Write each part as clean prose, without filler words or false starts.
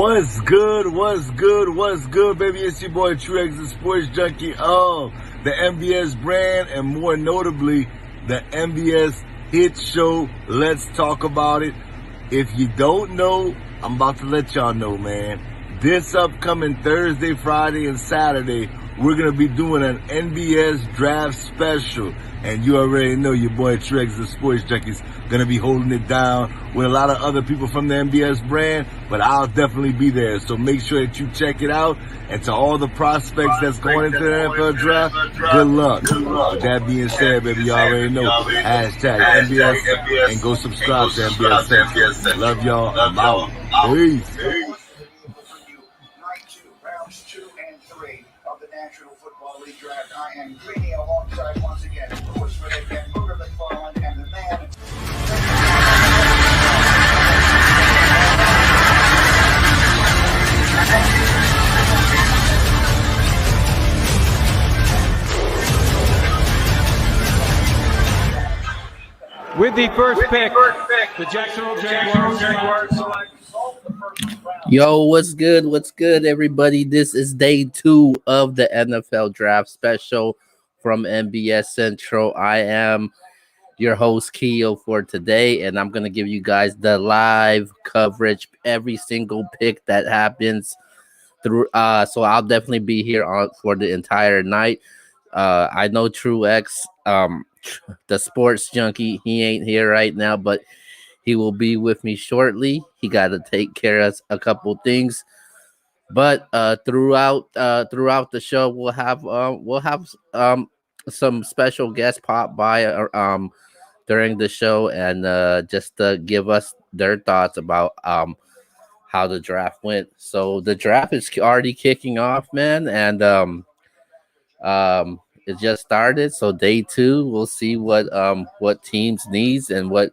What's good? What's good? What's good, baby? It's your boy Truex, the sports junkie of the NBS brand, and more notably, the NBS hit show. Let's talk about it. If you don't know, I'm about to let y'all know, man. This upcoming Thursday, Friday, and Saturday, we're going to be doing an NBS draft special. And you already know your boy Truex, the sports junkie, is going to be holding it down with a lot of other people from the NBS brand, but I'll definitely be there. So make sure that you check it out. And to all the prospects that's going into the NFL draft, good luck. With that being said, baby, you already know. Hashtag NBS and go subscribe to NBS Central. Love y'all. I'm out. Peace. Rounds 2 and 3 of the National Football League draft. I am Greeny alongside once again, of course, with again Booger McFarland and the man. With the first pick, the Jacksonville Jaguars select. Yo, what's good? What's good, everybody? This is day 2 of the NFL draft special from NBS Central. I am your host, Keo, for today, and I'm going to give you guys the live coverage, every single pick that happens through. So I'll definitely be here for the entire night. I know Truex, the sports junkie, he ain't here right now, but he will be with me shortly. He got to take care of a couple things, but throughout the show, we'll have some special guests pop by during the show and just to give us their thoughts about how the draft went. So the draft is already kicking off, man, and it just started. So day 2, we'll see what teams needs and what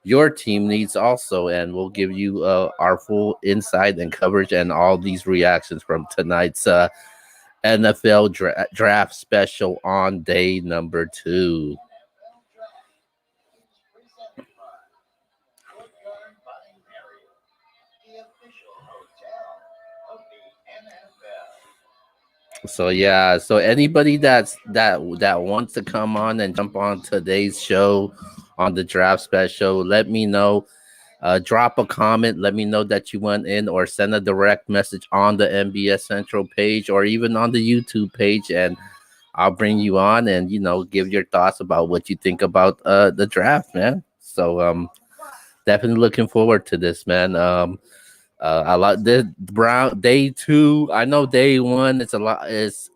your team needs also, and we'll give you our full insight and coverage and all these reactions from tonight's NFL draft special on day number 2. So yeah, so anybody that wants to come on and jump on today's show on the draft special, let me know. Drop a comment, let me know that you went in, or send a direct message on the NBS Central page or even on the YouTube page, and I'll bring you on and give your thoughts about what you think about the draft, man. So definitely looking forward to this, man. I like this day 2. I know day 1 it's a lot. Is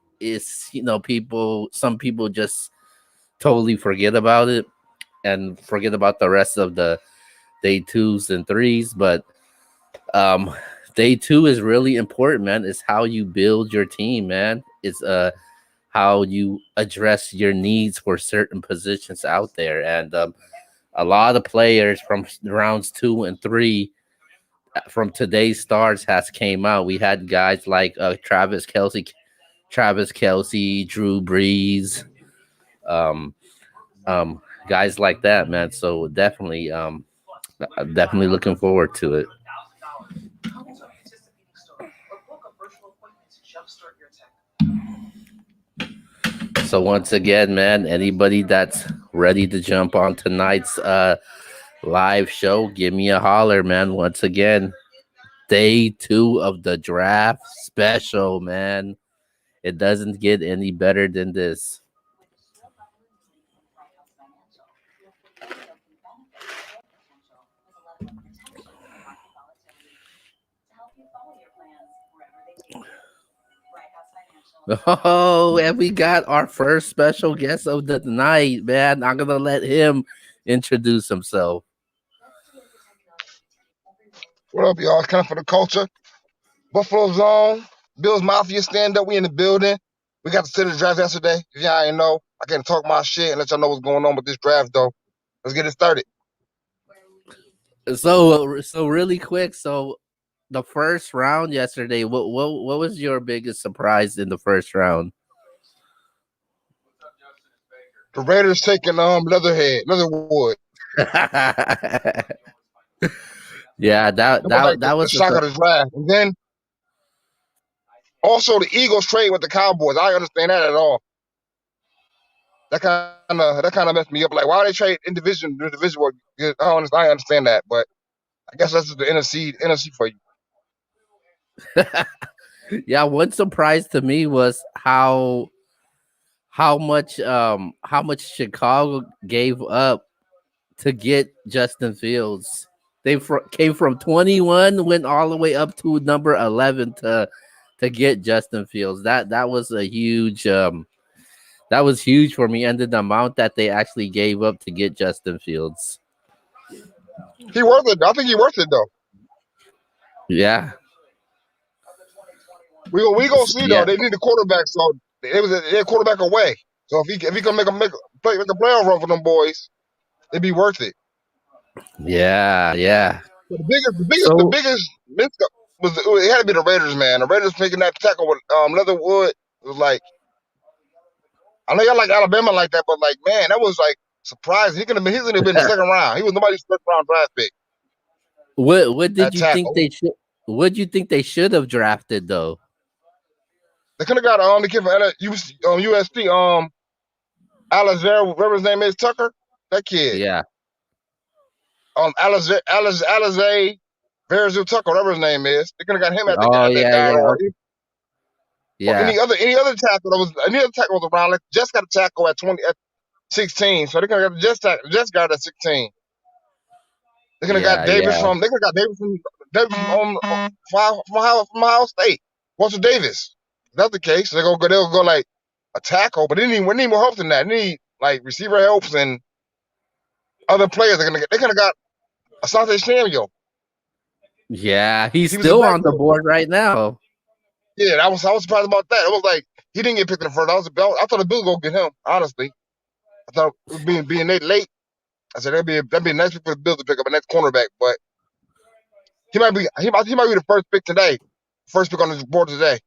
some people just totally forget about it and forget about the rest of the day 2s and 3s. But day 2 is really important, man. It's how you build your team, man. It's how you address your needs for certain positions out there, and a lot of players from rounds 2 and 3. From today's stars has came out. We had guys like Travis Kelce, Drew Brees, guys like that, man. So definitely looking forward to it. So once again, man, anybody that's ready to jump on tonight's live show, give me a holler, man. Once again, day 2 of the draft special, man. It doesn't get any better than this. Oh, and we got our first special guest of the night, man. I'm gonna let him introduce himself. What up, y'all? It's kind of for the culture. Buffalo Zone, Bills Mafia stand up. We in the building. We got to sit in the draft yesterday. If y'all ain't know, I can talk my shit and let y'all know what's going on with this draft, though. Let's get it started. So really quick. So the first round yesterday, what was your biggest surprise in the first round? The Raiders taking Leatherwood. Yeah, It was like that the was shock of the draft. And then also the Eagles trade with the Cowboys. I understand that at all. That kind of messed me up. Like, why they trade individual? I understand that, but I guess that's just the NFC for you. yeah. One surprise to me was how much Chicago gave up to get Justin Fields. They came from 21, went all the way up to number 11 to get Justin Fields. That was a huge that was huge for me, and the amount that they actually gave up to get Justin Fields. He worth it. I think he worth it though. Yeah, We gonna see though. yeah, They need a quarterback, so they're quarterback away. So if he can make a playoff run for them boys, it'd be worth it. yeah. But the So biggest misstep was it had to be the Raiders, man. The Raiders making that tackle with Leatherwood. It was like, I know y'all like Alabama like that, but like, man, that was like surprising. He's gonna be in the second round. He was nobody's first round draft pick what did at you think tackle. they should? What do you think they should have drafted though? They could have got the kid from USC, Alizar, whatever his name is, Tucker. That kid. Yeah. Alizé Verzul Tucker, whatever his name is. They could have got him Oh at that yeah, guard, yeah, or yeah, any other tackle was around. Like just got a tackle at 16, so they could have got just got at 16. They could have got Davis yeah. from Ohio State. Russell Davis. If that's the case, they'll go like a tackle, but they need more help than that. They need like receiver helps and other players. They could have got Asante Samuel. Yeah, he's He was a still on the backup. board right now. Yeah, I was surprised about that. It was like he didn't get picked in the first. I thought the Bills were gonna get him. Honestly, I thought being late. I said that'd be a nice pick for the Bills to pick up a next cornerback, but he might be the first pick today, first pick on the board today.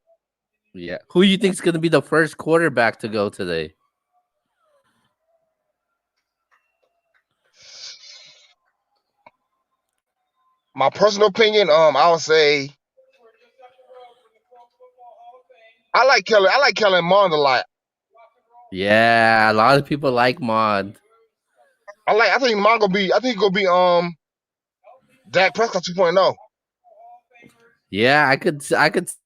Yeah. Who you think is going to be the first quarterback to go today? My personal opinion, I would say I like Kellen Mond a lot. Yeah, a lot of people like Mond. I think Mond gonna be Dak Prescott 2.0. Yeah, I could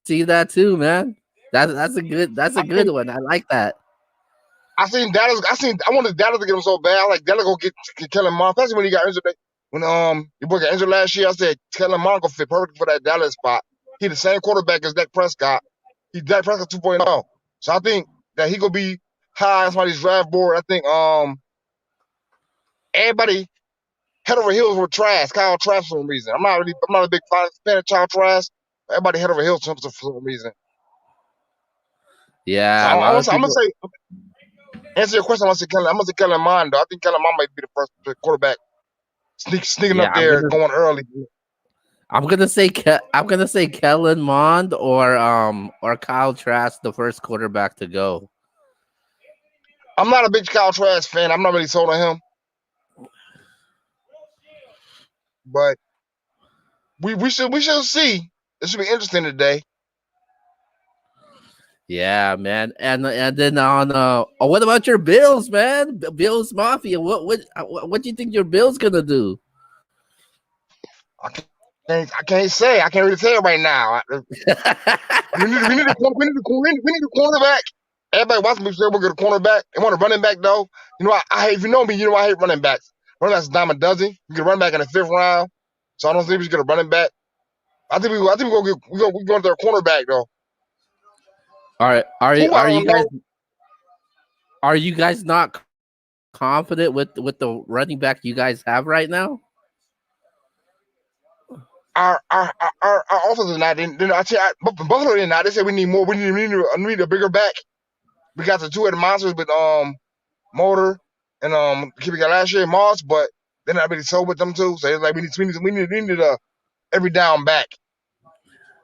see that too, man. That's a good one. I like that. I wanted Dallas to get him so bad. I like Dallas go get Kellen Mond, especially when he got injured. When your boy got injured last year, I said Kellen Mond gonna fit perfect for that Dallas spot. He the same quarterback as Dak Prescott. He's Dak Prescott 2.0. So I think that he gonna be high on somebody's draft board. I think everybody head over heels with Kyle Trask for some reason. I'm not a big fan of Kyle Trask. Everybody head over heels for some reason. So Yeah, a lot of I'm gonna people. say answer your question. I'm gonna say Kellen Mond though. I think Kellen Mond might be the first quarterback sneaking Yeah, up there going early. I'm gonna say Kellen Mond or Kyle Trask, the first quarterback to go. I'm not a big Kyle Trask fan. I'm not really sold on him. But we shall see. It should be interesting today. Yeah, man, and then on what about your Bills, man? Bills Mafia. What do you think your Bills gonna do? I can't say. I can't really tell right now. We need a cornerback. Everybody watching me say we're good cornerback. They want a running back though. You know, I hate, if you know me, you know I hate running backs. Running backs a dime a dozen. You get a running back in the 5th round. So I don't think we should get a running back. I think we're going to their cornerback though. Who I don't know. Are you guys not confident with the running back you guys have right now? Our offense is not. Buffalo did not. They said we need more. We need a bigger back. We got the two-headed monsters with Motor and kid we got last year, Moss, but they're not really sold with them too. So it's like we need a every down back.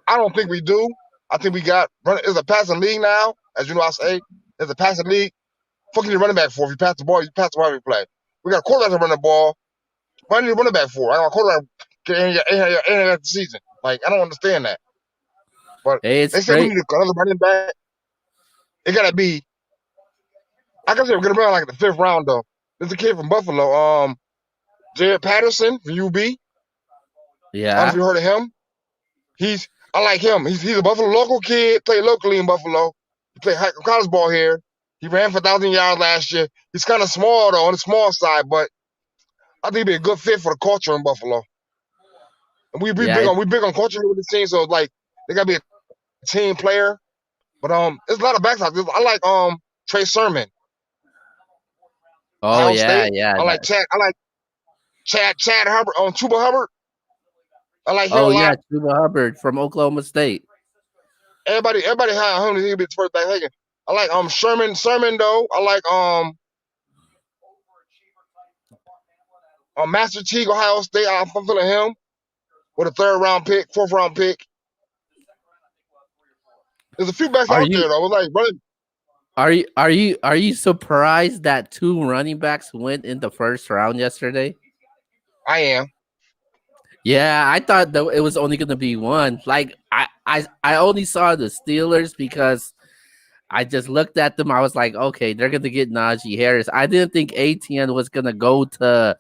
I don't think we do. I think we got it's a passing league now, as you know. I say it's a passing league. Fuck you running back for if you pass the ball, every play. We got a quarterback to run the ball. What do you need a running back for? I got a quarterback the season. Like I don't understand that. But Hey, they it's said we great. need another running back. It gotta be. I guess we're gonna be like the fifth round though. There's a kid from Buffalo, Jared Patterson from UB. I don't know if Yeah, you heard of him. I like him. He's a Buffalo local kid. Played locally in Buffalo. He played college ball here. He ran for 1,000 yards last year. He's kind of small though, on the small side, but I think he'd be a good fit for the culture in Buffalo. And yeah, it's, we big on culture with the team. So like they gotta be a team player. But there's a lot of backs out there. I like Trey Sermon, oh Ohio yeah, State. yeah. I like Chad Hubbard on Chuba Hubbard. I like him a Oh yeah, lot. Chuba Hubbard from Oklahoma State. Everybody had him. He'll be the first back taken. I like Sermon though. I like Master Teague, Ohio State. I'm feeling him with a fourth round pick. There's a few backs Are out you there though. It's like running. are you surprised that two running backs went in the first round yesterday? I am. Yeah, I thought that it was only going to be one. Like I only saw the Steelers because I just looked at them. I was like, okay, they're going to get Najee Harris. I didn't think ATN was going to go to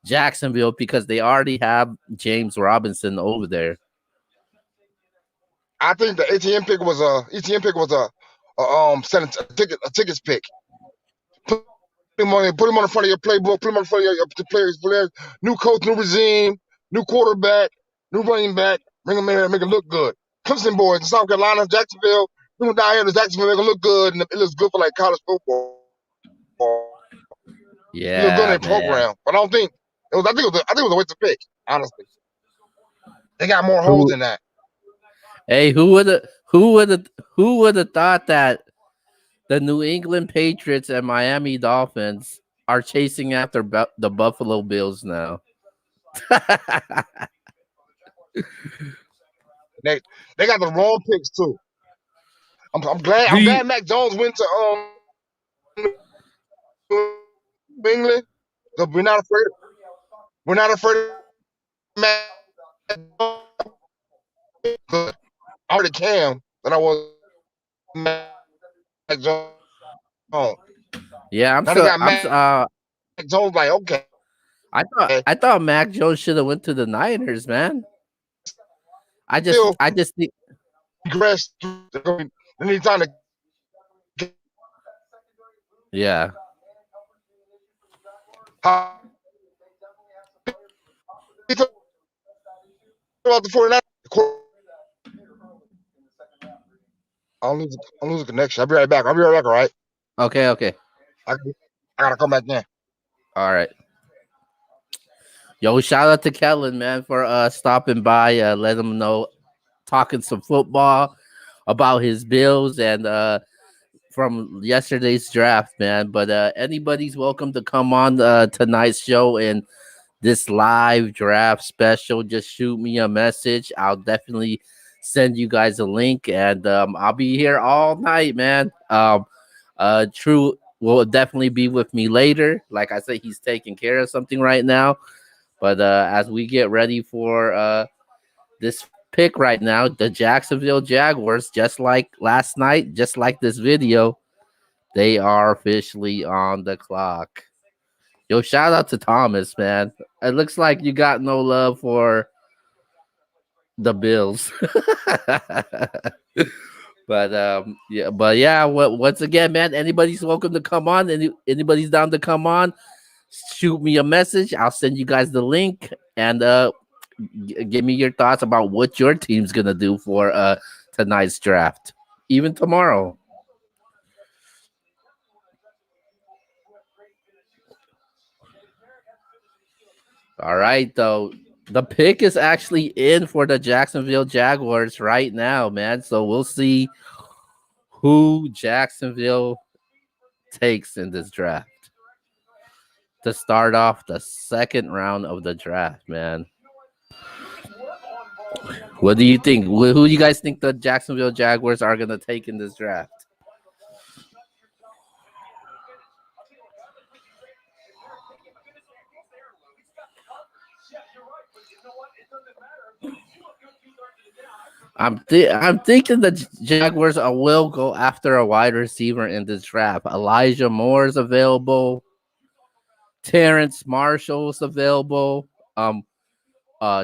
Jacksonville because they already have James Robinson over there. I think the ATM pick was a tickets pick. Put him on the front of your playbook. Put him on the front of your players. New coach, new regime, new quarterback, new running back. Bring him in here and make it look good. Clemson boys in South Carolina, Jacksonville. Bring him down here to Jacksonville, make it look good, and it looks good for like college football. It looks good in Yeah, their man. program, but I don't think it was. I think it was a waste of pick. Honestly, they got more holes Who than that. Hey, who would have thought that the New England Patriots and Miami Dolphins are chasing after the Buffalo Bills now? They they got the wrong picks too. Do I'm you glad Mac Jones went to New England. So we're not afraid of Mac Jones. I already Cam than I was Mac Jones. Now Yeah, I'm they so got I'm Mac Jones like okay, I thought Mac Jones should have went to the Niners, man. I just still I just think regress. They need time to get yeah. how he took about the 49ers. I'll lose the connection. I'll be right back. All right. Okay. I, I gotta come back in. All right. Yo, shout out to Kellen, man, for stopping by, let him know, talking some football about his Bills and from yesterday's draft, man. But anybody's welcome to come on tonight's show and this live draft special. Just shoot me a message. I'll definitely send you guys a link, and I'll be here all night, man. True will definitely be with me later. Like I said, he's taking care of something right now. But as we get ready for this pick right now, the Jacksonville Jaguars, just like last night, just like this video, they are officially on the clock. Yo, shout out to Thomas, man. It looks like you got no love for the Bills. but yeah, once again, man, anybody's welcome to come on. Anybody's down to come on, shoot me a message. I'll send you guys the link and give me your thoughts about what your team's gonna do for tonight's draft, even tomorrow. All right, though. The pick is actually in for the Jacksonville Jaguars right now, man. So we'll see who Jacksonville takes in this draft to start off the second round of the draft, man. What do you think? Who do you guys think the Jacksonville Jaguars are going to take in this draft? I'm thinking the Jaguars will go after a wide receiver in this draft. Elijah Moore's available. Terrence Marshall's available.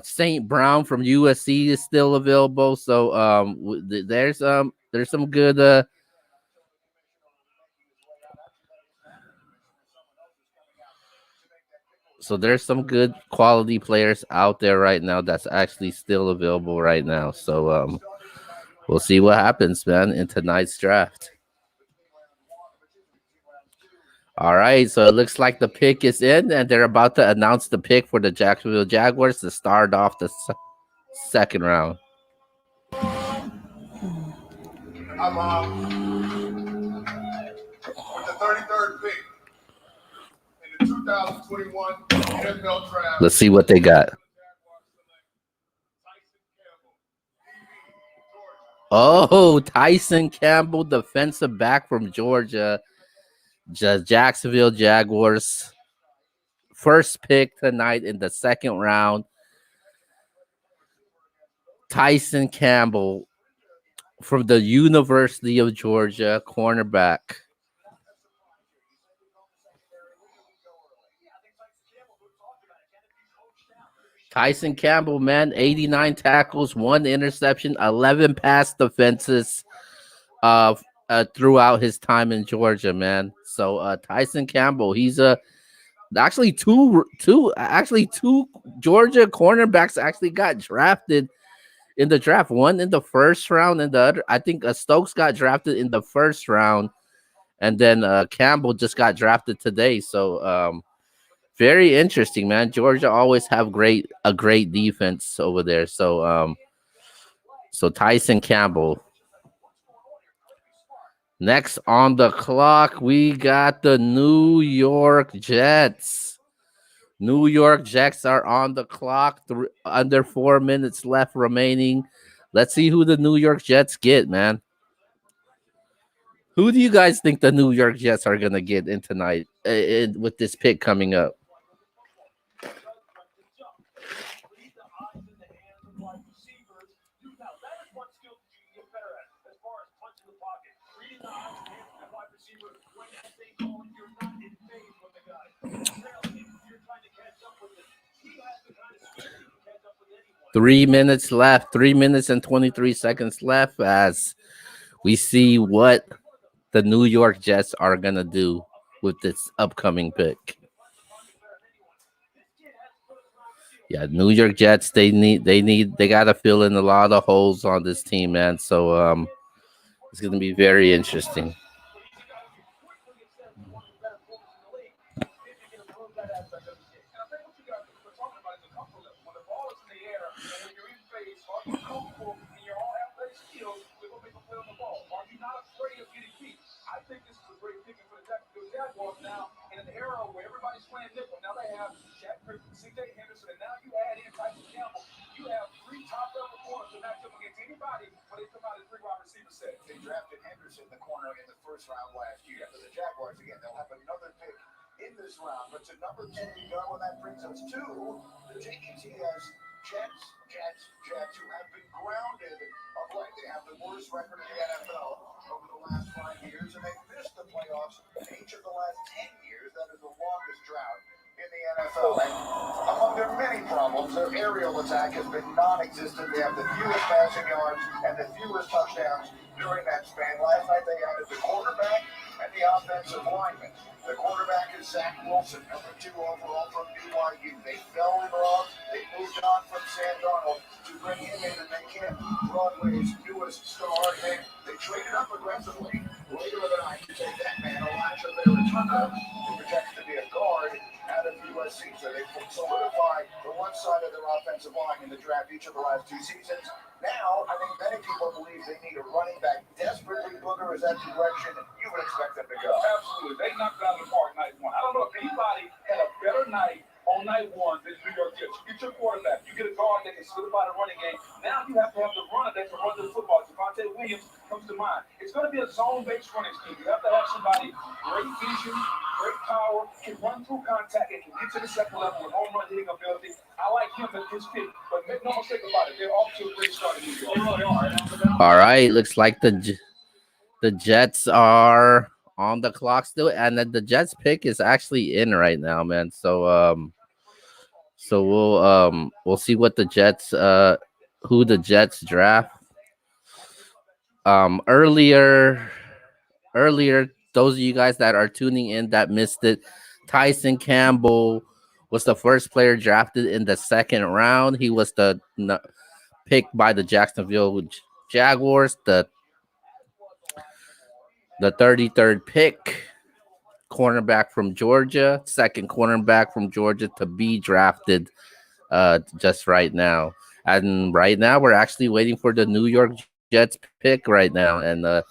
Saint Brown from USC is still available. So there's some good so there's some good quality players out there right now that's actually still available right now. So we'll see what happens, man, in tonight's draft. All right, so it looks like the pick is in, and they're about to announce the pick for the Jacksonville Jaguars to start off the second round. With the 33rd pick in the 2021 NFL Draft. Let's see what they got. Oh, Tyson Campbell, defensive back from Georgia, Jacksonville Jaguars. First pick tonight in the second round. Tyson Campbell from the University of Georgia, cornerback. Tyson Campbell, man, 89 tackles, 1 interception, 11 pass defenses throughout his time in Georgia, man. So Tyson Campbell, he's actually two Georgia cornerbacks actually got drafted in the draft. One in the first round, and the other, I think, Stokes got drafted in the first round, and then Campbell just got drafted today. So very interesting, man. Georgia always have a great defense over there. So so Tyson Campbell. Next on the clock, we got the New York Jets. New York Jets are on the clock. Under 4 minutes left remaining. Let's see who the New York Jets get, man. Who do you guys think the New York Jets are going to get in tonight with this pick coming up? 3 minutes left. 3 minutes and 23 seconds left as we see what the New York Jets are going to do with this upcoming pick. Yeah, New York Jets, they got to fill in a lot of holes on this team, man. So it's going to be very interesting. They drafted Henderson, the corner, in the first round last year. For the Jaguars, again, they'll have another pick in this round. But to number 2 to go, and that brings us to the JETS Jets, who have been grounded of late. They have the worst record in the NFL over the last 5 years, and they've missed the playoffs in each of the last 10 years. That is the longest drought in the NFL. And among their many problems, their aerial attack has been non-existent. They have the fewest passing yards and the fewest touchdowns during that span. Last night they added the quarterback and the offensive lineman. The quarterback is Zach Wilson, number 2 overall from BYU. They fell in love. They moved on from Sam Darnold to bring him in and make him Broadway's newest star. And they traded up aggressively later in the night to take that man, Elijah Vera, who projects to be a guard out of USC. So they solidified the one side of their offensive line in the draft each of the last 2 seasons. Now, I think many people believe they need a running back desperately. Booger, is that the direction you would expect them to go? Absolutely. They knocked it out of the park night 1. I don't know if anybody had a better night on night 1 than New York Jets. You get your quarterback. You get a guard that can solidify the running game. Now you have to have the runner that can run the football. Javonte Williams comes to mind. It's going to to be a zone-based running scheme. You have to have somebody great vision, great power, can run through contact, and can get to the second level with home run hitting ability. I like him at this pick, but make no mistake about it, they're off to a great start in New York. They really are. All right, looks like the Jets are on the clock still, and the Jets pick is actually in right now, man. So we'll see what the Jets who the Jets draft. Earlier, those of you guys that are tuning in that missed it, Tyson Campbell was the first player drafted in the second round. He was the picked by the Jacksonville Jaguars, the 33rd pick, cornerback from Georgia, second cornerback from Georgia to be drafted just right now. And right now we're actually waiting for the New York Jets pick right now, and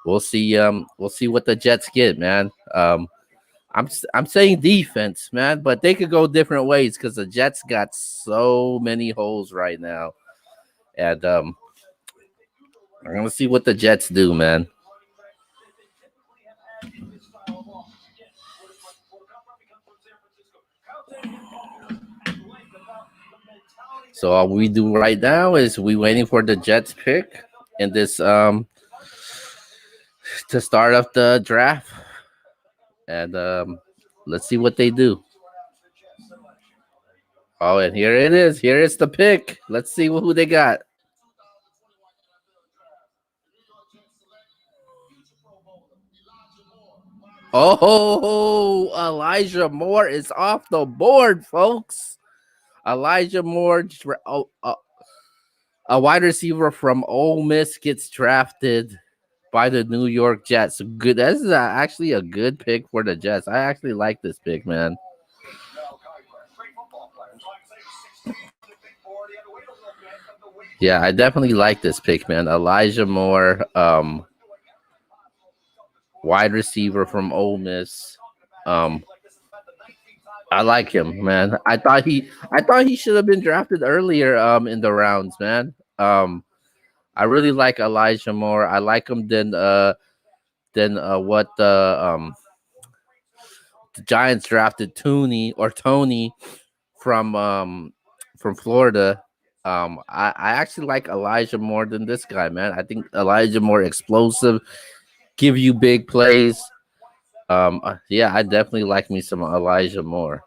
we'll see what the Jets get, man. I'm saying defense, man, but they could go different ways because the Jets got so many holes right now, and I'm gonna see what the Jets do, man. So all we do right now is we waiting for the Jets pick in this to start up the draft, and let's see what they do. Oh, and here it is. Here is the pick. Let's see who they got. Oh, Elijah Moore is off the board, folks. Elijah Moore, a wide receiver from Ole Miss, gets drafted by the New York Jets. Good. This is actually a good pick for the Jets. I actually like this pick, man. Yeah, I definitely like this pick, man. Elijah Moore, wide receiver from Ole Miss. I like him, man. I thought he should have been drafted earlier in the rounds, man. I really like Elijah Moore. I like him than what the Giants drafted Tony from Florida. I actually like Elijah more than this guy, man. I think Elijah more explosive, give you big plays. Yeah, I definitely like me some Elijah Moore.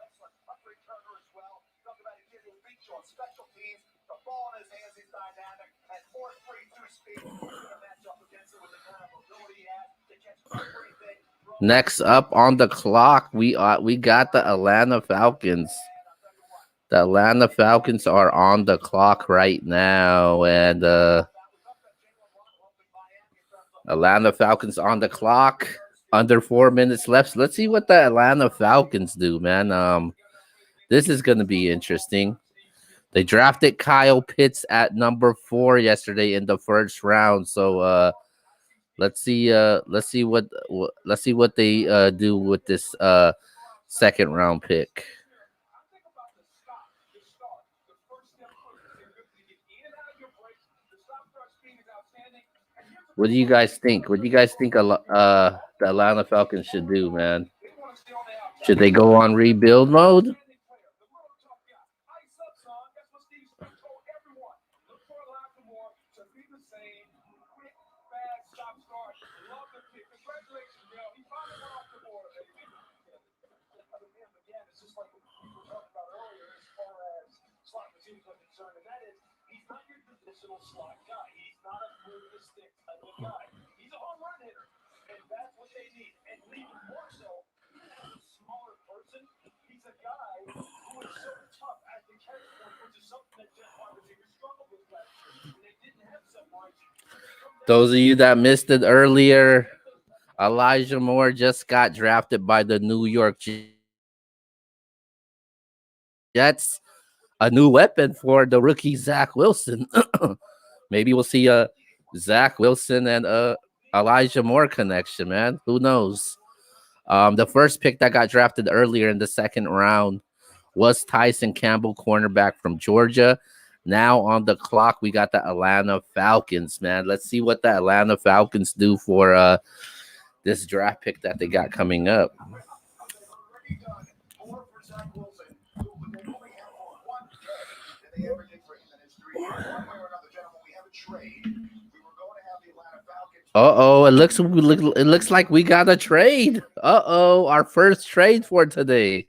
Next up on the clock, we got the Atlanta Falcons. The Atlanta Falcons are on the clock right now, and Atlanta Falcons on the clock. Under 4 minutes left. So let's see what the Atlanta Falcons do, man. This is going to be interesting. They drafted Kyle Pitts at number 4 yesterday in the first round. So let's see what they do with this second round pick. What do you guys think? What do you guys think the Atlanta Falcons should do, man? Should they go on rebuild mode? Those of you that missed it earlier, Elijah Moore just got drafted by the New York Jets. A new weapon for the rookie Zach Wilson. Maybe we'll see a Zach Wilson and Elijah Moore connection, man. Who knows? The first pick that got drafted earlier in the second round was Tyson Campbell, cornerback from Georgia. Now on the clock, we got the Atlanta Falcons, man. Let's see what the Atlanta Falcons do for this draft pick that they got coming up. It looks like we got a trade. Our first trade for today.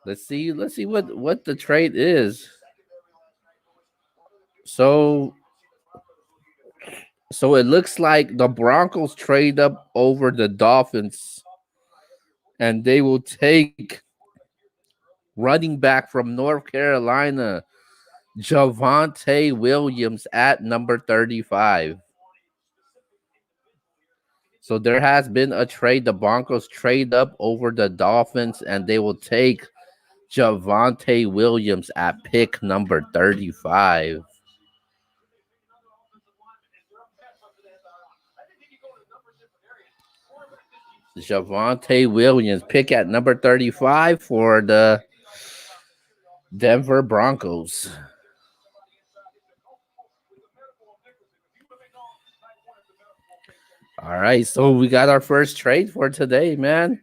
Let's see what the trade is. So it looks like the Broncos trade up over the Dolphins, and they will take running back from North Carolina, Javonte Williams at number 35. So there has been a trade. The Broncos trade up over the Dolphins, and they will take Javonte Williams at pick number 35. Javonte Williams, pick at number 35 for the Denver Broncos. All right, so we got our first trade for today, man.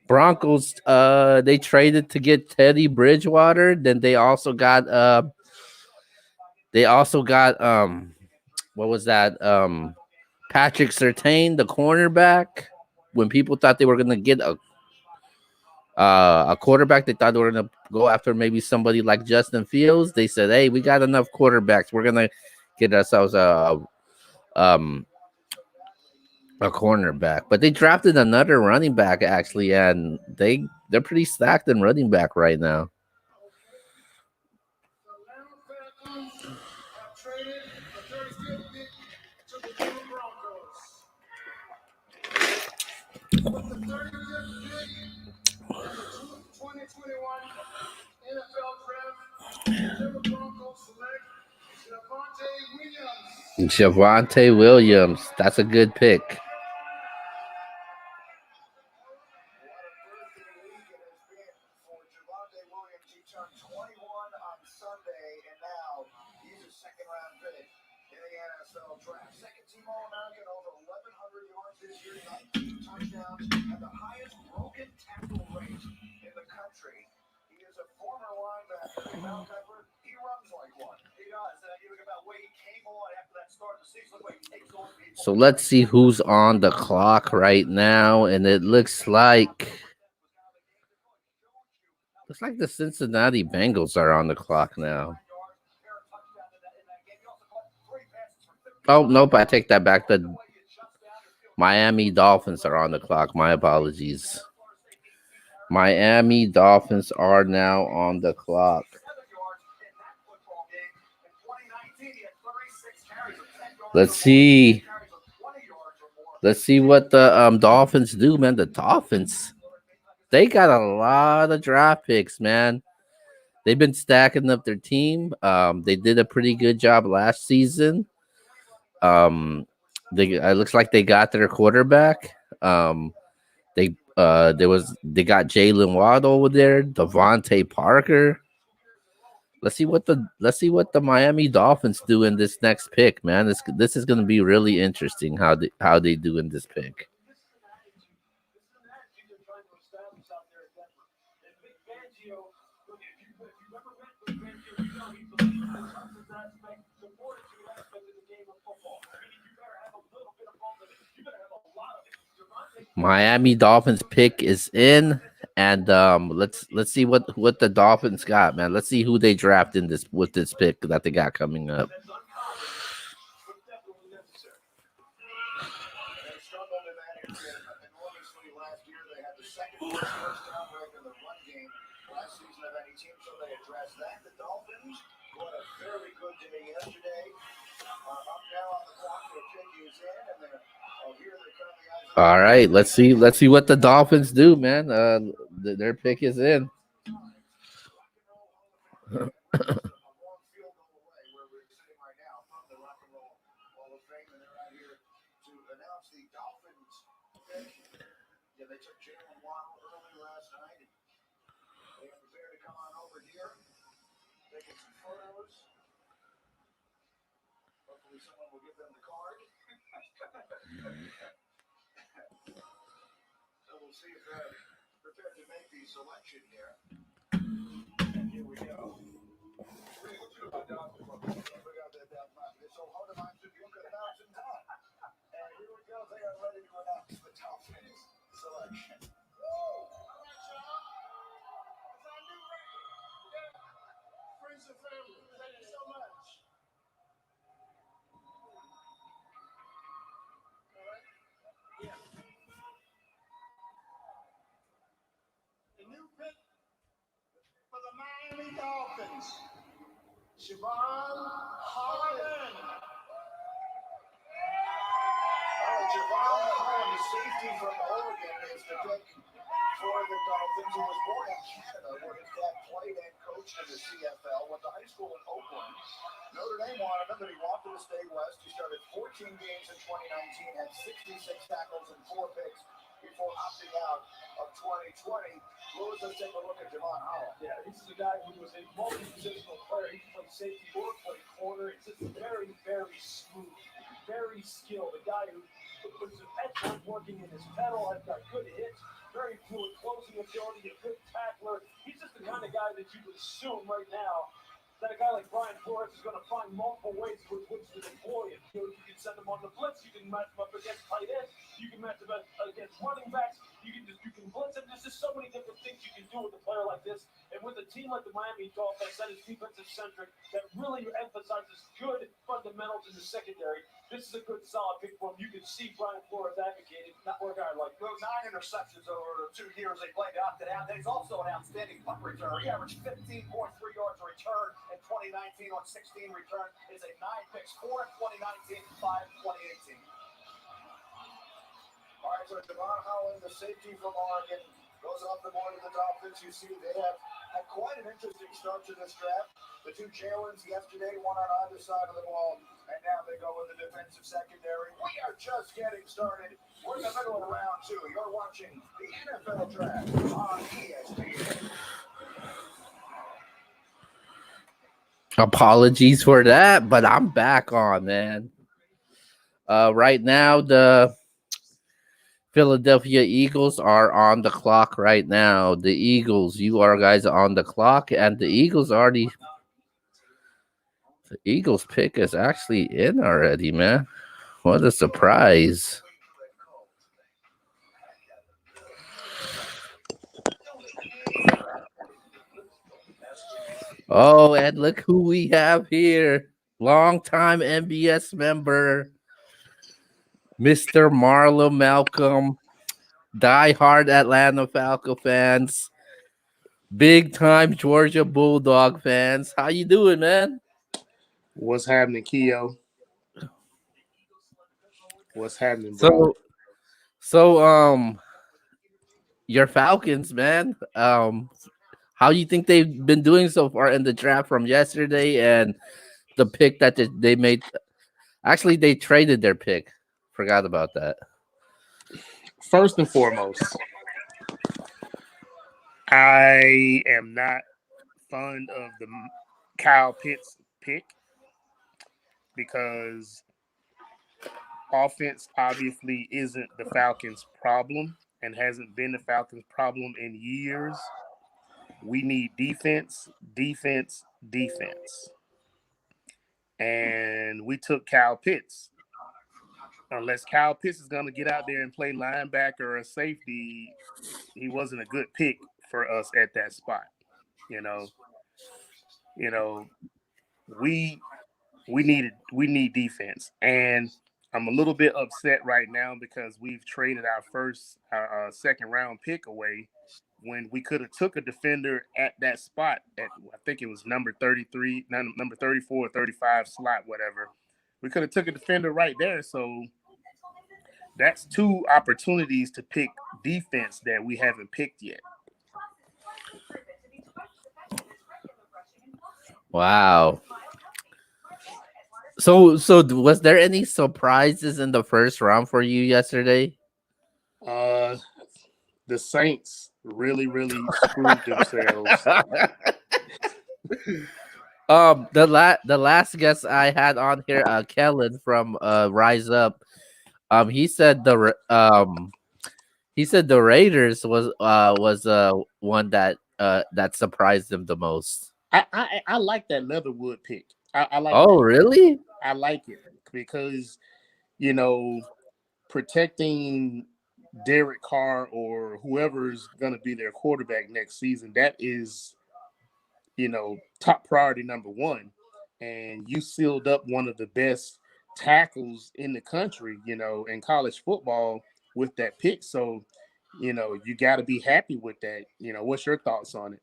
Broncos, they traded to get Teddy Bridgewater. Then they also got what was that? Patrick Surtain, the cornerback. When people thought they were gonna get a quarterback, they thought they were gonna go after maybe somebody like Justin Fields. They said, "Hey, we got enough quarterbacks. We're gonna get ourselves a cornerback." But they drafted another running back actually, and they're pretty stacked in running back right now. Javonte Williams, that's a good pick. So let's see who's on the clock right now, and it looks like the Cincinnati Bengals are on the clock now. Oh nope, I take that back. The Miami Dolphins are on the clock. My apologies. Miami Dolphins are now on the clock. Let's see what the Dolphins do, man. The Dolphins, they got a lot of draft picks, man. They've been stacking up their team. They did a pretty good job last season. It looks like they got their quarterback. They got Jalen Waddle over there, Devontae Parker. Let's see what the Miami Dolphins do in this next pick, man. This is going to be really interesting how they do in this pick. Miami Dolphins pick is in, and let's see what the Dolphins got, man. Let's see who they draft in this with this pick that they got coming up. All right, let's see what the Dolphins do, man. Their pick is in. Yeah, they took Jalen Waddle early last night. They are prepared to come on over here, taking some photos. Hopefully someone will give them the card. So we'll see if they're prepared to make the selection here. And here we go. So Hardeman took you could announce in time. And here we go. They are ready to announce the Dolphins selection. All right, y'all. It's our new record. Yeah. Friends and family, thank you so much. All right. Yeah. The new pick for the Miami Dolphins, Javon Holland. Javon Holland, the safety from Oregon, is the pick for the Dolphins. He was born in Canada, where his dad played and coached in the CFL. Went to high school in Oakland. Notre Dame wanted him, but he wanted to stay west. He started 14 games in 2019, had 66 tackles and 4 picks before opting out of 2020. Lewis, let's take a look at Javon Holland. Yeah, this is a guy who was a multi-positional player. He played safety or played corner. It's just very, very smooth, very skilled. A guy who puts an excellent working in his pedal, has got good hits, very fluid closing ability, a good tackler. He's just the kind of guy that you would assume right now that a guy like Brian Flores is going to find multiple ways with which to deploy him. You can send him on the blitz, you can match him up against tight ends, you can match him up against running backs, you can blitz him. There's just so many different things you can do with a player like this. And with a team like the Miami Dolphins that is defensive centric, that really emphasizes good fundamentals in the secondary, this is a good solid pick for him. You can see Brian Flores advocating not for a guy like those 9 interceptions over 2 years they played out and out. He's also an outstanding punt returner. He averaged 15.3 yards a return in 2019 on 16 returns. Is a 9 picks, 4 in 2019, 5 in 2018. All right, so Javon Holland, the safety from Oregon, goes off the board of the Dolphins. You see they have had quite an interesting start to this draft. The 2 Jalens yesterday, one on either side of the ball, and now they go with the defensive secondary. We are just getting started. We're in the middle of round 2. You're watching the NFL Draft on ESPN. Apologies for that, but I'm back on, man. Right now, the Philadelphia Eagles are on the clock right now. The Eagles, you are guys on the clock, and the Eagles pick is actually in already, man. What a surprise. Oh, and look who we have here. Longtime NBS member, Mr. Marlo Malcolm, diehard Atlanta Falcon fans, big time Georgia Bulldog fans. How you doing, man? What's happening, Keo? What's happening, bro? So, your Falcons, man. How do you think they've been doing so far in the draft from yesterday and the pick that they made? Actually, they traded their pick. Forgot about that. First and foremost, I am not fond of the Kyle Pitts pick because offense obviously isn't the Falcons' problem and hasn't been the Falcons' problem in years. We need defense, defense, defense. And we took Kyle Pitts. Unless Kyle Pitts is going to get out there and play linebacker or safety, he wasn't a good pick for us at that spot. We need defense, and I'm a little bit upset right now because we've traded our second round pick away when we could have took a defender at that spot at, I think it was number 33, number 34, 35 slot, whatever. We could have took a defender right there. So that's 2 opportunities to pick defense that we haven't picked yet. Wow. So was there any surprises in the first round for you yesterday? the Saints really, really screwed themselves. The last guest I had on here, Kellen from Rise Up, he said the Raiders was one that surprised him the most. I like that Leatherwood pick. I like Oh, that. really? I like it because, you know, protecting Derek Carr or whoever's going to be their quarterback next season, that is, top priority number one. And you sealed up one of the best tackles in the country, in college football with that pick. So, you got to be happy with that. What's your thoughts on it?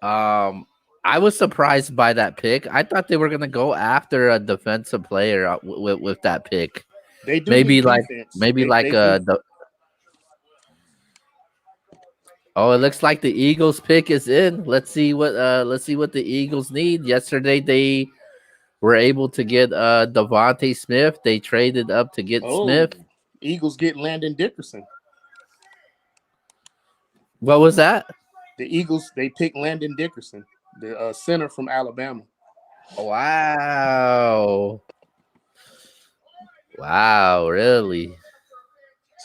I was surprised by that pick. I thought they were gonna go after a defensive player with that pick. They do Maybe need like defense. They do. the. Oh, it looks like the Eagles pick is in. Let's see what the Eagles need. Yesterday they were able to get Devontae Smith. They traded up to get Oh, Smith. Eagles get Landon Dickerson. What was that? The Eagles, they picked Landon Dickerson, the center from Alabama. Wow. Wow, really?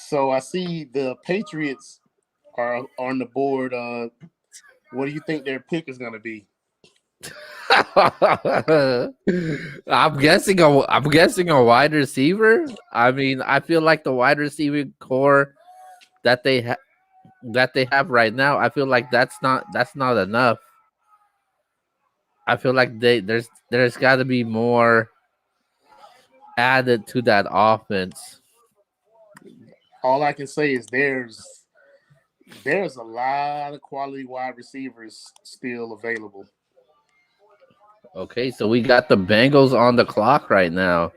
So I see the Patriots are on the board. What do you think their pick is going to be? I'm guessing a wide receiver. I mean, I feel like the wide receiver core that they have right now, I feel like that's not enough. I feel like there's got to be more added to that offense. All I can say is there's a lot of quality wide receivers still available. Okay, so we got the Bengals on the clock right now.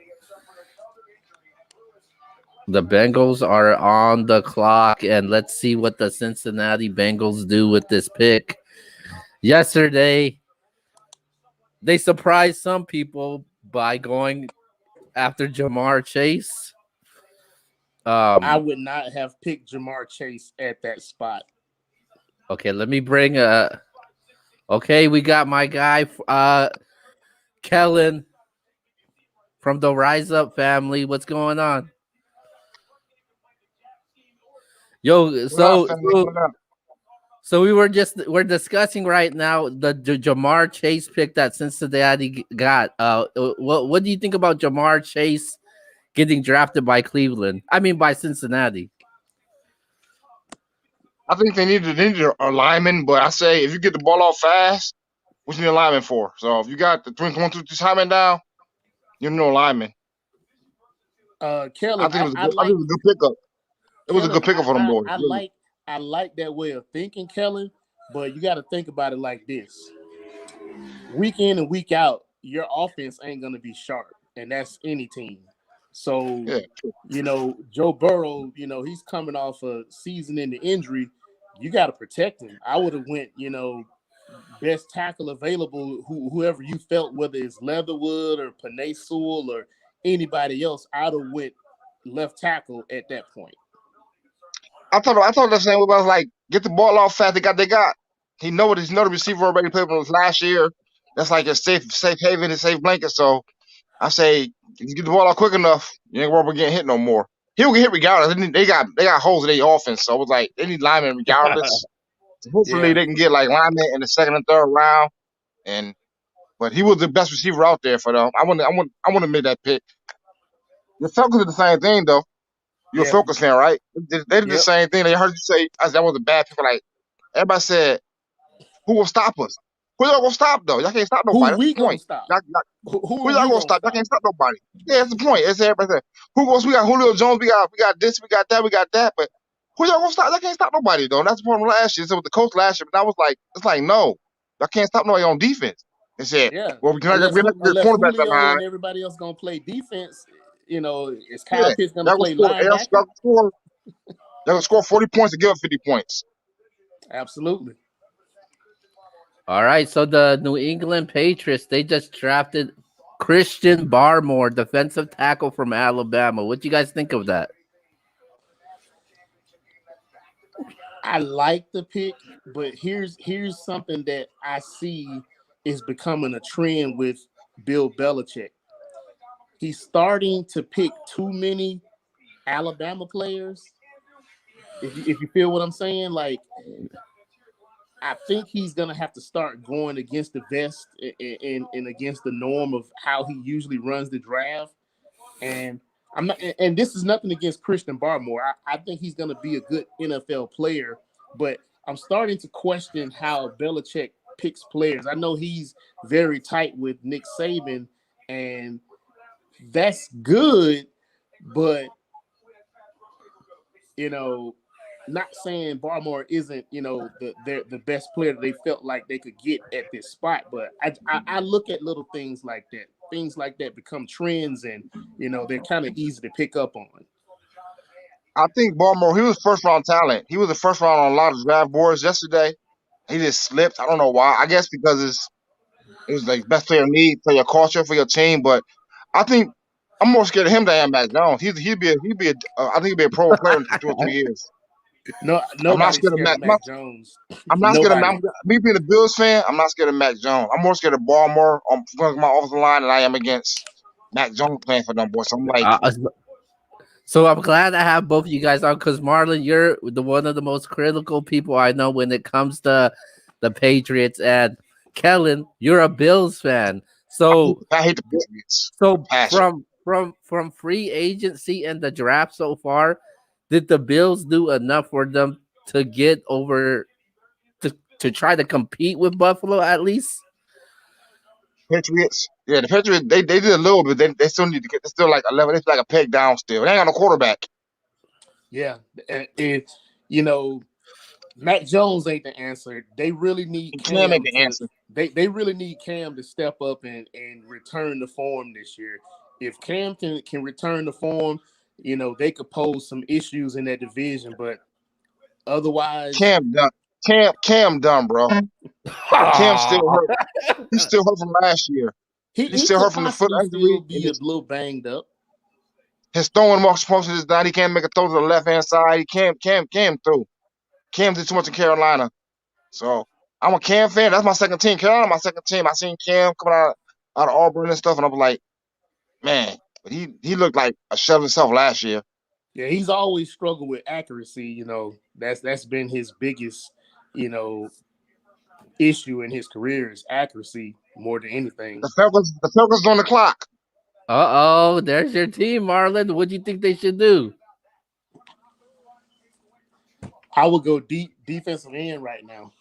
The Bengals are on the clock, and let's see what the Cincinnati Bengals do with this pick. Yesterday, they surprised some people by going after Jamar Chase. I would not have picked Jamar Chase at that spot. Okay, let me bring okay, we got my guy Kellen from the Rise Up family. What's going on? Yo, What up, family? What up? so we're discussing right now the Jamar Chase pick that Cincinnati got. What do you think about Jamar Chase getting drafted by Cleveland? I mean, by Cincinnati. I think they need a lineman, but I say if you get the ball off fast, what you need a lineman for? So if you got the 1, 2, 3 lineman down, you need a lineman. Kellen, I think it was a good pickup. It was a good pickup for them boys. I like that way of thinking, Kellen, but you got to think about it like this. Week in and week out, your offense ain't going to be sharp, and that's any team. So, Joe Burrow, he's coming off a season-ending injury. You got to protect him. I would have went, best tackle available, whoever you felt, whether it's Leatherwood or Panay Sewell or anybody else, I'd have went left tackle at that point. I thought the same way. I was like, get the ball off fast. They got. He know the receiver already played with us last year. That's like a safe haven and safe blanket. So I say, if you get the ball out quick enough, you ain't worried about getting hit no more. He'll get hit regardless. They got holes in their offense, so it was like they need linemen regardless. So hopefully they can get like linemen in the second and third round. But he was the best receiver out there for them. I want to make that pick. The Falcons did the same thing though. You're a Falcons fan, right? They did the same thing. They heard you say that was a bad pick. Like everybody said, who will stop us? Who y'all gonna stop though? Y'all can't stop nobody. Who we That's the point. Stop? Who y'all gonna stop? Y'all can't stop nobody. Yeah, that's the point. It's everybody said. Who goes? We got Julio Jones. We got this. We got that. But who y'all gonna stop? Y'all can't stop nobody though. And that's the problem last year. So with the coach last year, but that was like, it's like no, y'all can't stop nobody on defense. They said, well, we're not gonna get cornerbacks that high. And everybody else gonna play defense. Is Kyle Pitts gonna play score, linebacker? Y'all gonna score 40 points and give up 50 points. Absolutely. All right, so the New England Patriots, they just drafted Christian Barmore, defensive tackle from Alabama. What do you guys think of that? I like the pick, but here's something that I see is becoming a trend with Bill Belichick. He's starting to pick too many Alabama players. If you feel what I'm saying, like I think he's gonna have to start going against the vest and against the norm of how he usually runs the draft. And I'm not, and this is nothing against Christian Barmore. I think he's gonna be a good NFL player, but I'm starting to question how Belichick picks players. I know he's very tight with Nick Saban, and that's good, but you know, not saying Barmore isn't, the best player that they felt like they could get at this spot, but I look at little things like that. Things like that become trends, and they're kind of easy to pick up on. I think Baltimore, he was first round talent. He was the first round on a lot of draft boards yesterday. He just slipped. I don't know why. I guess because it was like best player need for your culture, for your team. But I think I'm more scared of him than I am Mac Jones. I think he'd be a pro player in 2 or 3 years. No, I'm not nobody's scared of scared Mac. of Mac Jones. I'm not scared of Mac. Nobody. Me being a Bills fan, I'm not scared of Mac Jones. I'm more scared of Baltimore on my offensive line than I am against Mac Jones playing for them boys. So I'm like, So I'm glad I have both of you guys on because Marlon, you're the one of the most critical people I know when it comes to the Patriots, and Kellen, you're a Bills fan. So I hate the Patriots. so Passion. from free agency and the draft so far, did the Bills do enough for them to get over to try to compete with Buffalo at least? Patriots. Yeah, the Patriots, they did a little bit. They still need to get, they're still like a level, they're like a peg down still. They ain't got no quarterback. Yeah, it, you know, Mac Jones ain't the answer. They really need And Cam ain't Cam the to. answer. They really need Cam to step up and return the form this year. If Cam can return the form, they could pose some issues in that division. But otherwise, Cam done. Cam done, bro. Cam still hurt. He's still hurt from last year. He's he still could hurt from the foot possibly still injury. And be a little banged up. his throwing motion is down. He can't make a throw to the left hand side. He Cam through. Cam did too much in Carolina. So I'm a Cam fan. That's my second team. Carolina, my second team. I seen Cam coming out of Auburn and stuff, and I'm like, man, but he looked like a shell of himself last year. Yeah, he's always struggled with accuracy. That's been his biggest, you know, issue in his career is accuracy more than anything. The Falcons on the clock. Oh, there's your team, Marlon. What do you think they should do? I would go deep defensive end right now.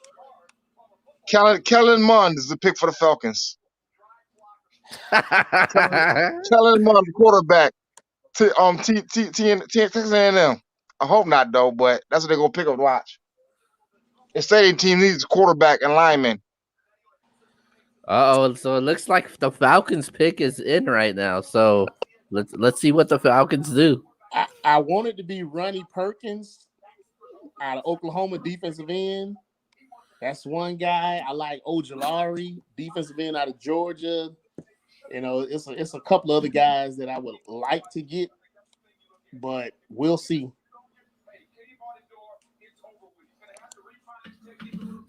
Kellen Mond is the pick for the Falcons. Kellen Mond, the quarterback. Texas A&M. I hope not though, but that's what they're gonna pick up to watch. They say their team needs a quarterback and lineman. So it looks like the Falcons pick is in right now. So let's see what the Falcons do. I want it to be Ronnie Perkins out of Oklahoma, defensive end. That's one guy. I like Ojulari, defensive end out of Georgia. It's a couple other guys that I would like to get, but we'll see.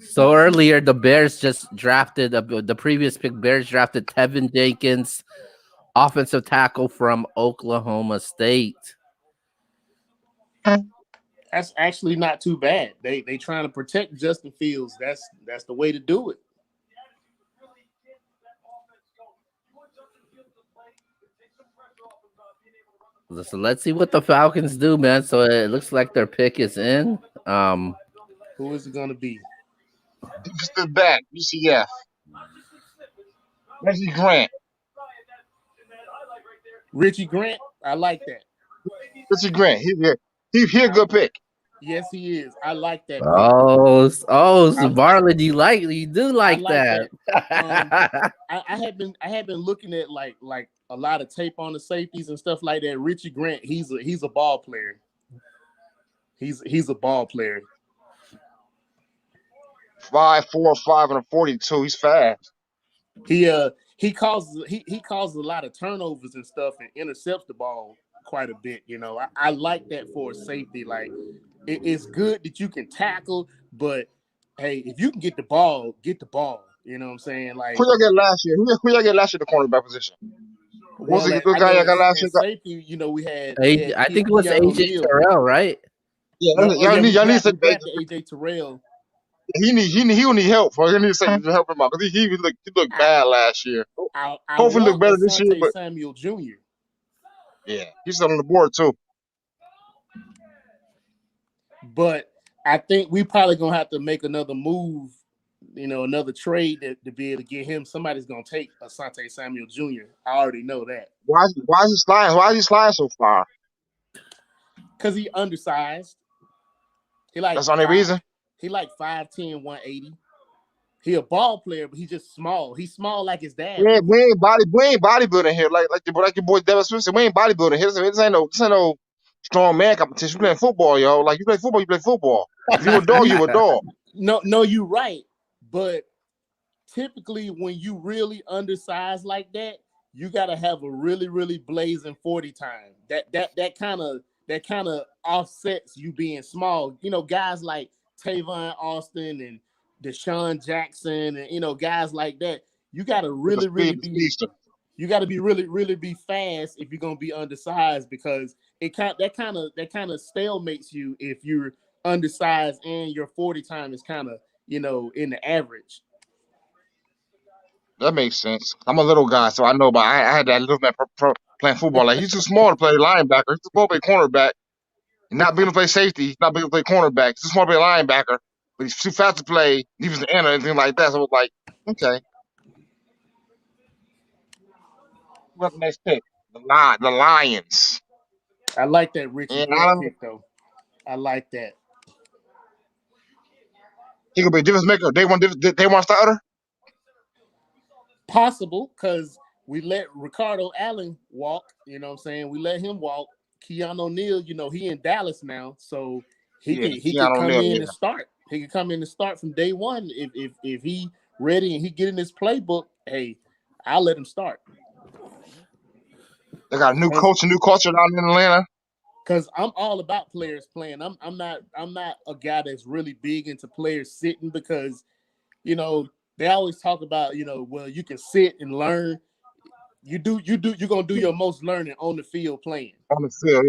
So earlier, the Bears just drafted the previous pick. Bears drafted Tevin Jenkins, offensive tackle from Oklahoma State. That's actually not too bad. They trying to protect Justin Fields. That's the way to do it. So let's see what the Falcons do, man. So it looks like their pick is in. Who is it going to be? Defensive back, UCF. Reggie Grant. Richie Grant. I like that. Richie Grant. He's a good pick. Yes, he is. I like that pick. So Marlon, you do like that. I had been looking at like a lot of tape on the safeties and stuff like that. Richie Grant, he's a ball player. He's a ball player. 5'4", 5 and a 42. He's fast. He causes a lot of turnovers and stuff and intercepts the ball quite a bit. I like that for a safety. Like it's good that you can tackle, but hey, if you can get the ball, get the ball. You know what I'm saying? Like, Who y'all get last year? Who y'all get last year? The cornerback position. What's well, the at, good I guy know y'all got last at year? safety, we had I think it was Keanu AJ Neal. Terrell, right? Yeah, No, oh yeah, y'all need to we say drafted AJ Terrell. he will need help. He need to say to help him out because he looked I, bad last year. I Hopefully, look want better this year. Asante But Samuel Jr. yeah, he's still on the board too. But I think we probably gonna have to make another move, another trade to be able to get him. Somebody's gonna take Asante Samuel Jr. I already know that Why is he sliding? Why is he sliding so far? because he undersized. He like That's the only five. reason. He like 5'10", 180. He a ball player, but he's just small. He's small like his dad was. We ain't bodybuilding here. Like your boy Devin Smith said, we ain't bodybuilding here. This ain't no strong man competition. We playing football, yo. Like you play football, you play football. If you a dog, you a dog. No, you're right. But typically, when you really undersized like that, you gotta have a really, really blazing 40 time. That kind of offsets you being small. Guys like Tavon Austin and Deshaun Jackson, and guys like that. You gotta With the really, really speed, the be. speedster. You got to be really, really be fast if you're gonna be undersized because that kind of stalemates you if you're undersized and your 40 time is kind of in the average. That makes sense. I'm a little guy, so I know. But I had that little man playing football. Like he's too small to play linebacker. He's too small to play cornerback. He's not big enough to play safety. He's not big enough to play cornerback. He's too small to play linebacker. But he's too fast to play defensive end or anything like that. So I was like, okay, what's the next pick? The Lions. I like that Richie And Grant pick though. I like that. he could be a difference maker. They want starter. Possible because we let Ricardo Allen walk. You know what I'm saying? We let him walk. Keanu Neal, he in Dallas now, so he Yeah, could Keanu come Neal. in Yeah, and start. He could come in and start from day one if he ready and he get in his playbook. Hey, I'll let him start. they got a new coach, a new culture down in Atlanta. Because I'm all about players playing. I'm not a guy that's really big into players sitting because they always talk about well you can sit and learn. You're gonna do your most learning on the field playing. On the field,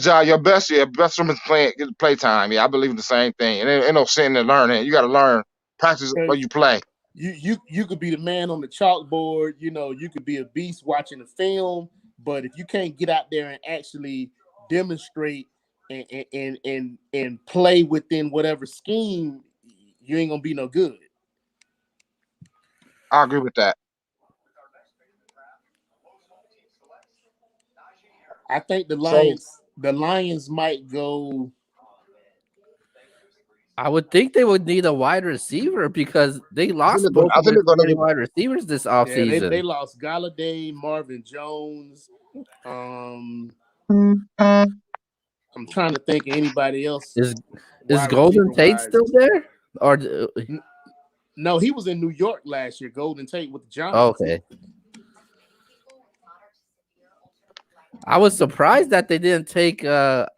yeah. Your best room is playing, get play time. Yeah, I believe in the same thing. And ain't no sitting there learning. You got to learn, practice where you play. You could be the man on the chalkboard. You could be a beast watching the film, but if you can't get out there and actually demonstrate and play within whatever scheme, you ain't gonna be no good. I agree with that. I think the So Lions might go. I would think they would need a wide receiver because they lost both I of think their they're going starting to wide receivers this Yeah, they offseason. lost Galladay, Marvin Jones. Um, get. I'm trying to think of anybody else Is wide Golden receiver Tate wise. still there? Or No, he was in New York last year. Golden Tate with the Giants. okay. I was surprised that they didn't take a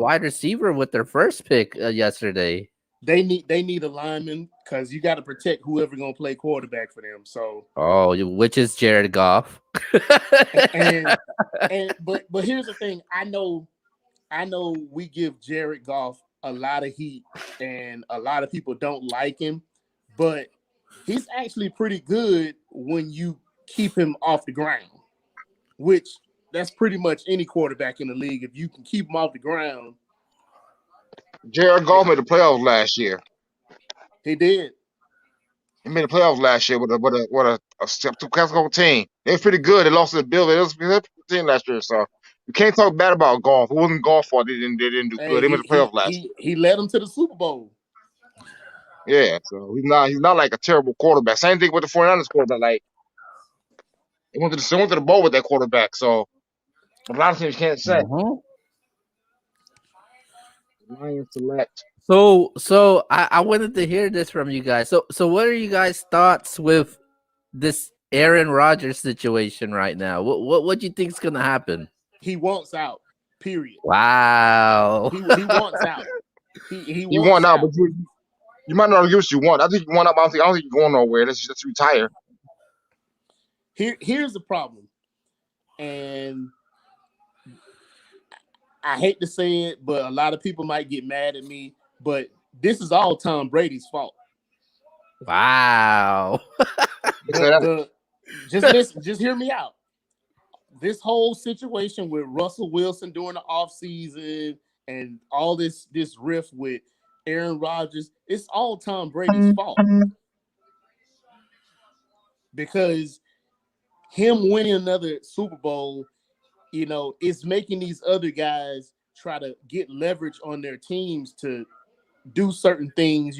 wide receiver with their first pick yesterday. They need a lineman because you got to protect whoever gonna play quarterback for them. So Which is Jared Goff. and but here's the thing. I know we give Jared Goff a lot of heat and a lot of people don't like him, but he's actually pretty good when you keep him off the ground, which that's pretty much any quarterback in the league. If you can keep him off the ground, Jared Goff made the playoffs last year. he did. He made the playoffs last year with a successful team. They was pretty good. They lost to the Bills. It was a good team last year. So you can't talk bad about golf. It wasn't golf fault. They didn't do Hey, good. They made the playoffs last year. he led them to the Super Bowl. Yeah, so he's not like a terrible quarterback. Same thing with the 49ers quarterback. Like they went to the bowl with that quarterback. So a lot of things you can't say. Mhm. Lions select. So I wanted to hear this from you guys. So what are you guys' thoughts with this Aaron Rodgers situation right now? What do you think is gonna happen? He wants out. Period. Wow. He wants out. He You wants want out, out. but you might not get what you want. I think you want out, but I don't think you're going nowhere. Let's just retire. Here's the problem, and I hate to say it, but a lot of people might get mad at me. But this is all Tom Brady's fault. Wow. Just listen, just hear me out. This whole situation with Russell Wilson during the offseason and all this riff with Aaron Rodgers, it's all Tom Brady's fault. Because him winning another Super Bowl, it's making these other guys try to get leverage on their teams to do certain things,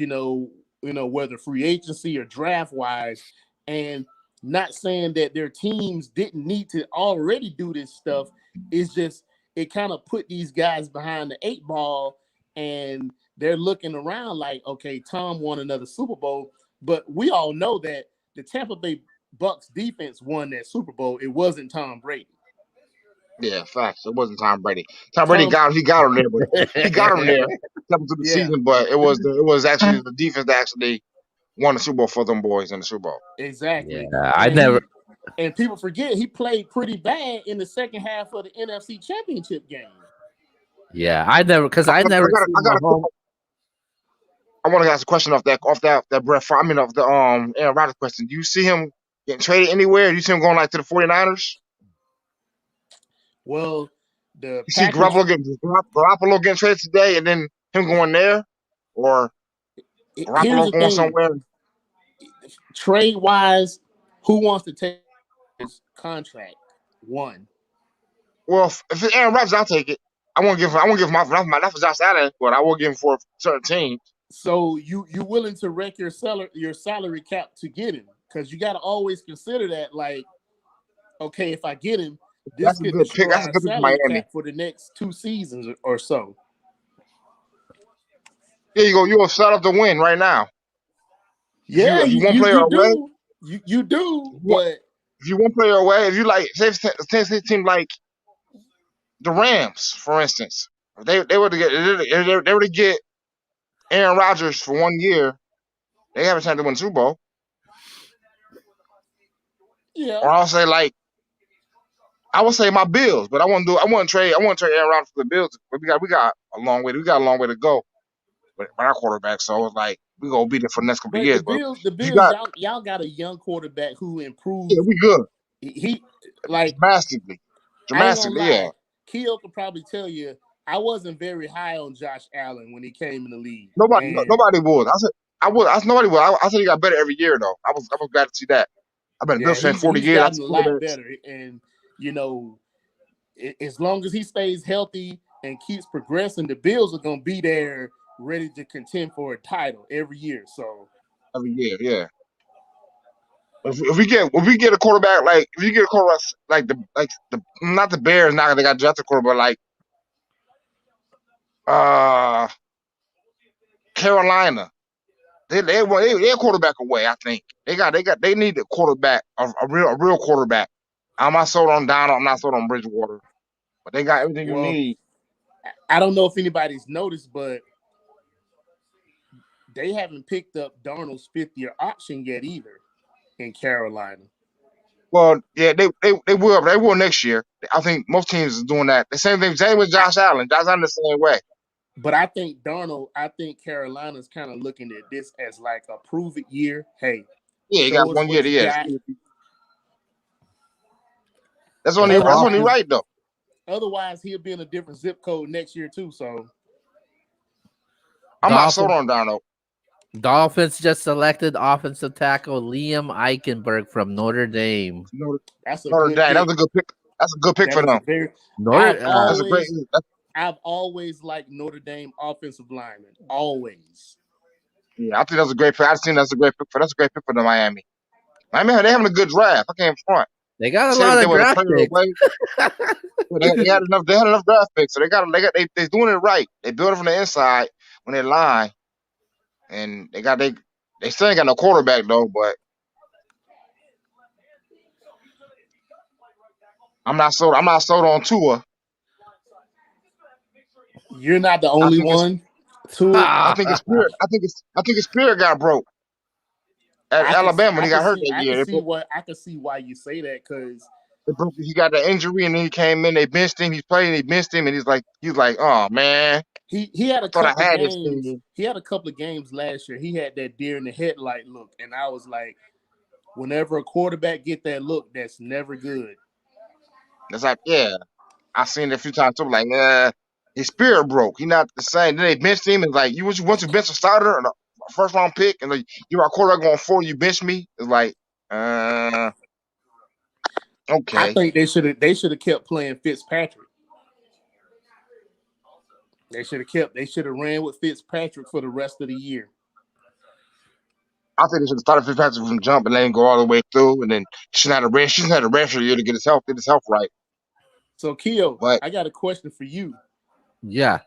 whether free agency or draft wise, and not saying that their teams didn't need to already do this stuff. It's just it kind of put these guys behind the 8 ball, and they're looking around like, okay, Tom won another Super Bowl, but we all know that the Tampa Bay Bucks defense won that Super Bowl. It wasn't Tom Brady. Yeah, facts. It wasn't Tom Brady. Tom Brady got him there, but he got him there coming through the season. But it was actually the defense that actually won the Super Bowl for them boys in the Super Bowl. Exactly. Yeah, and people forget he played pretty bad in the second half of the NFC Championship game. Yeah, I never. I want to ask a question off that Brett Favre, of the Aaron Rodgers question. Do you see him getting traded anywhere? Do you see him going to the 49ers? Well, you see Garoppolo getting traded today, and then him going there, or Garoppolo going somewhere. Trade wise, who wants to take his contract? One. Well, if it's Aaron Rodgers, I'll take it. I won't give my not for Josh Allen, but I will give him for certain teams. So you willing to wreck your salary cap to get him? Because you got to always consider that, like, okay, if I get him, this could destroy our salary cap for the next 2 seasons or so. There you go. You're set up to win right now. Yeah, if you one player away, you do. But if you one player away, if you like, say a team like the Rams, for instance, if they were to get Aaron Rodgers for 1 year, they have a chance to win the Super Bowl. Yeah. Or I'll say I would say my Bills, but I want to trade Aaron Rodgers for the Bills. But we got a long way to go with our quarterback. So it's like we're gonna be there for the next couple of years. The Bills, y'all got a young quarterback who improved. Yeah, we good. He like dramatically. Yeah. Keo could probably tell you I wasn't very high on Josh Allen when he came in the league. Nobody would. Nobody would. I said he got better every year though. I was glad to see that. I've been a Bills fan 40 years. He's gotten a lot better, and as long as he stays healthy and keeps progressing, the Bills are gonna be there, ready to contend for a title every year. So every year, yeah. If we get a quarterback like the not the Bears, now they got drafted quarterback like Carolina. They're quarterback away. I think they need a quarterback, a real quarterback. I'm not sold on Donald. I'm not sold on Bridgewater, but they got everything you need. I don't know if anybody's noticed, but they haven't picked up Darnold's 5th-year option yet either in Carolina. Well, yeah, they will. They will next year. I think most teams are doing that. The same thing. Same with Josh Allen. Josh Allen the same way. But I think Carolina's kind of looking at this as like a prove it year. Hey, yeah, you got 1 year. Yeah, that's only right though. Otherwise, he'll be in a different zip code next year too. So I'm not sold on Darnold. Dolphins just selected offensive tackle Liam Eichenberg from Notre Dame. That's a good pick. That's a good pick for them. I've always liked Notre Dame offensive linemen. Always. Yeah, I think that's a great pick. That's a great pick for the Miami. Miami, they having a good draft. I can't front. They got a lot of draft picks. They had enough draft picks, so they're doing it right. They build it from the inside when they line, and they still ain't got no quarterback though. But I'm not sold on Tua. You're not the I only think it's one. Two. I think his spirit got broke at Alabama when he got hurt that I year. can see why you say that because He got the injury and then he came in. They benched him. He's playing. They benched him, and he's like, oh man, he had I a thought I couple had this games. thing. He had a couple of games last year. He had that deer in the headlight look, and I was like, whenever a quarterback get that look, that's never good. It's like, yeah, I seen it a few times too. Like, his spirit broke. He not the same. Then they benched him, and like, once you bench a starter and a first round pick, and like, you're a quarterback going 4, you bench me. It's like, I okay. think they should have kept playing Fitzpatrick. They should have ran with Fitzpatrick for the rest of the year. I think they should have started Fitzpatrick from jump and let him go all the way through, and then she had a rest. She had a rest for a year to get his health right. So, Keo, But I got a question for you. Yeah,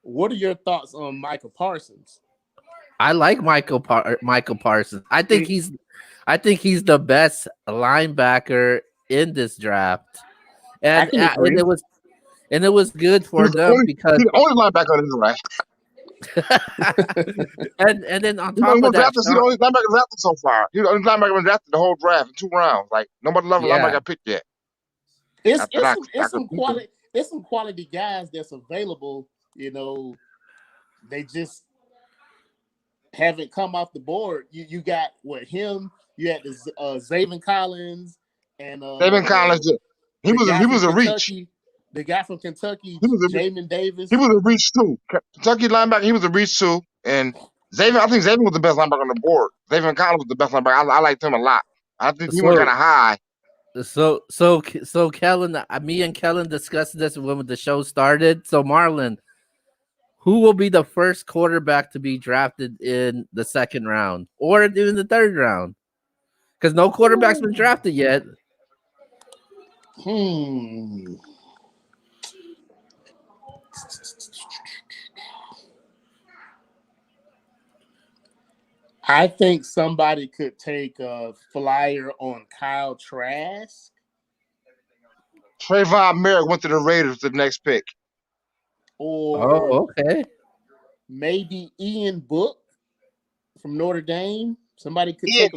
What are your thoughts on Michael Parsons? I like Michael Parsons. I think he's the best linebacker in this draft, I and can agree. it was good for them because he's the only linebacker in this draft. and then on He's top of that, he's the only linebacker drafted so far. He's the only linebacker been drafted the whole draft in 2 rounds. Like nobody level linebacker got picked yet. It's some quality guys that's available. You know, they just haven't come off the board. You got him. You had the Zaven Collins and David Collins, he was a reach. The guy from Kentucky, He was Jamin Davis. He was a reach too. Kentucky linebacker, he was a reach too. And I think Xavier was the best linebacker on the board. Xavier Collins was the best linebacker. I liked him a lot. I think he went kind of high. So Kellen, me and Kellen discussed this when the show started. So Marlon, who will be the first quarterback to be drafted in the 2nd round or even the 3rd round? Because no quarterback's been drafted yet. I think somebody could take a flyer on Kyle Trask. Trayvon Merrick went to the Raiders with the next pick. Or okay. Maybe Ian Book from Notre Dame. Somebody could Yeah. take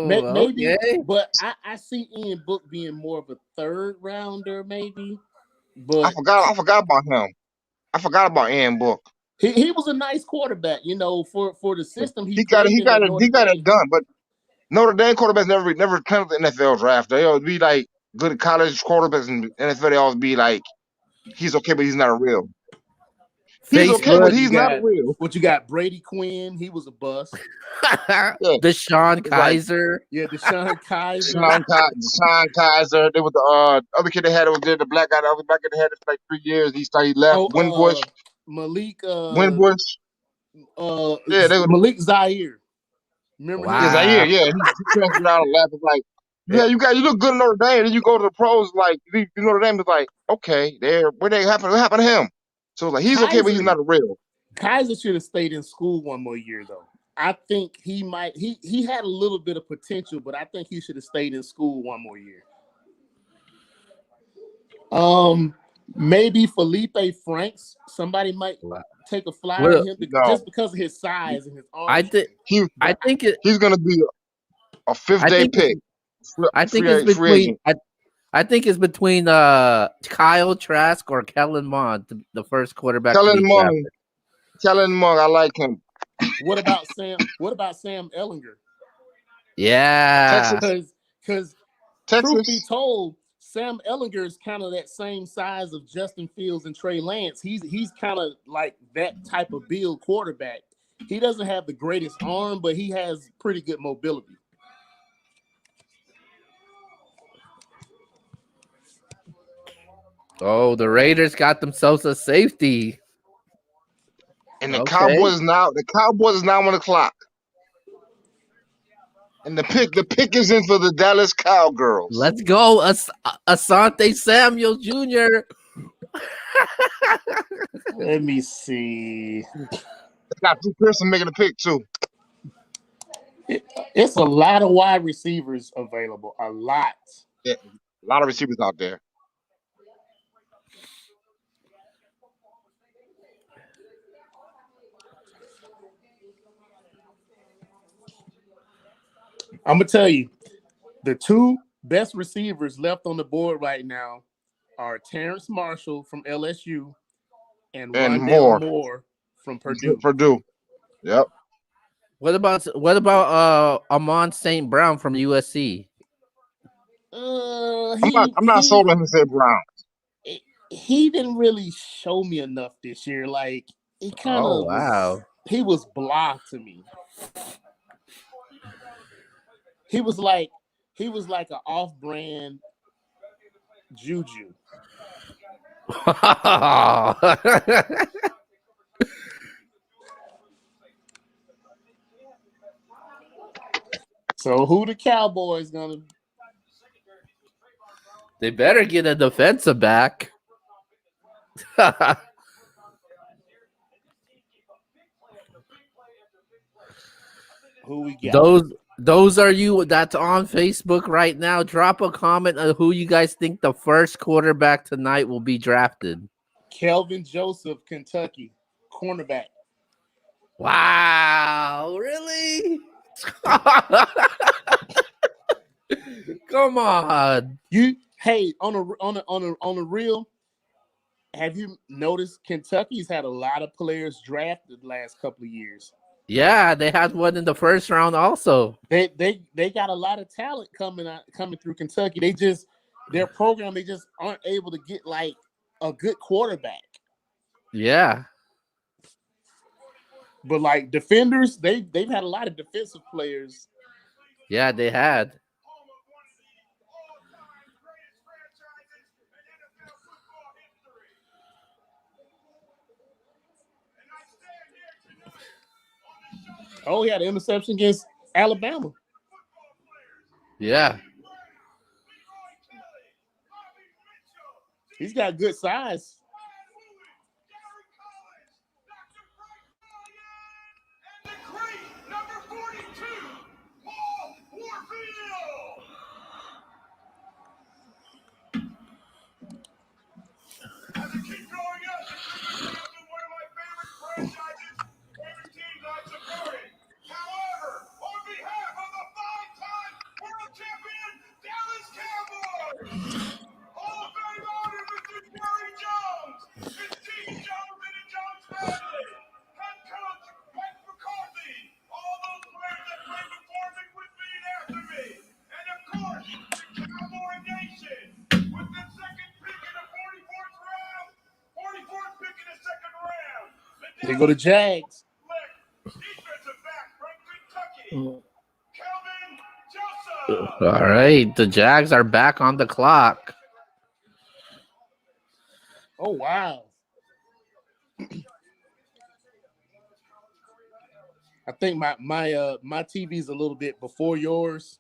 maybe, okay. But I see Ian Book being more of a 3rd rounder, maybe. But I forgot about him. I forgot about Ian Book. He was a nice quarterback, you know, for the system he got it done. But Notre Dame quarterbacks never come to the NFL draft. They always be like good college quarterbacks in the NFL. They always be like, he's okay, but he's not a real. He's okay, but he's not real. What you got? Brady Quinn, he was a bust. Deshaun Kaiser. Deshaun Kaiser. Deshaun Kaiser. There was the other kid they had was there, the black guy, the other black kid they had it for like 3 years. He left. Winbush. Malik Winbush. Malik Zaire. Remember Zaire, he transferred out and left. It's like, you look good in Notre Dame, then you go to the pros, like Notre Dame is like, okay, what happened to him? So like he's okay, but he's not real. Kaiser should have stayed in school one more year though. I think he had a little bit of potential, but I think he should have stayed in school one more year. Maybe Felipe Franks. Somebody might take a flyer on him just because of his size and his arm. I think he's gonna be a 5th day pick. I think it's between Kyle Trask or Kellen Mond, the first quarterback. Kellen Mond, I like him. What about Sam Ehlinger? Yeah, because truth be told, Sam Ehlinger is kind of that same size of Justin Fields and Trey Lance. He's kind of like that type of build quarterback. He doesn't have the greatest arm, but he has pretty good mobility. Oh, the Raiders got themselves a safety. And the Cowboys is now on the clock. And the pick is in for the Dallas Cowgirls. Let's go, Asante Samuel Jr. Let me see. They got Drew Pearson making a pick too. It's a lot of wide receivers available. A lot. Yeah, a lot of receivers out there. I'm gonna tell you, the two best receivers left on the board right now are Terrence Marshall from LSU and And Rondale more. Moore from Purdue. Purdue. Yep. What about Amon St. Brown from USC? I'm not sold on him, said Brown. He didn't really show me enough this year. Like he kind of he was blah to me. He was like an off-brand Juju. So who the Cowboys gonna? They better get a defensive back. Who we got? Those are you that's on Facebook right now. Drop a comment on who you guys think the first quarterback tonight will be drafted. Kelvin Joseph, Kentucky, cornerback. Wow, really? Come on. On a real, have you noticed Kentucky's had a lot of players drafted the last couple of years? Yeah, they had one in the first round also. They got a lot of talent coming through Kentucky. Their program, they just aren't able to get like a good quarterback. Yeah. But like defenders, they've had a lot of defensive players. Yeah, they had. Oh, he had an interception against Alabama. Yeah. He's got good size. They go to Jags. All right, the Jags are back on the clock. Oh wow! I think my TV's a little bit before yours.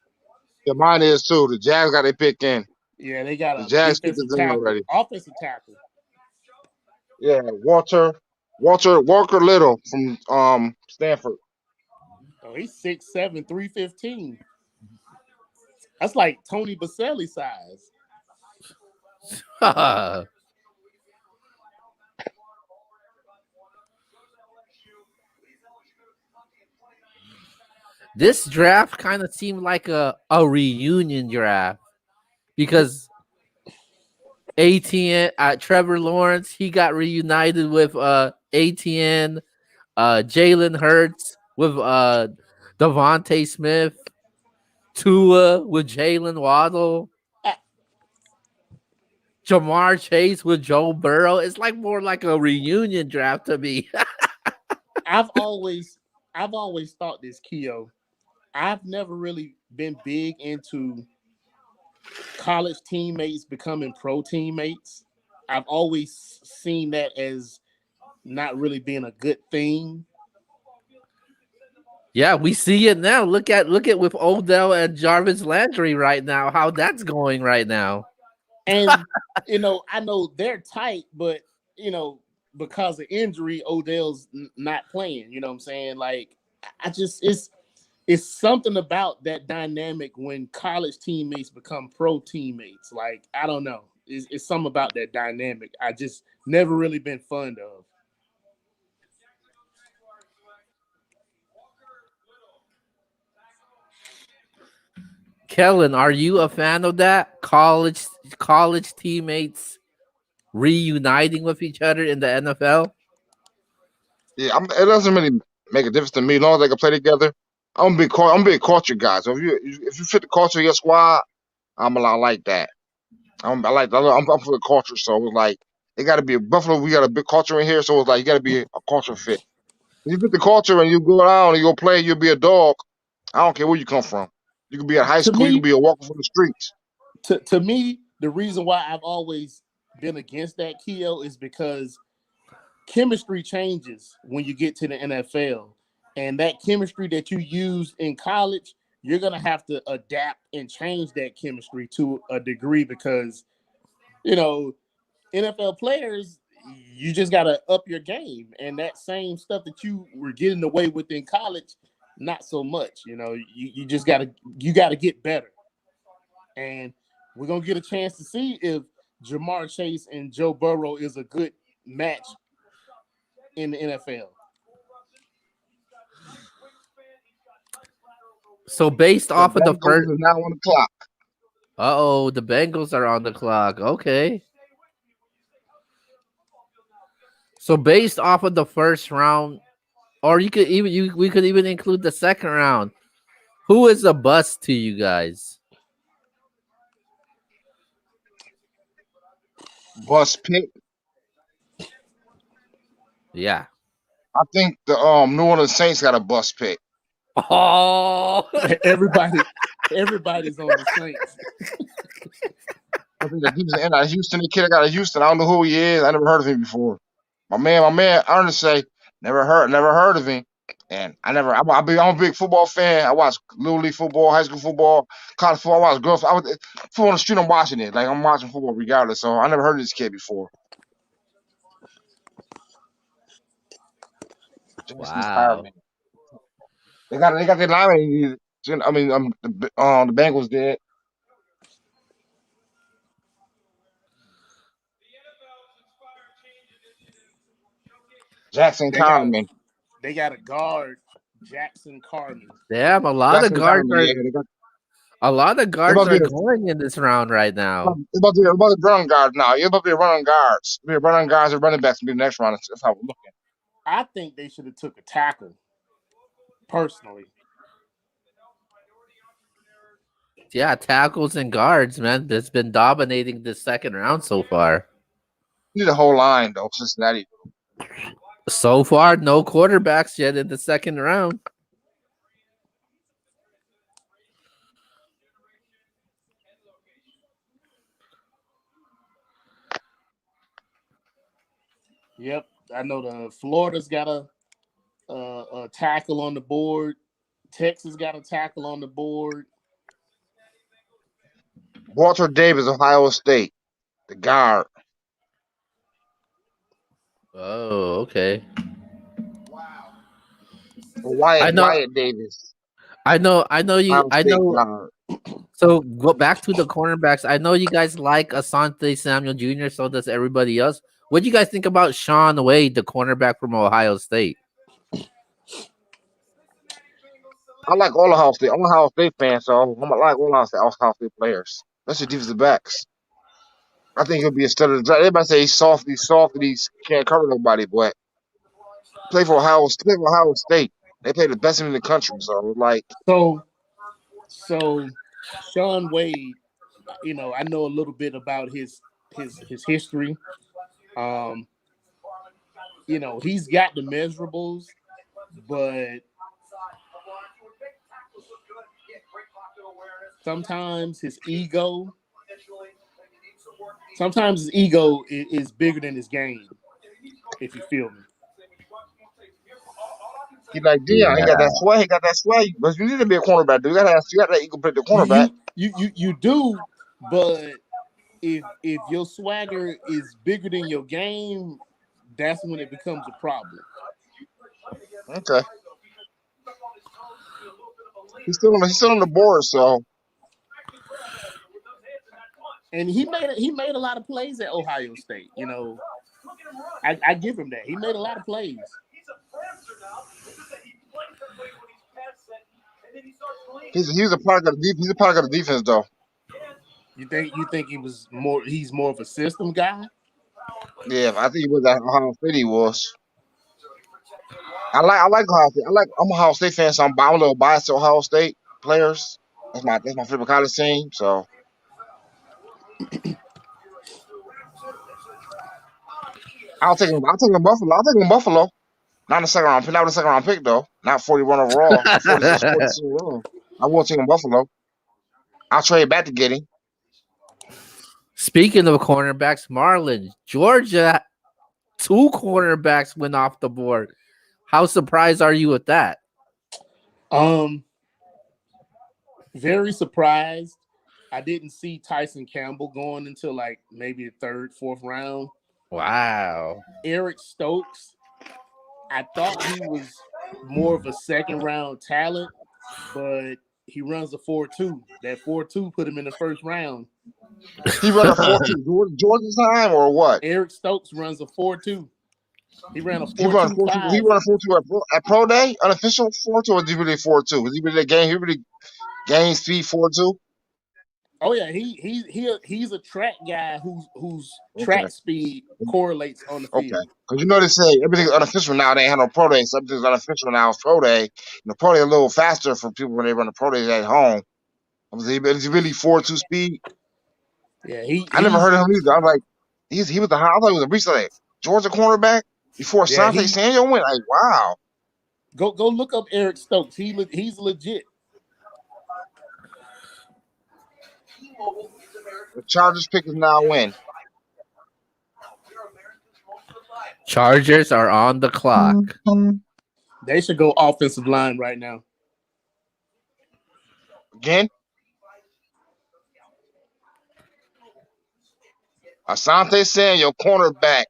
Yeah, mine is too. The Jags got their pick in. Yeah, they got The a Jags pick defensive is in tackle, already. offensive tackle. Yeah, Walker Little from Stanford. Oh, he's 6'7", 315. That's like Tony Baselli size. This draft kind of seemed like a reunion draft because ATN, Trevor Lawrence, he got reunited with ATN, Jalen Hurts with Devontae Smith, Tua with Jalen Waddle, Jamar Chase with Joe Burrow. It's like more like a reunion draft to me. I've always thought this, Keo. I've never really been big into college teammates becoming pro teammates. I've always seen that as not really being a good thing. Yeah, we see it now. Look at with Odell and Jarvis Landry right now, how that's going right now. And I know they're tight, but because of injury, Odell's not playing. You know what I'm saying? Like, I just it's something about that dynamic when college teammates become pro teammates. Like, I don't know. It's something about that dynamic I just never really been fond of. Kellen, are you a fan of that? College teammates reuniting with each other in the NFL? Yeah, it doesn't really make a difference to me as long as they can play together. I'm a big culture guy. So if you fit the culture of your squad, I'm a lot like that. I'm for the culture. So it's like it got to be a Buffalo. We got a big culture in here, so it's like you got to be a culture fit. If you fit the culture and you go down and you go play, you'll be a dog. I don't care where you come from. You can be at high To school. You can me, be a walker from the streets. to me, the reason why I've always been against that, Keo, is because chemistry changes when you get to the NFL. And that chemistry that you use in college, you're going to have to adapt and change that chemistry to a degree because, you know, NFL players, you just got to up your game. And that same stuff that you were getting away with in college, not so much. You just got to get better. And we're going to get a chance to see if Jamar Chase and Joe Burrow is a good match in the NFL. So based The off of the Bengals first, are now on the clock. the Bengals are on the clock. Okay. So based off of the first round, or we could even include the second round. Who is a bust to you guys? Bus pick. Yeah. I think the New Orleans Saints got a bus pick. Oh, Everybody's on the Saints. I think the defensive end out of Houston, the kid I got out of Houston. I don't know who he is. I never heard of him before. My man, Ernest say never heard of him. And I'm a big football fan. I watch little league football, high school football, college football. I watch girls. Football on the street. I'm watching it. Like I'm watching football regardless. So I never heard of this kid before. He's tired, wow. man. They got their lineman. I mean, the Bengals did. Jackson They got Connerman. they got a guard, Jackson Carman. Damn, Jackson Connerman. Yeah, a lot of they're guards about to are be going in this round right now. they're about to be running guards now. You're about to be running guards. Be running guards and running backs will be the next round. That's how we're looking. I think they should have took a tackle, personally. Yeah, tackles and guards, man. That's been dominating the second round so far. You need a whole line though, Cincinnati. So far, no quarterbacks yet in the second round. Yep, I know the Florida's got a tackle on the board. Texas got a tackle on the board. Walter Davis, Ohio State, the guard. Oh, okay. I know, Wyatt Davis, I know you. Ohio I State know. guard. So go back to the cornerbacks. I know you guys like Asante Samuel Jr. So does everybody else. What do you guys think about Sean Wade, the cornerback from Ohio State? I like all Ohio State. I'm an Ohio State fan, so I'm like all Ohio State players. Especially defensive backs. I think he'll be a stud of the draft. Everybody say he's soft, and he can't cover nobody, but play for Ohio State. They play the best team in the country, so like So Sean Wade, I know a little bit about his history. Um, he's got the measurables, but sometimes his ego is bigger than his game, if you feel me. he like Dion. He got that swag. He got that swag. But you need to be a cornerback, dude. You got that ego play the You cornerback. you do, but if your swagger is bigger than your game, that's when it becomes a problem. Okay. He's still on the board, so And he made a lot of plays at Ohio State. I give him that. He made a lot of plays. He's a product of the he's a product of the defense though. You think he's more of a system guy? Yeah, I think he was at Ohio State. He was. I like Ohio State. I'm a Ohio State fan, so I'm a little biased to Ohio State players. That's my favorite college team. So I'll take him Buffalo. I'll take him Buffalo. Not in the second round. Not in the second round pick though. Not 41 overall. 42 round. I will take him Buffalo. I'll trade back to get him. Speaking of cornerbacks, Marlon, Georgia, 2 cornerbacks went off the board. How surprised are you with that? Very surprised. I didn't see Tyson Campbell going until like maybe the 3rd, 4th round. Wow. Eric Stokes, I thought he was more of a 2nd round talent, but he runs a 4.2. That 4.2 put him in the 1st round. He run a 4.2 Georgia's time or what? Eric Stokes runs a 4.2. He ran a 4.25. He run a 4.2 at pro day, unofficial 4.2, or is he really 4.2? Is he really gain speed 4.2? Oh yeah, he's a track guy whose track speed correlates on the field. Okay, because you know they say everything's unofficial now. They ain't have no pro day. Something's unofficial now. It's pro day. The pro day a little faster for people when they run the pro days at home. Is he really 4.2 speed? Yeah, I never heard of him either. I'm like, he was the high. I thought he was a recent Georgia cornerback before Asante Samuel went. Like, wow. Go look up Eric Stokes. He's legit. The Chargers pick is now in. Chargers are on the clock. They should go offensive line right now. Again? Asante Samuel, cornerback.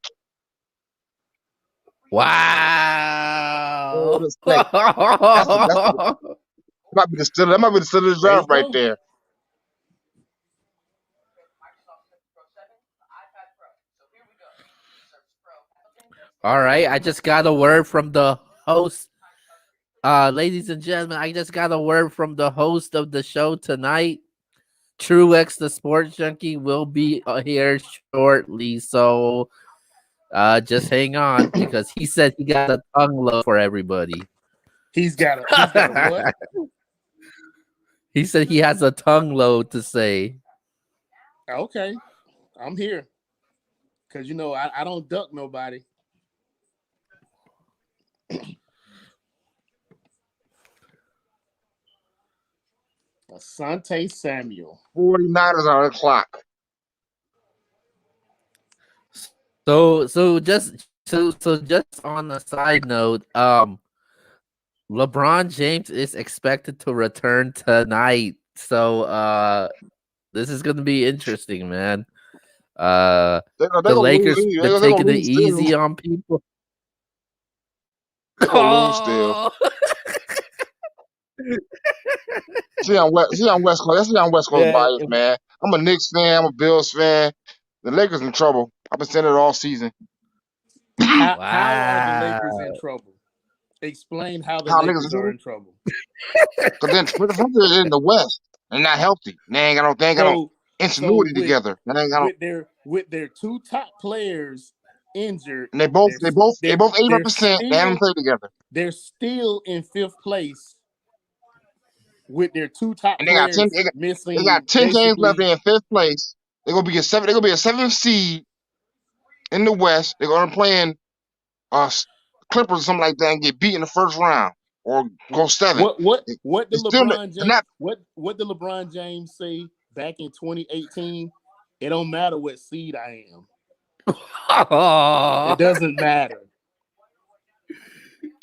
Wow. That might be the Steelers draft right there. All right, I just got a word from the host. Ladies and gentlemen, I just got a word from the host of the show tonight. Truex, the sports junkie, will be here shortly. So just hang on because he said he got a tongue load for everybody. He's got a what? He said he has a tongue load to say. Okay, I'm here. Because, I don't duck nobody. Asante Samuel. 49ers are on the clock. So just on a side note, LeBron James is expected to return tonight. So this is gonna be interesting, man. The Lakers been taking it easy on people. Still. See, I'm West Coast. That's on West Coast bias, man. I'm a Knicks fan. I'm a Bills fan. The Lakers in trouble. I've been saying it all season. How are the Lakers in trouble? Explain how the Lakers are in trouble. Because then they're in the West and not healthy. They ain't got no ingenuity together. With their 2 top players injured, and they both 80%. They haven't played together. They're still in 5th place with their 2 top and players missing. They got 10 games left. They're in 5th place. They're gonna be a 7th seed in the West. They're gonna play Clippers or something like that and get beat in the 1st round or go 7. What did LeBron James say back in 2018? It don't matter what seed I am. It doesn't matter.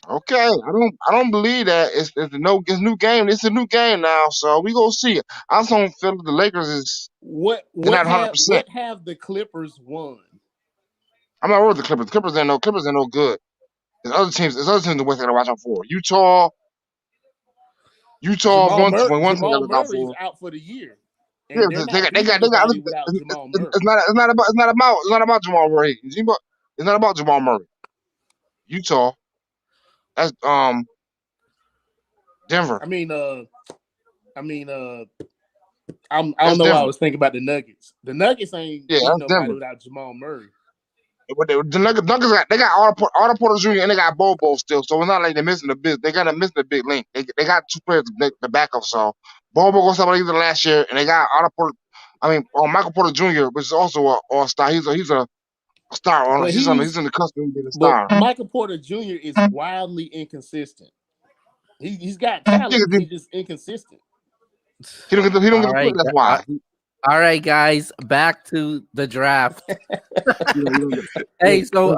Okay, I don't believe that. It's a new game. It's a new game now, so we gonna see. I just don't feel the Lakers is what not 100%. What have the Clippers won? I'm not worried about the Clippers. Clippers ain't no good. There's other teams in the West I gotta watch out for. Utah Jamal Murray's out for the year. Yeah, they got Jamal Murray. It's not about Jamal Murray. It's not about Jamal Murray. Utah. That's Denver. I mean, I mean, I don't That's know why I different. was thinking about the Nuggets. The Nuggets ain't Yeah, beating that's nobody different. without Jamal Murray. But the Nuggets got Otto Porter Jr. and they got Bobo still, so it's not like they're missing the big. They got to miss the big link. They got two players to back up. So Bobo goes somebody either last year, and they got Otto Porter. Michael Porter Jr., which is also a all star. He's a star. But He's in the cusp of being a but star. Michael Porter Jr. is wildly inconsistent. He's got He talent. He's just inconsistent. don't get the All play. right, That's why. all right, guys, back to the draft. Hey, so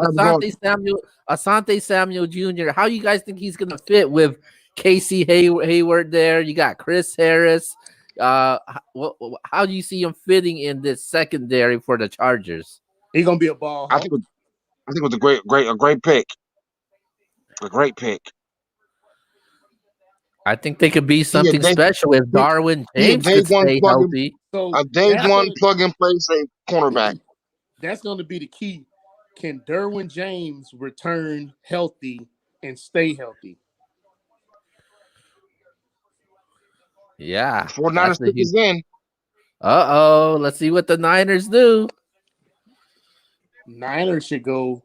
Asante Samuel Jr., how you guys think he's gonna fit with Casey Hayward there? You got Chris Harris. How do you see him fitting in this secondary for the Chargers? He's gonna be a ball I hawk. think it was a great pick. A great pick. I think they could be something special if Darwin James could stay healthy. So a day one plug and play say cornerback. That's going to be the key. Can Derwin James return healthy and stay healthy? Yeah. 49ers pick is in. Uh-oh. Let's see what the Niners do. Niners should go.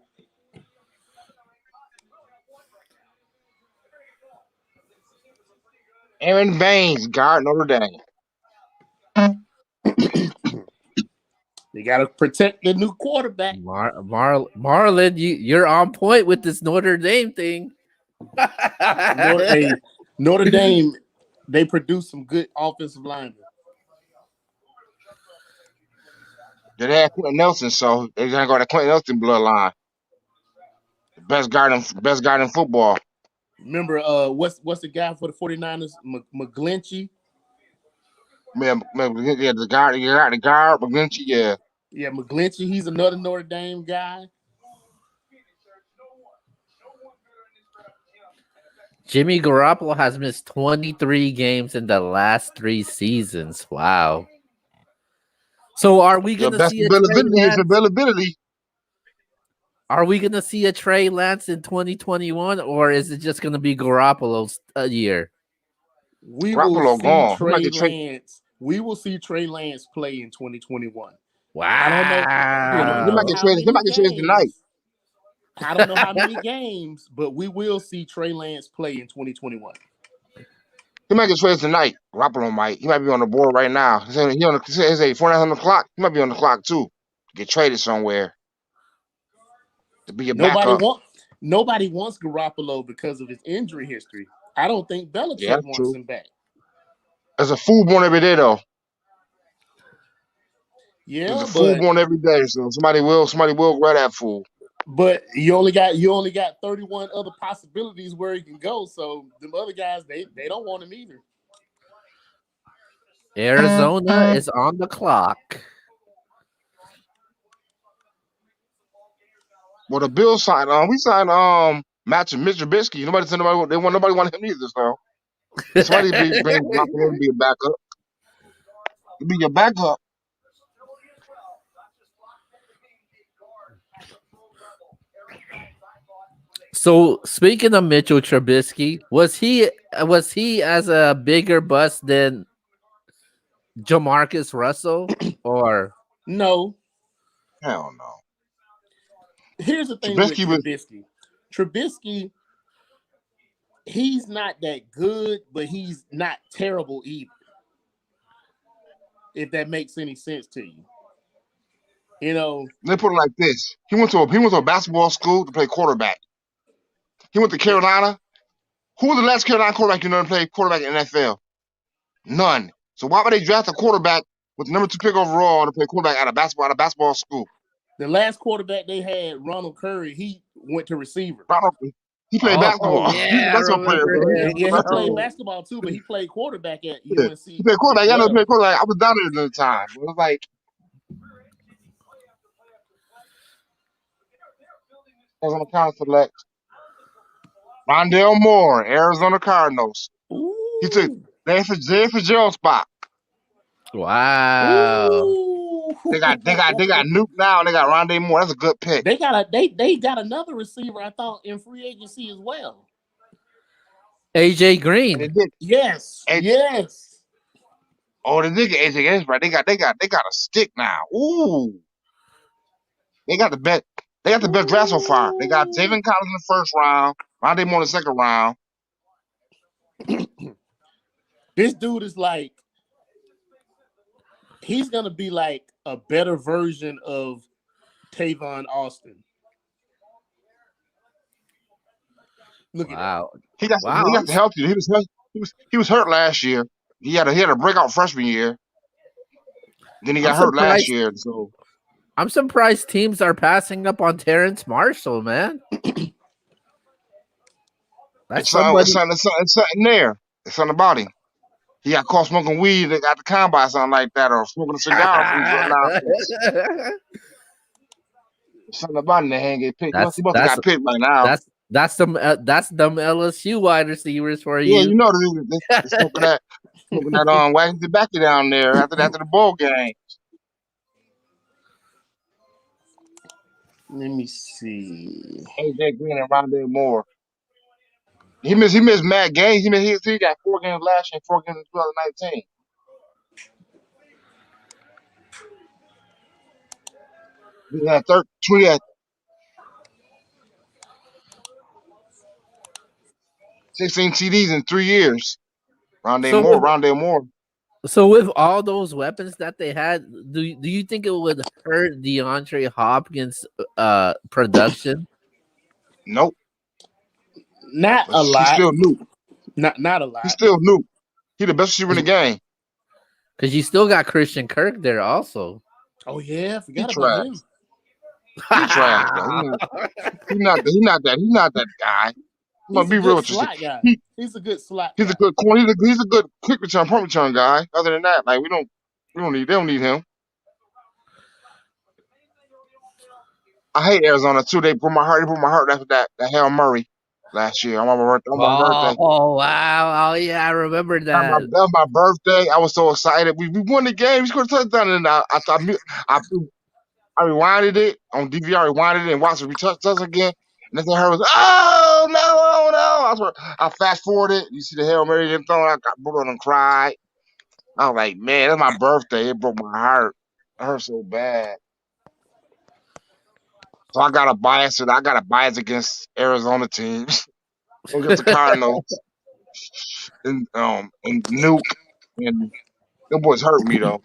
Aaron Baines, guard Notre Dame. They got to protect the new quarterback. Marlon, you're on point with this Notre Dame thing. Notre Dame, they produce some good offensive linemen. They had Quentin Nelson, so they're gonna go to Quentin Nelson bloodline. The best guard in football. Remember, what's the guy for the 49ers? McGlinchey? Man, yeah, the guard, McGlinchey, yeah. Yeah, McGlinchey, he's another Notre Dame guy. Jimmy Garoppolo has missed 23 games in the last 3 seasons. Wow. So are we going to see availability? Are we going to see a Trey Lance in 2021, or is it just going to be Garoppolo's year? We will see Trey Lance. We will see Trey Lance play in 2021. Wow. I don't know how many games, but we will see Trey Lance play in 2021. He might get traded tonight. Garoppolo might. He might be on the board right now. He's 49 on the clock. He might be on the clock too. Get traded somewhere. To be a backup. Nobody wants Garoppolo because of his injury history. I don't think Belichick wants him back. There's a fool born every day, though. Yeah, there's a fool born every day, so somebody will grab that fool. But you only got 31 other possibilities where he can go. So the other guys, they don't want him either. Arizona is on the clock. Well, the Bills signed. We signed Mitch Trubisky. Nobody wanted him either. So somebody bring Garoppolo to be a backup. To be your backup. So speaking of Mitchell Trubisky, was he as a bigger bust than Jamarcus Russell, or no? Hell no. Here's the thing with Trubisky. Trubisky, he's not that good, but he's not terrible either. If that makes any sense to you. You know, they put it like this: he went to a basketball school to play quarterback. He went to Carolina. Who was the last Carolina quarterback you know to play quarterback in the NFL? None. So why would they draft a quarterback with the number 2 pick overall to play quarterback out of basketball school? The last quarterback they had, Ronald Curry, he went to receiver. He played basketball. Yeah, he played basketball too, but he played quarterback at UNC. He played quarterback. I played quarterback. I was down there at the time. It was like Arizona Cardinals select Rondale Moore, Arizona Cardinals. Ooh. He took Jay Fitzgerald's spot. Wow. Ooh. They got Nuke now, and they got Rondale Moore. That's a good pick. They got another receiver, I thought, in free agency as well. AJ Green. Yes. Oh, the nigga AJ Green, right? They got a stick now. Ooh, they got the best. They got the best draft so far. They got Javen Collins in the first round, Rondé Moore in the second round. This dude is like, he's gonna be like a better version of Tavon Austin. Look at that. Wow. He got Wow. the healthy. He was hurt last year. He had a breakout freshman year. Then he I'm got hurt last surprised. year. So I'm surprised teams are passing up on Terrence Marshall, man. That's somebody. it's something there. It's on the body. He got caught smoking weed at the combine, something like that, or smoking a cigar or some nonsense. Something about him that he ain't get picked. that's He must have that's got picked by now. that's them LSU wide receivers for Yeah, you you. know they smoking that wagging tobacco down there after the bowl game. Let me see. AJ Green and Rondé Moore. He missed mad games. He got 4 games last year, 4 games in 2019. He had 16 TDs in 3 years. Rondé So with Moore. so with all those weapons that they had, do you think it would hurt DeAndre Hopkins' production? Nope. Not a He's lot. still new. Not a He's lot. still new. He the best receiver in the game. Because you still got Christian Kirk there also. Oh yeah, I He forgot about trash. him. He trash though. He's not that guy. I'm gonna He's a be real good with you. slot guy. He's a good slot He's guy. a good corner. He's a good quick return, punt return guy. Other than that, like they don't need him. I hate Arizona too. They broke my heart after that Hail Murray last year on my birthday. Oh wow! Oh yeah, I remember that. That was my birthday. I was so excited. We won the game. We scored a touchdown, and I rewinded it on DVR, rewinded it, and watched it retouch again. And then I heard was, oh no, oh no! I fast forwarded. You see the Hail Mary getting thrown. I got broke and cried. I was like, man, that's my birthday. It broke my heart. It hurt so bad. So I got a bias against Arizona teams, against the Cardinals, and Nuke, and them boys hurt me though.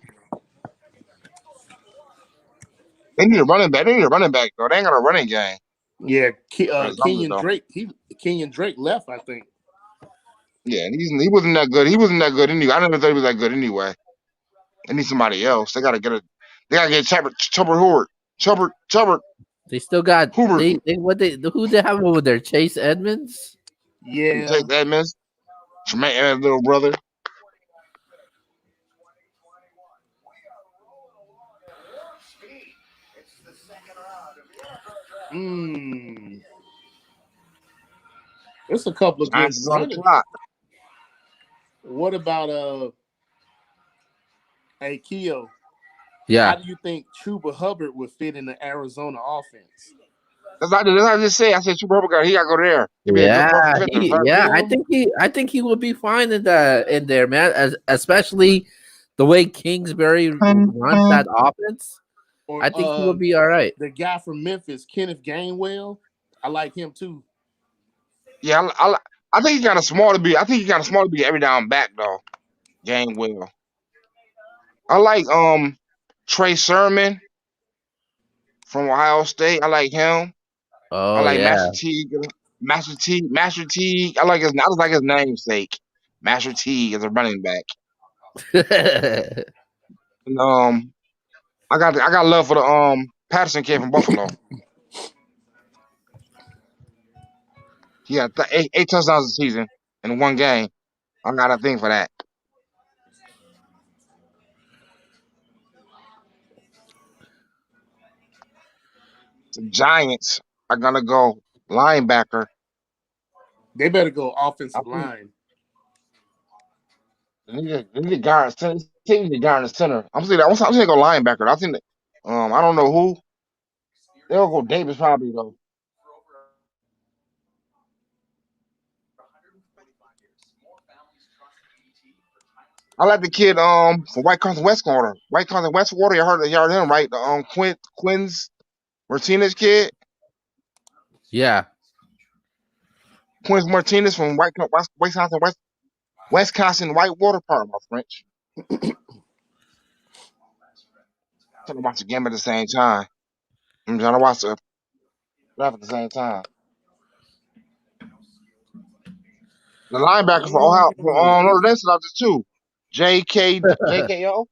They need a running back. Though. They ain't got a running game. Yeah, Arizona Kenyon though. Drake. Kenyon Drake left, I think. Yeah, and he wasn't that good. He wasn't that good anyway. I never thought he was that good anyway. They need somebody else. They gotta get Chubbard Hoover. Chubbard They still got Hoover. who they have over there? Chase Edmonds. Yeah. Take Edmonds. Tremaine Edmonds' little brother. There's a couple of good Giants is on the running. clock. What about Keo? Yeah. How do you think Chuba Hubbard would fit in the Arizona offense? That's what I just say. I said Super Bowl guy. He gotta go there. He'd be a good perfect fit. I think he will be fine in there, man. Especially the way Kingsbury runs that offense. Or, I think he will be all right. The guy from Memphis, Kenneth Gainwell, I like him too. Yeah, I think he kind of small to be. I think he kind of small to be every down back though. Gainwell. I like Trey Sermon from Ohio State. I like him. I Oh like yeah. Master Teague. I just like his namesake. Master Teague as a running back. And I got love for the Patterson kid from Buffalo. He got 8 touchdowns a season in one game. I got a thing for that. The Giants are gonna go linebacker. They better go I offensive think line. they need a guard. They need a guard in the center. I'm saying go linebacker. I think that, I don't know who. They'll go Davis probably though. I like the kid from White Country Westwater. White Country Westwater. You heard him, right? The Quinn's Martinez kid. Yeah. Quinns Martinez from Wisconsin Whitewater. Part of my French. Trying to watch the game at the same time. I'm trying to watch the draft at the same time. The linebacker for Ohio for Notre Dame out there too. JKO.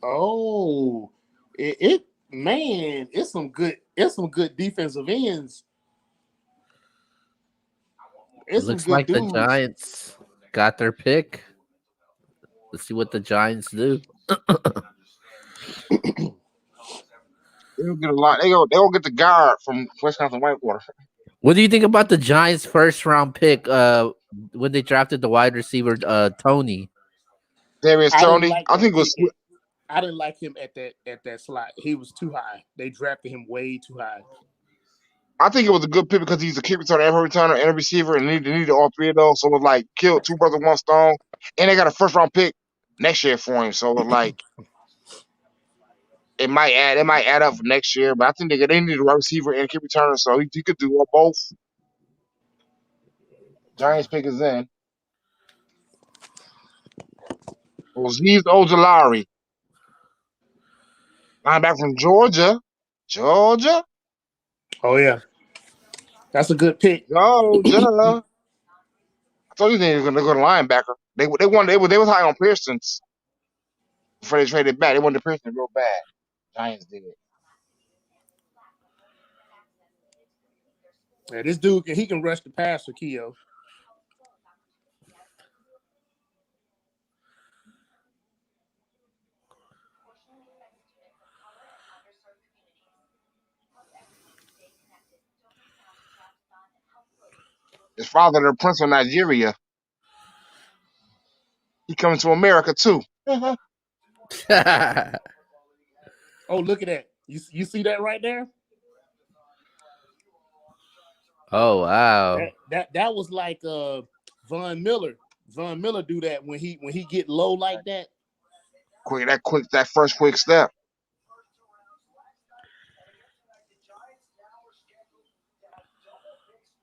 Oh, it man, it's some good defensive ends. It's some Looks good like the dudes. Giants got their pick. Let's see what the Giants do. They'll get a lot. They'll get the guard from Wisconsin Whitewater. What do you think about the Giants' first round pick when they drafted the wide receiver Tony? Darius I didn't Tony. like I that think it was. pick. I didn't like him at that slot. He was too high. They drafted him way too high. I think it was a good pick because he's a kick returner, every returner, and a receiver, and they needed all three of those. So it was like killed two birds with one stone. And they got a first round pick next year for him. So it was like it might add up for next year. But I think they need a wide receiver and a kick returner, so he could do both. Giants pick is in. Azeez Ojulari, linebacker from Georgia. Georgia. Oh yeah, that's a good pick. Georgia. I told you they were going to go to linebacker. They was high on Pearson's before they traded back. They wanted Pearson real bad. Giants did. Yeah, this dude he can rush the pass for Keo. His father, the Prince of Nigeria. He coming to America too. Oh, look at that! You see that right there? Oh wow! That was like Von Miller. Von Miller do that when he get low like that. That first quick step.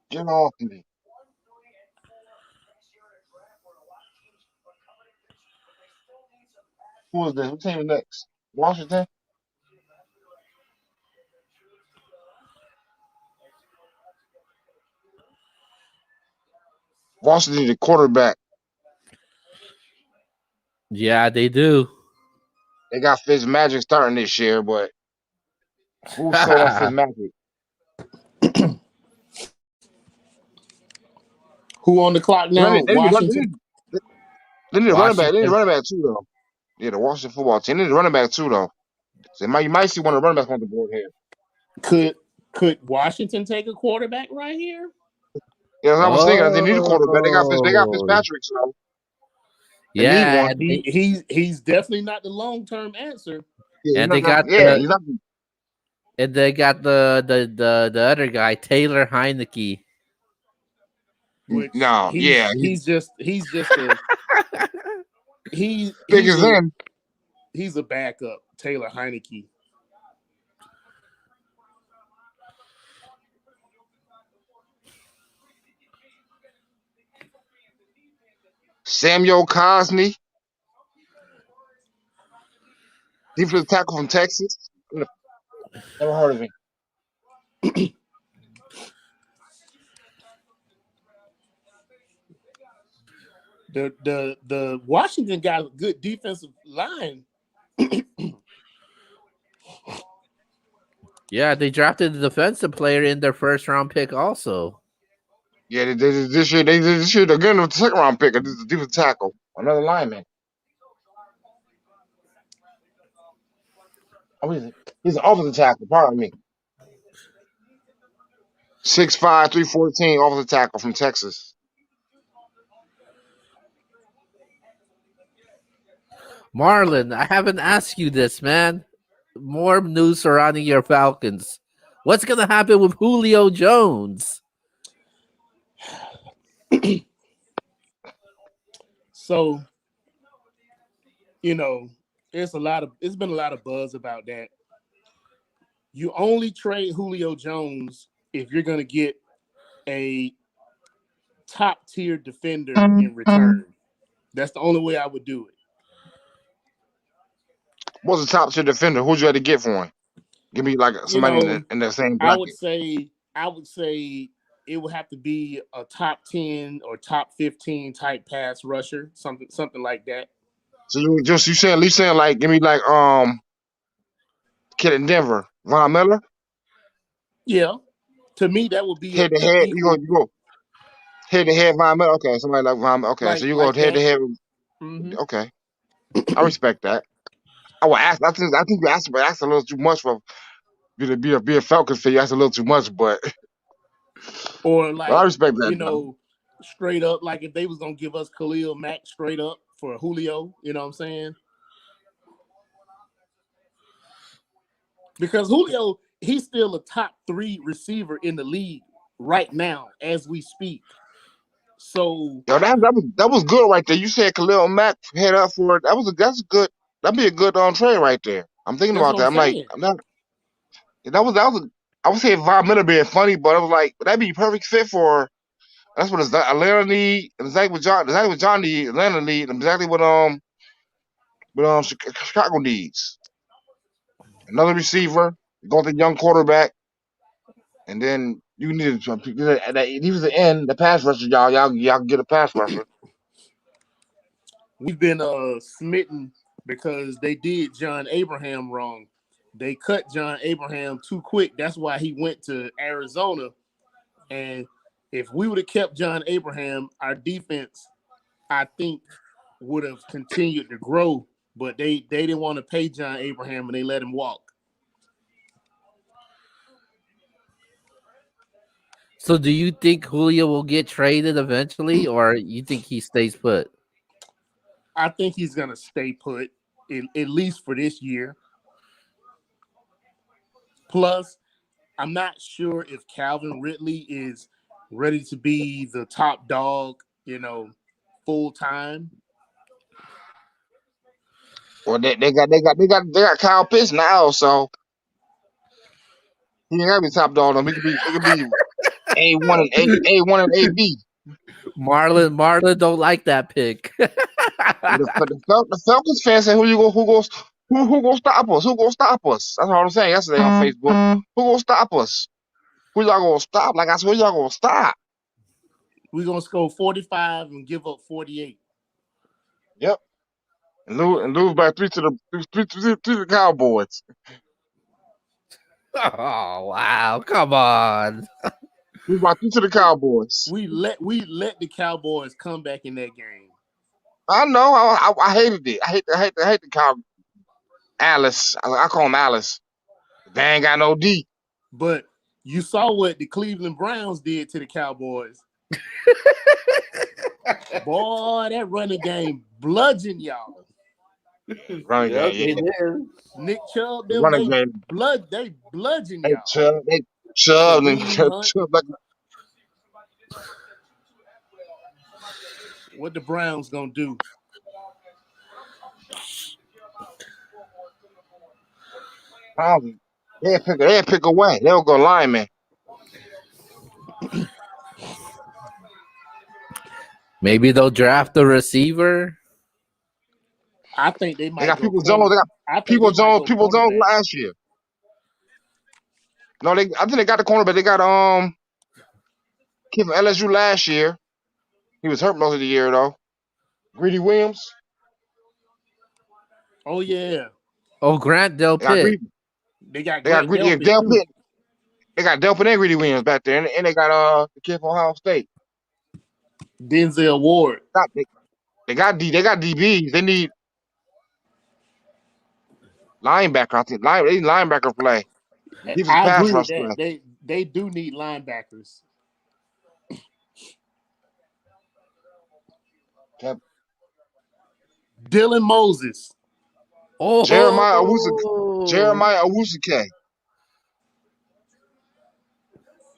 Get off me. Who is this? Who team is next? Washington? Washington, the quarterback. Yeah, they do. They got Fitzmagic starting this year, but who's sold on Fitzmagic? Who on the clock now? Washington. They need a running back. They need a Washington. running back too, though. Yeah, the Washington football team. They need a running back too, though. So you might see one of the running backs on the board here. Could Washington take a quarterback right here? Yeah, I was thinking they need a quarterback. They got Oh, Fitzpatrick, so they need yeah, one. He's definitely not the long-term answer. Yeah, and they got the other guy, Taylor Heineke. Which no, he's just a he's a backup, Taylor Heineke. Samuel Cosney, defensive tackle from Texas. Never heard of him. The Washington got a good defensive line. Yeah, they drafted the defensive player in their first round pick also. Yeah, this year they're getting the second round pick. This is a defensive tackle, another lineman. Oh, he's an offensive tackle. Pardon me. 6'5", 314, offensive tackle from Texas. Marlon, I haven't asked you this, man. More news surrounding your Falcons. What's gonna happen with Julio Jones? So you know, it's been a lot of buzz about that. You only trade Julio Jones if you're gonna get a top tier defender in return. That's the only way I would do it. What's the top tier defender? Who'd you have to get for him? Give me like You somebody know, in the same I would bracket. say it would have to be a top 10 or top 15 type pass rusher, something like that. So you saying at least saying like give me like kid in Denver, Von Miller, Yeah. To me, that would be head to an head. equal You go head to head Von Miller. Okay, somebody like Von. Okay, so you go like head to that. head. Hmm. Okay, I respect that. I will ask. I think you asked a little too much for you to be a Falcons fan. You asked a little too much, but Or I like, respect that you though. know, straight up, like if they was gonna give us Khalil Mack straight up for Julio, you know what I'm saying? Because Julio, he's still a top 3 receiver in the league right now as we speak. So Yo, that was good right there. You said Khalil Mack head up for it. That's good. That'd be a good trade right there. I'm thinking that's about what I'm that. I'm like, saying. I'm not. That was. I would say Von Miller being funny, but I was like, that'd be a perfect fit for. That's what Atlanta need. Exactly what John need. Atlanta need. And exactly what Chicago needs. Another receiver. Go with the young quarterback, and then you need he was the end. The pass rusher, y'all can get a pass rusher. We've been smitten because they did John Abraham wrong. They cut John Abraham too quick. That's why he went to Arizona. And if we would have kept John Abraham, our defense, I think, would have continued to grow. But they didn't want to pay John Abraham and they let him walk. So do you think Julio will get traded eventually, or you think he stays put? I think he's gonna stay put at least for this year. Plus, I'm not sure if Calvin Ridley is ready to be the top dog, full time. Or they got Kyle Pitts now, so he ain't gotta be top dog. It could be A1 and AB. Marlon don't like that pick. The Falcons fans say who gonna stop us? Who gonna stop us? That's what I'm saying yesterday on Facebook. Who gonna stop us? Who y'all gonna stop? Like I said, who y'all gonna stop? We're gonna score 45 and give up 48. Yep. And lose by three to the Cowboys. Oh wow, come on. Lose by 3 to the Cowboys. We let the Cowboys come back in that game. I know. I hated it. I hate the Cow Alice. I call him Alice. They ain't got no D. But you saw what the Cleveland Browns did to the Cowboys. Boy, that running game bludgeoned y'all. Running Yep, they game. did. Nick Chubb, The them running they game. bludgeon They y'all. Chubb and Kareem Hunt. Chubb like What the Browns gonna do? probably. They'll pick away. They'll go lineman. Maybe they'll draft a receiver. I think they They might got go people Jones. They got I think they might go People Jones quarterback. last year. No, I think they got the cornerback. They got kid from LSU last year. He was hurt most of the year though. Greedy Williams. Oh yeah. Oh, Grant Del They got Pitt. Greedy. They got They got Grant Greedy. Yeah, Delpit too. They got Delpit and Greedy Williams back there, and they got the kid from Ohio State. Denzel Ward. They got DBs. They need linebacker. I think they need linebacker play. Defensive I pass agree with rush that. play. They do need linebackers. Okay. Dylan Moses. Jeremiah Owusu Oh, Jeremiah Owusu.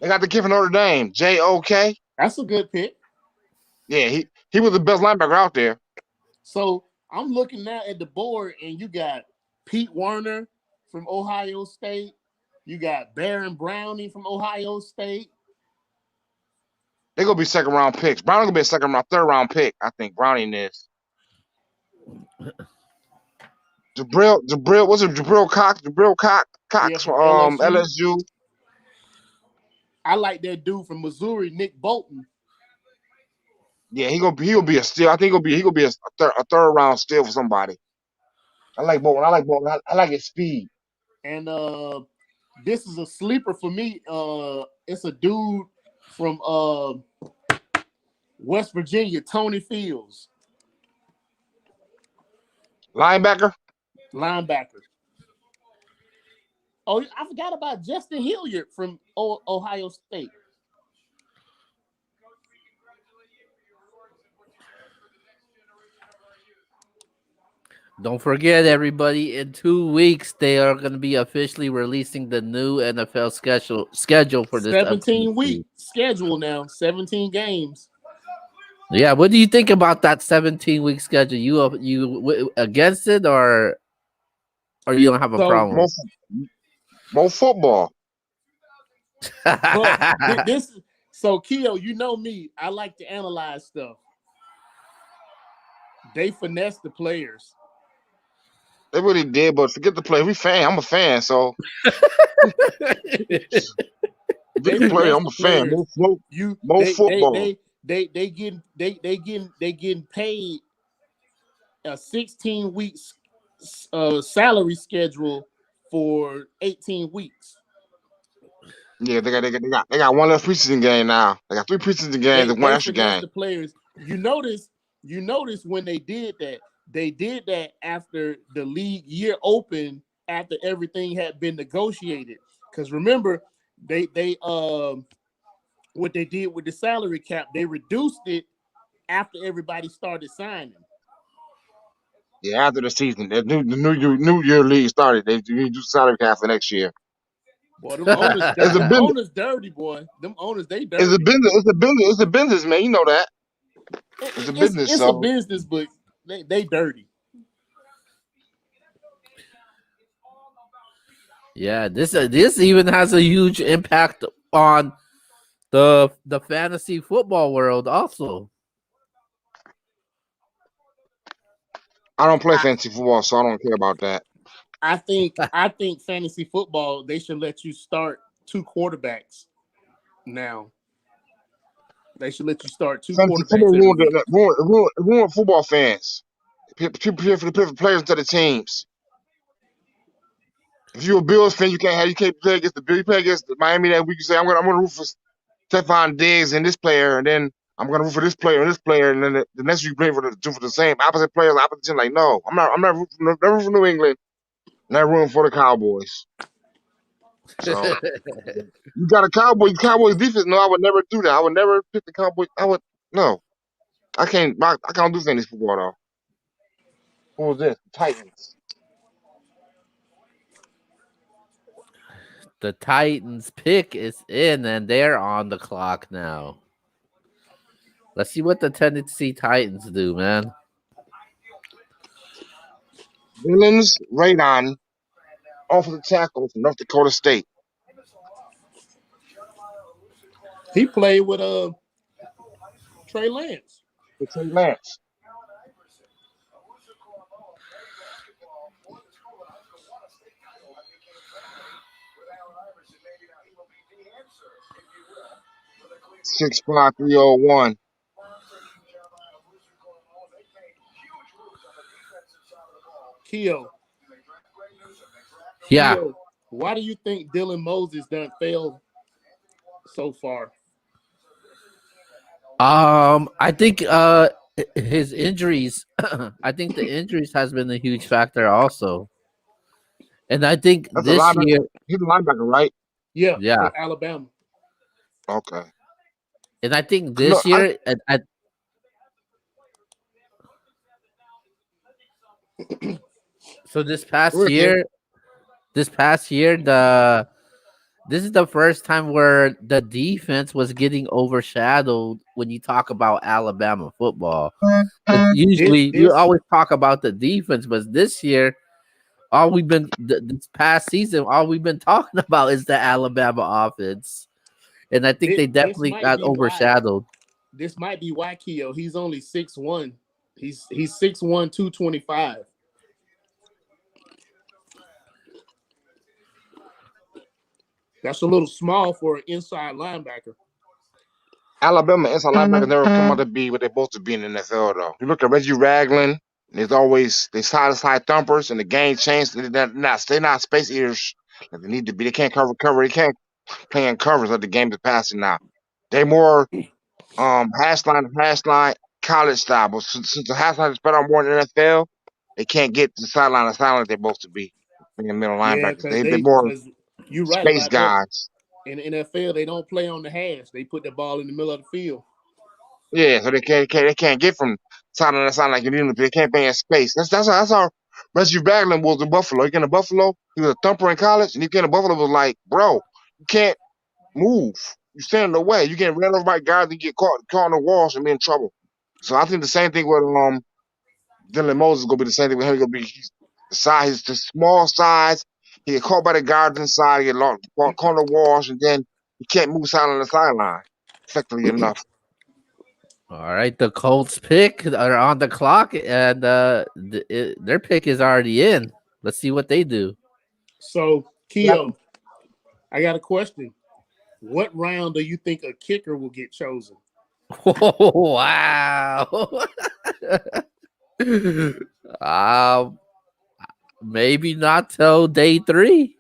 They got the kid from Notre Dame, JOK. That's a good pick. Yeah, he was the best linebacker out there. So I'm looking now at the board, and you got Pete Werner from Ohio State. You got Baron Browning from Ohio State. They're gonna be second round picks. Browning gonna be a third round pick. I think Browning is. Jabril, what's it? Jabril Yeah, Cox from from LSU. LSU. I like that dude from Missouri, Nick Bolton. Yeah, he'll be a steal. I think he gonna be a third round steal for somebody. I like Bolton. I like his speed. And this is a sleeper for me. It's a dude from West Virginia, Tony Fields, Linebacker. linebacker. Oh, I forgot about Justin Hilliard from Ohio State. Don't forget, everybody, in 2 weeks, they are going to be officially releasing the new NFL schedule for this 17-week schedule now, 17 games. Yeah, what do you think about that 17-week schedule? You against it, or you don't have a problem? More football. But this, so Keo, you know me, I like to analyze stuff. They finesse the players. They really did, but forget the play. I'm a fan, so They play. I'm the a fan. players. More football. They getting paid a 16 weeks salary schedule for 18 weeks. Yeah, they got one less preseason game now. They got 3 preseason games and one extra game. The players. You notice when they did that after the league year opened, after everything had been negotiated. Because remember, they what they did with the salary cap, they reduced it after everybody started signing. Yeah, after the season, the new year league started. They do salary cap for next year. Boy, them owners dirty, boy. Them owners, they dirty. It's a business. It's a business, man. You know that. It's a business. It's a business, but they dirty. Yeah, this even has a huge impact on the fantasy football world also. I don't play fantasy football, so I don't care about that. I think fantasy football, they should let you start 2 quarterbacks now. They should let you start 2 Fantasy quarterbacks. football ruined football fans. People for the players instead of teams. If you're a Bills fan, you can't play against the Bills. You play against Miami that week. You say I'm gonna root for Stephon Diggs and this player, and then I'm gonna root for this player and this player, and then the next you play for the same opposite players, opposite team. Like, no, I'm not rooting for New England. I'm not rooting for the Cowboys. So you got a Cowboys defense. No, I would never do that. I would never pick the Cowboys. I can't do fantasy football though. Who was this? Titans. The Titans pick is in, and they're on the clock now. Let's see what the Tennessee Titans do, man. Villains Radon, offensive tackle from North Dakota State. He played with Trey Lance. Trey Lance. Six 301. Keo. Yeah. Keo, why do you think Dylan Moses done failed so far? I think his injuries. I think the injuries has been a huge factor also. And I think That's this year he's a linebacker, right? Yeah. For Alabama. Okay. And I think this year, so this past year, this is the first time where the defense was getting overshadowed when you talk about Alabama football. Usually, you always talk about the defense, but this year, all we've been this past season, all we've been talking about is the Alabama offense, and I think they definitely got overshadowed. This might be why, Keo. He's only 6'1". He's 6'1", 225. That's a little small for an inside linebacker. Alabama inside linebackers never come out to be what they're supposed to be in the NFL, though. You look at Reggie Ragland, there's always they side thumpers, and the game changed. They're not space eaters like they need to be. They can't cover. They can't play in covers like the game is passing now. They more hash line college style. But since the hash line is better more in the NFL, they can't get to sideline to sideline like they're supposed to be. In the middle Yeah, linebackers, they're more you're right space about that. guys. In the NFL, they don't play on the hash. They put the ball in the middle of the field. Yeah, so they can't get from sideline to sideline like you need them. They can't play in space. That's how Reggie Ragland was in Buffalo. He came to Buffalo. He was a thumper in college, and he came to Buffalo was like, bro, you can't move. You stand in the way. You get ran over by guys and get caught on the walls and be in trouble. So I think the same thing with Dylan Moses is gonna be the same thing with him. He's gonna be the size. He's the small size. He get caught by the guards inside. He get caught on the walls, and then he can't move sideline to sideline effectively enough. All right, the Colts pick are on the clock, and their pick is already in. Let's see what they do. So, Keo, I got a question. What round do you think a kicker will get chosen? Oh, wow. Maybe not till day 3.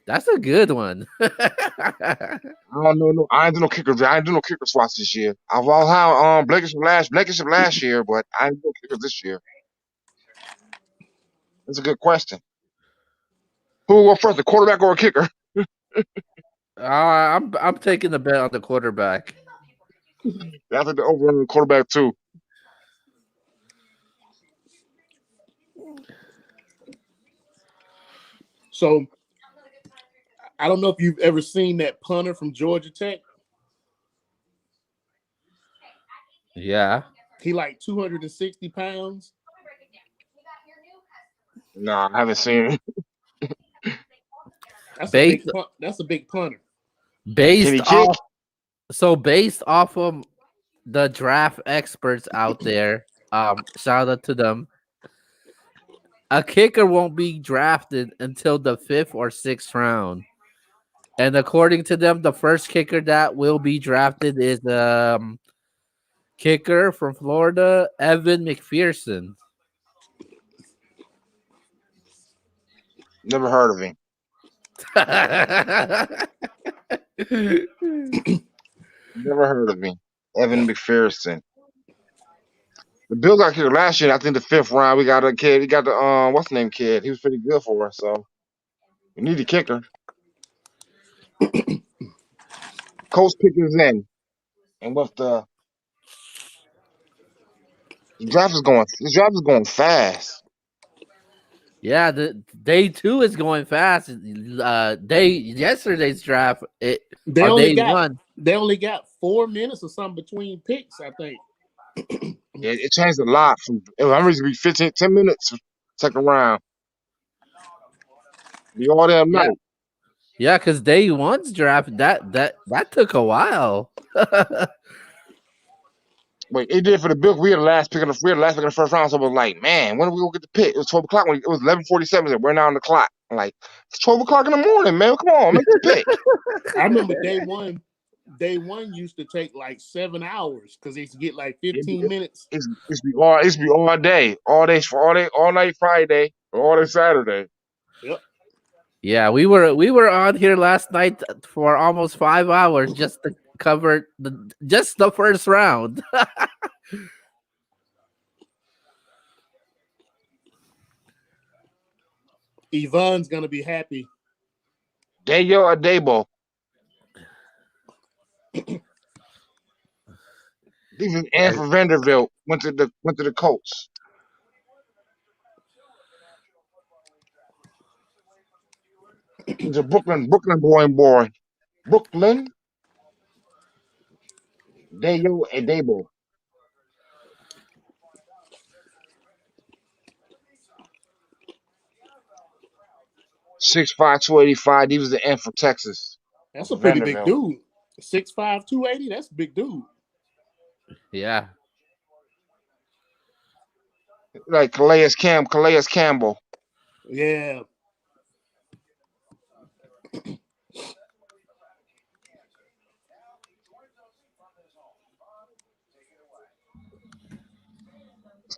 That's a good one. I don't know. No, I ain't do no kickers. I ain't do no kicker spots this year. I've all had Blankenship last year, but I ain't do kickers this year. That's a good question. Who will go first, a quarterback or a kicker? I'm taking the bet on the quarterback. I think the over on the quarterback too. So, I don't know if you've ever seen that punter from Georgia Tech. Yeah. He like 260 pounds. No, I haven't seen it. That's a big punter. Based off of the draft experts out there, shout out to them. A kicker won't be drafted until the 5th or 6th round. And according to them, the first kicker that will be drafted is kicker from Florida, Evan McPherson. Never heard of him. Never heard of him. Evan McPherson. The Bills got kicker last year. I think the 5th round we got a kid. We got the what's the name kid? He was pretty good for us. So we need a kicker. Coach pick is in, and with the draft is going fast. Yeah, the day 2 is going fast. Yesterday's draft. They only got 4 minutes or something between picks, I think. It changed a lot. I'm ready to be 10 minutes second round. Be all damn night. Yeah, because day 1's draft that took a while. Wait, it did for the Bills. We had the last pick of the first round. So I was like, man, when are we gonna get the pick? It was 12 o'clock. It was 11:47. We're now on the clock. I'm like, it's 12 o'clock in the morning, man. Come on, make the pick. I remember day one used to take like 7 hours because they used to get like 15 minutes. It's be all day, all night Friday, all day Saturday. Yep. Yeah, we were on here last night for almost 5 hours just to cover just the first round. Yvonne's gonna be happy. Dayo or Dabo? Even Anthony Vanderbilt went to the Colts. He's a Brooklyn boy. Brooklyn, Dayo, and Dabo. 6'5", 285. He was the end for Texas. That's a For pretty big Vanderbilt. dude. 6'5", 280. That's a big dude. Yeah. Like Calais Campbell. Yeah.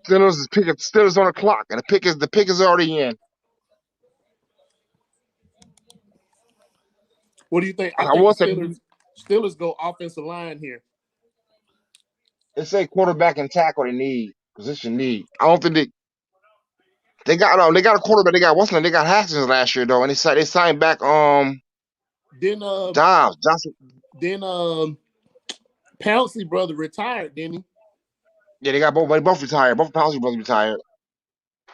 Steelers on the clock, and the pick is already in. What do you think? I I think the will say Steelers go offensive line here. they say quarterback and tackle they need position need. I don't think they got a quarterback. They got what's name? They got Haskins last year though, and they signed back Then Dobbs Johnson. then Pouncey brother retired, didn't he? Yeah, they both retired. Both Pouncey brothers retired.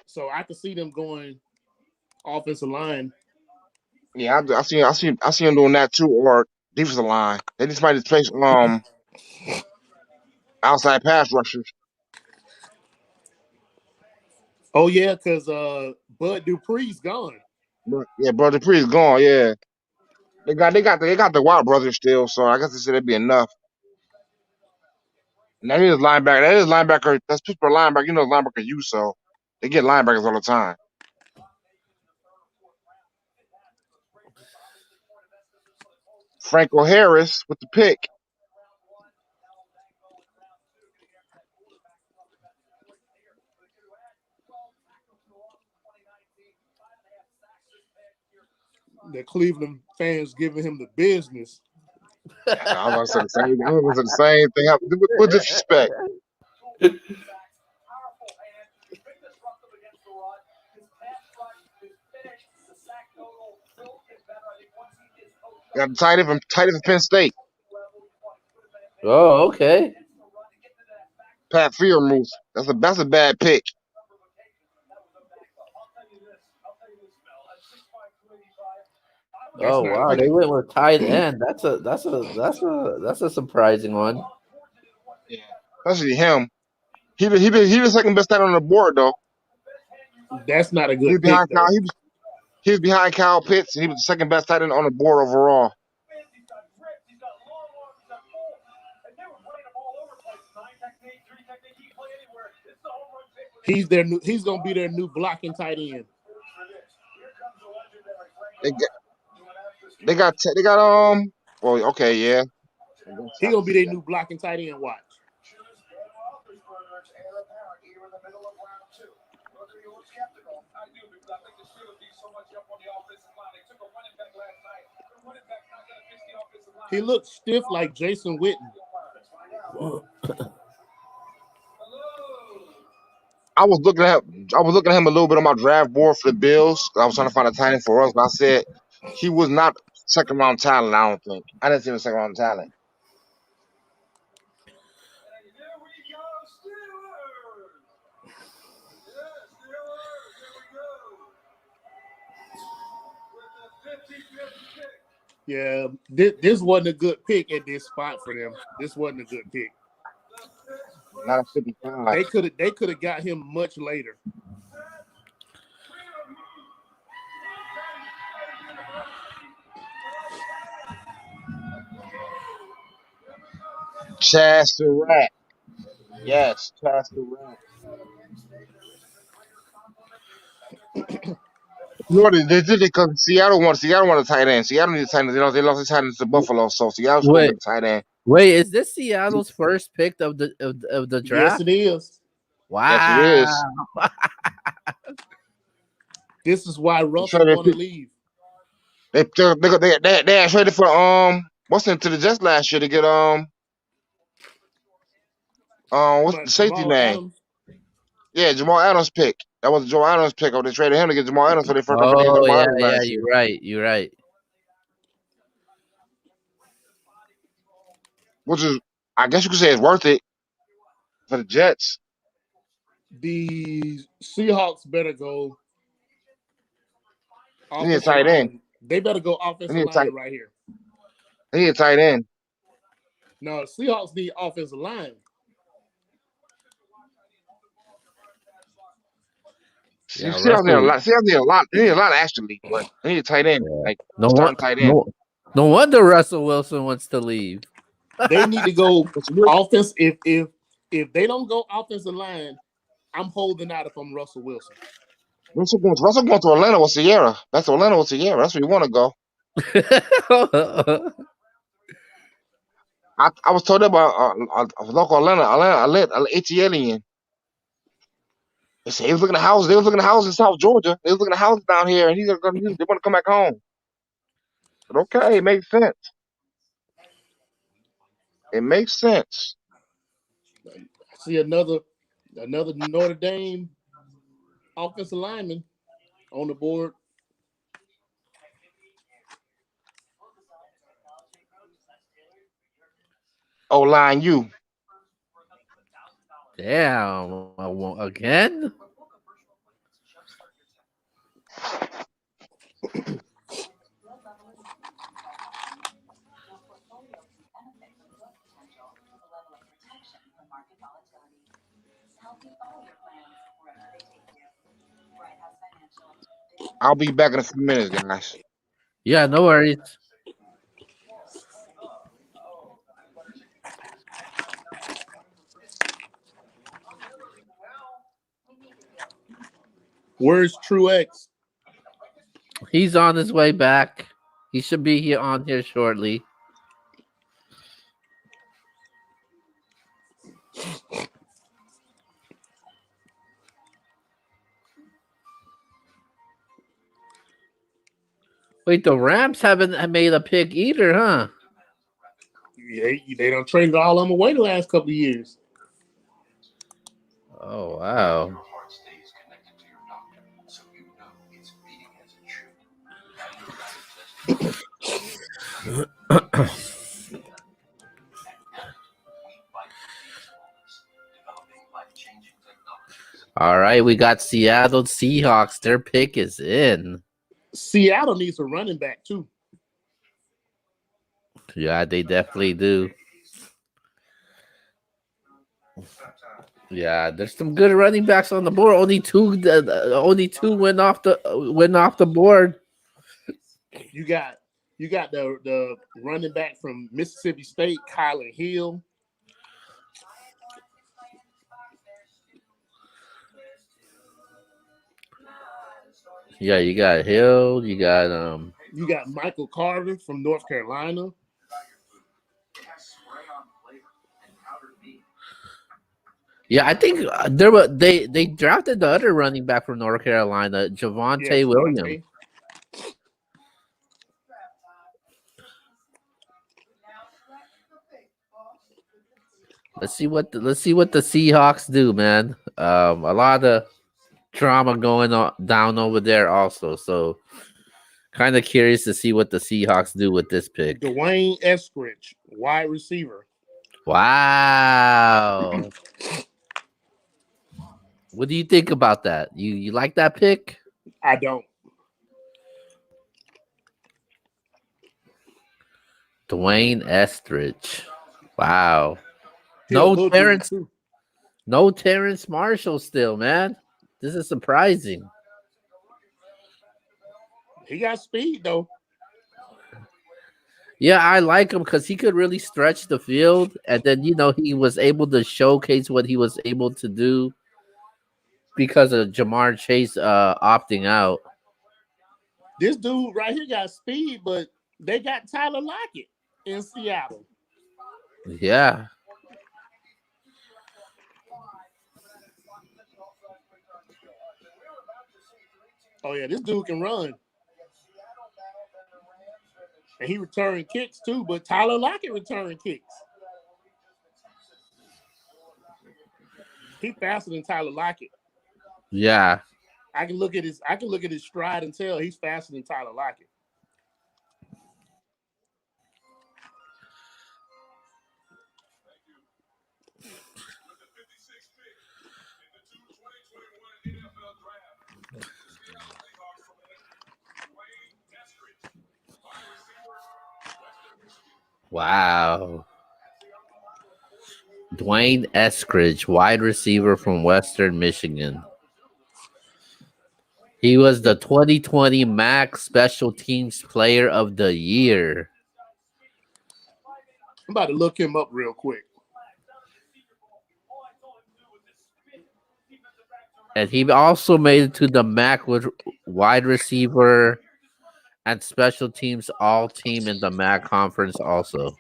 So I could see them going offensive line. Yeah, I see him doing that too, or defensive line. They just might just place outside pass rushers. Oh yeah, because Bud Dupree's gone. But, yeah, Brother Dupree is gone. Yeah, they got the Wild brothers still, so I guess they said it'd be enough. And that is linebacker. That is linebacker. That's Pittsburgh linebacker. You know, linebacker use so they get linebackers all the time. Franco Harris with the pick. The Cleveland fans giving him the business. I was gonna say the same. I was gonna say the same thing. With disrespect. Got the tight end from Penn State. Oh, okay. Pat Freiermuth. That's a bad pick. That's Oh not a wow, they good. went with tight end. That's a surprising one. Yeah, especially him. He was second best tight end on the board though. That's not a He good was pick behind Kyle. though. He was behind Kyle Pitts, and he was the second best tight end on the board overall. He's gonna be their new blocking tight end. They got well, okay, yeah. He's gonna be their new blocking tight end. Watch. He looks stiff like Jason Witten. I was looking at him a little bit on my draft board for the Bills. I was trying to find a tight end for us, but I said he was not second round talent. I don't think I didn't see him as second round talent. Yeah, this wasn't a good pick at this spot for them. This wasn't a good pick. Not a 55. They could have got him much later. Chaz Surratt. Yes, Chaz Surratt. You know what they did it because Seattle wanted a tight end. Seattle needed a tight end. They lost the tight end to Buffalo, so Seattle still Wait, get a tight end. wait, is this Seattle's first pick of the Yes, draft? it is. Yes, it Wow. is. This is why Russell want to leave. They had traded for what's into the Jets last year to get what's the safety Jamal name? Adams. Yeah, Jamal Adams pick. That was Jamal Adams pick. They traded him to get Jamal Adams for their first round pick. Oh Jamal yeah, Adams yeah, last year. you're right. Which is, I guess you could say, it's worth it for the Jets. The Seahawks better go They need a offensive tight end. line. They better go offensive line right here. He need a tight end. No, the Seahawks need offensive line. See, Yeah, Seahawks need a Russell. lot. Seahawks need a lot. They need a lot actually, but they need a tight end, Yeah. like No starting what? tight end. No wonder Russell Wilson wants to leave. They need to go What's real? offense. If they don't go offensive line, I'm holding out if I'm Russell Wilson. Russell going to Atlanta with Sierra. That's Atlanta with Sierra. That's where you want to go. I was told about a local Atlanta ATL in. They said he was looking at houses. They was looking at houses in South Georgia. They was looking at houses down here, and they want to come back home. But okay, it makes sense. It makes sense. I see another Notre Dame offensive lineman on the board. O line, you. Damn, again? I'll be back in a few minutes, guys. Yeah, no worries. Where's Truex? He's on his way back. He should be here on here shortly. Wait, the Rams haven't made a pick either, huh? They don't trade all of them away the last couple of years. Oh wow. All right, we got Seattle Seahawks. Their pick is in. Seattle needs a running back too. Yeah, they definitely do. Yeah, there's some good running backs on the board. Only two went off the board. You got the running back from Mississippi State, Kylan Hill. Yeah, you got Hill. You got You got Michael Carter from North Carolina. Yeah, I think they drafted the other running back from North Carolina, Javonte Williams. Let's see what the Seahawks do, man. A lot of drama going on down over there also. So kind of curious to see what the Seahawks do with this pick. Dwayne Eskridge, wide receiver. Wow. What do you think about that? You like that pick? I don't. Dwayne Eskridge. Wow. No Terrence Marshall still, man. This is surprising. He got speed though. Yeah, I like him because he could really stretch the field, and then he was able to showcase what he was able to do because of Jamar Chase opting out. This dude right here got speed, but they got Tyler Lockett in Seattle. Yeah. Oh yeah, this dude can run. And he returned kicks too, but Tyler Lockett returned kicks. He faster than Tyler Lockett. Yeah. I can look at his stride and tell he's faster than Tyler Lockett. Wow. Dwayne Eskridge, wide receiver from Western Michigan. He was the 2020 MAC Special Teams Player of the Year. I'm about to look him up real quick. And he also made it to the MAC with wide receiver and special teams all team in the MAC conference also.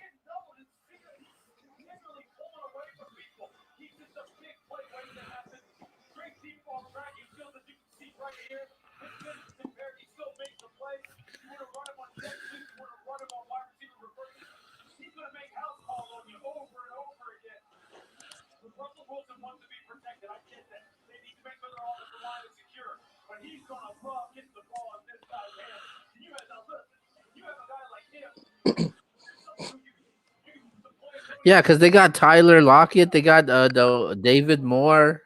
Yeah, because they got Tyler Lockett, they got the David Moore,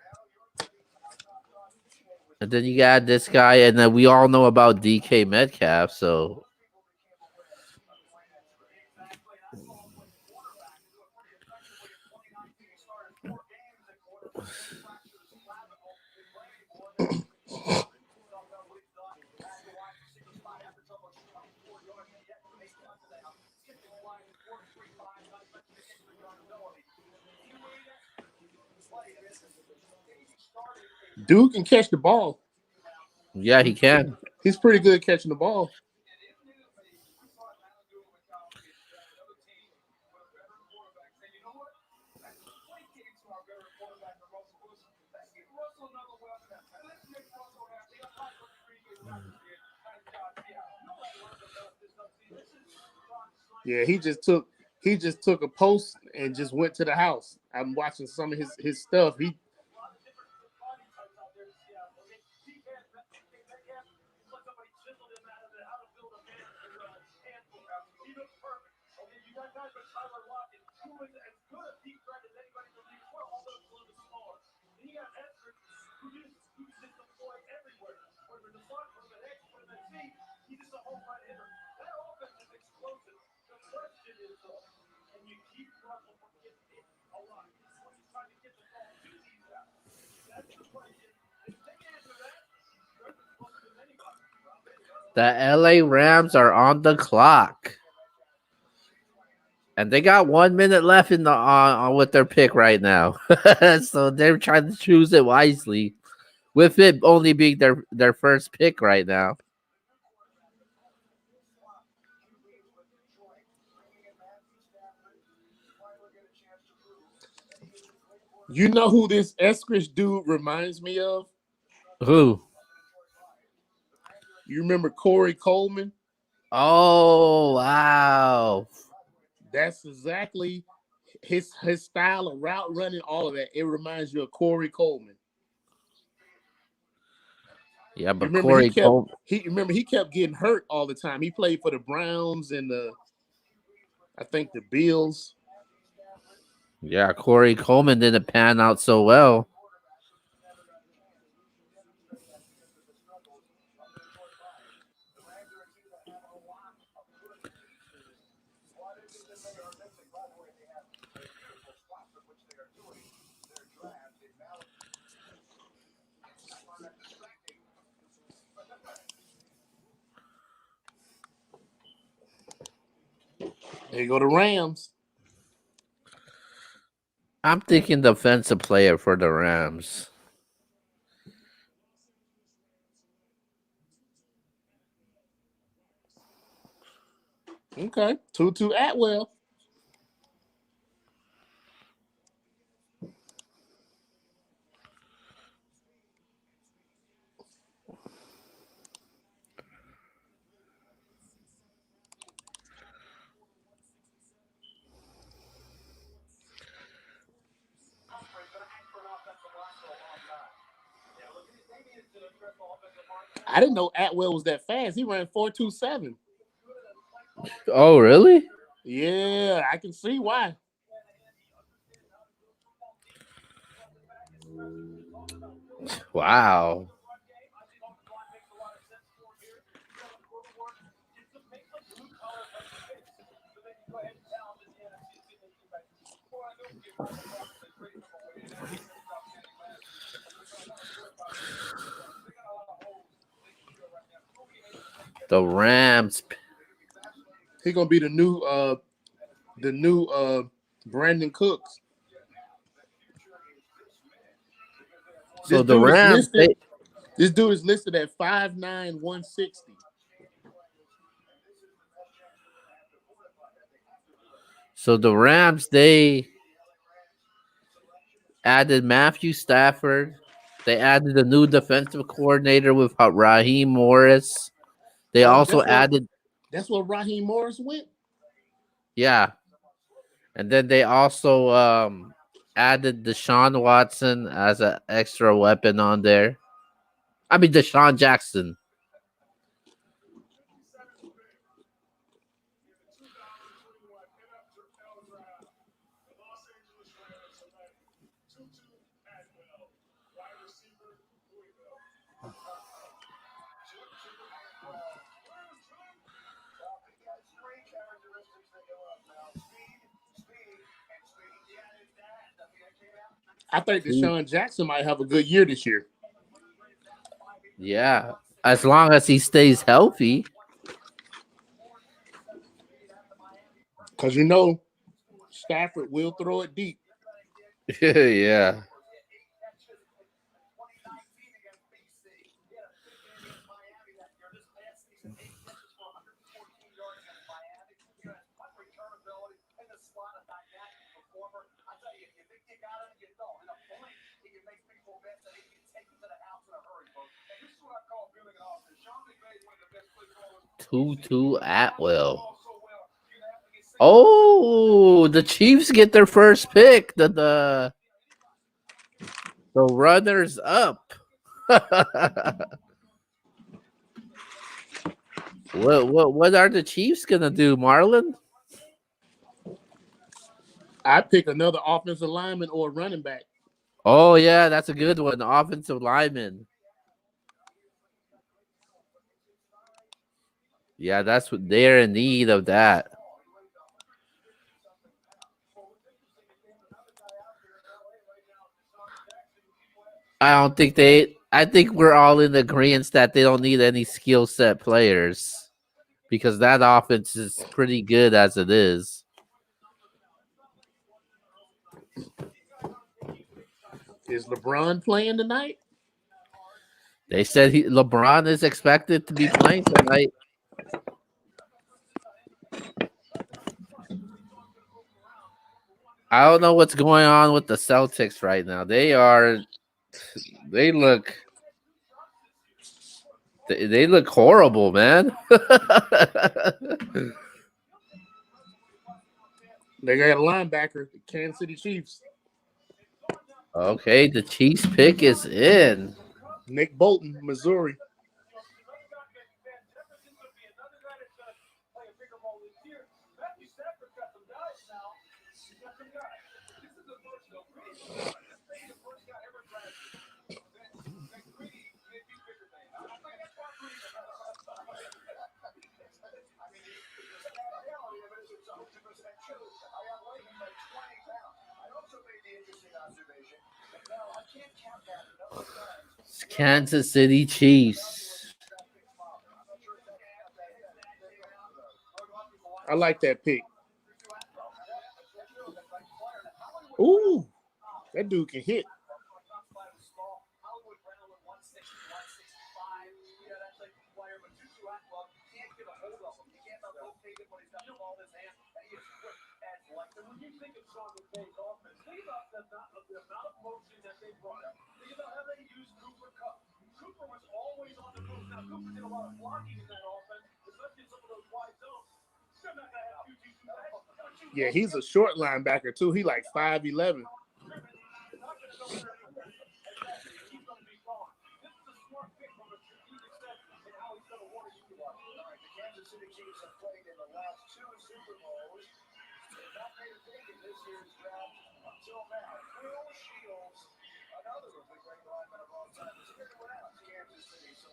and then you got this guy, and then we all know about DK Metcalf. So Dude can catch the ball. yeah, he can. He's pretty good catching the ball. Yeah, he just took a post and just went to the house. I'm watching some of his stuff. The LA Rams are on the clock. And they got 1 minute left in the with their pick right now. So they're trying to choose it wisely. With it only being their first pick right now. You know who this Eskridge dude reminds me of? Who? You remember Corey Coleman? Oh, wow. That's exactly his style of route running, all of that. It reminds you of Corey Coleman. Yeah, but remember Corey Coleman. he kept getting hurt all the time. He played for the Browns and I think the Bills. Yeah, Corey Coleman didn't pan out so well. There you go, the Rams. I'm thinking defensive player for the Rams. Okay, Tutu Atwell. I didn't know Atwell was that fast. He ran 4.27. Oh, really? Yeah, I can see why. Wow. The Rams. He gonna be the new Brandon Cooks. So This the dude is Rams, listed. This dude is listed at 5'9", 160. so the Rams, they added Matthew Stafford. They added a new defensive coordinator with Raheem Morris. They Oh, also added, that's where Raheem Morris went. yeah, and then they also added Deshaun Watson as an extra weapon on there. I mean Deshaun Jackson. I think Deshaun Jackson might have a good year this year. Yeah, as long as he stays healthy. Because Stafford will throw it deep. Yeah. Tutu Atwell. Oh, the Chiefs get their first pick. The runners up. What are the Chiefs gonna do, Marlon? I pick another offensive lineman or a running back. Oh yeah, that's a good one. Offensive lineman. Yeah, that's what they're in need of that. I think we're all in agreement that they don't need any skill set players because that offense is pretty good as it is. Is LeBron playing tonight? They said LeBron is expected to be playing tonight. I don't know what's going on with the Celtics right now. They look horrible, man. They got a linebacker, the Kansas City Chiefs. Okay, the Chiefs pick is in. Nick Bolton, Missouri. It's Kansas City Chiefs. I like that pick. Ooh, that dude can hit. Yeah, he's a short linebacker too. He like 5'11".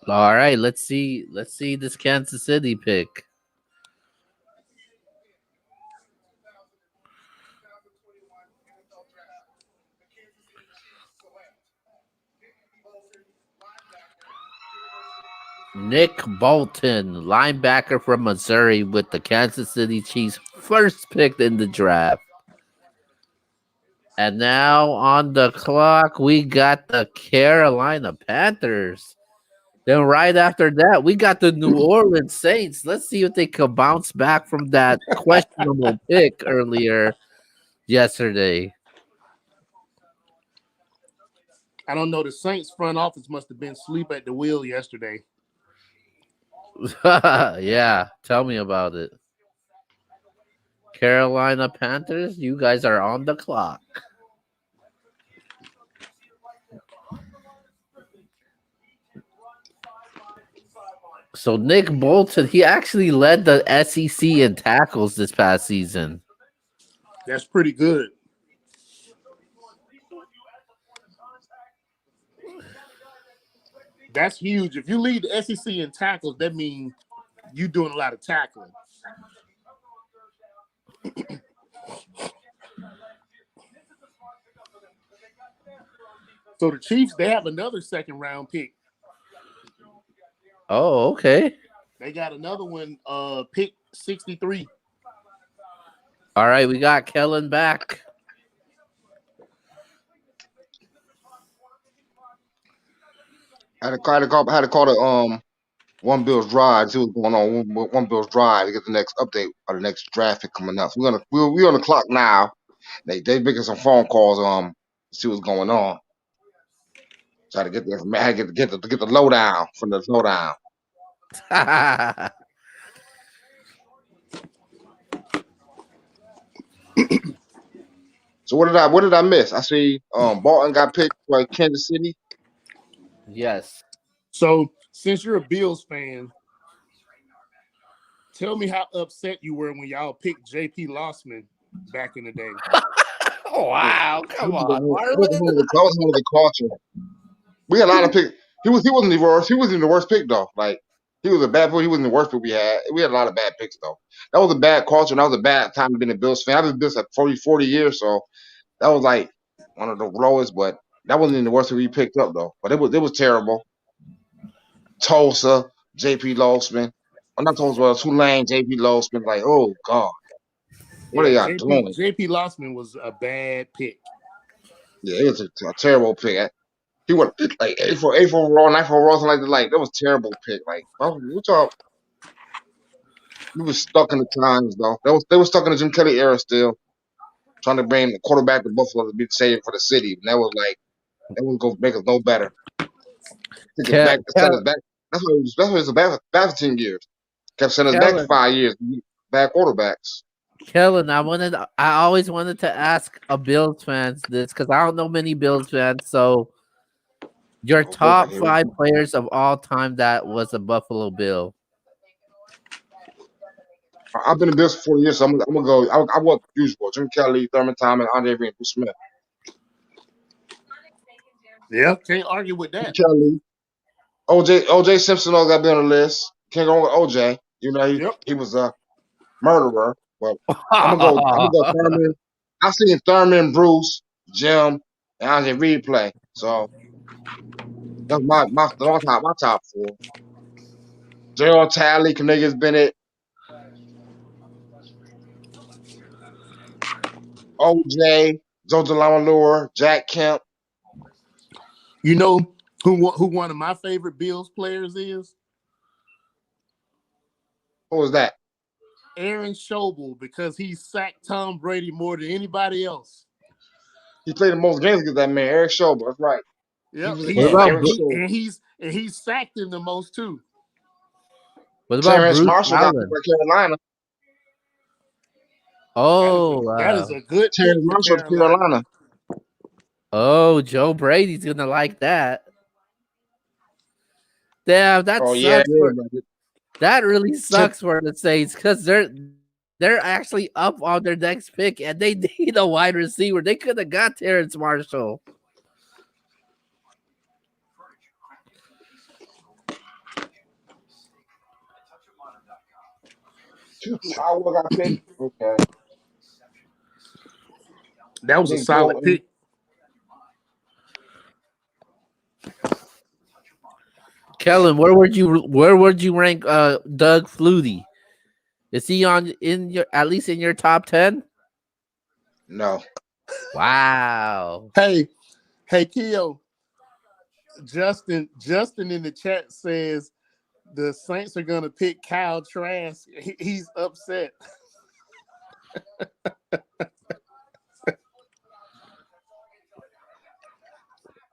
All right, let's see this Kansas City pick. Nick Bolton, linebacker from Missouri, with the Kansas City Chiefs' first pick in the draft. And now on the clock, we got the Carolina Panthers. Then right after that, we got the New Orleans Saints. Let's see if they can bounce back from that questionable pick earlier yesterday. I don't know. The Saints front office must have been asleep at the wheel yesterday. Yeah, tell me about it. Carolina Panthers, you guys are on the clock. So Nick Bolton, he actually led the SEC in tackles this past season. That's pretty good. That's huge. If you lead the SEC in tackles, that means you're doing a lot of tackling. So the Chiefs, they have another second round pick. Oh, okay. They got another one, pick 63. All right, we got Kellen back. I had to call the One Bill's Drive. See what's going on. One Bill's Drive to get the next update or the next draft pick coming up. So we're on the clock now. They making some phone calls. See what's going on. Try to get the information. Get the lowdown from the lowdown. So what did I miss? I see Barton got picked by Kansas City. Yes. So since you're a Bills fan, tell me how upset you were when y'all picked J.P. Lossman back in the day. Wow, come on, That Marlon. was one of the culture. We had a lot of picks. He wasn't the worst. He wasn't the worst pick though. Like he was a bad pick. He wasn't the worst pick we had. We had a lot of bad picks though. That was a bad culture. And that was a bad time to be a Bills fan. I've been Bills like 40 years, so that was like one of the lowest. But that wasn't even the worst that we picked up though. But it was terrible. Tulsa, J.P. Losman. I'm not Tulsa, well, Tulane, J.P. Losman. Like, oh God, what are Yeah, y'all doing? J.P. Lossman was a bad pick. Yeah, it was a terrible pick. He went like 8 for overall, 9 for overall, something like that. Like that was a terrible pick. Like we talk, we was stuck in the times though. They were stuck in the Jim Kelly era still, trying to bring the quarterback to Buffalo to be the savior for the city. And that was gonna make us no better. Take us back, set us back. That's what it was about for 10 years. Kept sending us back for 5 years. Bad quarterbacks. Kellen, I always wanted to ask a Bills fans this because I don't know many Bills fans. So, your top 5 players of all time that was a Buffalo Bill. I've been in Bills for 4 years, so I'm gonna go. I want the usual: Jim Kelly, Thurman Thomas, Andre Reed, Bruce Smith. Yeah, can't argue with that. Jim Kelly, OJ Simpson all got to be on the list. Can't go with OJ. You know he was a murderer. But I'm gonna go Thurman. I've seen Thurman, Bruce, Jim, and Andre Reed play. So that's my top 4. Gerald Talley, Cornelius Bennett, OJ, Joe DeLamalure, Jack Kemp. You know who one of my favorite Bills players is? What was that? Aaron Schobel, because he sacked Tom Brady more than anybody else. He played the most games against that man, Eric Schobel. That's right. Yep, he's sacked him the most too. What about Terrence Bruce Marshall got Allen? for Carolina. Oh, that is a good Terrence pick Marshall for Carolina. Oh, Joe Brady's gonna like that. Damn, that sucks. Yeah, that really sucks for the Saints because they're actually up on their next pick and they need a wide receiver. They could have got Terrence Marshall. Howard got picked. Okay. That was a solid pick. Kellen, where would you rank Doug Flutie? Is he on in your at least in your top 10? No. Wow. Hey, Keo. Justin in the chat says the Saints are gonna pick Kyle Trask. He's upset.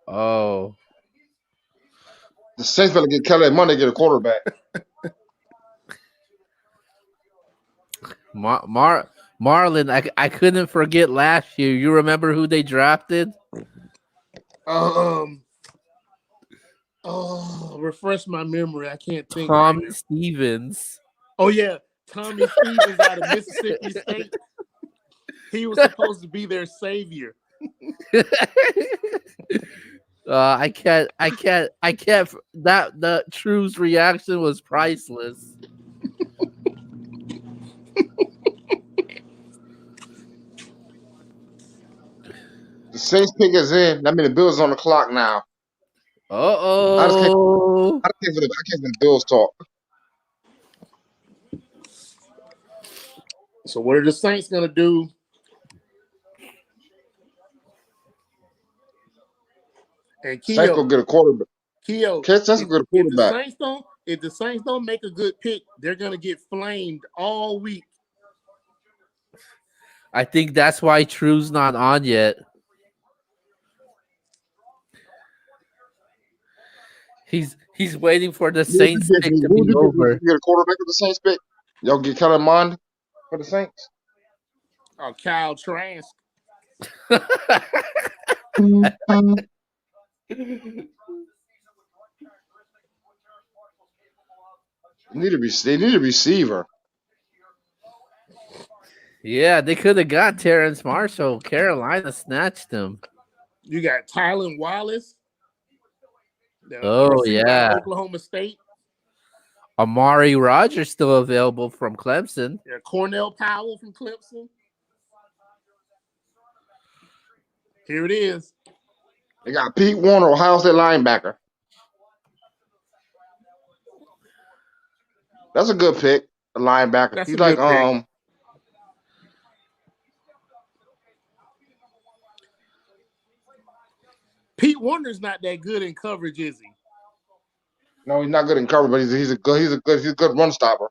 Oh. The Saints better get Kelly money to get a quarterback. Marlon, I couldn't forget last year. You remember who they drafted? Refresh my memory. I can't think right Tommy now. Stevens. Oh yeah, Tommy Stevens out of Mississippi State. He was supposed to be their savior. I can't. That the True's reaction was priceless. The Saints pick is in. That means the Bills on the clock now. I just can't Oh. for the Bills talk. So what are the Saints gonna do? And Saints go get a quarterback. Keo, Saints go get a quarterback. if the Saints don't make a good pick, they're gonna get flamed all week. I think that's why True's not on yet. He's waiting for the Saints pick to be over. You get a quarterback with the Saints pick? Y'all get Kellen Mond for the Saints? Oh, Kyle Trask. They need a receiver. Yeah, they could have got Terrence Marshall. Carolina snatched him. You got Tylan Wallace. Oh yeah, Oklahoma State. Amari Rogers still available from Clemson. Yeah, Cornell Powell from Clemson. Here it is. They got Pete Warner, Ohio State linebacker. That's a good pick. A linebacker. He's like pick. Pete Warner's not that good in coverage, is he? No, he's not good in coverage, but he's a good run stopper.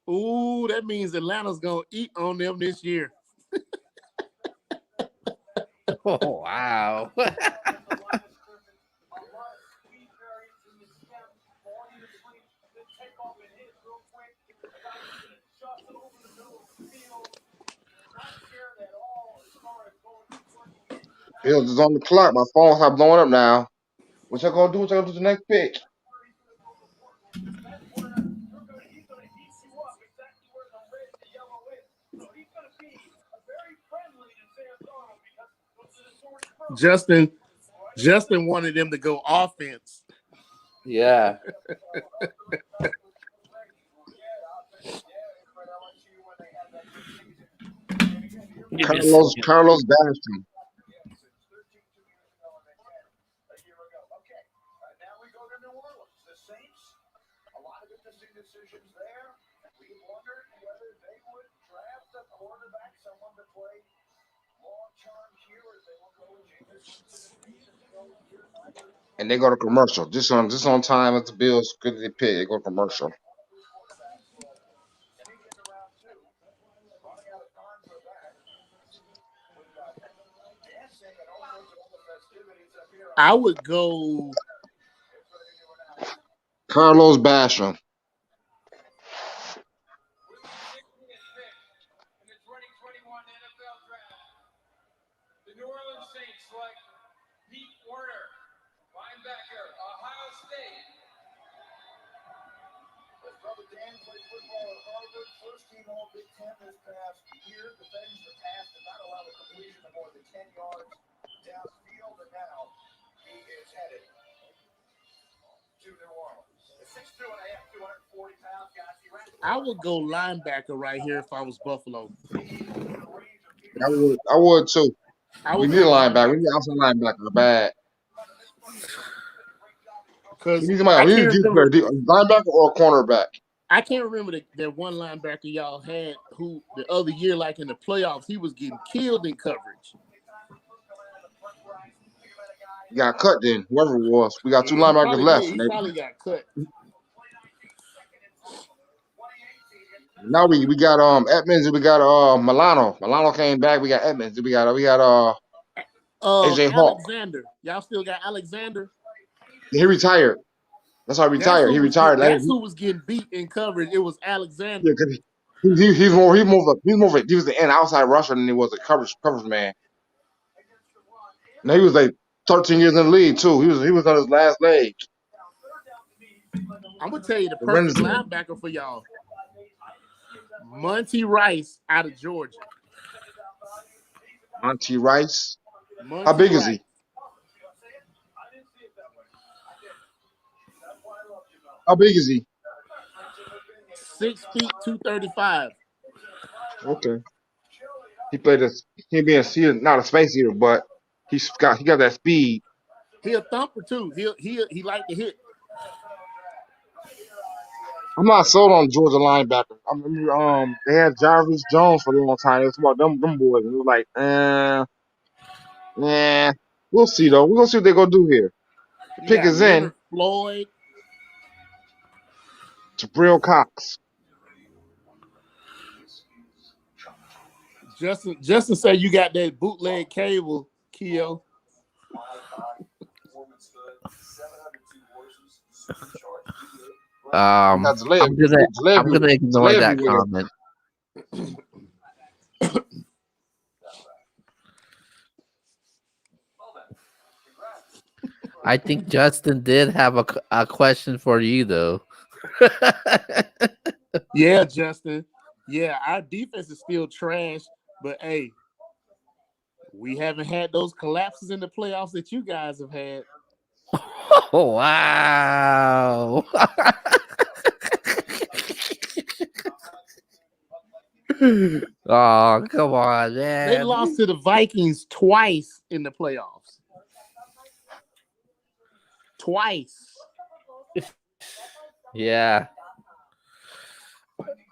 Ooh, that means Atlanta's gonna eat on them this year. Oh wow. Bills is on the clock. My phone stop blowing up now. What y'all gonna do? What y'all gonna do the next pick? Justin wanted them to go offense. Yeah. Carlos Batterson. And they go to commercial. Just on time at the Bills. Good they pick. They go to commercial. I would go Carlos Basham. The New Orleans Saints select Pete Warner, linebacker, Ohio State. His brother Dan played football at Harvard, first team All Big Ten this past year, defends the pass, did not allow a completion of more than 10 yards downfield, and now he is headed to New Orleans. The 6'2", 240 pounds guy. I would go linebacker right here if I was Buffalo. I would too. We need a linebacker. We need outside linebacker bad. Because He's I a can't deep remember. player, linebacker or cornerback. I can't remember that one linebacker y'all had who the other year, like in the playoffs, he was getting killed in coverage. He got cut then, whoever it was. We got two He linebackers probably did. left. He probably got cut. Now we got Edmonds and we got Milano. Milano came back. We got Edmonds. We got AJ Hawk. Alexander. Y'all still got Alexander? He retired. That's how he retired. He retired. That's who was getting beat in coverage. It was Alexander. Yeah, cause he's more he was an outside rusher than he was a coverage man. Now he was like 13 years in the league too. He was on his last leg. I'm gonna tell you the The perfect Renaissance. linebacker for y'all. Monty Rice out of Georgia. Monty Rice. Monty How big Rice. is he? How big is he? 6 feet 235. Okay. He played this. He being not a space eater, but he got that speed. He a thumper too. He like to hit. I'm not sold on Georgia linebacker. I remember they had Jarvis Jones for a long time. It was about them boys, and it was like, we'll see though. We're gonna see what they're gonna do here. The You pick got is in. Leonard Floyd. Jabril Cox. Justin said you got that bootleg cable, Keo. I'm gonna ignore that comment. I think Justin did have a question for you though. Yeah, Justin. Yeah, our defense is still trash, but hey, we haven't had those collapses in the playoffs that you guys have had. Oh, wow. Oh, come on, man. They lost to the Vikings twice in the playoffs. Twice. Yeah.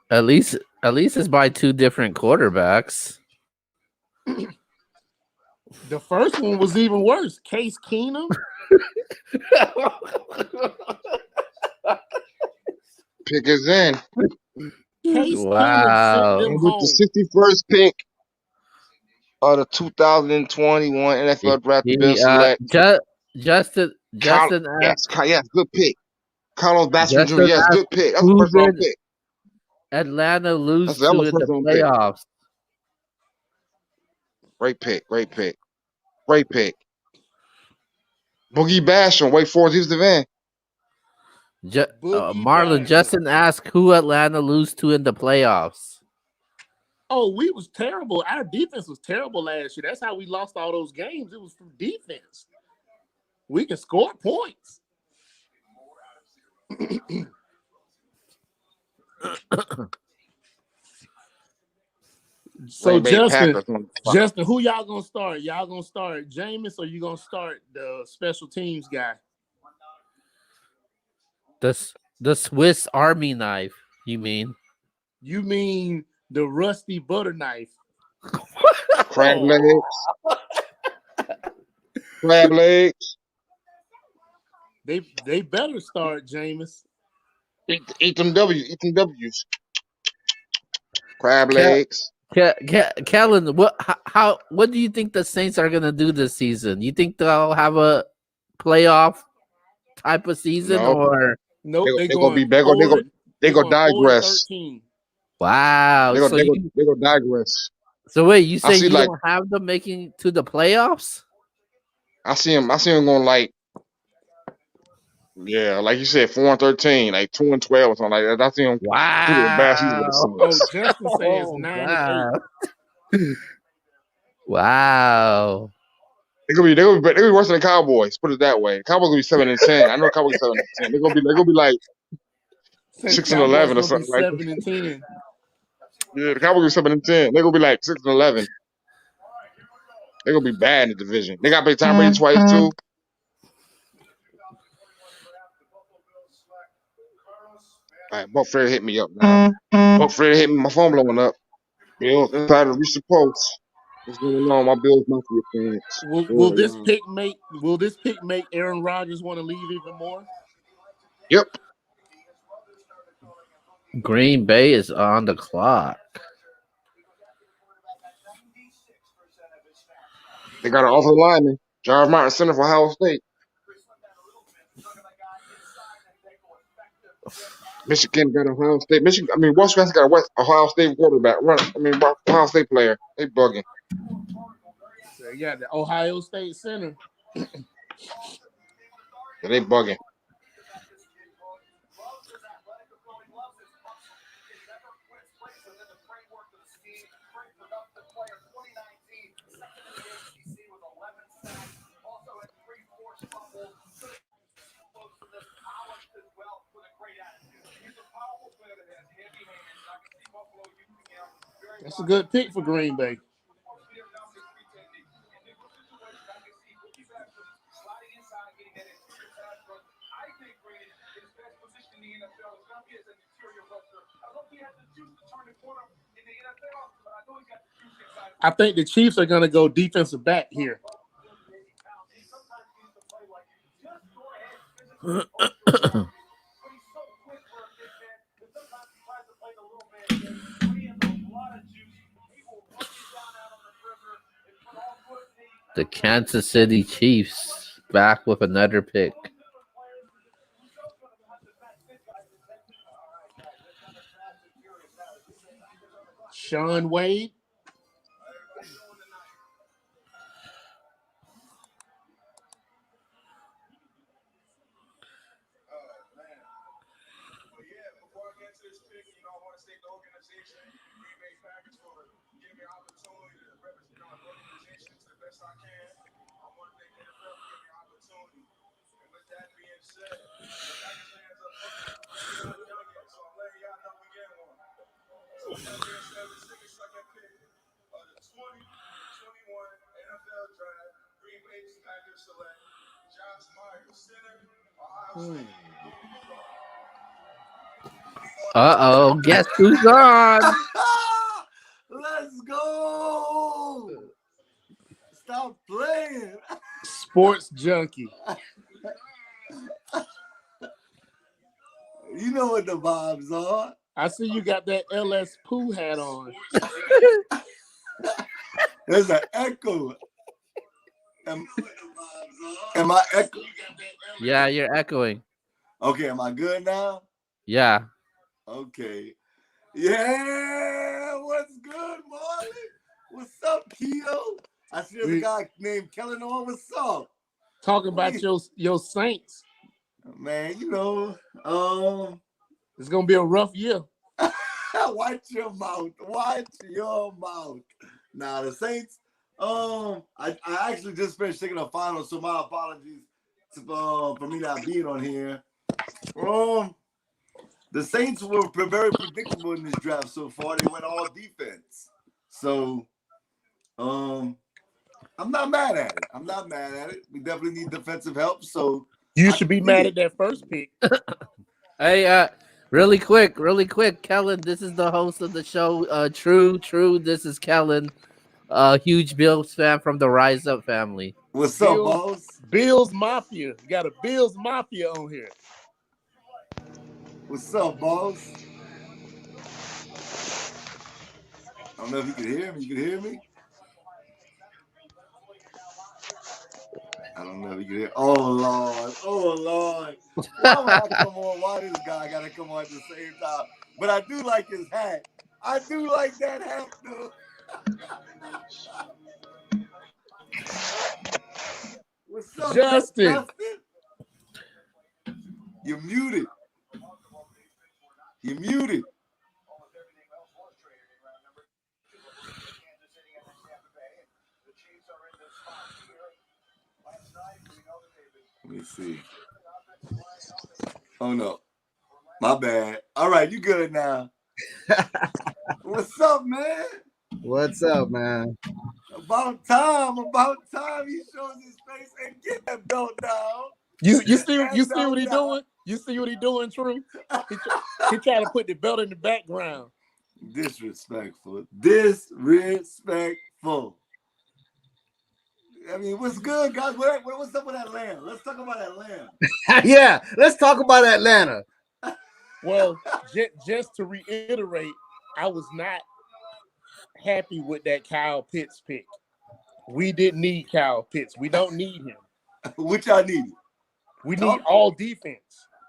At least it's by two different quarterbacks. The first one was even worse. Case Keenum. Pick is in. Case Wow. Keenum sent them And with home. the 61st pick of the 2021 NFL Draft, the Bills select Justin yes, good pick. Carlos Basham Jr. Justin Yes, asked, good pick. That's the who first round did pick. Atlanta lose That to was in the first round pick. playoffs? Great pick. Boogie Basham, Wake Forest defensive end. Marlon, Basham. Justin asked who Atlanta lose to in the playoffs. Oh, we was terrible. Our defense was terrible last year. That's how we lost all those games. It was from defense. We can score points. So Justin, who y'all gonna start? Y'all gonna start Jameis or you gonna start the special teams guy? The Swiss Army knife, you mean? You mean the rusty butter knife? Crab legs. They better start Jameis. Eat them W's. Crab legs. Kellen, what do you think the Saints are gonna do this season? You think they'll have a playoff type of season, or no? They're gonna digress. Wow, they're gonna digress. So wait, you say you don't have them making to the playoffs? I see them going like, yeah, like you said, 4-13, like 2-12 or something like that. I see them. Wow. Bad season with the Saints. Justin says 9-8. Wow. They're gonna be worse than the Cowboys. Put it that way. The Cowboys gonna be 7-10. I know the Cowboys 7-10. They're gonna be like 6-11 or something like that. 7-10. Yeah, the Cowboys gonna be 7-10. They're gonna be like 6-11. They're gonna be bad in the division. They got to play Tom Brady twice too. All right, Buck Fred hit me up now. Buck Fred hit me. My phone blowing up. Bills inside of recent posts. What's going on, my Bills Mafia fans? Will this pick make Aaron Rodgers want to leave even more? Yep. Green Bay is on the clock. They got an offensive lineman, Jarvis Martin, center for Ohio State. Michigan got Ohio State. Wisconsin got a Ohio State quarterback. Ohio State player. They bugging. So yeah, the Ohio State center. Yeah, they bugging. That's a good pick for Green Bay. I think the Chiefs are going to go defensive back here. The Kansas City Chiefs back with another pick. Sean Wade. Guess who's on? Let's go. Stop playing. Sports Junkie. You know what the vibes are. I see you got that LS Pooh hat on. There's an echo. Am I echo? Yeah, you're echoing. Okay, am I good now? Yeah. Okay. Yeah, what's good, Marley? What's up, Keto? I see there's a guy named Kellen on. What's up? Talking about your Saints. Man, you know, it's gonna be a rough year. Watch your mouth. Watch your mouth. Now the Saints, I actually just finished taking a final, so my apologies for me not being on here. The Saints were very predictable in this draft so far. They went all defense. So, I'm not mad at it. We definitely need defensive help. So you should be mad at that first pick. Hey, really quick, Kellen. This is the host of the show. True. This is Kellen, huge Bills fan from the Rise Up family. What's up, boss? Bills Mafia. You got a Bills Mafia on here. What's up, boss? I don't know if you can hear me. You can hear me? I don't know if you can hear. Oh Lord. Why would I come on? Why this guy gotta come on at the same time? But I do like his hat. I do like that hat, though. What's up, Justin? You're muted. You're muted. Let me see. Oh no. My bad. All right, you good now. What's up, man? What's up, man? About time he shows his face and get that belt down. You see what he doing? You see what he doing, True? He trying to put the belt in the background. Disrespectful. Disrespectful. I mean, what's good, guys? What's up with Atlanta? Let's talk about Atlanta. Yeah, let's talk about Atlanta. Well, just to reiterate, I was not happy with that Kyle Pitts pick. We didn't need Kyle Pitts. We don't need him. Which I needed. We need all defense.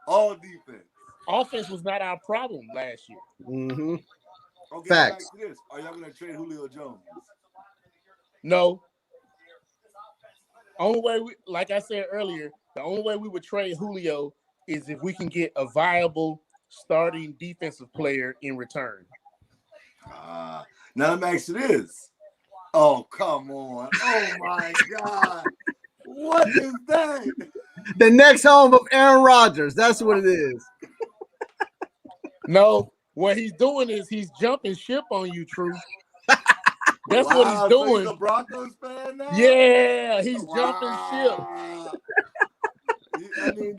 All defense. Offense was not our problem last year. Mm-hmm. Okay, Facts. back to this. Are y'all gonna trade Julio Jones? No. Only way like I said earlier, the only way we would trade Julio is if we can get a viable starting defensive player in return. Now let me ask you this. Oh, come on. Oh my God. What is that? The next home of Aaron Rodgers. That's what it is. No, what he's doing is he's jumping ship on you, True. That's what he's So doing. he's a Broncos fan now? Yeah, he's jumping ship. I mean,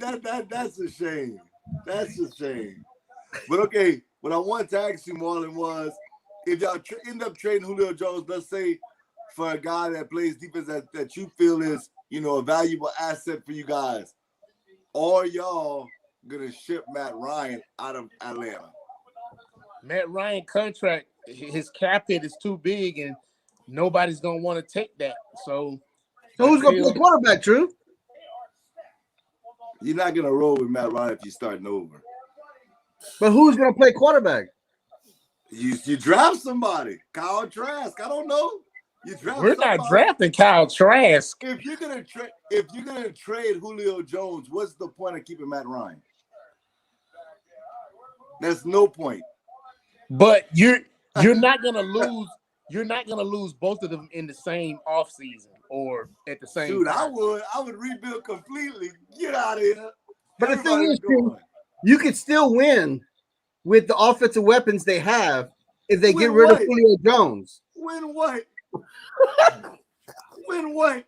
that's a shame. That's a shame. But okay, what I wanted to ask you, Marlon, was if y'all end up trading Julio Jones, let's say for a guy that plays defense that you feel is, a valuable asset for you guys, are y'all gonna ship Matt Ryan out of Atlanta? Matt Ryan contract, his cap hit is too big, and nobody's gonna want to take that. So who's gonna play quarterback, True? You're not gonna roll with Matt Ryan if you're starting over. But who's gonna play quarterback? You draft somebody, Kyle Trask. I don't know. We're not drafting Kyle Trask. If you're gonna trade Julio Jones, what's the point of keeping Matt Ryan? There's no point. But you're not gonna lose. You're not gonna lose both of them in the same offseason or at the same time. I would rebuild completely. Get out of here. But the thing is, you could still win with the offensive weapons they have if they get rid of Julio Jones. Win what? Win what?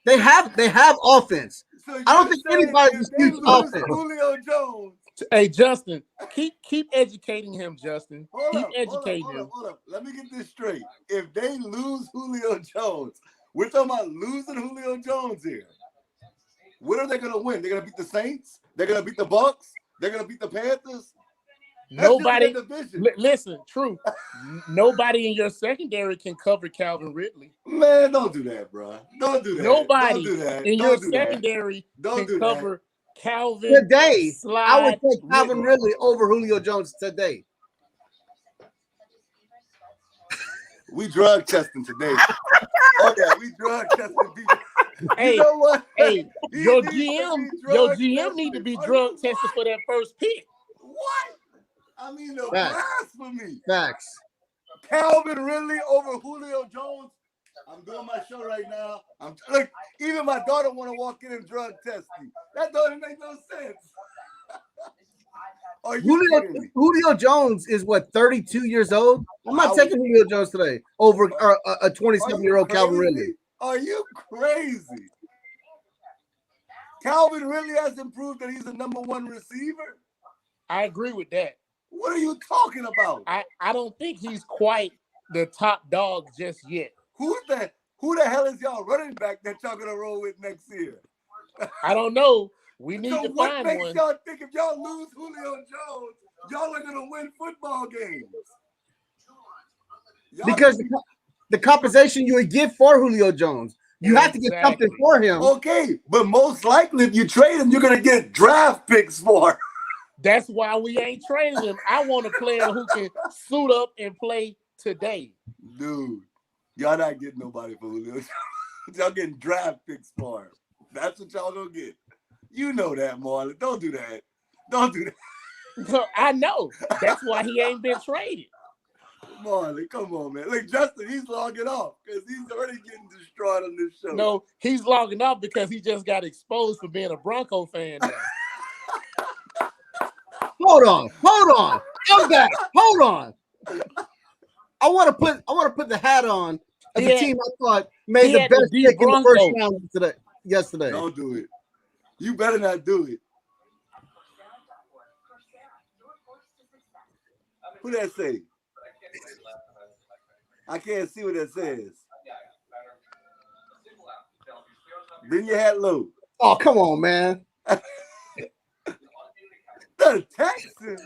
They have offense. So I don't think anybody disputes offense. Julio Jones. Hey, Justin, keep educating him, Justin. Keep educating him. Hold up. Let me get this straight. If they lose Julio Jones, we're talking about losing Julio Jones here. What are they going to win? They're going to beat the Saints? They're going to beat the Bucks? They're going to beat the Panthers? Nobody. Listen, True. Nobody in your secondary can cover Calvin Ridley. Man, don't do that, bro. Don't do that. Nobody in your secondary can cover Calvin today. I would take Calvin Ridley over Julio Jones today. We drug testing today. Oh yeah, we drug testing people. Hey, you know what? Hey, your GM need to be drug tested for that first pick. What? I mean, the blasphemy. Facts. Calvin Ridley over Julio Jones. I'm doing my show right now. Look, even my daughter want to walk in and drug test me. That doesn't make no sense. Julio Jones is what, 32 years old? I'm not taking Julio Jones today over a 27-year-old Calvin Ridley. Are you crazy? Calvin Ridley hasn't proved that he's the number one receiver. I agree with that. What are you talking about? I don't think he's quite the top dog just yet. Who the hell is y'all running back that y'all gonna roll with next year? I don't know. We need to find one. What makes y'all think if y'all lose Julio Jones, y'all are gonna win football games? Because the compensation you would get for Julio Jones, you have to get something for him. Okay, but most likely if you trade him, you're gonna get draft picks for him. That's why we ain't trading him. I want a player who can suit up and play today. Dude, y'all not getting nobody for Julio Jones. Y'all getting draft picks for him. That's what y'all gonna get. You know that, Marlon. Don't do that. Don't do that. I know. That's why he ain't been traded. Marlon, come on, man. Look, Justin, he's logging off because he's already getting destroyed on this show. No, he's logging off because he just got exposed for being a Bronco fan now. Hold on. I'm back. Hold on. I want to put the hat on of the team I thought made the best pick in the first round yesterday. Don't do it. You better not do it. Who that say? I can't see what that says. Bring your hat low. Oh, come on, man. The Texans.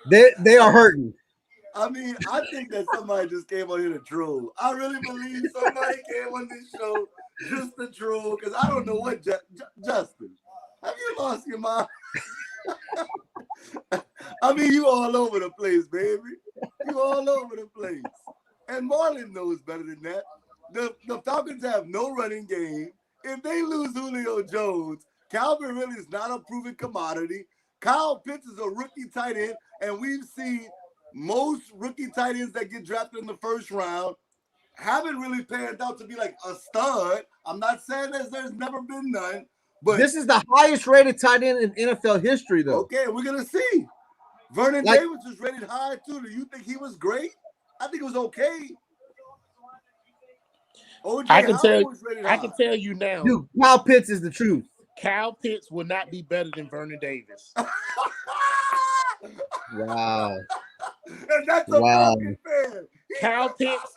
They are hurting. I mean, I think that somebody just came on here to troll. I really believe somebody came on this show just to troll because I don't know what Justin. Have you lost your mind? I mean, you all over the place, baby. You all over the place. And Marlon knows better than that. The Falcons have no running game. If they lose Julio Jones, Calvin really is not a proven commodity. Kyle Pitts is a rookie tight end, and we've seen most rookie tight ends that get drafted in the first round haven't really panned out to be like a stud. I'm not saying that there's never been none, but this is the highest rated tight end in NFL history, though. Okay, we're gonna see. Vernon Davis was rated high too. Do you think he was great? I think it was okay. I can tell you now. Dude, Kyle Pitts is the truth. Kyle Pitts will not be better than Vernon Davis. Wow. And that's a fucking fan. Kyle Pitts.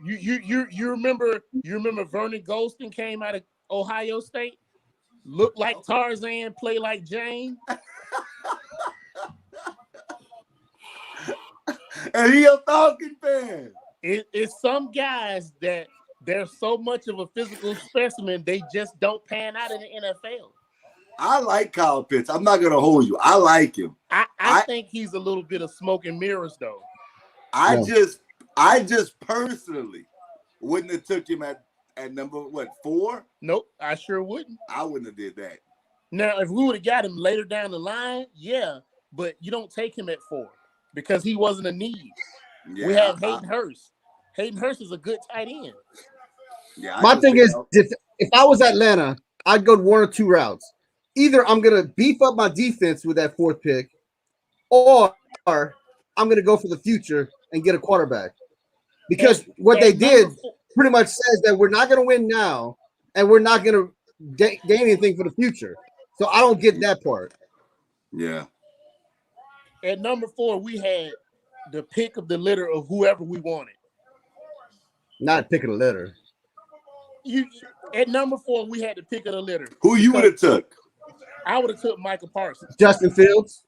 You remember Vernon Golston came out of Ohio State? Looked like Tarzan, play like Jane. And he a Falcon fan. It's some guys that they're so much of a physical specimen, they just don't pan out in the NFL. I like Kyle Pitts. I'm not gonna hold you. I like him. I think he's a little bit of smoke and mirrors, though. I just personally wouldn't have took him at number 4? Nope, I sure wouldn't. I wouldn't have did that. Now, if we would have got him later down the line, yeah, but you don't take him at 4 because he wasn't a need. Yeah, we have Hayden Hurst. Hayden Hurst is a good tight end. Yeah. My thing is, if I was Atlanta, I'd go one or two routes. Either I'm gonna beef up my defense with that 4th pick, or I'm gonna go for the future and get a quarterback. Because what they did pretty much says that we're not gonna win now, and we're not gonna gain anything for the future. So I don't get that part. Yeah. At number 4, we had the pick of the litter of whoever we wanted. Not pick of the litter. At number 4, we had the pick of the litter. Who you would have took? I would have took Michael Parsons. Justin Fields.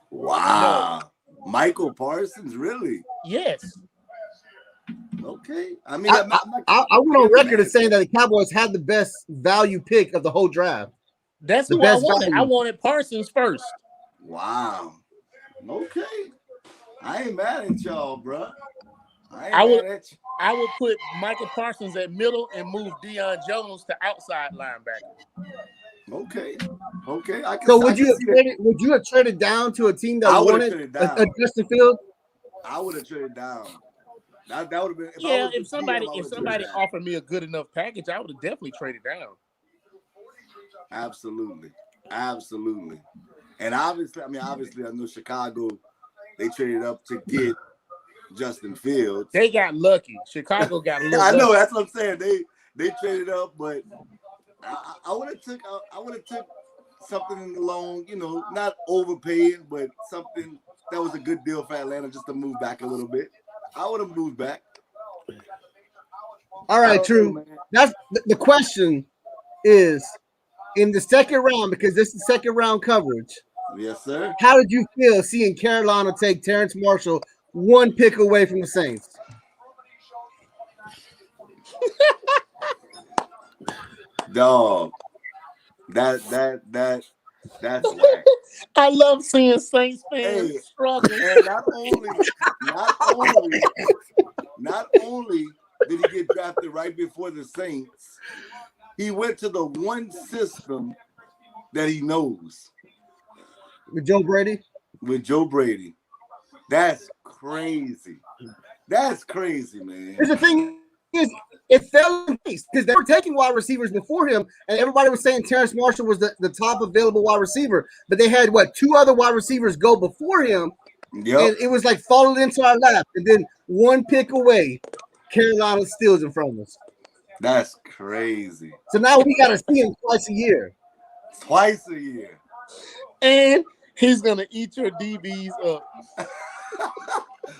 Wow. No. Michael Parsons, really? Yes. Okay. I mean, I went on record as saying that the Cowboys had the best value pick of the whole draft. That's who I wanted. Value. I wanted Parsons first. Wow. Okay. I ain't mad at y'all, bro. I would put Michael Parsons at middle and move Deion Jones to outside linebacker. Okay. Would you have traded down to a team that wanted a Justin Fields? I would have traded down. That would have been. If somebody offered me a good enough package, I would have definitely traded down. Absolutely. And obviously, I know Chicago, they traded up to get Justin Fields. They got lucky. Chicago got lucky. I know, that's what I'm saying. They traded up, but I would have took something along, not overpaying, but something that was a good deal for Atlanta just to move back a little bit. I would have moved back. All right, true. That's the question is in the second round, because this is second round coverage. Yes, sir. How did you feel seeing Carolina take Terrence Marshall 1 pick away from the Saints? Dog, that's whack. I love seeing Saints fans struggle. And not only did he get drafted right before the Saints, he went to the one system that he knows. With Joe Brady? With Joe Brady. That's crazy. That's crazy, man. Here's the thing is, it fell in place because they were taking wide receivers before him, and everybody was saying Terrence Marshall was the top available wide receiver, but they had, 2 other wide receivers go before him, and it was like falling into our lap, and then 1 pick away, Carolina steals in front of us. That's crazy. So now we got to see him twice a year. Twice a year. And he's gonna eat your DBs up.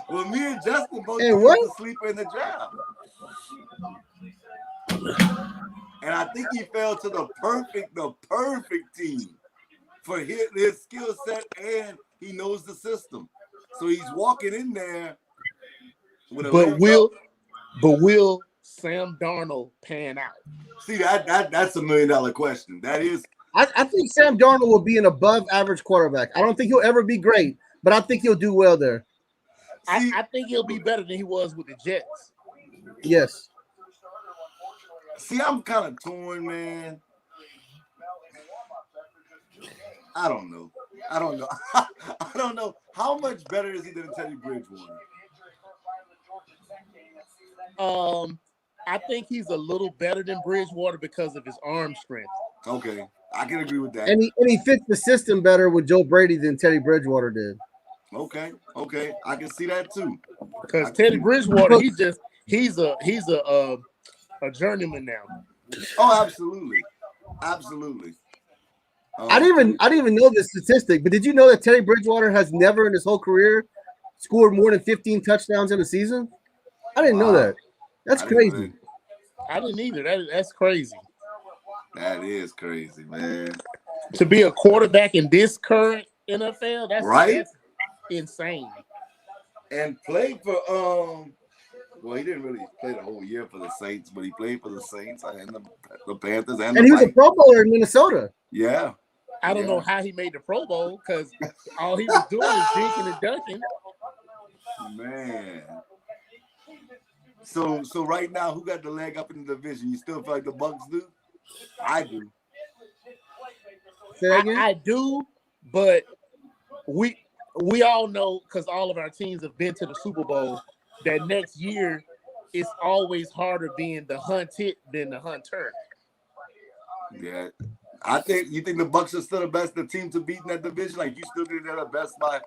Well, me and Justin both And think what? he's the sleeper in the draft. And I think he fell to the perfect team for his skill set, and he knows the system. So he's walking in there with a leg up. But will Sam Darnold pan out? See, that's $1 million question. That is. I think Sam Darnold will be an above average quarterback. I don't think he'll ever be great, but I think he'll do well there. See, I think he'll be better than he was with the Jets. Yes. See, I'm kind of torn, man. I don't know. I don't know. How much better is he than Teddy Bridgewater? I think he's a little better than Bridgewater because of his arm strength. Okay, I can agree with that. And he fits the system better with Joe Brady than Teddy Bridgewater did. Okay, I can see that too. Because Teddy Bridgewater, he's a journeyman now. Oh, absolutely. I didn't even know this statistic, but did you know that Teddy Bridgewater has never in his whole career scored more than 15 touchdowns in a season? I didn't know that. That's crazy. I didn't either. That's crazy. That is crazy, man. To be a quarterback in this current NFL, that's right. That's insane. And played for well, he didn't really play the whole year for the Saints, but he played for the Saints and the Panthers and he was a Pro Bowler in Minnesota. Yeah. I don't know how he made the Pro Bowl because all he was doing was dinking and dunking. Man. So right now, who got the leg up in the division? You still feel like the Bucks do? I do. I do, but we all know because all of our teams have been to the Super Bowl that next year it's always harder being the hunted than the hunter. Yeah. You think the Bucks are still the team to beat in that division? Like you still think they're the best by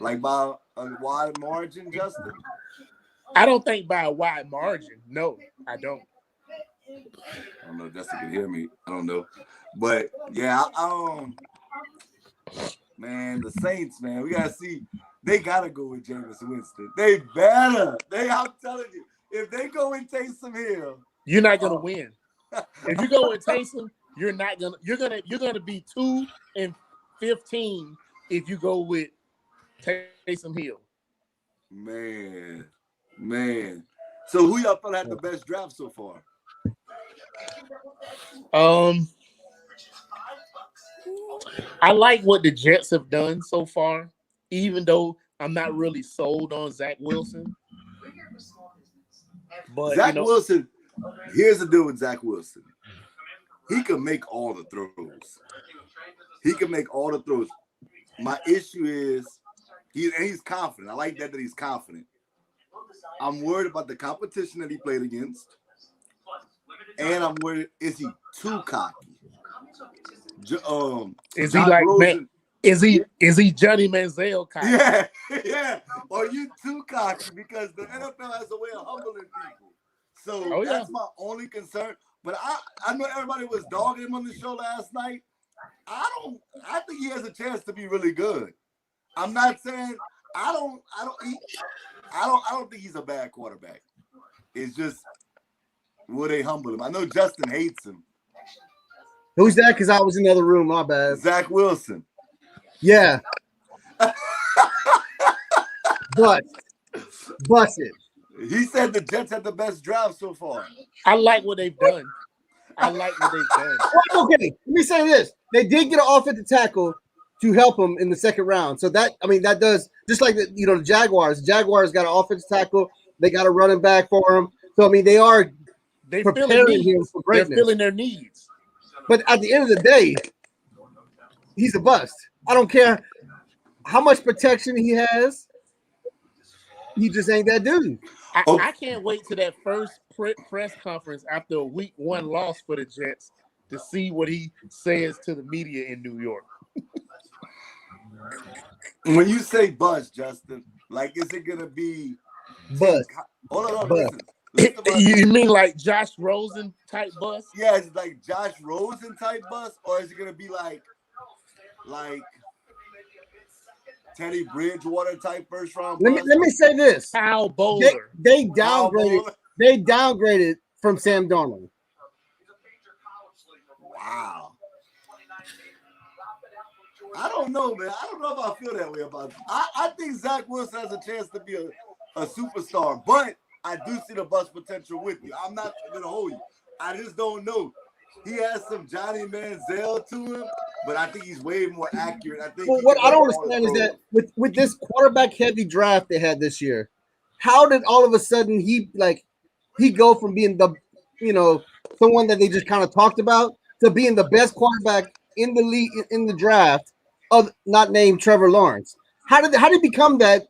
a wide margin, Justin? I don't think by a wide margin. No, I don't. I don't know if Justin can hear me. I don't know. But yeah, man, the Saints, man, we gotta see. They gotta go with Jameis Winston. They better. I'm telling you, if they go with Taysom Hill, you're not gonna win. If you go with Taysom, you're not gonna. You're gonna be 2-15 if you go with Taysom Hill. Man. So who y'all thought had the best draft so far? I like what the Jets have done so far, even though I'm not really sold on Zach Wilson. But Wilson, here's the deal with Zach Wilson. He can make all the throws. My issue is he's confident. I like that he's confident. I'm worried about the competition that he played against. And I'm worried, is he too cocky? Is he like Rosen, is he Johnny Manziel cocky? Yeah. Are you too cocky? Because the NFL has a way of humbling people. So that's my only concern. But I know everybody was dogging him on the show last night. I think he has a chance to be really good. I'm not saying I don't think he's a bad quarterback. It's just will they humble him? I know Justin hates him. Who's that? Because I was in the other room. My bad. Zach Wilson. Yeah. Busted. He said the Jets had the best draft so far. I like what they've done. Okay, let me say this. They did get an offensive tackle to help him in the second round. So that does just like the Jaguars. The Jaguars got an offensive tackle. They got a running back for him. So they're preparing him for greatness. They're filling their needs. But at the end of the day, he's a bust. I don't care how much protection he has. He just ain't that dude. I can't wait to that first press conference after a week 1 loss for the Jets to see what he says to the media in New York. When you say bust, Justin, like, is it going to be bust? Hold on. Listen. List of my You mean like Josh Rosen type bust? Yeah, it's like Josh Rosen type bust, or is it gonna be like Teddy Bridgewater type first round bust? Let me say this. Kyle Bowler. They Kyle downgraded. Bowler? They downgraded from Sam Darnold. Wow. I don't know, man. I don't know if I feel that way about him. I think Zach Wilson has a chance to be a superstar, but I do see the bust potential with you. I'm not going to hold you. I just don't know. He has some Johnny Manziel to him, but I think he's way more accurate. I think Well, what I don't understand is that with this quarterback heavy draft they had this year, how did all of a sudden he go from being the someone that they just kind of talked about to being the best quarterback in the league in the draft of not named Trevor Lawrence? How did he become that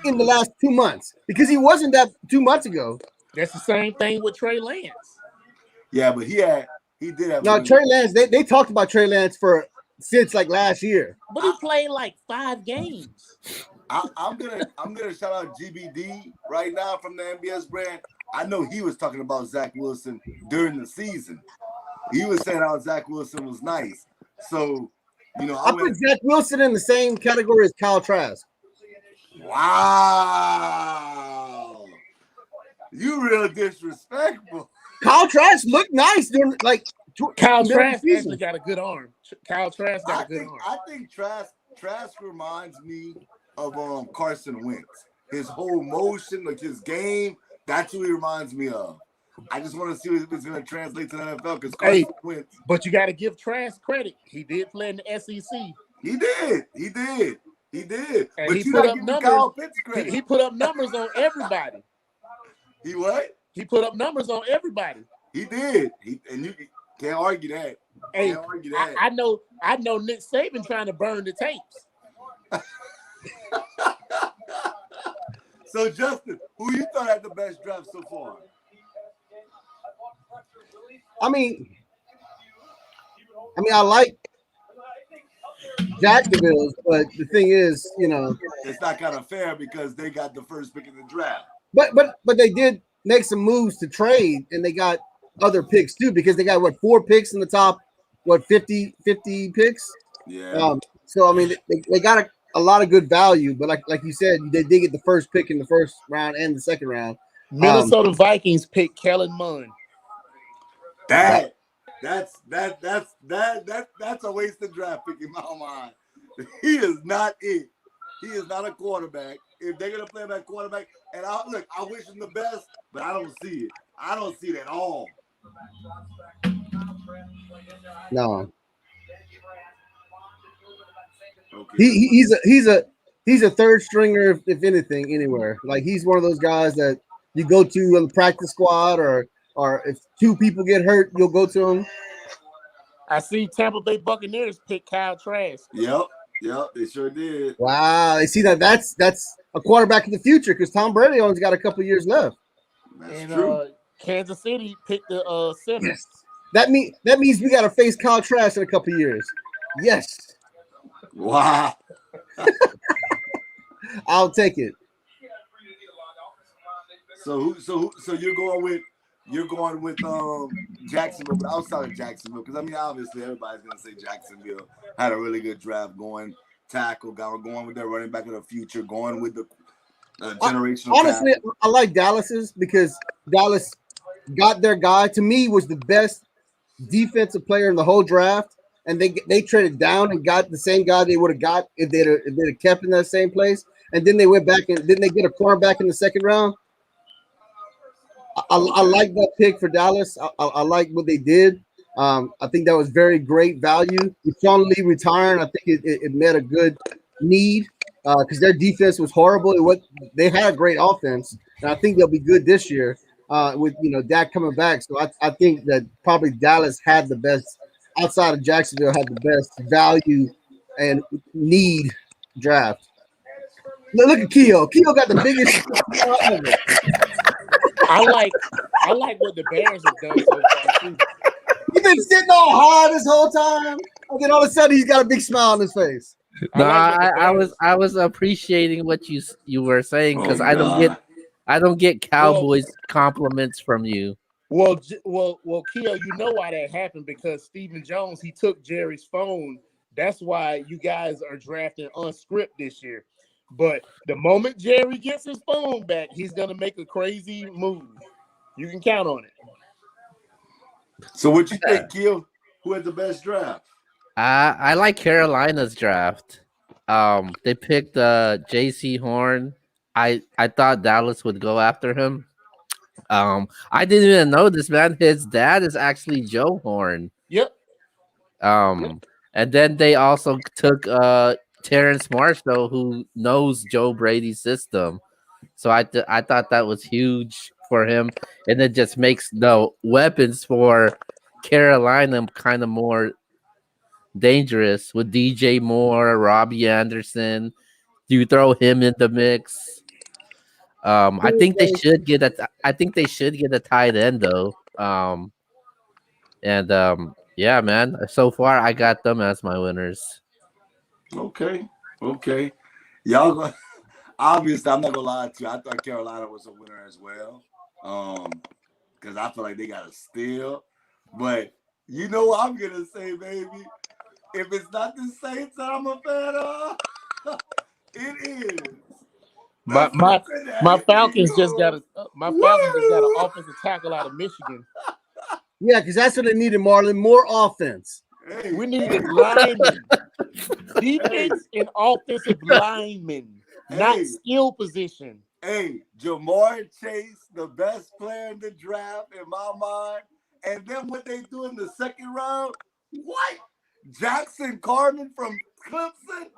in the last 2 months? Because he wasn't that 2 months ago. That's the same thing with Trey Lance. Yeah, but he did have. Now Trey Lance, they talked about Trey Lance since like last year. But he played like 5 games. I'm gonna shout out GBD right now from the NBS brand. I know he was talking about Zach Wilson during the season. He was saying how Zach Wilson was nice. So, I put Zach Wilson in the same category as Kyle Trask. Wow. You real disrespectful. Kyle Trask looked nice during Kyle Trask actually got a good arm. Kyle Trask got a good arm. I think Trask reminds me of Carson Wentz. His whole motion, like his game, that's who he reminds me of. I just want to see if it's going to translate to the NFL because Carson Wentz. But you got to give Trask credit. He did play in the SEC. He did. And but he you put got up to give numbers. Kyle Pitts credit. He put up numbers on everybody. He what? He put up numbers on everybody. He did. And you can't argue that. Hey, I know Nick Saban trying to burn the tapes. So Justin, who you thought had the best draft so far? I mean, I like Jacksonville's, but the thing is, it's not kind of fair because they got the first pick in the draft. But they did make some moves to trade, and they got other picks too because they got 4 picks in the top, 50 picks. Yeah. So I mean, they got a lot of good value, but like you said, they did get the first pick in the first round and the second round. Minnesota Vikings picked Kellen Mond. That's a wasted draft pick in my mind. He is not it. He is not a quarterback. If they're gonna play him at quarterback, and I wish him the best, but I don't see it. I don't see it at all. No. Okay. He's a third stringer if anything anywhere. Like he's one of those guys that you go to on the practice squad or if 2 people get hurt, you'll go to him. I see Tampa Bay Buccaneers pick Kyle Trask. Yep, they sure did. Wow, they see that's a quarterback in the future because Tom Brady only's got a couple years left. That's true. Kansas City picked the center. Yes. That means we got to face Kyle Trask in a couple years. Yes. Wow. I'll take it. So you're going with Jacksonville, but outside of Jacksonville, because obviously everybody's gonna say Jacksonville had a really good draft going going with their running back of the future, going with the generational. Honestly, I like Dallas's because Dallas got their guy. To me, was the best defensive player in the whole draft, and they traded down and got the same guy they would have got if they'd have kept in that same place. And then they went back and didn't they get a cornerback in the second round? I like that pick for Dallas. I like what they did. I think that was very great value. With Sean Lee retiring, I think it met a good need because their defense was horrible. They had a great offense, and I think they'll be good this year with Dak coming back. So I think that probably Dallas had the best outside of Jacksonville, had the best value and need draft. Look at Keo. Keo got the biggest. I like what the Bears have done so far too. He's been sitting all hard this whole time, and then all of a sudden he's got a big smile on his face. No, I was appreciating what you were saying because I I don't get Well, Cowboys compliments from you. well, Kia, you know why that happened because Stephen Jones he took Jerry's phone. That's why you guys are drafting unscripted this year. But the moment Jerry gets his phone back, he's gonna make a crazy move. You can count on it. So what you think, Kill? Who had the best draft? I like Carolina's draft. They picked J.C. Horn. I thought Dallas would go after him. I didn't even know this, man. His dad is actually Joe Horn. Yep. And then they also took Terrence Marshall, who knows Joe Brady's system. So I thought that was huge for him, and it just makes the weapons for Carolina kind of more dangerous with DJ Moore, Robbie Anderson. Do you throw him in the mix? I think they should get a. I think they should get a tight end though. Yeah, man. So far, I got them as my winners. Okay. Y'all go. Obviously, I'm not gonna lie to you. I thought Carolina was a winner as well. Because I feel like they got a steal. But you know what I'm gonna say, baby? If it's not the Saints that I'm a fan of, it is. My Falcons just got an offensive tackle out of Michigan. Yeah, because that's what they needed, Marlon. More offense. Hey, We needed linemen, defense and offensive linemen, not skill position. Hey, Jamar Chase, the best player in the draft in my mind. And then what they do in the second round? What? Jackson Carmen from Clemson?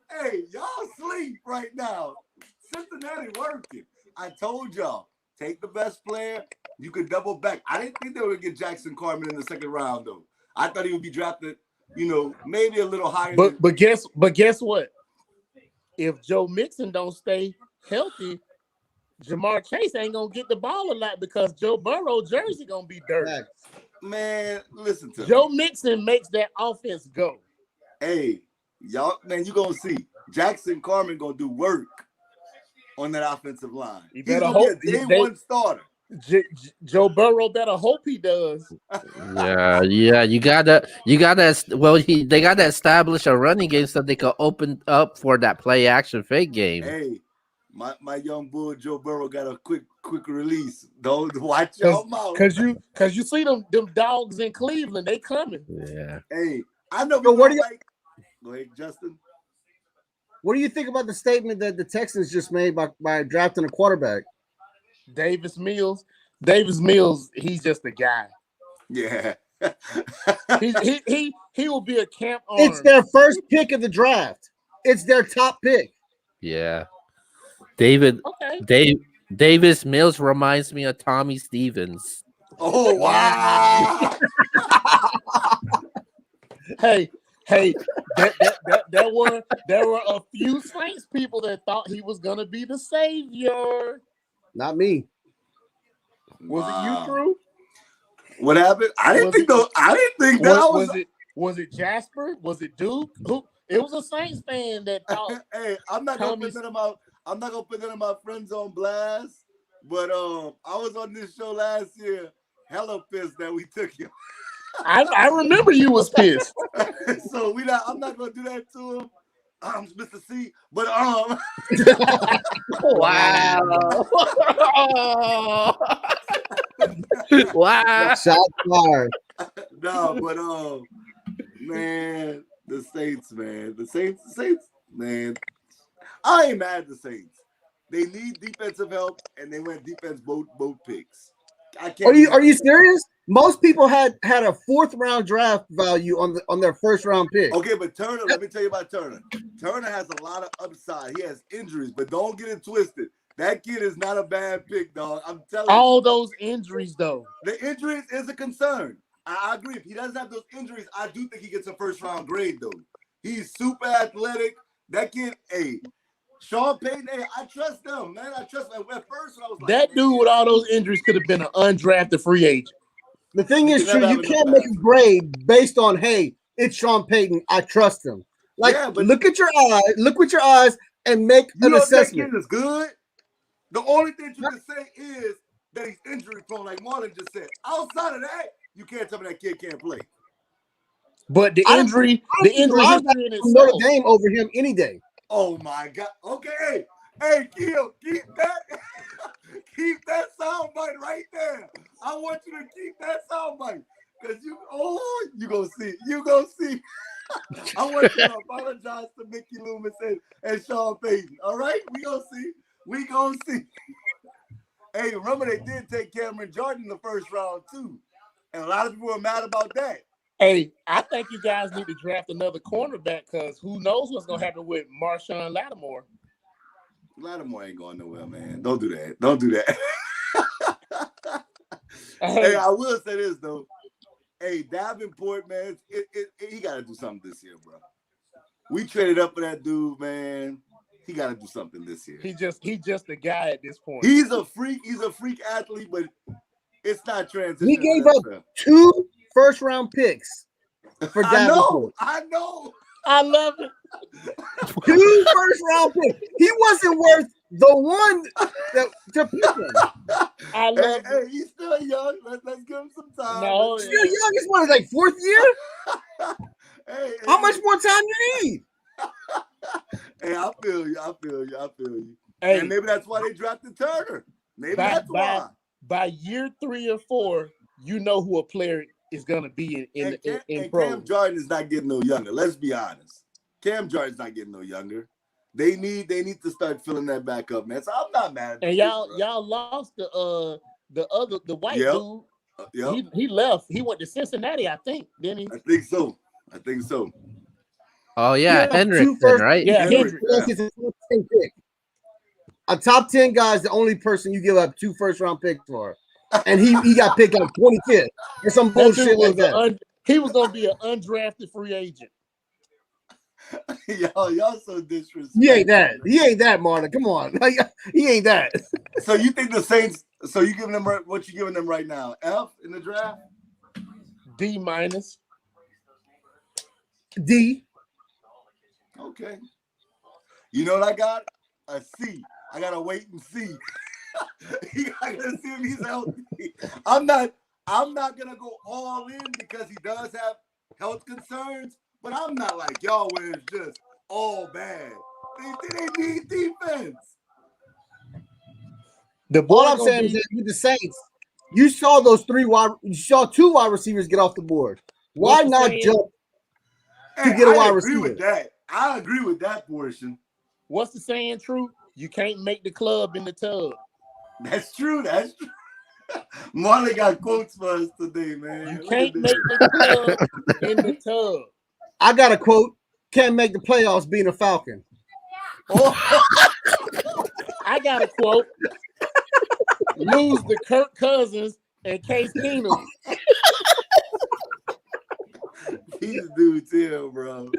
Hey, y'all sleep right now. Cincinnati working. I told y'all, take the best player. You could double back. I didn't think they would get Jackson Carmen in the second round, though. I thought he would be drafted, maybe a little higher. But guess what? If Joe Mixon don't stay healthy, Jamar Chase ain't gonna get the ball a lot because Joe Burrow jersey gonna be dirty. Man, listen to Joe Mixon makes that offense go. Hey, y'all, man, you gonna see Jackson Carmen gonna do work on that offensive line. He's gonna be a day one starter. Joe Burrow better hope he does. Yeah, you gotta. Well, they gotta establish a running game so they can open up for that play action fake game. Hey, my young bull Joe Burrow got a quick release. Don't watch your mouth. Cause you see them dogs in Cleveland, they coming. Yeah. Hey, I know. So go ahead, Justin. What do you think about the statement that the Texans just made by drafting a quarterback? Davis Mills, he's just a guy. Yeah. he will be a camp arm. It's their first pick of the draft. It's their top pick. Yeah. Davis Mills reminds me of Tommy Stevens. Oh wow. Hey, there were a few Saints people that thought he was gonna be the savior. Not me. Was it you, Drew? What happened? I didn't think that was it Jasper? Was it Duke? Who? It was a Saints fan that thought. Hey, I'm not gonna put none of my friends on blast, but I was on this show last year, hella pissed that we took him. I remember you was pissed. So I'm not gonna do that to him. Mr. C, but Wow. Wow. Shot fired. No, but man, the Saints, man. I ain't mad at the Saints. They need defensive help, and they went defense both picks. Are you serious? Most people had a fourth round draft value on their first round pick. Okay, but Turner, let me tell you about Turner. Turner has a lot of upside. He has injuries, but don't get it twisted. That kid is not a bad pick, dog. I'm telling you. All those injuries, though. The injuries is a concern. I agree. If he doesn't have those injuries, I do think he gets a first round grade, though. He's super athletic. That kid, Sean Payton, I trust them, man. I trust them. At first, I was like, that dude with all those injuries could have been an undrafted free agent. The thing is, true, you can't make a grade based on, hey, it's Sean Payton. I trust him. Like, look at your eyes, look with your eyes, and make an assessment. That kid is good. The only thing you can say is that he's injury prone, like Marlon just said. Outside of that, you can't tell me that kid can't play. But the I injury history in Notre itself. Dame over him any day. Oh my God. Okay. Hey, Keel, keep that soundbite right there. I want you to keep that soundbite. Because you gonna see. You gonna see. I want you to apologize to Mickey Loomis and Sean Payton. All right? We gonna see. We gonna see. Hey, remember they did take Cameron Jordan in the first round too. And a lot of people were mad about that. Hey, I think you guys need to draft another cornerback because who knows what's gonna happen with Marshawn Lattimore. Lattimore ain't going nowhere, man. Don't do that. Don't do that. Hey, I will say this though. Hey, Davenport, man, he got to do something this year, bro. We traded up for that dude, man. He got to do something this year. He just a guy at this point. He's a freak. He's a freak athlete, but it's not transitioning. He gave up 2 first-round picks for Davenport. I know. I love it. 2 first-round picks. He wasn't worth the one to pick him. I love it. Hey, he's still young. Let's give him some time. No, still young. It's what, like 4th year? How much more time you need? Hey, I feel you. Hey, and maybe that's why they drafted Turner. Maybe that's why. By year 3 or 4, you know who a player is going to be in pro. Cam Jordan is not getting no younger. Let's be honest. Cam Jordan's not getting no younger. They need to start filling that back up, man. So I'm not mad at and y'all lost the white dude. Yep. He left. He went to Cincinnati, I think, didn't he? I think so. Oh yeah, Hendrick, right? Yeah, Hendrick. A top 10 guy is the only person you give up 2 first-round picks for, and he got picked up 25th or some bullshit like that. He was gonna be an undrafted free agent. Y'all so disrespectful. He ain't that, Martin. Come on, he ain't that. So you think the Saints? So you giving them what you giving them right now? F in the draft? D-. D. Okay. You know what I got? A C. I gotta wait and see. I gotta see if he's healthy. I'm not gonna go all in because he does have health concerns, but I'm not like y'all where it's just all bad. They need defense. All I'm saying is that with the Saints, you saw 2 wide receivers get off the board. Why not jump to get a wide receiver? With that. I agree with that portion. What's the saying true? You can't make the club in the tub. That's true. Marley got quotes for us today, man. You can't make the club in the tub. I got a quote. Can't make the playoffs being a Falcon. I got a quote. Lose to Kirk Cousins and Case Keenum. These dudes here, bro.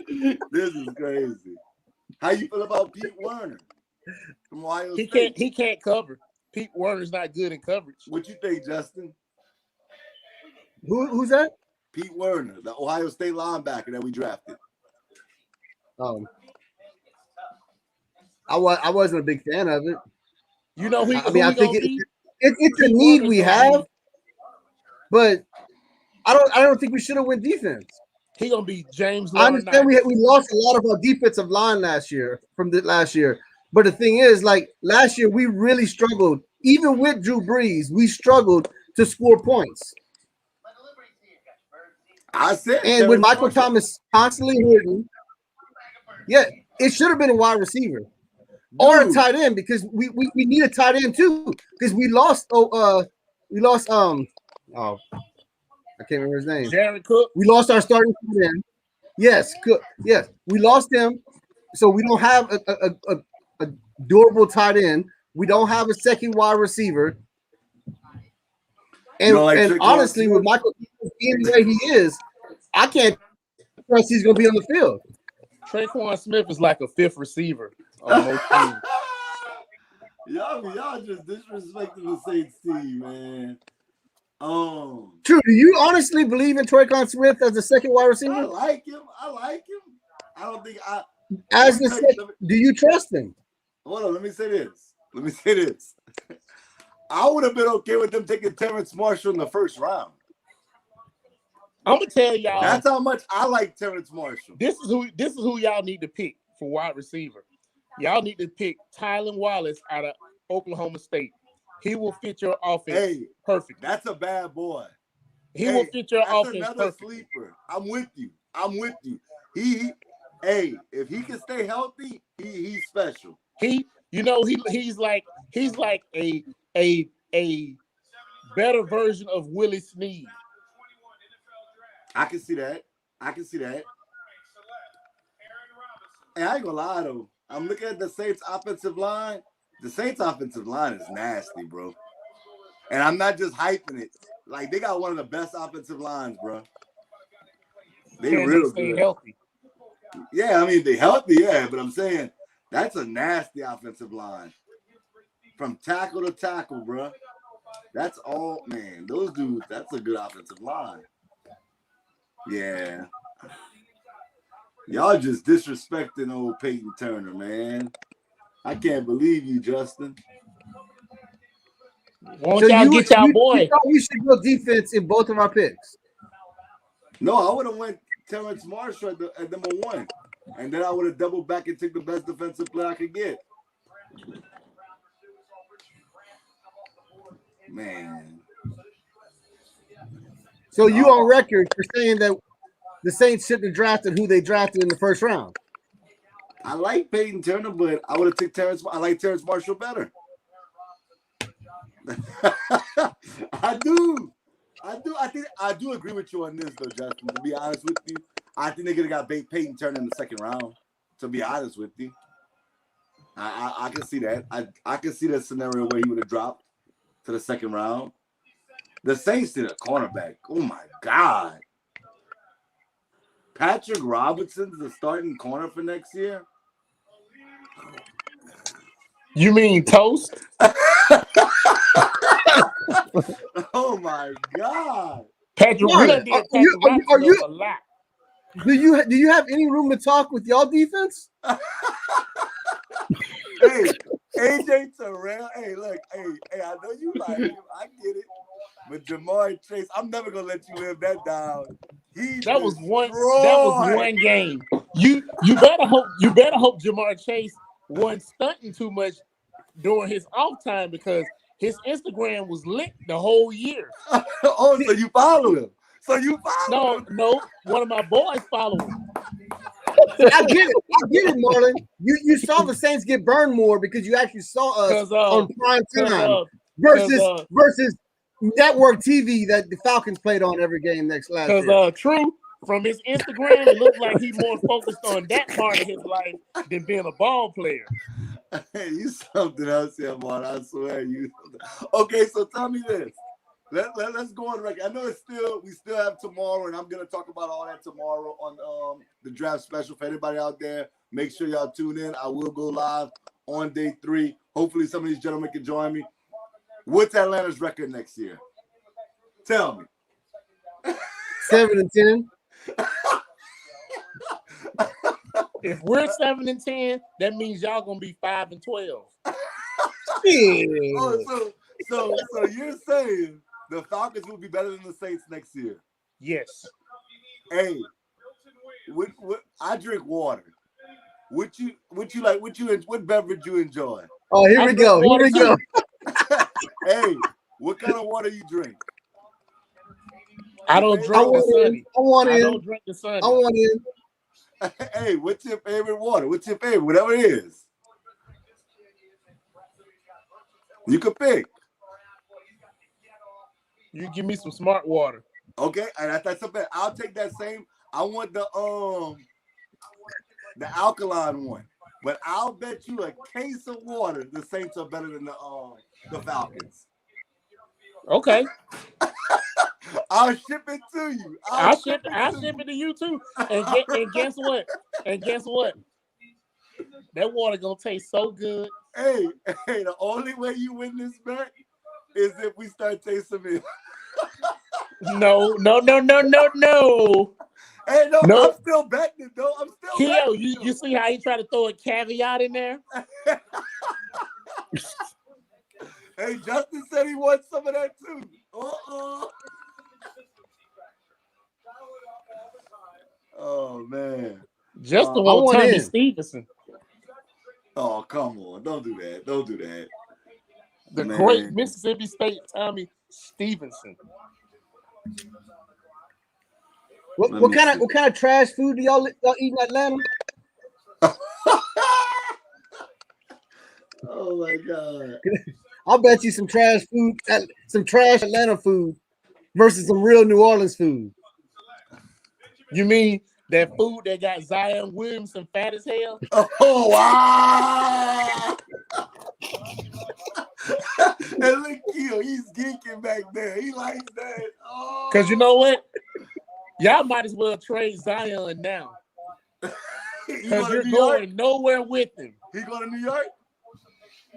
This is crazy. How you feel about Pete Werner from Ohio State? He can't cover. Pete Werner's not good in coverage. What you think, Justin? Who's that? Pete Werner, the Ohio State linebacker that we drafted. I wasn't a big fan of it. You know who? I think it's a need we have, but I don't think we should have went defense. He gonna be James. I understand we lost a lot of our defensive line last year, but the thing is, like last year, we really struggled. Even with Drew Brees, we struggled to score points. I said, and with Michael Thomas constantly hurting, it should have been a wide receiver or a tight end because we need a tight end too because we lost. I can't remember his name. Jared Cook. We lost our starting tight end. Yes, Cook. Yes, we lost him, so we don't have a durable tight end. We don't have a second wide receiver. And, honestly, with Michael being the way he is, I can't trust he's going to be on the field. Traquan Smith is like a 5th receiver on most teams. Y'all just disrespecting the Saints team, man. True. Do you honestly believe in Traquan Smith as the second wide receiver? I like him. I don't think do you trust him? Hold on. Let me say this. I would have been okay with them taking Terrence Marshall in the first round. I'm gonna tell y'all. That's how much I like Terrence Marshall. This is who y'all need to pick for wide receiver. Y'all need to pick Tylan Wallace out of Oklahoma State. He will fit your offense perfectly. That's a bad boy. He will fit your offense another perfectly. Sleeper. I'm with you. If he can stay healthy, he's special. He's like a better version of Willie Snead. I can see that. And I ain't gonna lie though. I'm looking at the Saints offensive line. The Saints offensive line is nasty, bro. And I'm not just hyping it. Like, they got one of the best offensive lines, bro. They real good. Healthy. Yeah, I mean, they healthy, yeah. But I'm saying that's a nasty offensive line. From tackle to tackle, bro. That's all, man. Those dudes, that's a good offensive line. Yeah. Y'all just disrespecting old Peyton Turner, man. I can't believe you, Justin. Won't y'all get y'all boy? You thought we should go defense in both of our picks. No, I would have went Terrence Marshall at number 1. And then I would have doubled back and took the best defensive player I could get. Man. So you on record for saying that the Saints shouldn't have drafted who they drafted in the first round? I like Peyton Turner, but I would have taken Terrence. I like Terrence Marshall better. I do. I do agree with you on this, though, Justin. To be honest with you, I think they could have got Peyton Turner in the second round. To be honest with you, I can see that. I can see that scenario where he would have dropped to the second round. The Saints did a cornerback. Oh my God. Patrick Robinson's the starting corner for next year. You mean Toast? Oh my God. Patrick, Marlon, are you a lot. Do you have any room to talk with y'all defense? Hey, AJ Terrell. Hey, look, hey, I know you like him. I get it. But Jamar Chase, I'm never gonna let you live that down. That was one game. You better hope Jamar Chase wasn't stunting too much during his off time because his Instagram was lit the whole year. Oh, so you follow him? No, one of my boys follow him. I get it, Marlon. You saw the Saints get burned more because you actually saw us on prime time versus network TV that the Falcons played on every game last year. Because true, from his Instagram, it looked like he's more focused on that part of his life than being a ball player. Hey, you something else here, man. I swear you. Okay, so tell me this. Let's go on record. I know we still have tomorrow, and I'm gonna talk about all that tomorrow on the draft special. For anybody out there, make sure y'all tune in. I will go live on day 3. Hopefully, some of these gentlemen can join me. What's Atlanta's record next year? Tell me. 7-10. If we're 7-10, that means y'all gonna be 5-12. Yeah. So you're saying the Falcons will be better than the Saints next year? Yes. Hey, I drink water. What beverage you enjoy? Oh, here we go. Hey, what kind of water you drink? I don't drink the Sunny. I don't drink the Sunny. I want in. Hey, what's your favorite water? What's your favorite? Whatever it is. You can pick. You give me some smart water. Okay, and that's something. I'll take that same. I want the alkaline one. But I'll bet you a case of water the Saints are better than the Falcons. Okay. I'll ship it to you. I'll ship it to you too. And guess what? That water gonna taste so good. Hey, the only way you win this bet is if we start tasting it. No. Hey, no, I'm still betting it, though. Keo, you see how he tried to throw a caveat in there? Hey, Justin said he wants some of that too. Oh man. Justin I want want Tommy in. Stevenson, Oh, come on. Don't do that. Don't do that. the Man. great Mississippi State Tommy Stevenson. What kind of trash food do y'all eat in Atlanta? Oh my God. I'll bet you some trash food, some trash Atlanta food versus some real New Orleans food. You mean that food that got Zion Williamson fat as hell? Oh wow. And look, he's geeking back there. He likes that. Oh. Because you know what? Y'all might as well trade Zion now. Because you're going nowhere with him. He going to New York?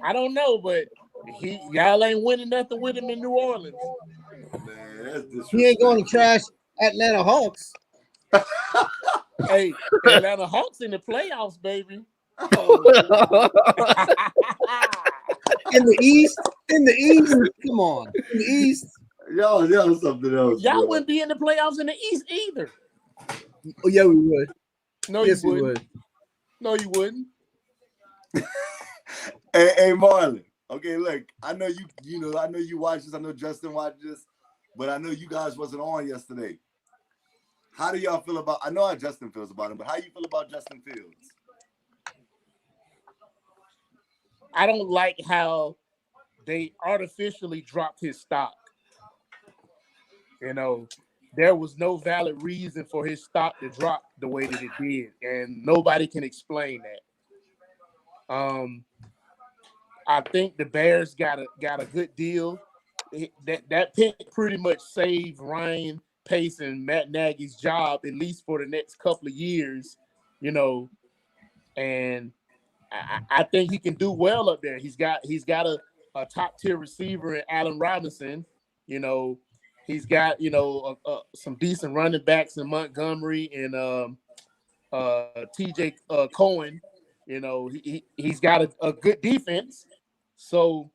I don't know, but y'all ain't winning nothing with him in New Orleans. Man, that's disrespectful. He ain't going to trash Atlanta Hawks. Hey, Atlanta Hawks in the playoffs, baby. Oh. In the East, come on, in the East. Y'all something else. Y'all bro. wouldn't be in the playoffs in the East either. Oh yeah, we would. No, Yes, you we wouldn't. would. No, you wouldn't. Hey, Marlon. Okay, look, I know you watch this. I know Justin watched this, but I know you guys wasn't on yesterday. How do y'all feel about? I know how Justin feels about him, but how you feel about Justin Fields? I don't like how they artificially dropped his stock. You know, there was no valid reason for his stock to drop the way that it did, and nobody can explain that. I think the Bears got a good deal. That pick pretty much saved Ryan Pace and Matt Nagy's job, at least for the next couple of years, you know, and I think he can do well up there. He's got a top tier receiver in Allen Robinson. You know, he's got some decent running backs in Montgomery and TJ Cohen. You know, he's got a good defense. So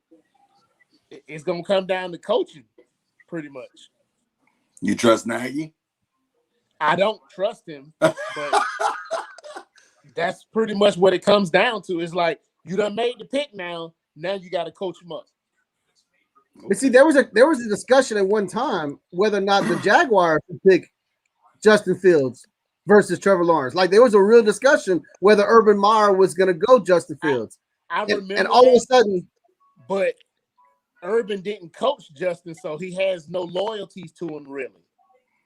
it's gonna come down to coaching, pretty much. You trust Nagy? I don't trust him, but that's pretty much what it comes down to. It's like you done made the pick now you got to coach him up. But see, there was a discussion at one time whether or not the Jaguars would pick Justin Fields versus Trevor Lawrence. Like there was a real discussion whether Urban Meyer was going to go Justin Fields. I remember, and all of a sudden, but Urban didn't coach Justin, so he has no loyalties to him really.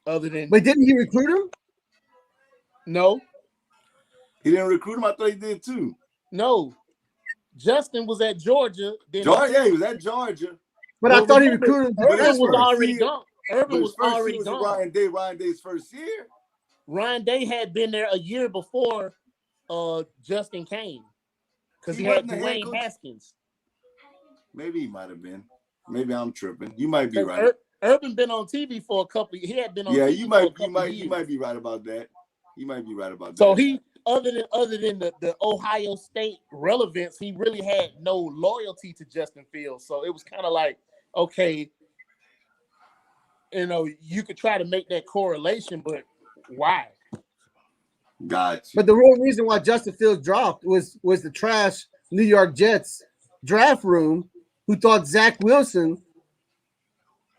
Other than, but didn't he recruit him? No, he didn't recruit him. I thought he did too. No, Justin was at Georgia. He was at Georgia. But I thought he recruited him. Urban was already gone. Urban was already gone. Ryan Day's first year. Ryan Day had been there a year before Justin came because he had Dwayne Haskins. Maybe he might have been. Maybe I'm tripping. You might be right. Urban been on TV for a couple. He had been on. Yeah, TV you might be right about that. You might be right about that. So he, other than the Ohio State relevance, he really had no loyalty to Justin Fields. So it was kind of like, okay, you could try to make that correlation, but why? Gotcha. But the real reason why Justin Fields dropped was the trash New York Jets draft room, who thought Zach Wilson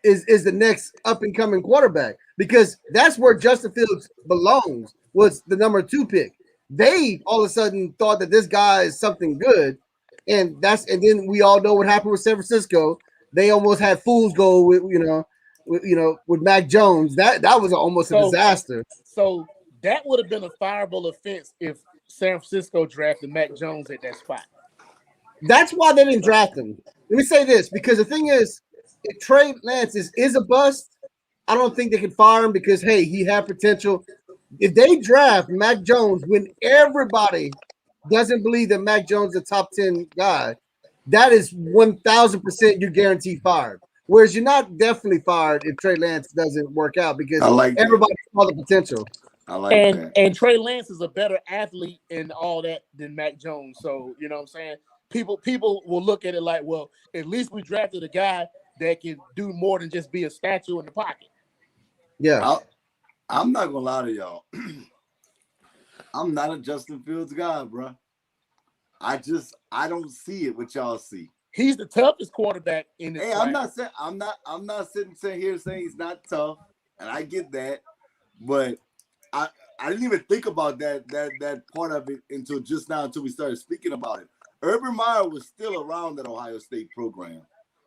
is the next up and coming quarterback, because that's where Justin Fields belongs, was the number 2 pick. They all of a sudden thought that this guy is something good, and then we all know what happened with San Francisco. They almost had fool's gold with Mac Jones. That was almost a disaster. So that would have been a fireable offense if San Francisco drafted Mac Jones at that spot. That's why they didn't draft him. Let me say this, because the thing is, if Trey Lance is a bust, I don't think they can fire him because, hey, he had potential. If they draft Mac Jones when everybody doesn't believe that Mac Jones is a top 10 guy, that is 1,000% you're guaranteed fired. Whereas you're not definitely fired if Trey Lance doesn't work out, because everybody saw the potential. I like that. And Trey Lance is a better athlete and all that than Mac Jones. So, you know what I'm saying? people will look at it like, well, at least we drafted a guy that can do more than just be a statue in the pocket. Yeah. I'm not gonna lie to y'all. I'm not a Justin Fields guy, bro. I don't see it what y'all see. He's the toughest quarterback in this. Hey, I'm not saying here saying he's not tough, and I get that, but I didn't even think about that part of it until just now, until we started speaking about it. Urban Meyer was still around that Ohio State program.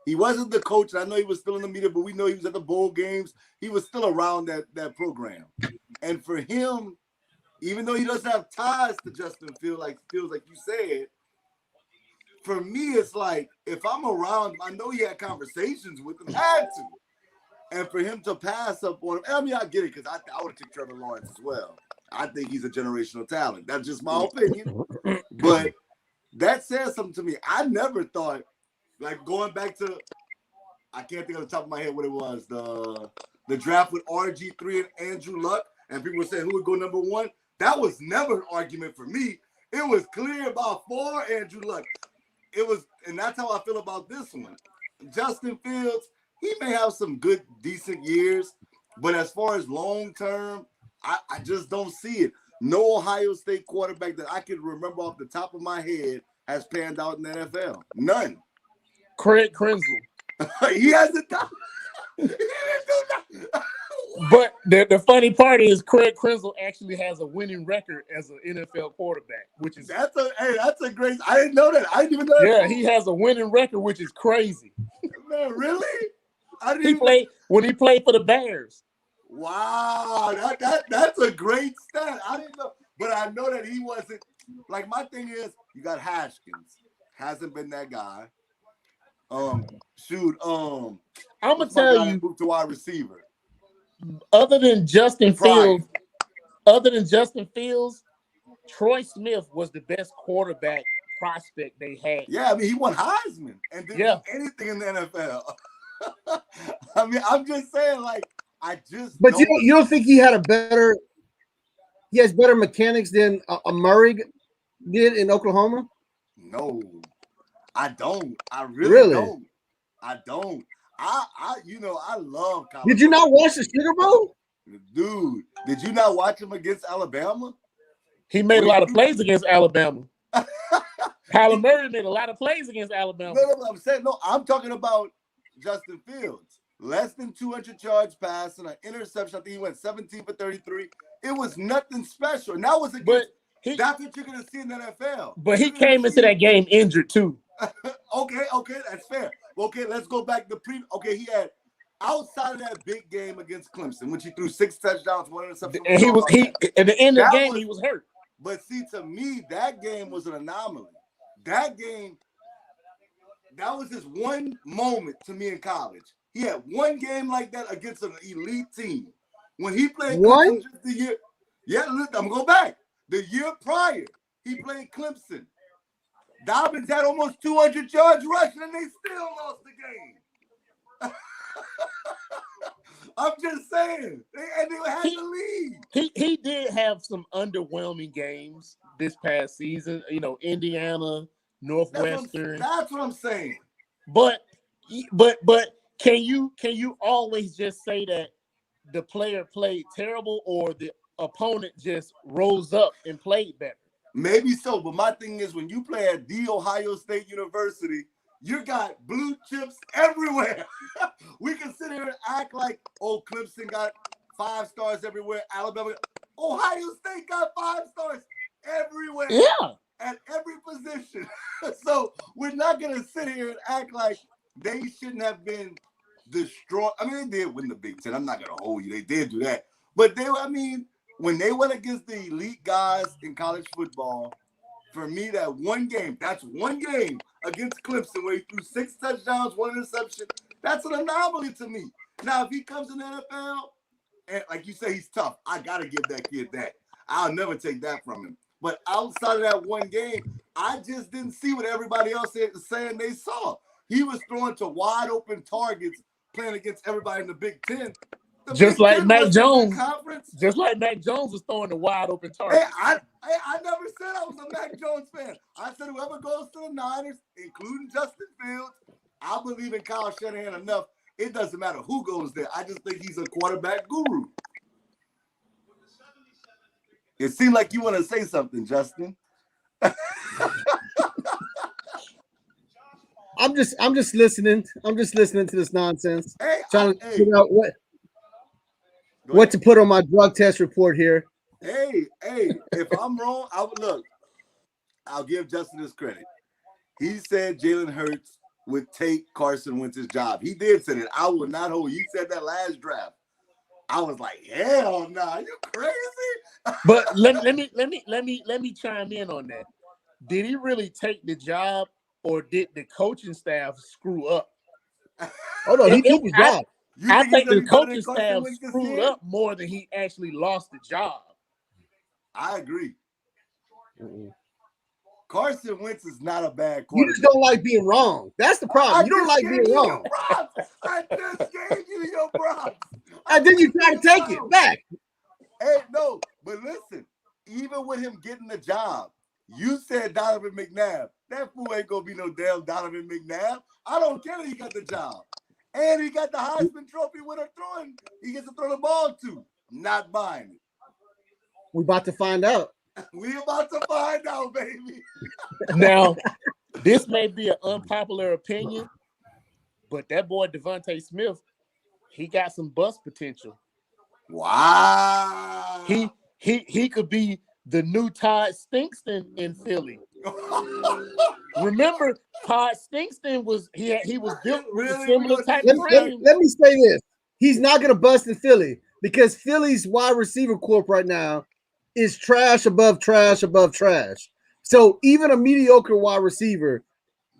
He wasn't the coach. I know he was still in the media, but we know he was at the bowl games. He was still around that program. And for him, even though he doesn't have ties to Justin Fields, like you said, for me, it's like, if I'm around him, I know he had conversations with him, had to. And for him to pass up on him, I mean, I get it, because I would have took Trevor Lawrence as well. I think he's a generational talent. That's just my opinion. But that says something to me. I never thought, like, going back to, I can't think on the top of my head what it was, the draft with RG3 and Andrew Luck, and people were saying who would go number one. That was never an argument for me. It was clear about 4 Andrew Luck. It was, and that's how I feel about this one. Justin Fields, he may have some good, decent years, but as far as long term, I just don't see it. No Ohio State quarterback that I can remember off the top of my head has panned out in the NFL. None. Craig Krenzel. He hasn't done. He didn't do that. But the funny part is Craig Krenzel actually has a winning record as an NFL quarterback, which is that's a great. I didn't know that. I didn't even know that. Yeah, he has a winning record, which is crazy. Man, really? When he played for the Bears. Wow, that's a great stat. I didn't know, but I know that he wasn't. Like, my thing is, you got Haskins, hasn't been that guy. I'm gonna tell you, moved to wide receiver. Other than Justin Fields, Troy Smith was the best quarterback prospect they had. Yeah, I mean, he won Heisman and didn't do anything in the NFL. I mean, I'm just saying, like, But you don't think he has better mechanics than a Murray did in Oklahoma? No, I don't. I really don't. I don't. I love college. Did you not watch the Sugar Bowl? Dude, did you not watch him against Alabama? He made a lot of plays against Alabama. Kyler Murray made a lot of plays against Alabama. No, I'm talking about Justin Fields. Less than 200 yards pass and an interception. I think he went 17 for 33. It was nothing special. And that was that's what you're going to see in the NFL. But he came into that game injured too. Okay, that's fair. Okay, let's go back to he had outside of that big game against Clemson, which he threw 6 touchdowns, 1 interception. And at the end of the game, he was hurt. But see, to me, that game was an anomaly. That game, that was just one moment to me in college. He had one game like that against an elite team. When he played Clemson just the year, I'm going back. The year prior, he played Clemson. Dobbins had almost 200 yards rushing, and they still lost the game. I'm just saying. And they had the lead. He did have some underwhelming games this past season. You know, Indiana, Northwestern. That's what I'm saying. But can you always just say that the player played terrible or the opponent just rose up and played better? Maybe so, but my thing is, when you play at The Ohio State University, you got blue chips everywhere. We can sit here and act like, Clemson got 5 stars everywhere. Alabama, Ohio State got 5 stars everywhere. Yeah. At every position. So we're not going to sit here and act like they shouldn't have been destroyed. I mean, they did win the Big Ten. I'm not going to hold you. They did do that. But when they went against the elite guys in college football, for me, that's one game against Clemson where he threw 6 touchdowns, 1 interception. That's an anomaly to me. Now, if he comes in the NFL, and like you say, he's tough, I got to give that kid that. I'll never take that from him. But outside of that one game, I just didn't see what everybody else is saying they saw. He was throwing to wide open targets, playing against everybody in the Big Ten. The Just Big like Ten Mac wasn't a good Jones. conference. Just like Mac Jones was throwing the wide open Hey, targets. I never said I was a Mac Jones fan. I said whoever goes to the Niners, including Justin Fields, I believe in Kyle Shanahan enough. It doesn't matter who goes there. I just think he's a quarterback guru. It seemed like you want to say something, Justin. I'm just listening. I'm just listening to this nonsense. Hey, Trying to figure out what to put on my drug test report here. Hey, if I'm wrong, I'll give Justin his credit. He said Jalen Hurts would take Carson Wentz's job. He did say it. I will not hold. He said that last draft. I was like, hell no, nah, you crazy? But let me chime in on that. Did he really take the job, or did the coaching staff screw up? Oh no, he took his job. I think the coaching staff screwed up more than he actually lost the job. I agree. Carson Wentz is not a bad quarterback. You just don't like being wrong. That's the problem. You don't like being wrong. I just gave you your props. And then you try to take it back. Hey, no, but listen, even with him getting the job, you said Donovan McNabb. That fool ain't gonna be no damn Donovan McNabb. I don't care that he got the job. And he got the Heisman Trophy winner throwing. He gets to throw the ball to. I'm not buying it. We're about to find out. We about to find out, baby. Now, this may be an unpopular opinion, but that boy Devontae Smith, he got some bust potential. Wow. He could be the new Todd Stinkston in Philly. Remember, Todd Stinkston was built with a similar type of frame. Let me say this: he's not going to bust in Philly because Philly's wide receiver corp right now is trash above trash above trash. So even a mediocre wide receiver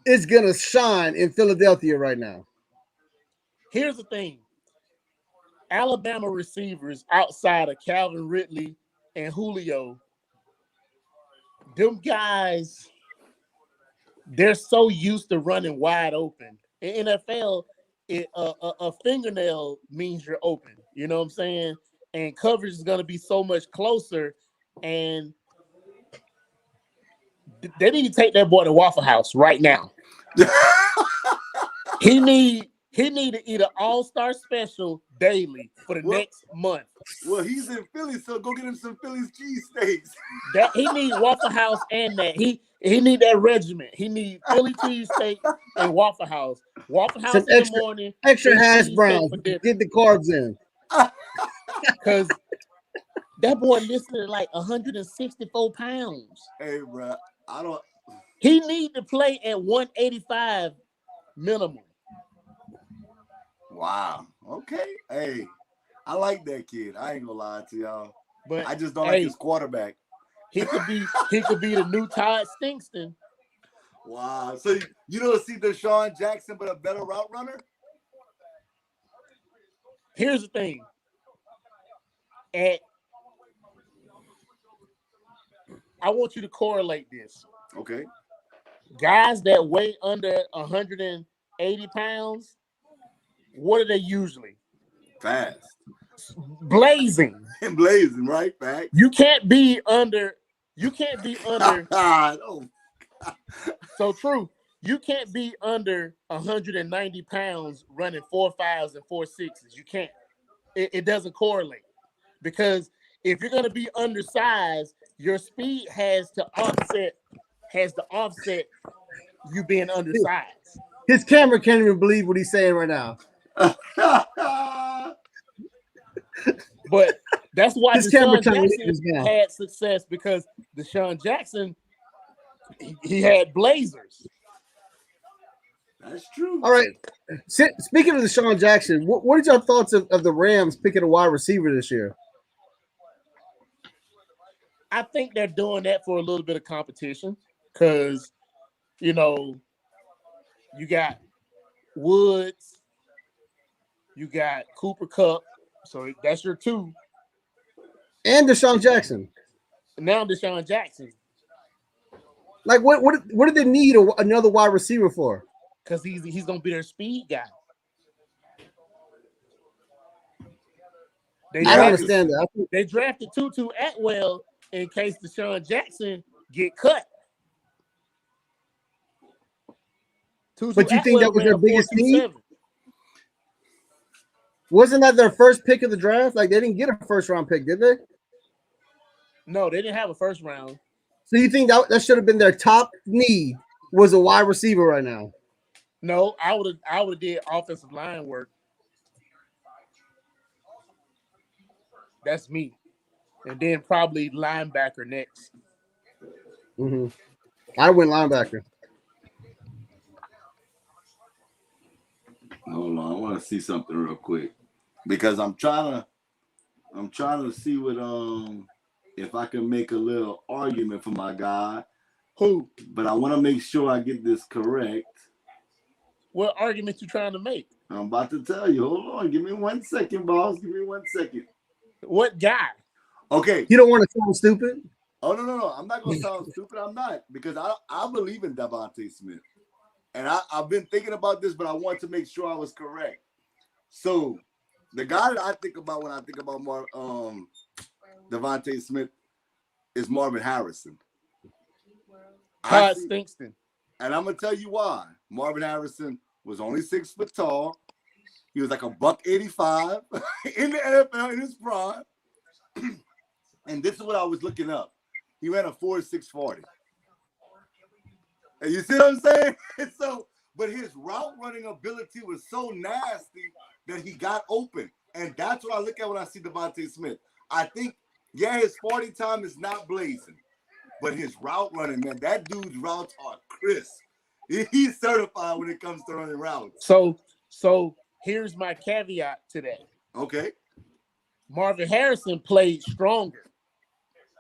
is going to shine in Philadelphia right now. Here's the thing: Alabama receivers outside of Calvin Ridley and Julio, them guys, they're so used to running wide open. In NFL, a fingernail means you're open. You know what I'm saying? And coverage is going to be so much closer. And they need to take that boy to Waffle House right now. He need to eat an all-star special daily for the next month. Well, he's in Philly, so go get him some Philly's cheesesteaks. That he need Waffle House and that. He need that regimen. He need Philly cheesesteak and Waffle House. Waffle House in the morning. Extra hash browns. Get the carbs in. Because that boy listed at like 164 pounds. Hey, bro, He need to play at 185 minimum. Wow. Okay. Hey, I like that kid. I ain't gonna lie to y'all. But I just don't like his quarterback. He could be the new Todd Stinkston. Wow. So you don't see Deshaun Jackson, but a better route runner? Here's the thing. I want you to correlate this. Okay. Guys that weigh under 180 pounds, what are they usually? Fast. Blazing. Blazing, right? Fact. You can't be under. So true. You can't be under 190 pounds running 4.5s and 4.6s. You can't. It doesn't correlate. Because if you're gonna be undersized, your speed has to offset you being undersized. His camera can't even believe what he's saying right now. But that's why Deshaun Jackson had had success, because Deshaun Jackson he had blazers. That's true. All right. Speaking of Deshaun Jackson, what are your thoughts of the Rams picking a wide receiver this year? I think they're doing that for a little bit of competition because, you know, you got Woods, you got Cooper Kupp, so that's your two. And Deshaun Jackson. Now Deshaun Jackson. Like, what do they need another wide receiver for? Because he's going to be their speed guy. They I don't drafted, understand that. they drafted Tutu Atwell in case Deshaun Jackson get cut. Tutu But you think Atwell that was their ran a biggest need? 4.27. Wasn't that their first pick of the draft? Like they didn't get a first round pick, did they? No, they didn't have a first round. So you think that should have been their top need was a wide receiver right now? No, I would have did offensive line work. That's me. And then probably linebacker next. Mm-hmm. I went linebacker. Hold on, I want to see something real quick because I'm trying to see what if I can make a little argument for my guy. Who? But I want to make sure I get this correct. What argument you trying to make? I'm about to tell you. Hold on, give me 1 second, boss. Give me 1 second. What guy? Okay. You don't want to sound stupid? Oh no! I'm not gonna sound stupid. I'm not because I believe in Devontae Smith, and I've been thinking about this, but I want to make sure I was correct. So, the guy that I think about when I think about Devontae Smith is Marvin Harrison. Todd Stinkston. And I'm gonna tell you why. Marvin Harrison was only 6 foot tall. He was like a $185 in the NFL in his prime. And this is what I was looking up. He ran a 4.640. And you see what I'm saying? But his route running ability was so nasty that he got open. And that's what I look at when I see Devontae Smith. I think, his 40 time is not blazing. But his route running, man, that dude's routes are crisp. He's certified when it comes to running routes. So here's my caveat to that. Okay. Marvin Harrison played stronger.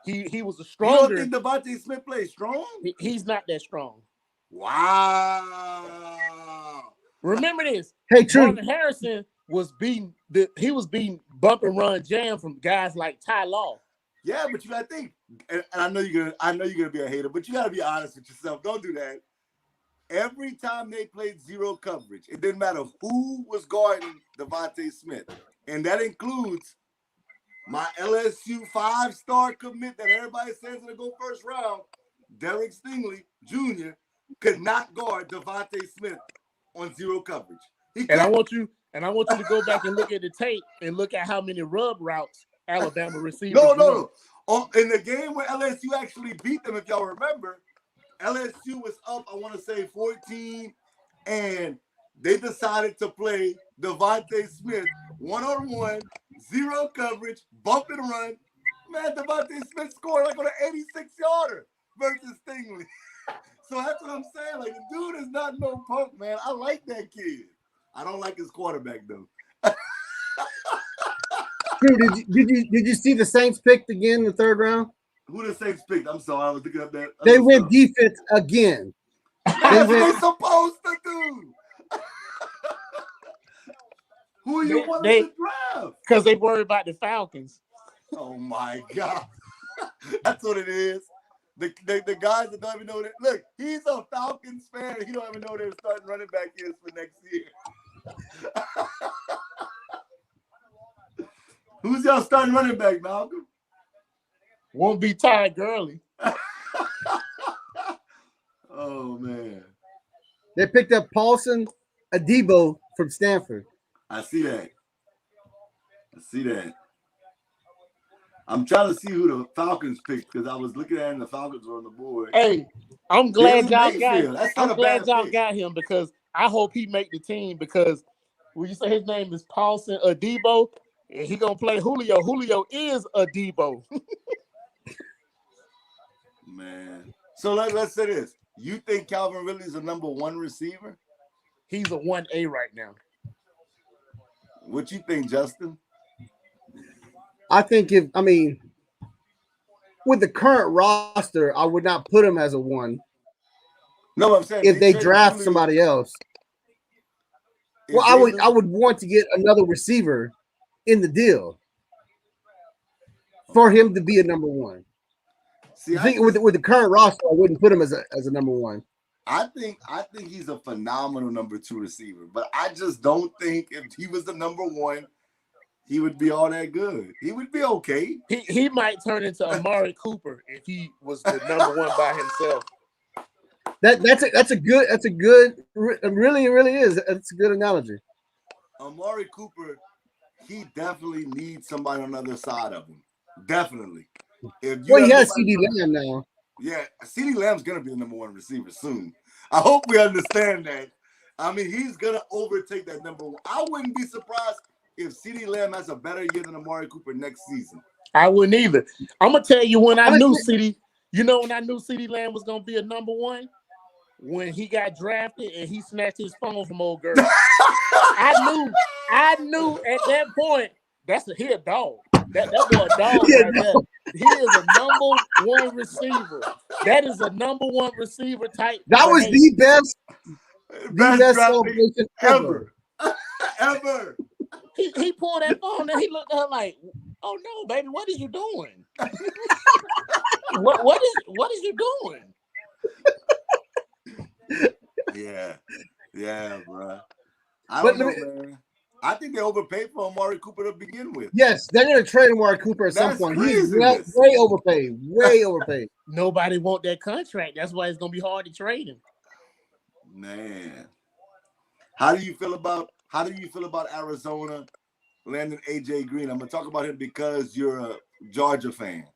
He was a stronger. You don't think Devontae Smith played strong? He's not that strong. Wow. Remember this. Hey, true. Marvin Harrison was beating bump and run jam from guys like Ty Law. Yeah, but you gotta think, and I know you're gonna be a hater, but you gotta be honest with yourself. Don't do that. Every time they played zero coverage, it didn't matter who was guarding Devontae Smith, and that includes my LSU 5-star commit that everybody says gonna go first round. Derek Stingley Jr. could not guard Devontae Smith on zero coverage. And I want you to go back and look at the tape and look at how many rub routes Alabama receivers. No. In the game where LSU actually beat them, if y'all remember, LSU was up, I want to say 14, and they decided to play Devontae Smith one-on-one, zero coverage, bump and run. Man, Devontae Smith scored like on an 86-yarder versus Stingley. So that's what I'm saying. Like, the dude is not no punk, man. I like that kid. I don't like his quarterback, though. Dude, did you see the Saints picked again in the 3rd round? Who the Saints picked? I'm sorry, I was looking up that. They went defense again. That's what they supposed to do. Who are you wanting to draft? Because they worry about the Falcons. Oh my God. That's what it is. The guys that don't even know that. Look, he's a Falcons fan. He don't even know they're starting running back is for next year. Who's y'all starting running back, Malcolm? Won't be Ty Gurley. Oh, man. They picked up Paulson Adebo from Stanford. I see that. I'm trying to see who the Falcons picked because I was looking at it and the Falcons were on the board. Hey, I'm glad y'all got him. I'm glad y'all got him because I hope he make the team because when you say his name is Paulson Adebo, and he gonna play Julio. Julio is Adebo. Man. So let's say this. You think Calvin Ridley is a number 1 receiver? He's a 1A right now. What you think, Justin? I think with the current roster, I would not put him as a 1. No, I'm saying if they draft somebody else. Well, I would want to get another receiver in the deal for him to be a number 1. See, I think with the current roster, I wouldn't put him as a number 1. I think he's a phenomenal number 2 receiver, but I just don't think if he was the number 1, he would be all that good. He would be okay. He might turn into Amari Cooper if he was the number one by himself. That's a good really is. That's a good analogy. Amari Cooper, he definitely needs somebody on the other side of him. Definitely. If you Well, he have has nobody- CD Lamb now. Yeah, CeeDee Lamb's gonna be the number one receiver soon. I hope we understand that. I mean, he's gonna overtake that number one. I wouldn't be surprised if CeeDee Lamb has a better year than Amari Cooper next season. I wouldn't either. I'm gonna tell you when I knew Honestly- CD. You know when I knew CD Lamb was gonna be a number one? When he got drafted and he snatched his phone from old girl. I knew at that point he a dog. That boy a dog right there. He is a number one receiver. That is a number one receiver type. That was the best Best celebration ever. Ever. He pulled that phone and he looked at her like, "Oh no, baby, what is you doing? what is you doing?" Yeah, bro. I don't know, man. I think they overpaid for Amari Cooper to begin with. Yes, they're going to trade Amari Cooper at some point. He's way overpaid. Way overpaid. Nobody want that contract. That's why it's going to be hard to trade him. Man, how do you feel about Arizona landing AJ Green? I'm gonna talk about him because you're a Georgia fan.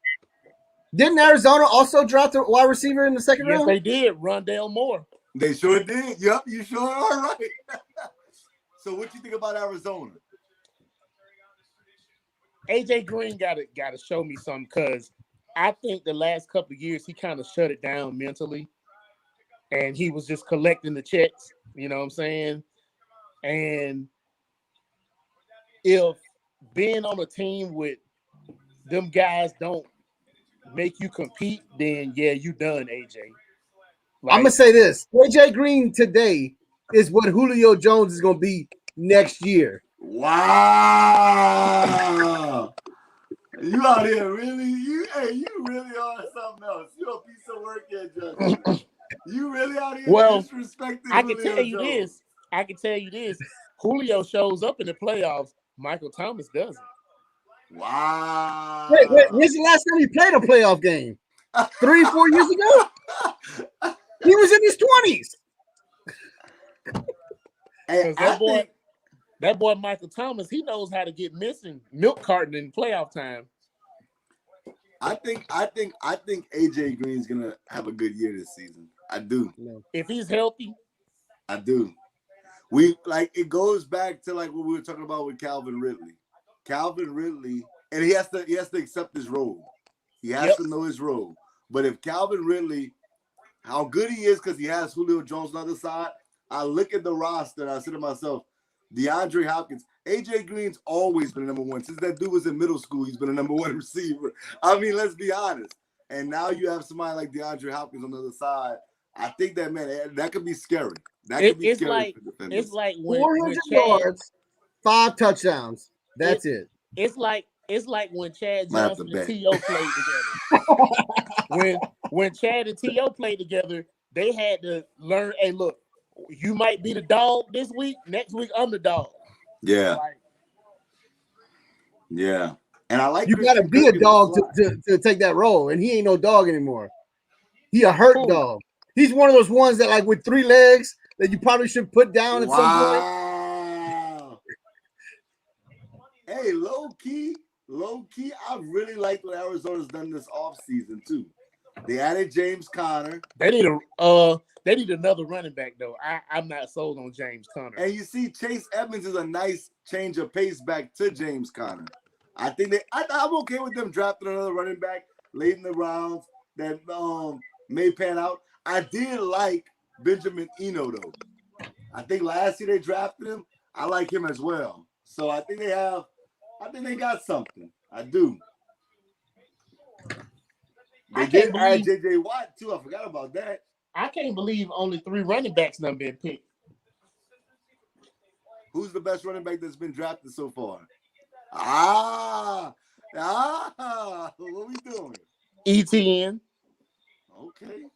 Didn't Arizona also drop the wide receiver in the second round? Yes, they did. Rondale Moore. They sure did. Yep, you sure are right. So, what you think about Arizona? AJ Green gotta show me something because I think the last couple of years he kind of shut it down mentally, and he was just collecting the checks. You know what I'm saying? And if being on a team with them guys don't make you compete, then yeah, you done, AJ. I'm gonna say this: AJ Green today is what Julio Jones is gonna be next year. Wow! You out here really? You really are something else. You a piece of work, here, Judge. You really out here disrespecting I can Julio tell you Jones. this. I can tell you this. Julio shows up in the playoffs. Michael Thomas doesn't. Wow. Wait, when's the last time he played a playoff game? 3-4 years ago? He was in his 20s. Hey, that boy Michael Thomas, he knows how to get missing milk carton in playoff time. I think AJ Green's gonna have a good year this season. I do. If he's healthy, I do. It goes back to like what we were talking about with Calvin Ridley. Calvin Ridley, and he has to accept his role. He has to know his role. But if Calvin Ridley, how good he is because he has Julio Jones on the other side, I look at the roster and I say to myself, DeAndre Hopkins, AJ Green's always been a number one. Since that dude was in middle school, he's been a number one receiver. I mean, let's be honest. And now you have somebody like DeAndre Hopkins on the other side. I think that, man, that could be scary. That could be scary for defenders. It's like when 400 yards, 5 touchdowns. That's it. It's like when Chad Johnson and T.O. played together. when Chad and T.O. played together, they had to learn, hey, look, you might be the dog this week. Next week, I'm the dog. Yeah. Yeah. And I like you got to be a dog to take that role, and he ain't no dog anymore. He a hurt dog. He's one of those ones that like with 3 legs that you probably should put down at some point. Hey, low key, I really like what Arizona's done this offseason too. They added James Conner. They need another running back though. I'm not sold on James Conner. And you see, Chase Edmonds is a nice change of pace back to James Conner. I think I'm okay with them drafting another running back late in the rounds that may pan out. I did like Benjamin Eno though. I think last year they drafted him. I like him as well. So I think they got something. I do. They did add J.J. Watt too. I forgot about that. I can't believe only 3 running backs done been picked. Who's the best running back that's been drafted so far? What we doing? ETN. Okay.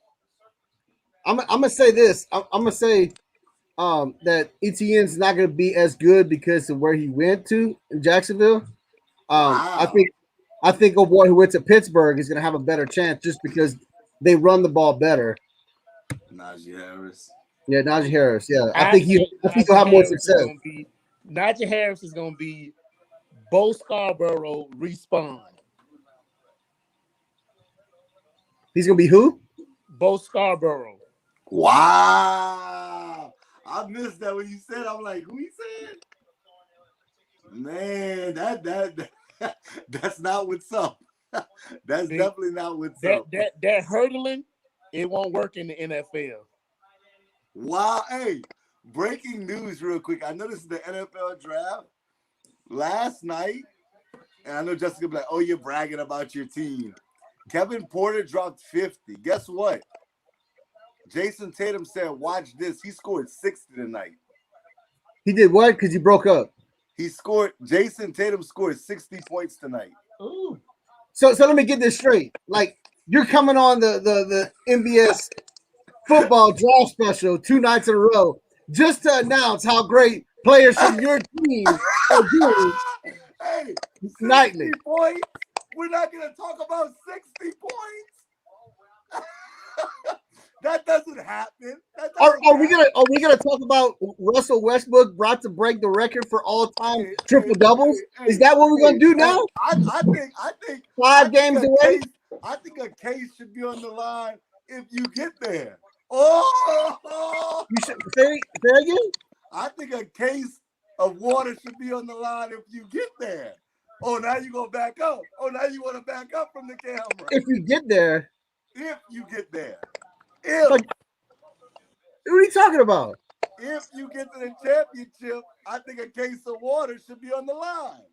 I'm gonna say this. I'm gonna say that Etienne's not going to be as good because of where he went to in Jacksonville. Wow. I think a boy who went to Pittsburgh is going to have a better chance just because they run the ball better. Najee Harris. Yeah, Najee Harris. Yeah, I I think think he'll have more success. Najee Harris is gonna be Bo Scarborough respawn. He's going to be who? Bo Scarborough. Wow. I missed that when you said. I'm like, who he said? Man, that's not what's up. That's definitely not what's up. That hurdling, it won't work in the NFL. Wow. Hey, breaking news real quick. I know this is the NFL draft. Last night, and I know Jessica will be like, oh, you're bragging about your team. Kevin Porter dropped 50. Guess what? Jason Tatum said, watch this. He scored 60 tonight. He did what? Because he broke up. Jason Tatum scored 60 points tonight. Ooh. So let me get this straight. Like, you're coming on the NBS football draft special 2 nights in a row just to announce how great players from your team are doing. Hey, 60 nightly points? We're not going to talk about 60 points? That doesn't happen. Are we gonna talk about Russell Westbrook brought to break the record for all time triple doubles? Is that what we're gonna do now? I think 5 games away. I think a case should be on the line if you get there. Oh, you should say again. I think a case of water should be on the line if you get there. Oh, now you gonna back up. Oh, now you want to back up from the camera. If you get there. If you get there. Like, what are you talking about? If you get to the championship, I think a case of water should be on the line.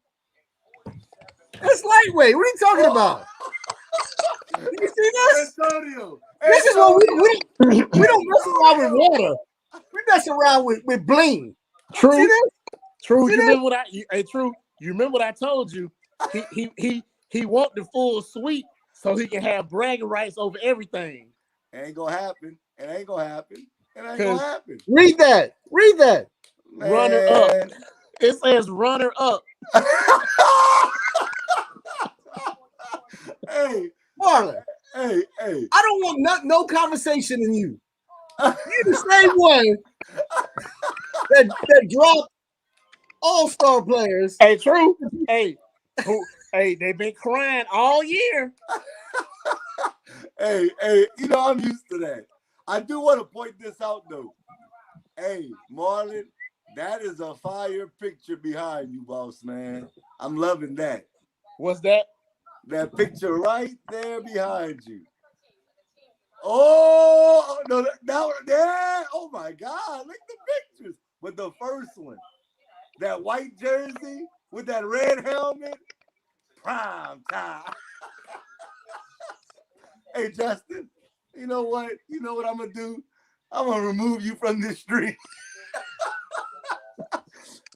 That's lightweight. What are you talking about? Did you see this? Antonio. This is what we don't mess around with water. We mess around with bling. True. See this? True. See You this? remember what True. You remember what I told you? He want the full suite so he can have bragging rights over everything. Ain't gonna happen. It ain't gonna happen. It ain't gonna happen. Read that. Man. Runner up. It says runner up. Hey, Marlon. Hey. I don't want no conversation in you. You the same one that dropped all-star players. Hey, True. Hey, they've been crying all year. Hey, I'm used to that. I do want to point this out, though. Hey, Marlon, that is a fire picture behind you, boss, man. I'm loving that. What's that? That picture right there behind you. Oh, no, there. Oh, my God. Look at the pictures. But the first one, that white jersey with that red helmet, prime time. Hey, Justin, you know what? You know what I'm going to do? I'm going to remove you from this stream.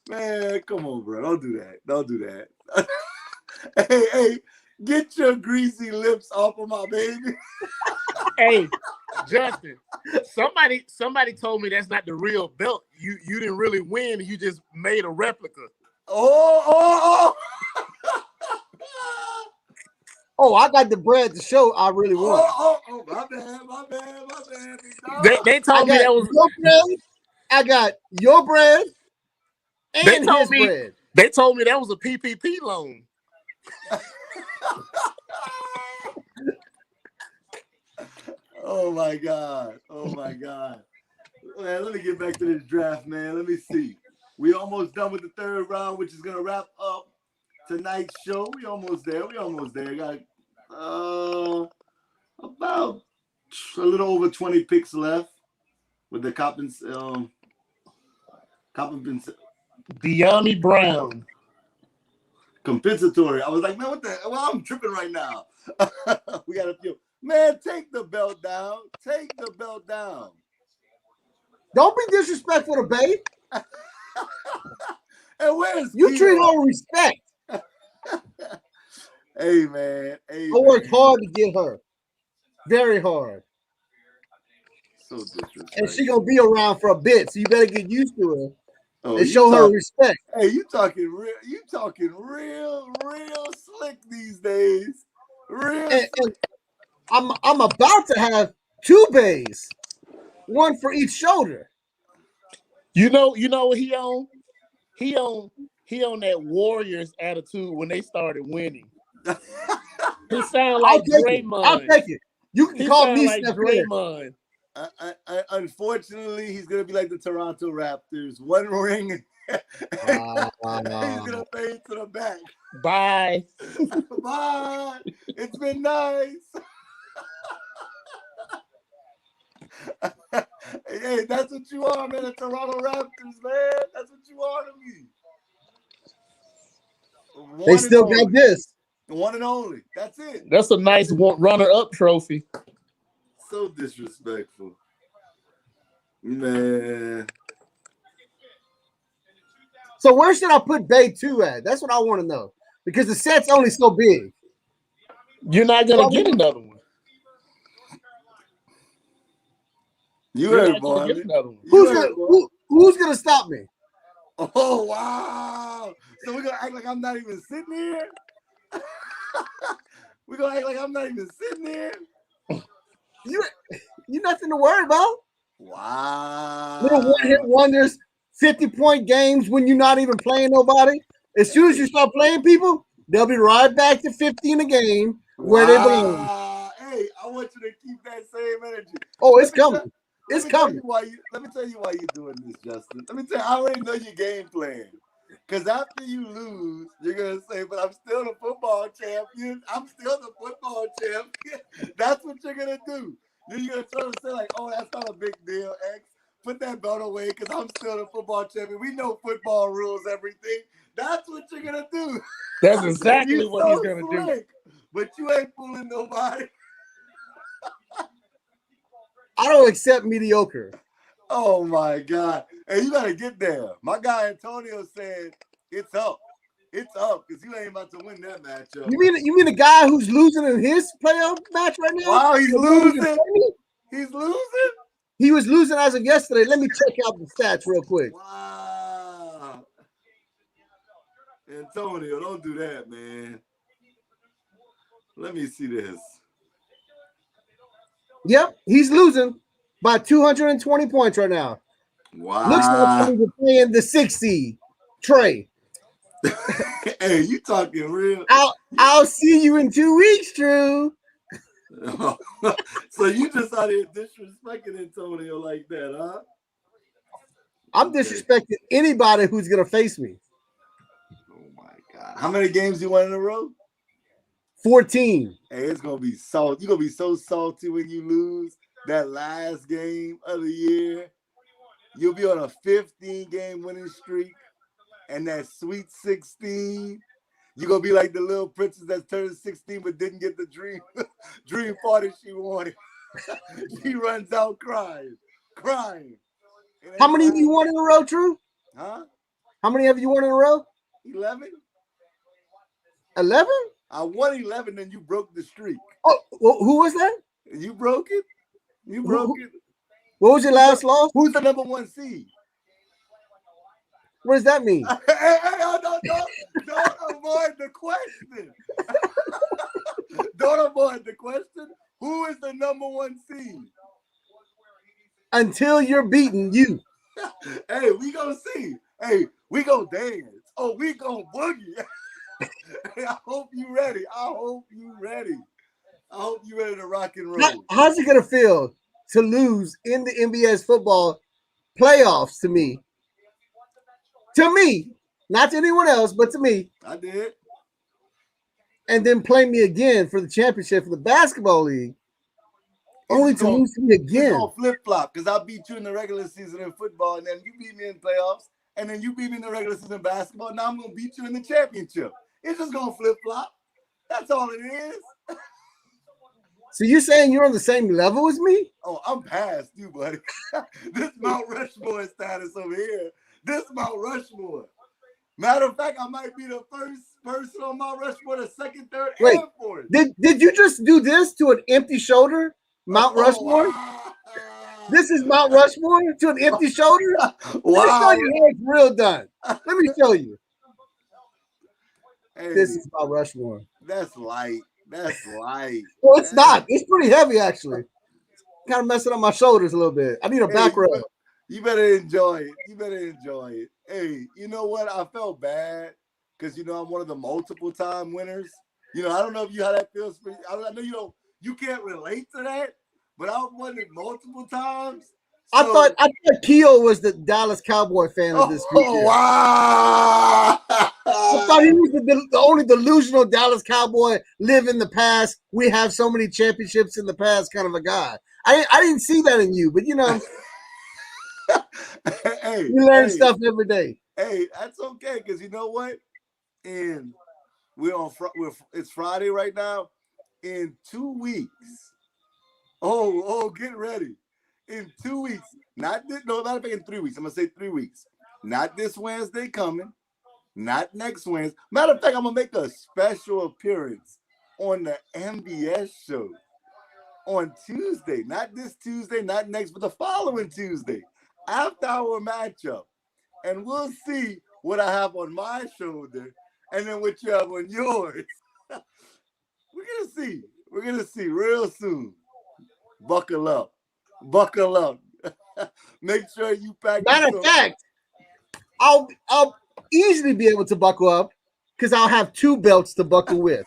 Man, come on, bro. Don't do that. Hey, get your greasy lips off of my baby. Hey, Justin, somebody told me that's not the real belt. You didn't really win. You just made a replica. Oh. Oh, I got the bread to show I really won. Oh, my bad. They told me that was your bread. I got your bread and his bread. They told me that was a PPP loan. Oh my God. Man, let me get back to this draft, man. Let me see. We almost done with the third round, which is gonna wrap up tonight's show. We almost there. Got about a little over 20 picks left with the De'Ami Brown. Compensatory. I was like, man, what the hell? Well, I'm tripping right now. We got a few. Man, take the belt down. Don't be disrespectful to Babe. And where's you treat her with respect? Hey, man. I worked hard to get her. Very hard. So disrespectful. and she gonna be around for a bit, so you better get used to her Oh, and you show her talk- respect. Hey, you talking real slick these days. Real And slick. I'm about to have 2 bays, one for each shoulder. You know what he on? He on that Warriors attitude when they started winning. He sound like Draymond. I'll take it. You can He call sound me like Steph Curry. Draymond. Unfortunately, he's gonna be like the Toronto Raptors. One ring. He's gonna fade to the back. Bye. Bye. It's been nice. Hey, that's what you are, man. The Toronto Raptors, man. That's what you are to me. They still got this. One and only. That's it. That's a nice runner-up trophy. So disrespectful. Man. So where should I put Bay 2 at? That's what I want to know. Because the set's only so big. You're not gonna get another one. You heard, boy. Who's gonna stop me? Oh wow! So we're gonna act like I'm not even sitting here. We're gonna act like I'm not even sitting here. You nothing to worry about. Wow! Little one-hit wonders, 50-point games when you're not even playing nobody. As soon as you start playing people, they'll be right back to 50 in the game where they belong. Hey, I want you to keep that same energy. Oh, it's coming. It's coming. Let me tell you why you're doing this, Justin. Let me tell you, I already know your game plan. Because after you lose, you're going to say, but I'm still the football champion. I'm still the football champion. That's what you're going to do. Then you're going to try to say, like, oh, that's not a big deal, X. Put that belt away because I'm still the football champion. We know football rules everything. That's what you're going to do. That's exactly what he's going to do. But you ain't fooling nobody. I don't accept mediocre. Oh my God. Hey, you gotta get there. My guy Antonio said it's up. It's up because you ain't about to win that matchup. You mean the guy who's losing in his playoff match right now? Wow, he's losing. He's losing. He was losing as of yesterday. Let me check out the stats real quick. Wow. Antonio, don't do that, man. Let me see this. Yep, he's losing by 220 points right now. Wow. Looks like we're playing the 6 seed. Trey. Hey, you talking real? I'll see you in 2 weeks, Drew. So you just out here disrespecting Antonio like that, huh? I'm disrespecting anybody who's gonna face me. Oh my God. How many games you won in a row? 14. Hey, it's gonna be salty. You're gonna be so salty when you lose that last game of the year. You'll be on a 15-game winning streak, and that sweet 16. You're gonna be like the little princess that turned 16 but didn't get the dream party she wanted. She runs out crying. How many have you won in a row, Drew? Huh? How many have you won in a row? 11. 11? I won 11, and you broke the streak. Oh, who was that? You broke it. You broke it. What was your last loss? Who's the number 1 seed? What does that mean? Don't avoid the question. Don't avoid the question. Who is the number 1 seed? Until you're beaten, you. Hey, we gonna see. Hey, we gonna dance. Oh, we gonna boogie. Hey, I hope you ready. I hope you ready to rock and roll. How's it gonna feel to lose in the NBS football playoffs to me? To me, not to anyone else, but to me. I did. And then play me again for the championship for the basketball league. Only to lose to me again. It's gonna flip-flop because I beat you in the regular season in football, and then you beat me in playoffs, and then you beat me in the regular season in basketball. Now I'm gonna beat you in the championship. It's just gonna flip-flop. That's all it is. So you're saying you're on the same level as me? Oh, I'm past you, buddy. This Mount Rushmore status over here. This Mount Rushmore. Matter of fact, I might be the first person on Mount Rushmore, the second, third, and fourth. Did you just do this to an empty shoulder, Mount Rushmore? Wow. This is Mount Rushmore to an empty shoulder. Let me show Wow. you how it's real done. Let me show you. Hey, This is Mount Rushmore. that's light. That's light. Well, it's not. It's pretty heavy, actually. Kind of messing up my shoulders a little bit. I need a back rub. You better enjoy it. You better enjoy it. Hey, you know what? I felt bad because I'm one of the multiple time winners. I don't know if how that feels for you. I know you can't relate to that, but I've won it multiple times. I thought Keo was the Dallas Cowboy fan of this group. Oh, wow. I thought he was the only delusional Dallas Cowboy, live in the past. We have so many championships in the past kind of a guy. I didn't see that in you, but Hey, you learn stuff every day. Hey, that's okay, because you know what? And it's Friday right now. In 2 weeks. Get ready. In 2 weeks. Matter of fact, in 3 weeks. I'm gonna say 3 weeks. Not this Wednesday coming. Not next Wednesday. Matter of fact, I'm gonna make a special appearance on the NBS show on Tuesday. Not this Tuesday, not next, but the following Tuesday, after our matchup. And we'll see what I have on my shoulder and then what you have on yours. We're gonna see real soon. Buckle up. Make sure you pack. Matter of fact, I'll easily be able to buckle up because I'll have 2 belts to buckle with.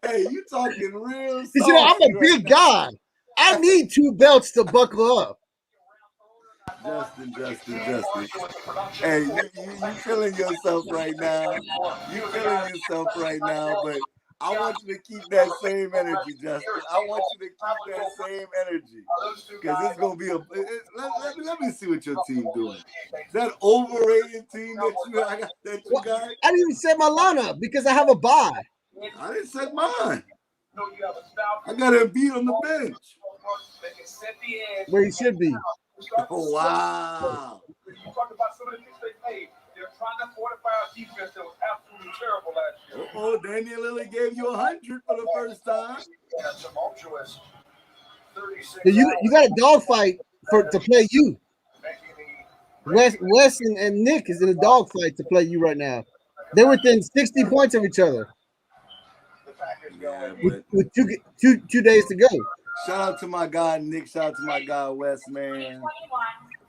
Hey, you talking real? Because I'm a big guy. I need 2 belts to buckle up. Justin. Hey, you feeling yourself right now. But I want you to keep that same energy, Justin. I want you to keep that same energy. Because it's going to be let me see what your team doing. That overrated team that you got? I didn't even set my lineup because I have a bye. I didn't set mine. I got a beat on the bench. Where he should be. Oh, wow. You talk about some of the things they made. They're trying to fortify a defense that was absolutely terrible last year. Daniel Lillard gave you 100 for the first time. You got a dogfight to play you. Wes and Nick is in a dogfight to play you right now. They're within 60 points of each other. With two days to go. Shout out to my guy Nick. Shout out to my guy Wes, man.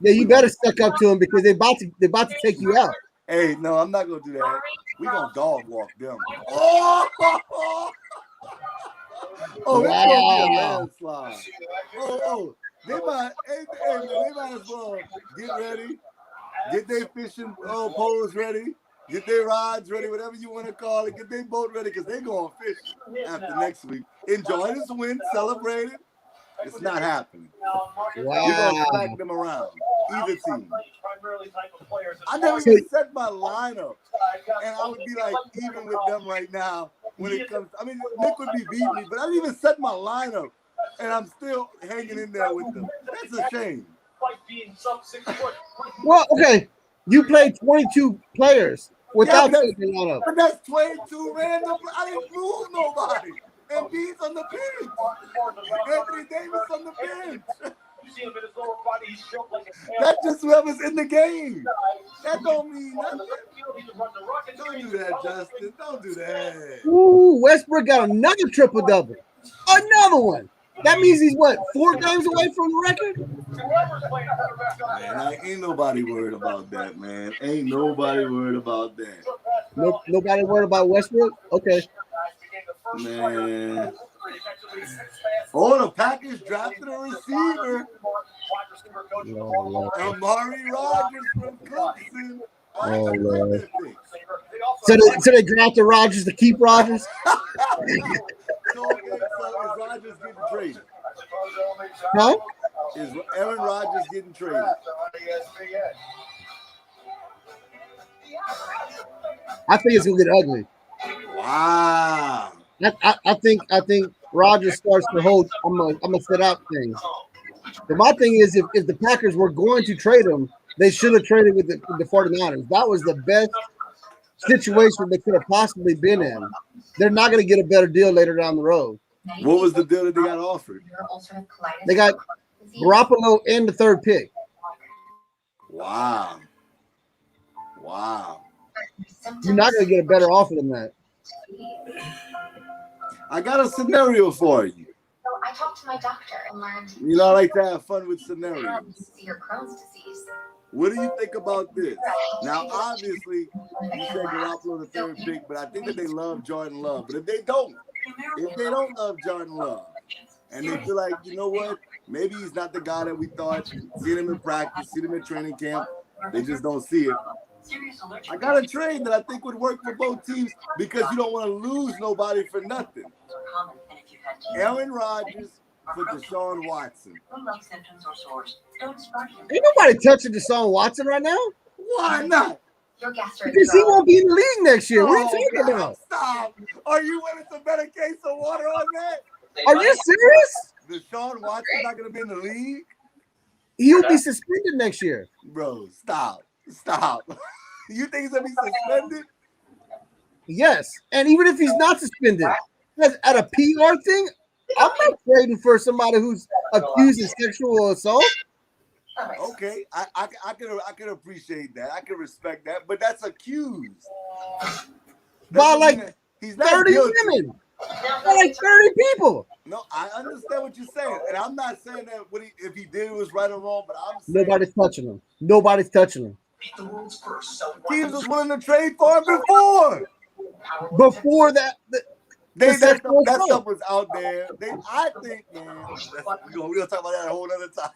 Yeah, you better stuck up to him because they're about to take you out. Hey, no, I'm not gonna do that. We gonna dog walk them. Oh, it's gonna be a landslide. They might as well get ready, get their fishing poles ready, get their rods ready, whatever you want to call it, get their boat ready, because they're going fishing after next week. Enjoy this win, celebrate it. It's not happening. Wow. You're going to smack them around, either team. I never even set my lineup, and I would be like even with them right now when it comes. I mean, Nick would be beating me, but I didn't even set my lineup, and I'm still hanging in there with them. That's a shame. Well, okay, you played 22 players without setting the lineup. But that's 22 random. I didn't move nobody. NB's on the bench. Anthony Davis on the bench. That's just whoever's in the game. That don't mean nothing. Don't do that, Justin. Don't do that. Ooh, Westbrook got another triple-double. Another one. That means he's, 4 games away from the record? Man, ain't nobody worried about that, man. Ain't nobody worried about that. Nobody worried about Westbrook? Okay. Man. The Packers drafted a receiver. Amari Rogers from Clemson. Oh, Lord. So they drafted Rodgers to keep Rodgers? So is Rodgers getting traded? Huh? Is Aaron Rodgers getting traded? I think it's gonna get ugly. Wow. I think Rodgers starts to hold. I'm gonna set out things. But my thing is, if the Packers were going to trade him, they should have traded with the 49ers. That was the best situation they could have possibly been in. They're not going to get a better deal later down the road. What was the deal that they got offered? They got Garoppolo and the third pick. Wow. Wow. You're not going to get a better offer than that. I got a scenario for you. I talked to my doctor and learned. You know, I like to have fun with scenarios. Your Crohn's disease. What do you think about this? Now, obviously, you said Garoppolo the third pick, but I think that they love Jordan Love. But if they don't love Jordan Love, and they feel like, you know what, maybe he's not the guy that we thought, seen him in practice, seen him in training camp, they just don't see it. I got a trade that I think would work for both teams because you don't want to lose nobody for nothing. Aaron Rodgers for Deshaun Watson. Ain't nobody touching Deshaun Watson right now. Why not? Because he won't be in the league next year. What are you talking about? Stop. Are you winning some better case of water on that? Are you serious? Deshaun Watson's not going to be in the league? He'll be suspended next year. Bro, stop. You think he's going to be suspended? Yes. And even if he's not suspended, at a PR thing, I'm not trading for somebody who's accused of sexual assault. Okay, I can appreciate that. I can respect that, but that's accused. By like he's not 30 guilty. women. By like 30 people. No, I understand what you're saying, and I'm not saying that if he did it was right or wrong, but I'm saying Nobody's touching him. Nobody's touching him. teams was willing to trade for him before. Before that. That stuff was out there. I think, man, we're gonna talk about that a whole other time.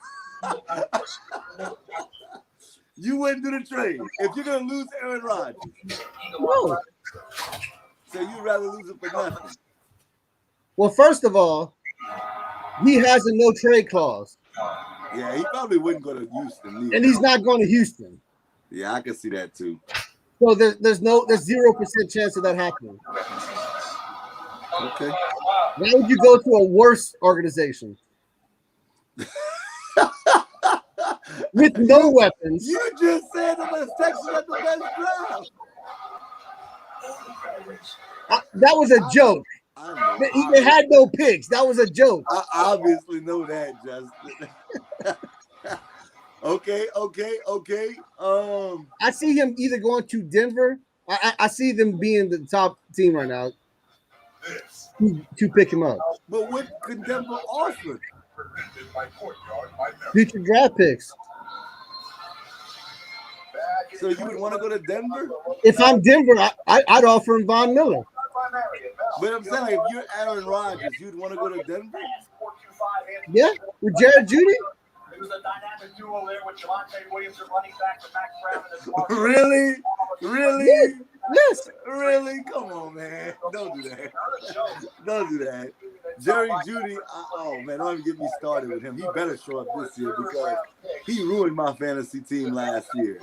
You wouldn't do the trade if you're gonna lose Aaron Rodgers. No. So you'd rather lose it for nothing. Well, first of all, he has a no trade clause. Yeah, he probably wouldn't go to Houston either. And he's not going to Houston. Yeah, I can see that too. So there's 0% chance of that happening. Okay. Why would you go to a worse organization? With no weapons. You just said that the Texans had the best draft. That was a joke. They had no picks. That was a joke. I obviously know that, Justin. Okay. I see him either going to Denver. I see them being the top team right now to pick him up. But what could Denver offer? Future draft picks. So you would want to go to Denver? If I'm Denver, I'd offer him Von Miller. But I'm saying, like, if you're Aaron Rodgers, you'd want to go to Denver? Yeah, with Jared Judy. It was a dynamic duo there with Javonte Williams and running back to Mac Brown and the Really? Yes. Really? Come on, man. Don't do that. Jerry Judy, oh, man, don't even get me started with him. He better show up this year because he ruined my fantasy team last year.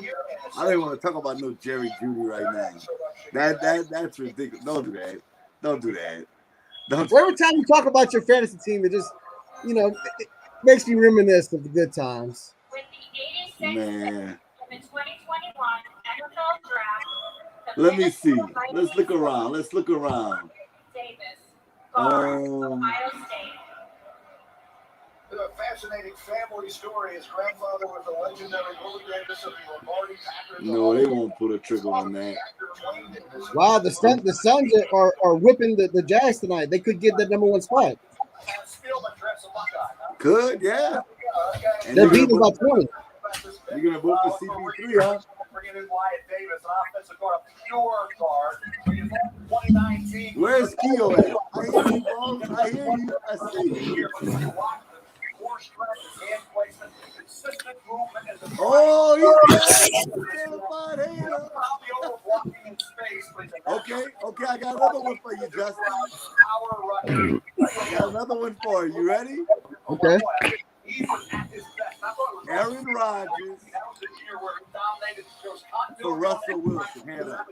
I don't even want to talk about no Jerry Judy right now. That's ridiculous. Don't do that. Every time you talk about your fantasy team, it just, it makes me reminisce of the good times. Man. Let me see. Let's look around. A fascinating family story. His grandfather was the legendary Willie Davis of the Lombardi Packers. No, they won't put a trigger on that. Wow, the Suns are whipping the Jazz tonight. They could get that number one spot. Could, yeah. They're beating by 20. You're going to vote for CP3, huh? bringing in Wyatt Davis, an offensive guard, a pure guard. 2019. Where's Keo at? I hear you, bro. I hear you. I see you. Oh, he's certified hater. Okay, I got another one for you, Justin. I got another one for you. You ready? Okay. Aaron Rodgers for Russell Wilson. Hand up.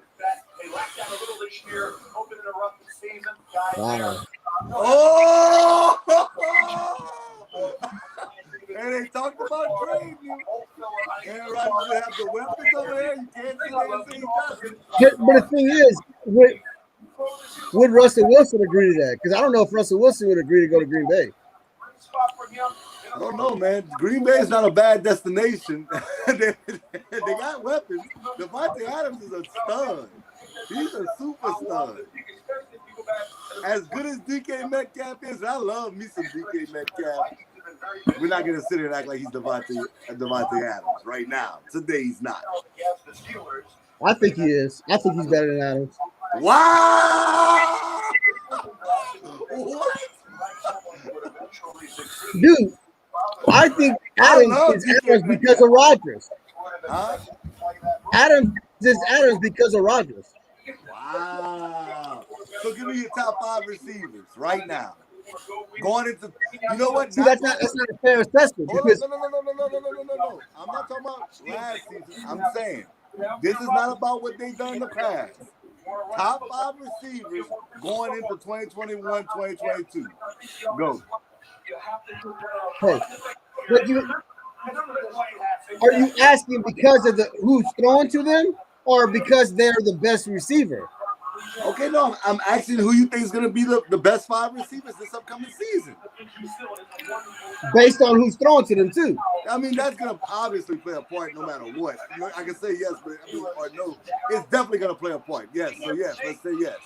Wow. Oh! And they talked about trading you. Aaron Rodgers will have the weapons over there. You can't say that he doesn't. But the thing is, would Russell Wilson agree to that? Because I don't know if Russell Wilson would agree to go to Green Bay. I don't know, man. Green Bay is not a bad destination. they got weapons. Devontae Adams is a stud. He's a super stud. As good as DK Metcalf is, I love me some DK Metcalf. We're not going to sit here and act like he's Devontae Adams right now. Today he's not. I think he is. I think he's better than Adams. Wow! What? Dude, I think Adams is Adams because of Rodgers. Huh? Adams is Adams because of Rodgers. Wow. So give me your top 5 receivers right now. Going into, you know what? See, that's not a fair assessment. No. I'm not talking about last season. I'm saying this is not about what they've done in the past. Top 5 receivers going into 2021, 2022. Go. Hey, but are you asking because of who's throwing to them, or because they're the best receiver? Okay, no, I'm asking who you think is going to be the best 5 receivers this upcoming season. Based on who's throwing to them, too. I mean, that's going to obviously play a part no matter what. You know, I can say yes, but or no. It's definitely going to play a part. Yes, so yes, let's say yes.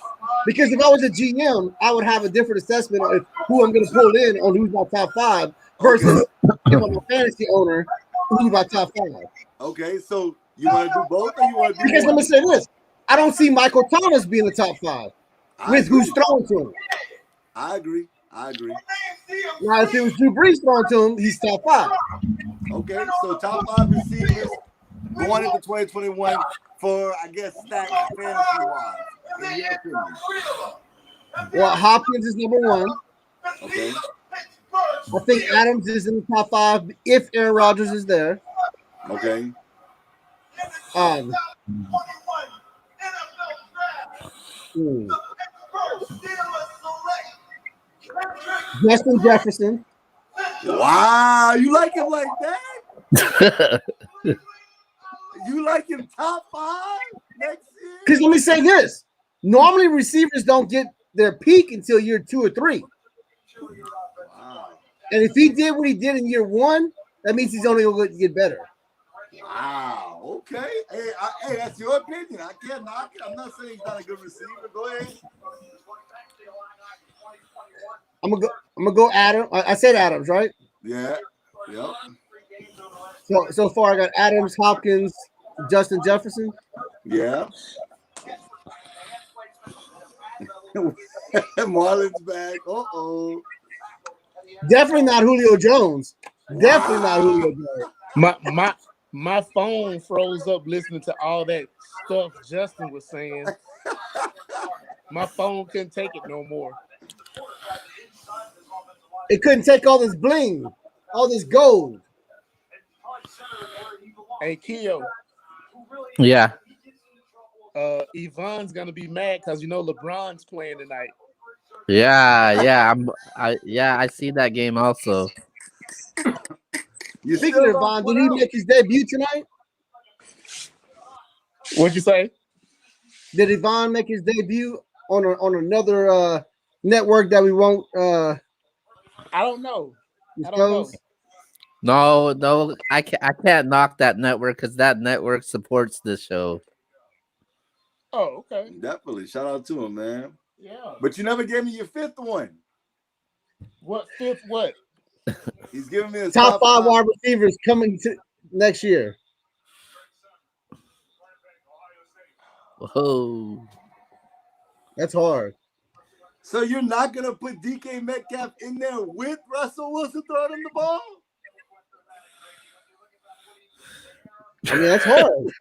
Because if I was a GM, I would have a different assessment of who I'm going to pull in on who's my top 5 versus if I'm a fantasy owner, who's my top 5. Okay, so you want to do both or you want to do Because one? let me say this. I don't see Michael Thomas being the top 5 with who's throwing to him. I agree. Now, if it was Drew Brees throwing to him, he's top 5. Okay, so top 5 receivers going into 2021 for, I guess, stats fantasy-wise, in your opinion. Well, Hopkins is number 1. Okay. I think Adams is in the top 5 if Aaron Rodgers is there. Okay. Justin Jefferson. Wow, you like him like that? You like him top 5 next year? Because let me say this. Normally, receivers don't get their peak until year 2 or 3. Wow. And if he did what he did in year 1, that means he's only going to get better. Wow. Okay. Hey, that's your opinion. I can't knock it. I'm not saying he's not a good receiver. Go ahead. I'm gonna go Adams. I said Adams, right? Yeah. Yep. So far, I got Adams, Hopkins, Justin Jefferson. Yeah. Marlon's back. Uh-oh. Definitely not Julio Jones. Definitely not Julio Jones. My phone froze up listening to all that stuff Justin was saying. My phone couldn't take it no more. It couldn't take all this bling, all this gold. Hey, Keo. Yeah. Yvonne's gonna be mad because LeBron's playing tonight. Yeah. I see that game also. Speaking of Yvonne, did he make his debut tonight? What'd you say? Did Yvonne make his debut on another network that we won't? I don't know. No, I can't knock that network because that network supports this show. Oh, okay. Definitely. Shout out to him, man. Yeah. But you never gave me your 5th one. What 5th? What? He's giving me a top 5 wide receivers coming to next year. Whoa. That's hard. So you're not gonna put DK Metcalf in there with Russell Wilson throwing him the ball? I mean, that's hard.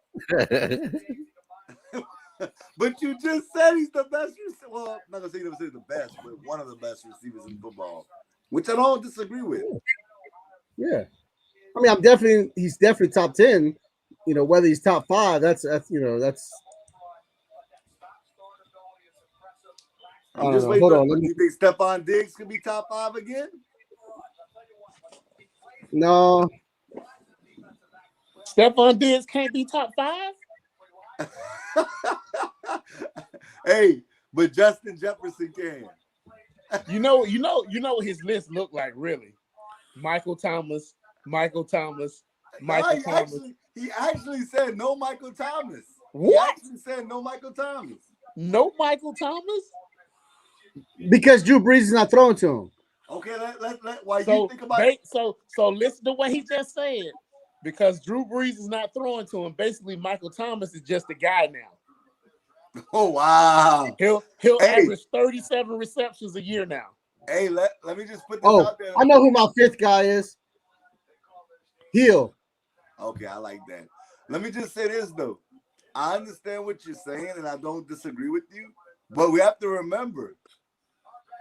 But you just said he's the best receiver. Well, I'm not gonna say he's the best, but one of the best receivers in football, which I don't disagree with. Yeah. I mean, he's definitely top 10. Whether he's top 5, that's. I'm just waiting. Do you think Stephon Diggs could be top 5 again? No. Stephon Diggs can't be top 5? Hey, but Justin Jefferson can. You know what his list looked like, really. Michael Thomas, Michael Thomas, No, Michael Thomas. he actually said no Michael Thomas. What? He actually said no Michael Thomas. No Michael Thomas? Because Drew Brees is not throwing to him. Okay, let while So you think about it. so listen to what he just said. Because Drew Brees is not throwing to him. Basically, Michael Thomas is just a guy now. Oh wow. He'll average 37 receptions a year now. Hey, let me just put this out there. I know who my fifth guy is. Hill. Okay, I like that. Let me just say this though. I understand what you're saying, and I don't disagree with you. But we have to remember,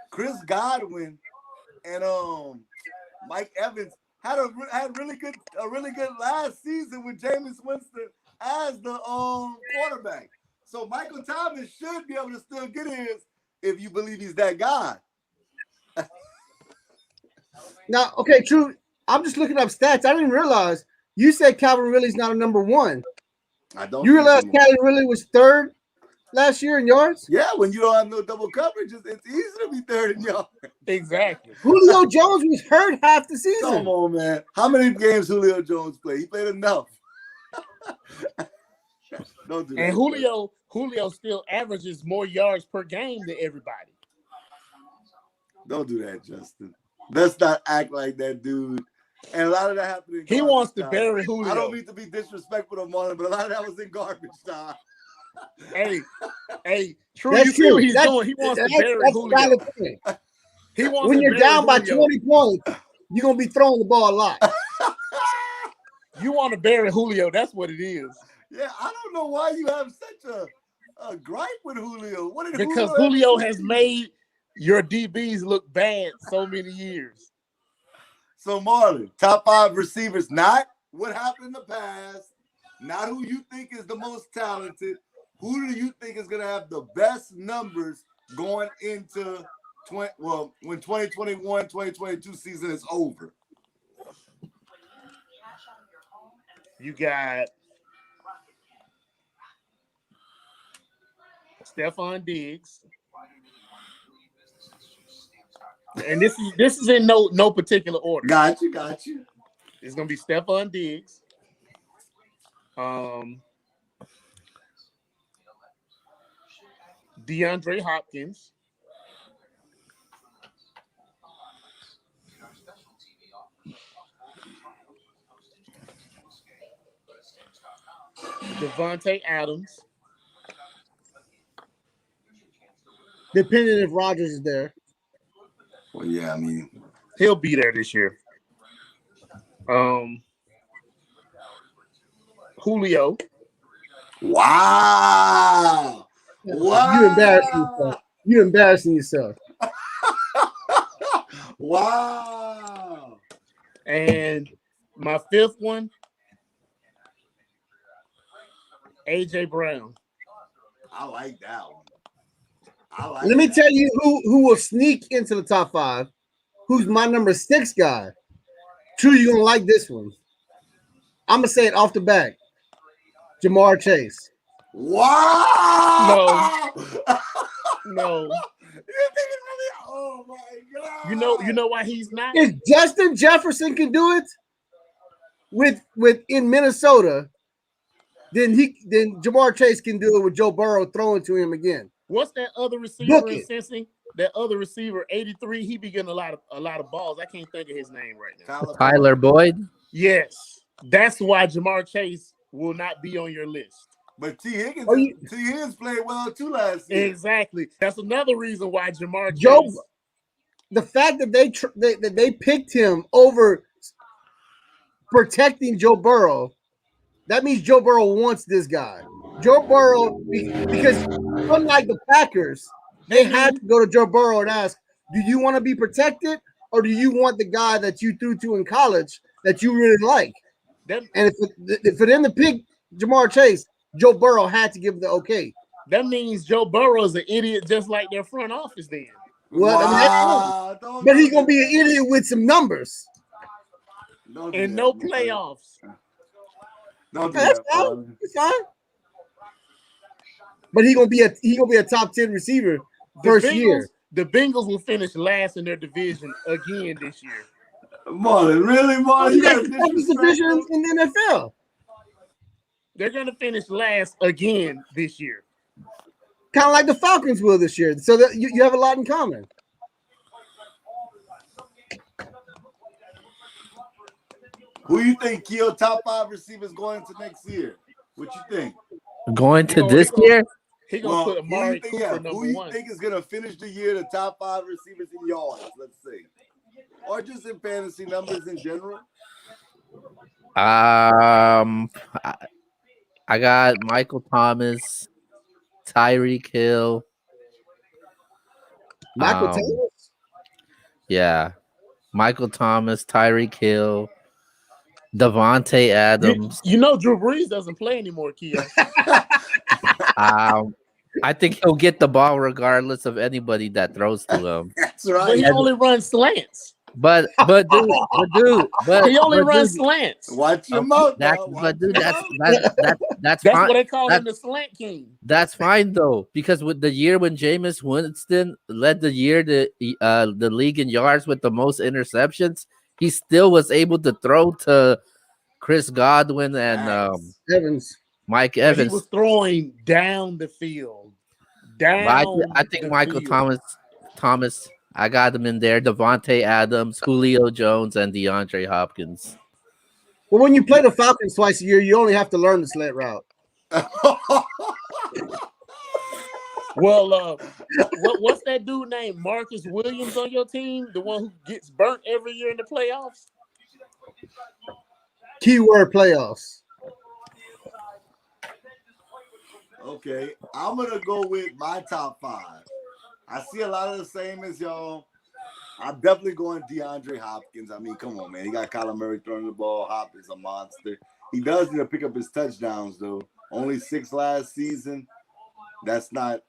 Chris Godwin and Mike Evans had a really good last season with Jameis Winston as the quarterback. So Michael Thomas should be able to still get his if you believe he's that guy. Now, okay, true. I'm just looking up stats. I didn't realize you said Calvin Ridley's not a number one. I don't. You realize Calvin Ridley was third last year in yards? Yeah, when you don't have no double coverage, it's easy to be third in yards. Exactly. Julio Jones was hurt half the season. Come on, man. How many games Julio Jones played? He played enough. Don't do that. And Julio still averages more yards per game than everybody. Don't do that, Justin. Let's not act like that, dude. And a lot of that happened in He garbage wants to time. bury Julio. I don't mean to be disrespectful to Marlon, but a lot of that was in garbage time. Hey, true. That's You see true. what he's doing? He wants to bury Julio. He wants when to you're bury down by Julio. 20 points, you're gonna be throwing the ball a lot. You want to bury Julio? That's what it is. Yeah, I don't know why you have such a gripe with Julio. What did Because Julio has made your DBs look bad so many years. So Marlon, top 5 receivers, not what happened in the past, not who you think is the most talented. Who do you think is going to have the best numbers going into when 2021-2022 season is over? You got Stephon Diggs. And this is in no particular order. Got you. It's gonna be Stephon Diggs. DeAndre Hopkins. Devontae Adams. Depending if Rodgers is there. Well, yeah, I mean, he'll be there this year. Julio. Wow. You embarrassing yourself. Wow. And my fifth one, AJ Brown. I like that one. Let me tell you who will sneak into the top 5. Who's my number 6 guy? True, you're gonna like this one. I'm gonna say it off the back. Jamar Chase. Wow. No. Oh my God. You know why he's not? If Justin Jefferson can do it with in Minnesota, then Jamar Chase can do it with Joe Burrow throwing to him again. What's that other receiver in Cincy? That other receiver, 83. He be getting a lot of balls. I can't think of his name right now. Tyler Boyd. Yes, that's why Jamar Chase will not be on your list. But T. Higgins played well too last year. Exactly. That's another reason why Jamar Chase. The fact that they picked him over protecting Joe Burrow, that means Joe Burrow wants this guy. Joe Burrow, because unlike the Packers, they had to go to Joe Burrow and ask, do you want to be protected or do you want the guy that you threw to in college that you really like? And for them to pick Jamar Chase, Joe Burrow had to give the okay. That means Joe Burrow is an idiot just like their front office then. Well, wow. But he's going to be an idiot with some numbers. And no playoffs. That's fine. It's fine. But he gonna be a top 10 receiver first year. The Bengals will finish last in their division again this year. Marlon, really, Marlon? You got to Toughest disrespect divisions them? in the NFL. They're gonna finish last again this year. Kind of like the Falcons will this year. So that you have a lot in common. Who you think kill top 5 receivers going into next year? What you think? Going to this year? He gonna put Who you Amari think? Cooper Yeah, number who you one. think is gonna finish the year the top 5 receivers in yards? Let's say, or just in fantasy numbers in general. I got Michael Thomas, Tyreek Hill. Michael Thomas? Yeah. Michael Thomas, Tyreek Hill, Devontae Adams. You know Drew Brees doesn't play anymore, Keo. I think he'll get the ball regardless of anybody that throws to him. That's right. But he only runs slants. But he only runs slants. Watch your mouth. That's That's fine. what they call him, the slant king. That's fine though, because with the year when Jameis Winston led the league in yards with the most interceptions, he still was able to throw to Chris Godwin and Evans. Mike Evans. But he was throwing down the field. I think Michael Thomas. I got him in there. Devontae Adams, Julio Jones, and DeAndre Hopkins. Well, when you play the Falcons twice a year, you only have to learn the slant route. Well, what's that dude named Marcus Williams on your team? The one who gets burnt every year in the playoffs? Keyword playoffs. Okay, I'm gonna go with my top 5. I see a lot of the same as y'all. I'm definitely going DeAndre Hopkins. I mean, come on, man. He got Kyler Murray throwing the ball. Hopkins a monster. He does need to pick up his touchdowns though. Only 6 last season. That's not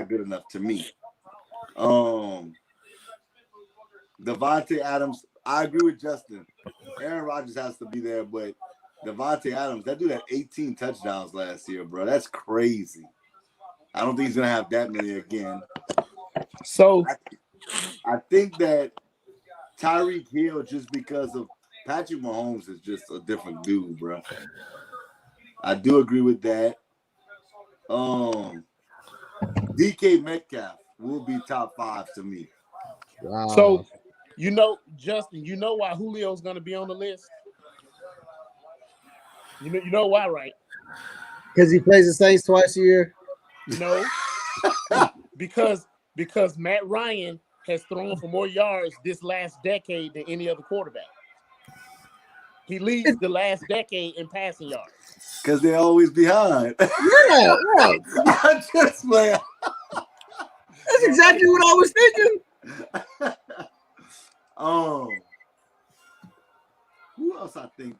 good enough to me. Devontae Adams. I agree with Justin. Aaron Rodgers has to be there, but Devontae Adams, that dude had 18 touchdowns last year, bro. That's crazy. I don't think he's gonna have that many again. So I think that Tyreek Hill, just because of Patrick Mahomes, is just a different dude, bro. I do agree with that. DK Metcalf will be top 5 to me. Wow. So, Justin, you know why Julio's going to be on the list? You know why, right? Because he plays the Saints twice a year? No. because Matt Ryan has thrown for more yards this last decade than any other quarterback. He leads the last decade in passing yards. Because they're always behind. Yeah, right. I just play. That's exactly what I was thinking. Who else I think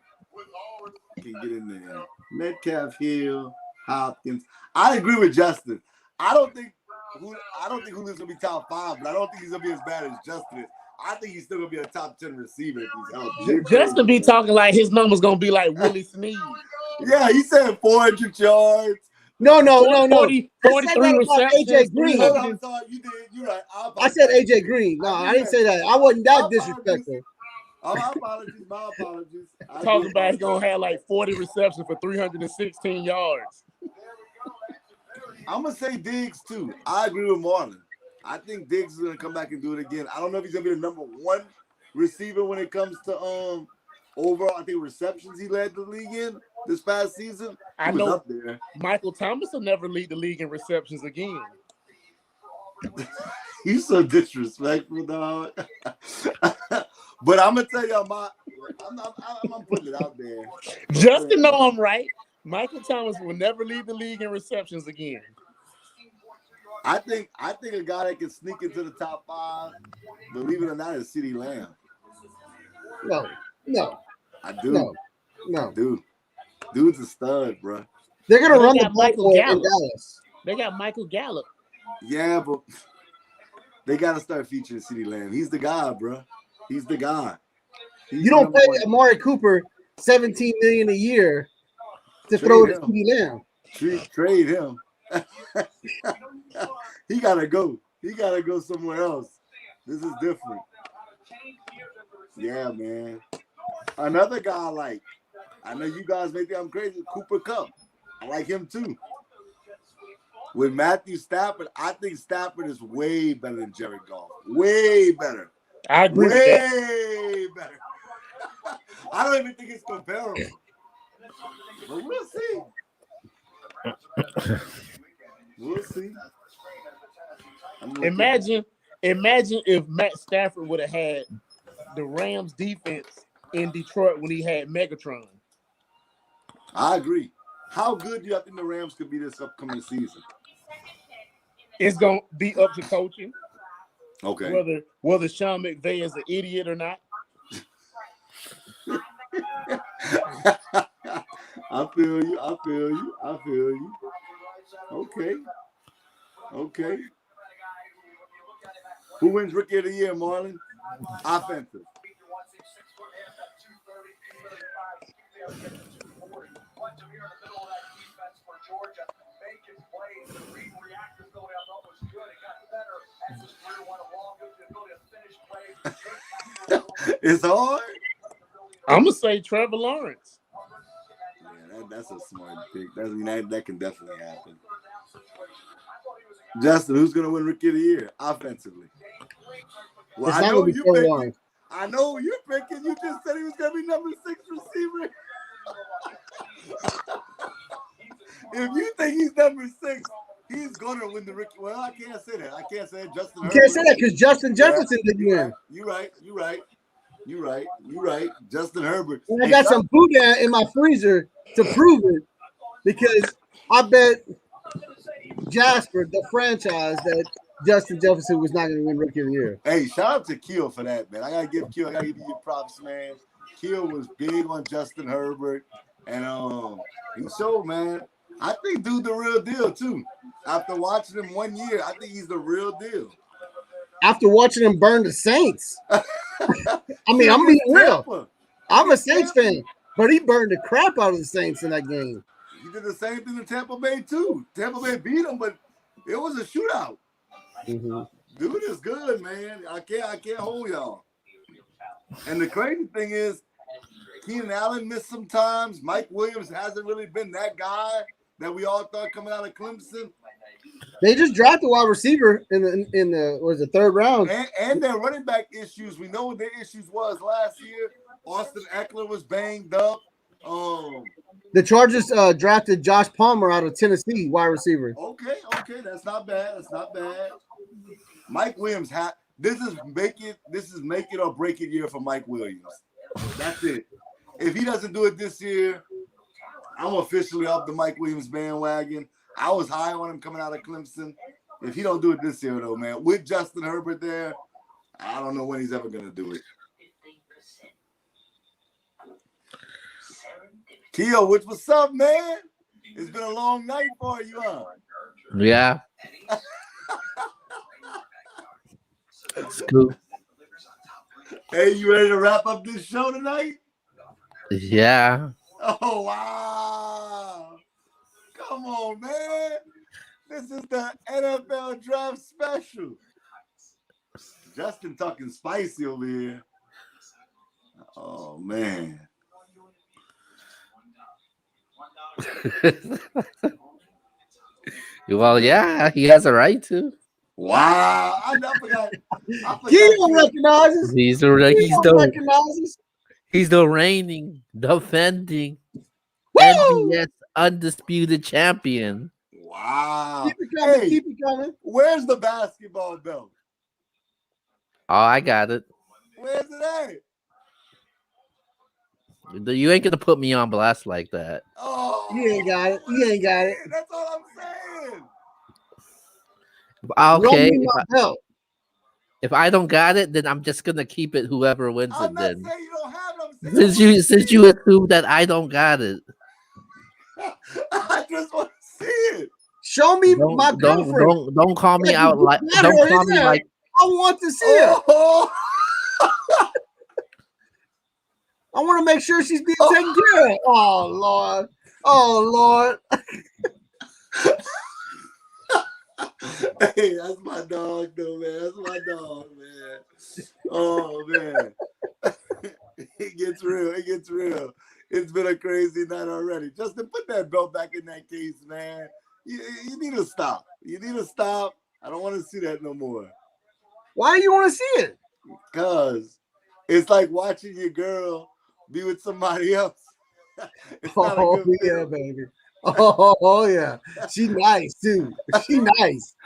can get in there? Metcalf, Hill, Hopkins. I agree with Justin. I don't think Julio's gonna be top 5, but I don't think he's gonna be as bad as Justin is. I think he's still gonna be a top 10 receiver if he's healthy. Justin be talking like his number's gonna be like Willie Snead. Yeah, he said 400 yards. No. 43 receptions. AJ Green. I'm sorry, you did. You're right. I said AJ Green. No, I didn't say that. I wasn't that disrespectful. My apologies. Talking about he's gonna have like 40 receptions for 316 yards. I'm gonna say Diggs too. I agree with Marlon. I think Diggs is gonna come back and do it again. I don't know if he's gonna be the number 1 receiver when it comes to overall. I think receptions he led the league in this past season. I know up there. Michael Thomas will never lead the league in receptions again. He's so disrespectful, dog. But I'm gonna tell y'all I'm putting it out there. Just to know I'm right, Michael Thomas will never lead the league in receptions again. I think a guy that can sneak into the top 5, believe it or not, is CeeDee Lamb. No. I do. No. I do. Dude's a stud, bro. They're gonna run the ball in Dallas. They got Michael Gallup. Yeah, but they gotta start featuring CeeDee Lamb. He's the guy, bro. He's the guy. You don't pay Amari Cooper $17 million a year to throw to CeeDee Lamb. Trade him. He gotta go. He gotta go somewhere else. This is different. Yeah, man. Another guy I like. I know you guys may think I'm crazy. Cooper Kupp. I like him too. With Matthew Stafford, I think Stafford is way better than Jared Goff. Way better. I agree with that. Way better. I don't even think it's comparable. But we'll see. We'll see. Imagine if Matt Stafford would have had the Rams defense in Detroit when he had Megatron. I agree. How good do you think the Rams could be this upcoming season? It's gonna be up to coaching. Okay. Whether Sean McVay is an idiot or not. I feel you. Okay. Who wins Rookie of the Year, Marlon? Offensive. It's hard. I'm gonna say Trevor Lawrence. Yeah, that's a smart pick. That can definitely happen. Justin, who's gonna win Rookie of the Year offensively? Well, I know you picking. I know you're picking. You just said he was gonna be number 6 receiver. If you think he's number 6, he's gonna win the Rookie. Well, I can't say that. Justin. You can't say that because Justin Jefferson didn't win. You're right. Justin Herbert. And I got some Boudin in my freezer to prove it because I bet Jasper, the franchise, that Justin Jefferson was not going to win Rookie of the Year. Hey, shout out to Keel for that, man. I gotta give you your props, man. Keel was big on Justin Herbert, and he showed, man. I think dude the real deal too. After watching him 1 year, I think he's the real deal. After watching him burn the Saints, I mean, I'm being real. I'm a Saints fan, but he burned the crap out of the Saints in that game. He did the same thing in Tampa Bay too. Tampa Bay beat him, but it was a shootout. Mm-hmm. Dude is good, man. I can't hold y'all. And the crazy thing is, Keenan Allen missed some times. Mike Williams hasn't really been that guy that we all thought coming out of Clemson. They just drafted a wide receiver in the third round. And their running back issues. We know what their issues was last year. Austin Eckler was banged up. The Chargers drafted Josh Palmer out of Tennessee, wide receiver. Okay, that's not bad. Mike Williams this is make it or break it year for Mike Williams. That's it. If he doesn't do it this year, I'm officially off the Mike Williams bandwagon. I was high on him coming out of Clemson. If he don't do it this year, though, man, with Justin Herbert there, I don't know when he's ever going to do it. Keo, what's up, man? It's been a long night for you, huh? Yeah. It's cool. Hey, you ready to wrap up this show tonight? Yeah. Oh, wow. Come on, man. This is the NFL Draft Special. Justin talking spicy over here. Oh, man. Well, yeah, he has a right to. Wow. I forgot. He don't recognize us. He's the reigning, defending NBS undisputed champion. Wow. Keep it coming. Where's the basketball belt? Oh, I got it. Where's it at? You ain't gonna put me on blast like that. Oh, you ain't got it. That's all I'm saying. Okay. If I don't got it, then I'm just gonna keep it. Whoever wins it, then. Saying you don't have it, since you assume that I don't got it. I just want to see it. Show me my girlfriend. Don't call me out like. Don't call me like. I want to see her. I want to make sure she's being taken care of. Oh Lord. Hey, that's my dog, though, man. That's my dog, man. Oh, man. It gets real. It gets real. It's been a crazy night already. Justin, put that belt back in that case, man. You need to stop. You need to stop. I don't want to see that no more. Why do you want to see it? Because it's like watching your girl be with somebody else. It's not a good yeah, feeling. baby. Oh yeah, she nice too. She nice.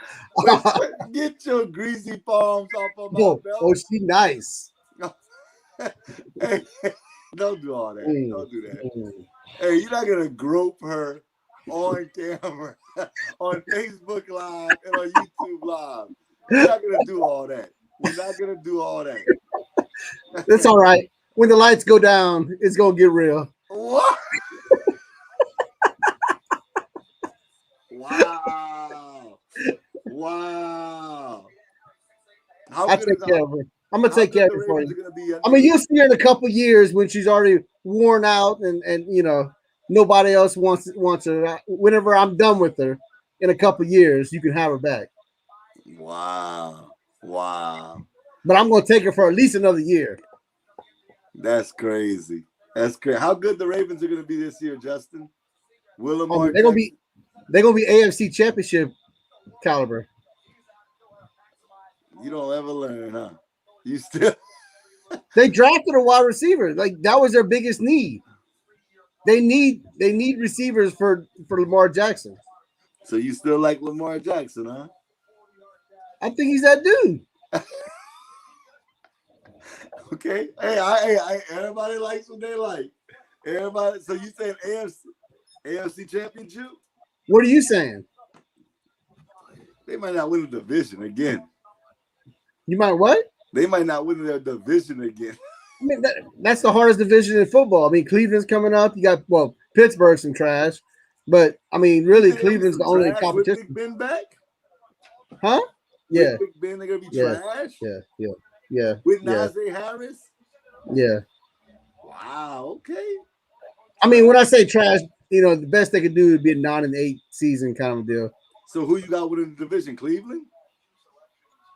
Get your greasy palms off of my belt. She nice. Hey, don't do all that. Don't do that. Mm. Hey, you're not gonna grope her on camera, on Facebook Live, and on YouTube Live. We're not gonna do all that. We're not gonna do all that. It's all right. When the lights go down, it's gonna get real. What? Wow. Wow. I'll take care of her. I'm gonna take care of her for you. I mean, you'll see her in a couple years when she's already worn out and you know nobody else wants her. Whenever I'm done with her in a couple years, you can have her back. Wow. Wow. But I'm gonna take her for at least another year. That's crazy. That's crazy. How good the Ravens are gonna be this year, Justin? Will Lamar they're gonna be AFC Championship caliber. You don't ever learn, huh? You still They drafted a wide receiver. Like that was their biggest need. They need receivers for Lamar Jackson. So you still like Lamar Jackson, huh? I think he's that dude. Okay. Hey, everybody likes what they like. Everybody. So you saying AFC Championship? What are you saying? They might not win the division again. You might what? They might not win their division again. I mean, that's the hardest division in football. I mean, Cleveland's coming up. You got Pittsburgh's some trash, but I mean, really, Cleveland's the only competition. With Big Ben back? Huh? Yeah. With Big Ben, they're gonna be trash. Yeah. With Najee Harris. Yeah. Wow. Okay. I mean, when I say trash, you know, the best they could do would be a 9-8 season kind of deal. So who you got winning the division? Cleveland?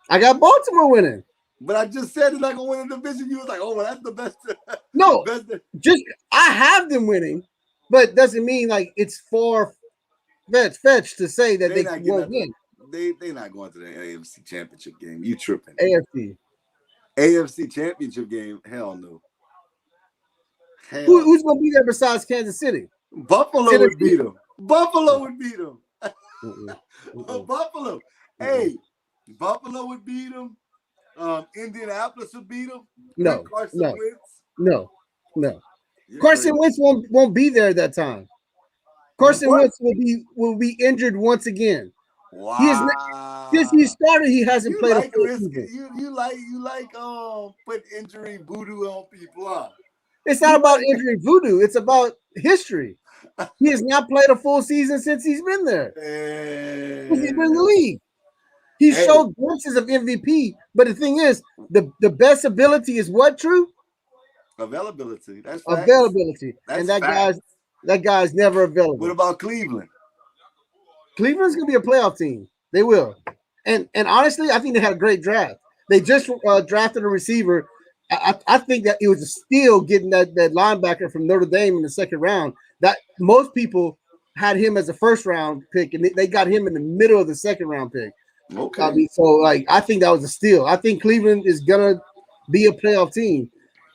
I got Baltimore winning. But I just said they're not gonna win the division. You was like, oh, well, that's the best. No, best. I have them winning, but doesn't mean like it's far fetched to say that they won't win. They're not going to the AFC Championship game. You tripping? AFC Championship game? Hell no. Who's gonna be there besides Kansas City? Buffalo would beat them. Buffalo would beat them. Buffalo. Hey, Buffalo would beat them. Indianapolis would beat them. No. You're Carson crazy. Wentz won't be there at that time. Carson Wentz will be injured once again. Wow. He is not, since he started, he hasn't played a full season. You like put injury voodoo on people, huh? It's not about injury voodoo. It's about history. He has not played a full season since he's been there. Since he's been in the league. He showed glimpses of MVP, but the thing is, the best ability is what, True? Availability. That's facts. Availability. That's and facts. that guy's never available. What about Cleveland? Cleveland's gonna be a playoff team. They will. And honestly, I think they had a great draft. They just drafted a receiver. I think that it was a steal getting that linebacker from Notre Dame in the second round. That most people had him as a first round pick, and they got him in the middle of the second round pick. Okay. I mean, so like I think that was a steal. I think Cleveland is gonna be a playoff team.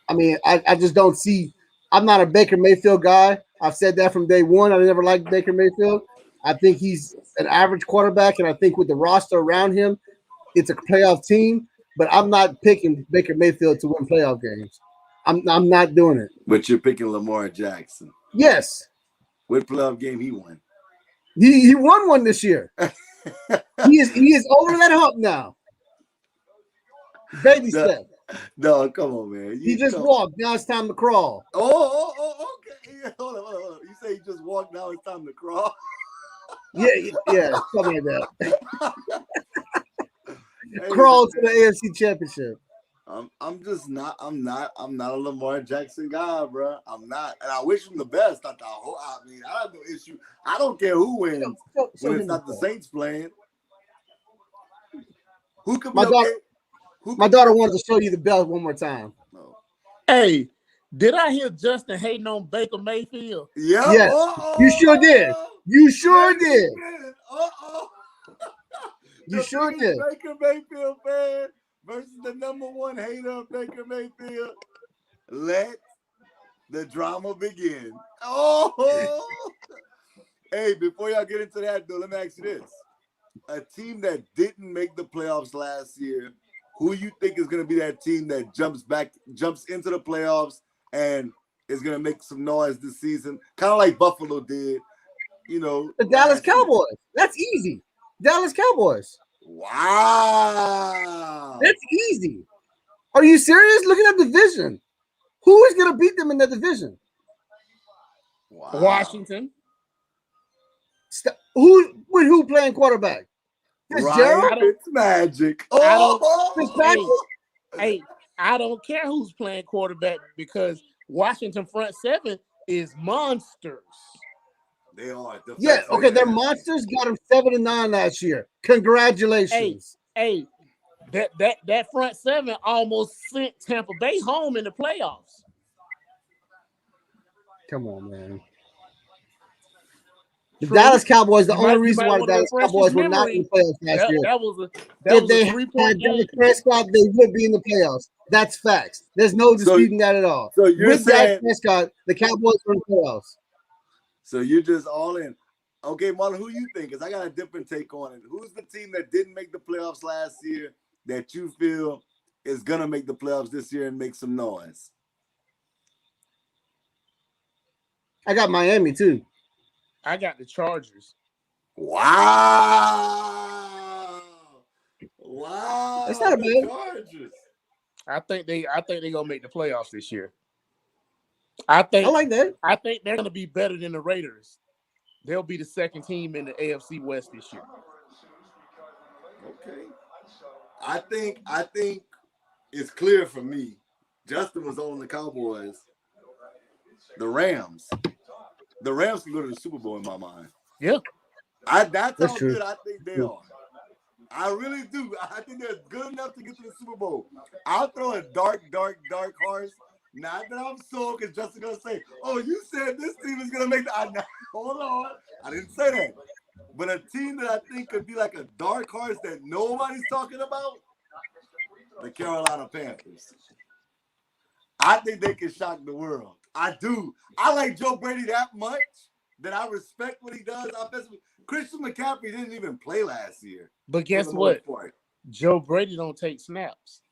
I mean, I just don't see. I'm not a Baker Mayfield guy. I've said that from day one. I never liked Baker Mayfield. I think he's an average quarterback, and I think with the roster around him, it's a playoff team. But I'm not picking Baker Mayfield to win playoff games. I'm not doing it. But you're picking Lamar Jackson. Yes. What playoff game he won? He won one this year. he is over that hump now. Baby step. No, come on, man. He just walked. Now it's time to crawl. Okay. Yeah, hold on. You say he just walked. Now it's time to crawl. Yeah, something like that. Crawl to the AFC Championship. I'm just not. I'm not a Lamar Jackson guy, bro. I'm not, and I wish him the best. I mean, I have no issue. I don't care who wins when it's not the Saints playing. Who could be My daughter wanted to show you the belt one more time. Hey, Did I hear Justin hating on Baker Mayfield? Yep. Yes, you sure did. You sure did. You The sure biggest did. Baker Mayfield fan versus the #1 hater of Baker Mayfield. Let the drama begin. Oh, hey, before y'all get into that, though, let me ask you this. A team that didn't make the playoffs last year, who you think is going to be that team that jumps into the playoffs and is going to make some noise this season? Kind of like Buffalo did, The Dallas Cowboys. That's easy. Dallas Cowboys. Wow. That's easy. Are you serious? Look at that division. Who is going to beat them in that division? Wow. Washington. Who playing quarterback? Ryan Fitzmagic. I don't care who's playing quarterback because Washington front seven is monsters. They are. Yeah, okay, their monsters got them 7-9 last year. Congratulations. Hey, that front seven almost sent Tampa Bay home in the playoffs. Come on, man. The Dallas Cowboys, the only reason why the Dallas Cowboys were not in the playoffs last year. If they had Dak Prescott, they would be in the playoffs. That's facts. There's no disputing that at all. So you're with saying Dak Prescott, the Cowboys were in the playoffs. So you're just all in. Okay, Marlon, who you think? Because I got a different take on it. Who's the team that didn't make the playoffs last year that you feel is going to make the playoffs this year and make some noise? I got Miami, too. I got the Chargers. Wow. That's not a bad. Chargers. I think they're gonna make the playoffs this year. I like that. I think they're gonna be better than the Raiders. They'll be the second team in the AFC West this year. Okay. I think it's clear for me. Justin was on the Cowboys. The Rams. The Rams can go to the Super Bowl in my mind. Yeah. That's how true. good I think they are. I really do. I think they're good enough to get to the Super Bowl. I'll throw a dark horse. Not that I'm sold, because Justin's going to say, oh, you said this team is going to make the... Hold on. I didn't say that. But a team that I think could be like a dark horse that nobody's talking about, the Carolina Panthers. I think they can shock the world. I do. I like Joe Brady that much that I respect what he does offensively. Christian McCaffrey didn't even play last year. But guess what? Joe Brady don't take snaps.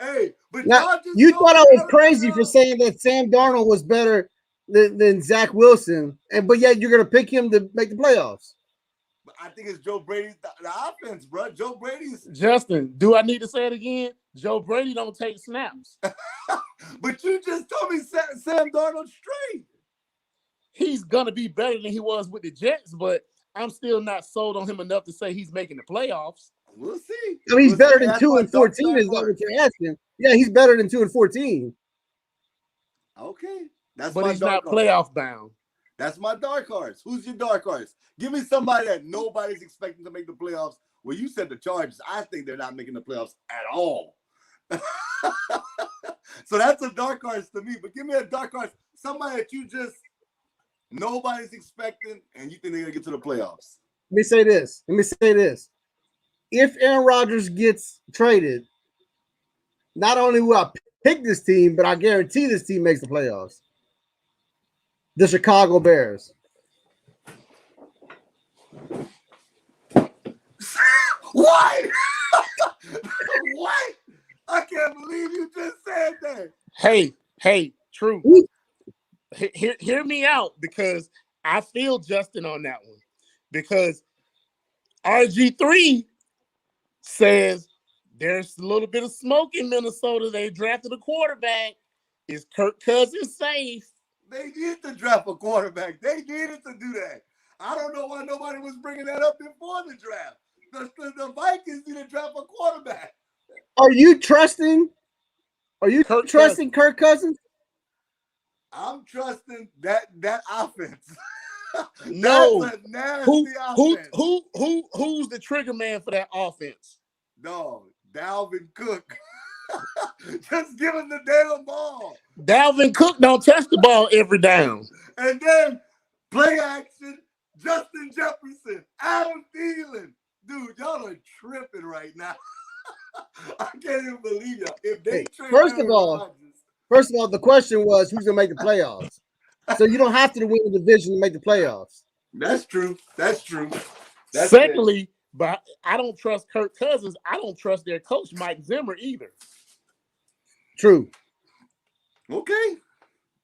Hey, but now, you thought I was crazy for saying that Sam Darnold was better than Zach Wilson, but yet you're going to pick him to make the playoffs. But I think it's Joe Brady's the offense, bro. Joe Brady's. Justin, do I need to say it again? Joe Brady don't take snaps. But you just told me Sam Darnold straight. He's going to be better than he was with the Jets, but I'm still not sold on him enough to say he's making the playoffs. We'll see. I mean, he's better than 2-14. Is that what you're asking? Yeah, he's better than 2-14. Okay, but he's not playoff bound. That's my dark horse. Who's your dark horse? Give me somebody that nobody's expecting to make the playoffs. Well, you said the Chargers. I think they're not making the playoffs at all. So that's a dark horse to me. But give me a dark horse. Somebody that you just nobody's expecting, and you think they're gonna get to the playoffs. Let me say this. If Aaron Rodgers gets traded, not only will I pick this team, but I guarantee this team makes the playoffs. The Chicago Bears. What? What? I can't believe you just said that. Hey, true. Hear me out, because I feel Justin on that one. Because RG3 says there's a little bit of smoke in Minnesota. They drafted a quarterback. Is Kirk Cousins safe? They needed to draft a quarterback. They needed to do that. I don't know why nobody was bringing that up before the draft. The Vikings need to draft a quarterback. Are you trusting Kirk Cousins? I'm trusting that offense. No. That's a nasty offense. Who's the trigger man for that offense? No, Dalvin Cook. Just give him the damn ball. Dalvin Cook don't touch the ball every down. And then play action, Justin Jefferson, Adam Thielen. Dude, y'all are tripping right now. I can't even believe y'all. If they trade First of Aaron all, Rodgers, the question was who's gonna make the playoffs. So you don't have to win the division to make the playoffs. that's true. That's true. That's Secondly, but I don't trust Kirk Cousins. I don't trust their coach Mike Zimmer either. True. okay.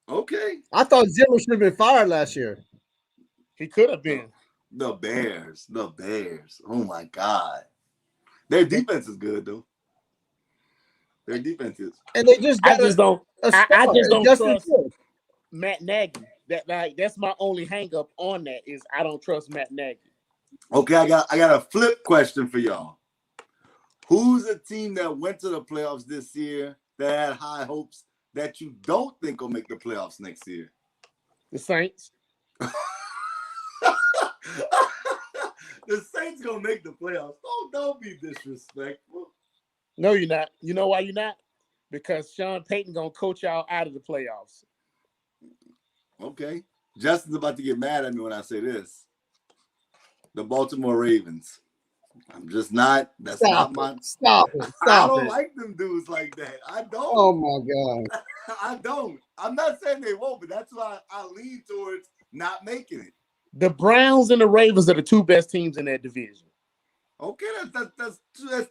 Okay. I thought Zimmer should have been fired last year. He could have been. The Bears. Oh my God. Their defense is good though. Their defense is. And they just got I just don't Justin trust Fields. Matt Nagy. That's my only hang up on that is I don't trust Matt Nagy. Okay, I got a flip question for y'all. Who's a team that went to the playoffs this year that had high hopes that you don't think will make the playoffs next year? The Saints. The Saints gonna make the playoffs. Don't be disrespectful. No, you're not. You know why you're not? Because Sean Payton gonna coach y'all out of the playoffs. Okay. Justin's about to get mad at me when I say this. The Baltimore Ravens. I'm just not. That's not my. Stop it. I don't like them dudes like that. I don't. Oh my God. I don't. I'm not saying they won't, but that's why I lean towards not making it. The Browns and the Ravens are the two best teams in that division. Okay, that's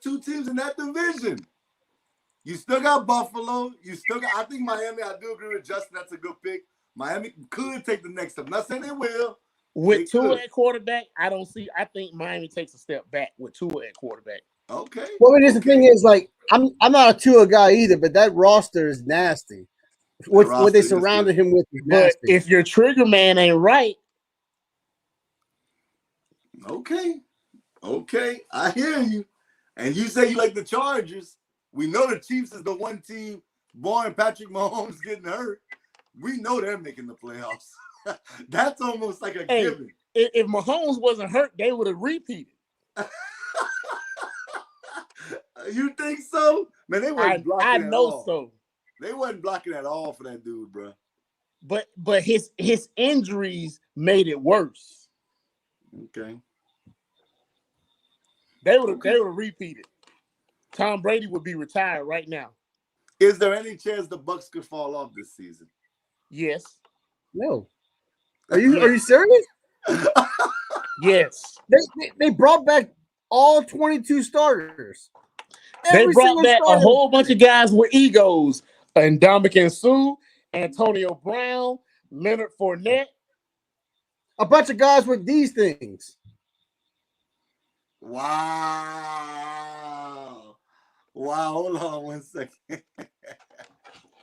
two teams in that division. You still got Buffalo. You still got. I think Miami. I do agree with Justin. That's a good pick. Miami could take the next step. I'm not saying they will. With Tua at quarterback, I think Miami takes a step back with Tua at quarterback. Okay. Well, I mean, the thing is, like, I'm not a Tua guy either, but that roster is nasty. What they surrounded him with is nasty. But if your trigger man ain't right. Okay. I hear you. And you say you like the Chargers. We know the Chiefs is the one team, barring Patrick Mahomes getting hurt. We know they're making the playoffs. That's almost like a given. If Mahomes wasn't hurt, they would have repeated. You think so? Man, they weren't blocking I at know all. so. They wasn't blocking at all for that dude, bro. But his injuries made it worse. Okay. They would have repeated. Tom Brady would be retired right now. Is there any chance the Bucs could fall off this season? Yes. No. Are you serious? Yes. They brought back all 22 starters. They brought back a whole bunch of guys with egos. And Ndamukong Suh, Antonio Brown, Leonard Fournette. A bunch of guys with these things. Wow. Hold on 1 second.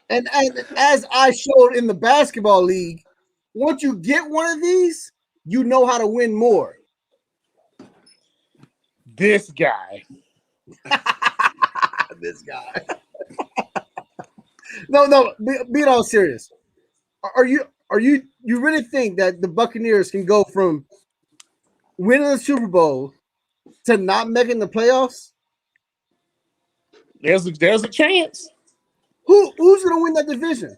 And as I showed in the basketball league, once you get one of these, you know how to win more. This guy. This guy. No, be all serious. Are you really think that the Buccaneers can go from winning the Super Bowl to not making the playoffs? There's a chance. Who's gonna win that division?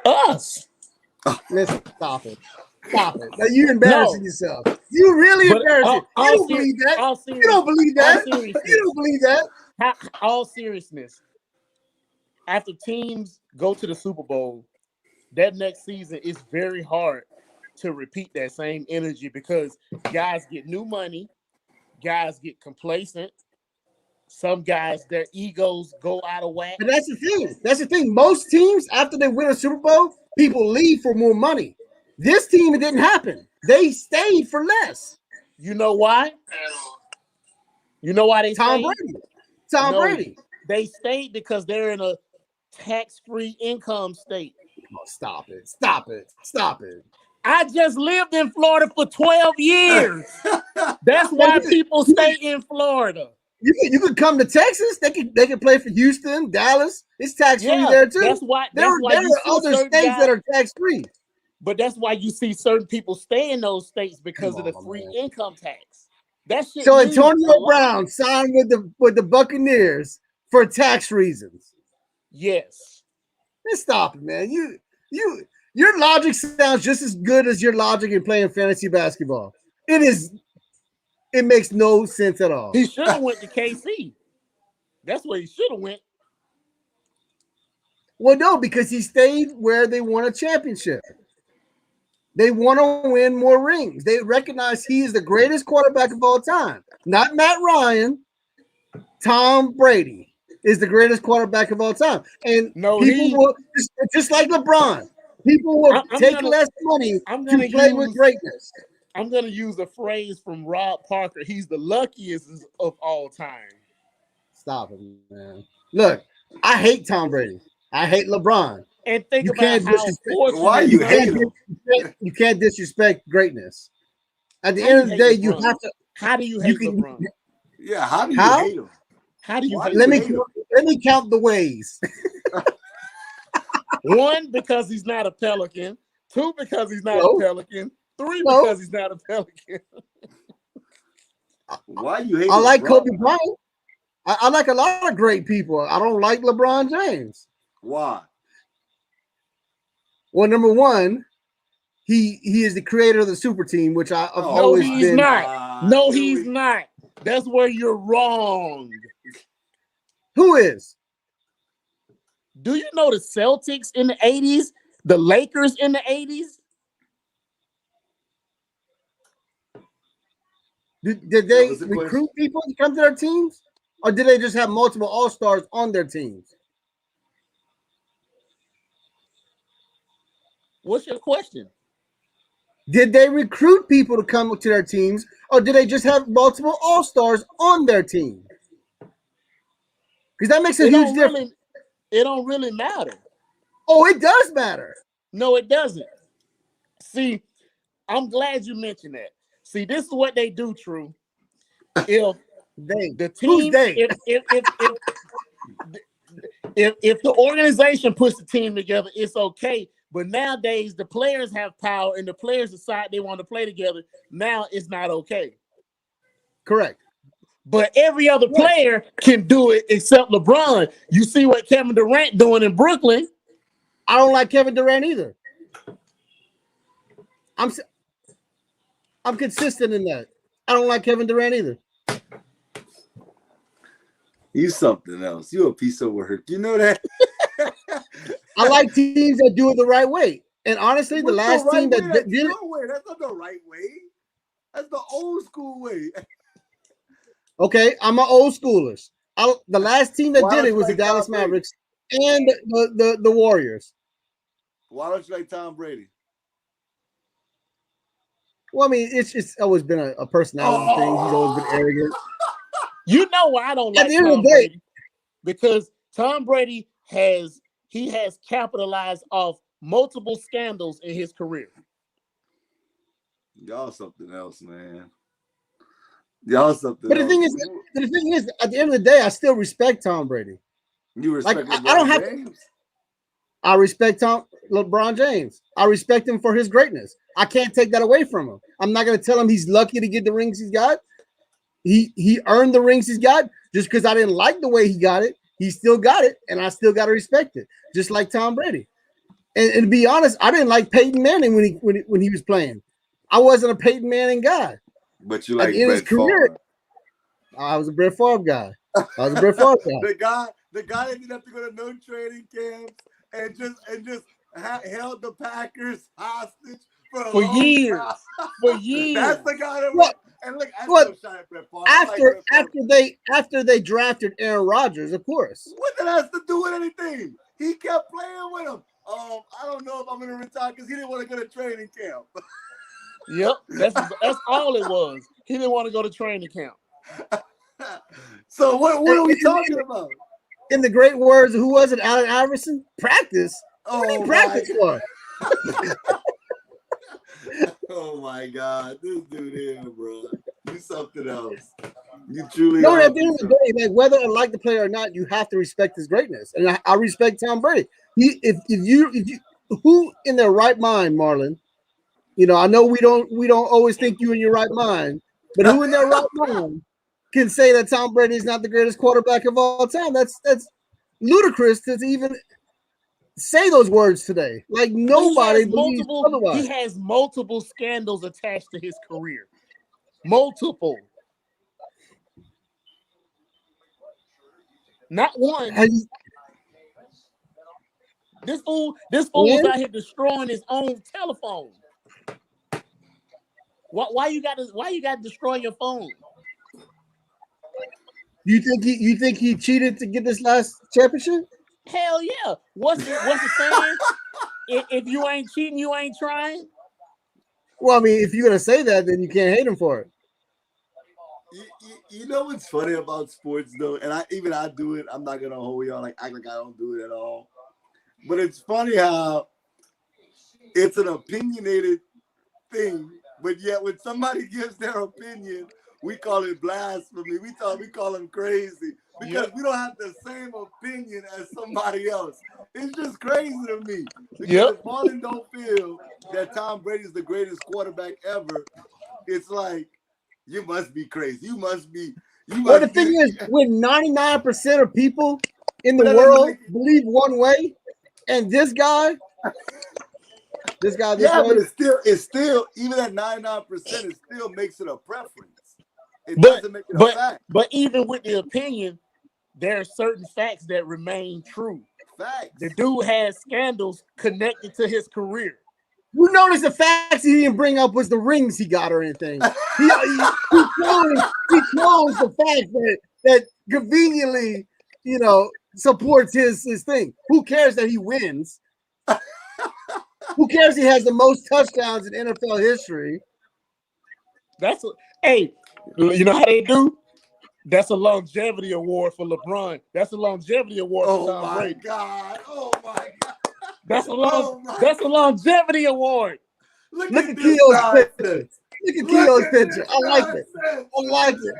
Us. Listen, stop it. Now you're embarrassing yourself. You really embarrassing. You don't believe that. You don't believe that. You don't believe that. All seriousness. After teams go to the Super Bowl, that next season is very hard to repeat that same energy because guys get new money, guys get complacent. Some guys, their egos go out of whack. But that's the thing. Most teams, after they win a Super Bowl, people leave for more money. This team, it didn't happen. They stayed for less. You know why? You know why they Tom stayed? Brady. They stayed because they're in a tax-free income state. Oh, stop it. I just lived in Florida for 12 years. That's why people stay in Florida. You could come to Texas. They can play for Houston, Dallas. It's tax-free there too. That's why there are other states that are tax-free. But that's why you see certain people stay in those states because of the free income tax. That shit So means a Antonio lot. Brown signed with the Buccaneers for tax reasons. Yes. Man, stop it, man. Your logic sounds just as good as your logic in playing fantasy basketball. It makes no sense at all. He should have went to KC. That's where he should have went. Well, no, because he stayed where they won a championship. They want to win more rings. They recognize he is the greatest quarterback of all time. Not Matt Ryan. Tom Brady is the greatest quarterback of all time. And No, people will, just like LeBron, people will take less money to play with greatness. I'm going to use a phrase from Rob Parker. He's the luckiest of all time. Stop it, man. Look, I hate Tom Brady. I hate LeBron. And think about how fortunate. Why you hate him? You can't disrespect greatness. At the end of the day, you have to. How do you hate LeBron? Yeah, how do you hate him? How do you hate let him? Let me count the ways. 1, because he's not a Pelican. 2, because he's not a Pelican. 3, because he's not a Pelican. Why you hate I like LeBron? Kobe Bryant. I like a lot of great people. I don't like LeBron James. Why? Well, number one, he is the creator of the super team, which I've always been. No, he's not. No, he's not. That's where you're wrong. Who is? Do you know the Celtics in the 80s? The Lakers in the 80s? Did they recruit people to come to their teams? Or did they just have multiple all-stars on their teams? What's your question? Did they recruit people to come to their teams, or did they just have multiple all-stars on their team? Because that makes a huge difference. It don't really matter. Oh, it does matter. No, it doesn't. See, I'm glad you mentioned that. See, this is what they do, True. If the team, if the organization puts the team together, it's okay. But nowadays, the players have power, and the players decide they want to play together. Now it's not okay. Correct. But every other player can do it except LeBron. You see what Kevin Durant doing in Brooklyn. I don't like Kevin Durant either. I'm consistent in that. I don't like Kevin Durant either. You something else. You a piece of work. You know that? I like teams that do it the right way. And honestly, the last team that did it. That's not the right way. That's the old school way. Okay, I'm an old schoolers. The last team that did it was the Dallas Mavericks and the Warriors. Why don't you like Tom Brady? Well, I mean, it's always been a personality thing. He's always been arrogant. You know why I don't like Tom Brady? Because Tom Brady has capitalized off multiple scandals in his career. Y'all something else, man. Y'all something But else. The thing is, at the end of the day, I still respect Tom Brady. You respect LeBron I don't have James? I respect LeBron James. I respect him for his greatness. I can't take that away from him. I'm not going to tell him he's lucky to get the rings he's got. He earned the rings he's got. Just because I didn't like the way he got it, he still got it, and I still got to respect it. Just like Tom Brady. And to be honest, I didn't like Peyton Manning when he was playing. I wasn't a Peyton Manning guy. But you like Brett Favre. I was a Brett Favre guy. the guy that didn't have to go to no training camps and just held the Packers hostage for years. Time. For years. That's the guy that and look, I still shine at Brett Favre. After they drafted Aaron Rodgers, of course. What that has to do with anything? He kept playing with him. I don't know if I'm gonna retire because he didn't want to go to training camp. Yep, that's all it was. He didn't want to go to training camp. So what are we talking about? In the great words of who was it? Allen Iverson? Practice. What did he practice for? Oh my God, this dude here, bro. Do something else. You truly. No, at the end of the day, like whether I like the player or not, you have to respect his greatness, and I respect Tom Brady. If you who in their right mind, Marlon. You know, I know we don't always think you in your right mind But who in their right mind can say that Tom Brady is not the greatest quarterback of all time? That's ludicrous to even say those words today. Like nobody believes otherwise. He has multiple scandals attached to his career. Multiple. Not one. This fool was out here destroying his own telephone. Why you got to destroy your phone? You think he cheated to get this last championship? Hell yeah. What's the saying? If you ain't cheating, you ain't trying. Well, I mean, if you're gonna say that, then you can't hate him for it. You know what's funny about sports though, and I do it. I'm not gonna hold y'all act like I don't do it at all. But it's funny how it's an opinionated thing, but yet when somebody gives their opinion, we call it blasphemy. We call them crazy because we don't have the same opinion as somebody else. It's just crazy to me. Because if Marlon don't feel that Tom Brady is the greatest quarterback ever, it's like you must be crazy. Well, the thing is, when 99% of people in the world believe one way, and this guy this way, but it's still even at 99%, it still makes it a preference. It doesn't make it a fact. But even with the opinion, there are certain facts that remain true. Facts. The dude has scandals connected to his career. You notice the facts he didn't bring up was the rings he got or anything. He closed the fact that conveniently, supports his thing. Who cares that he wins? Who cares he has the most touchdowns in NFL history? Hey, you know how they do? That's a longevity award for LeBron. That's a longevity award for Tom Brady. Oh my God. That's a longevity award. Look at Keo's picture. Look at Keo's picture. I like it.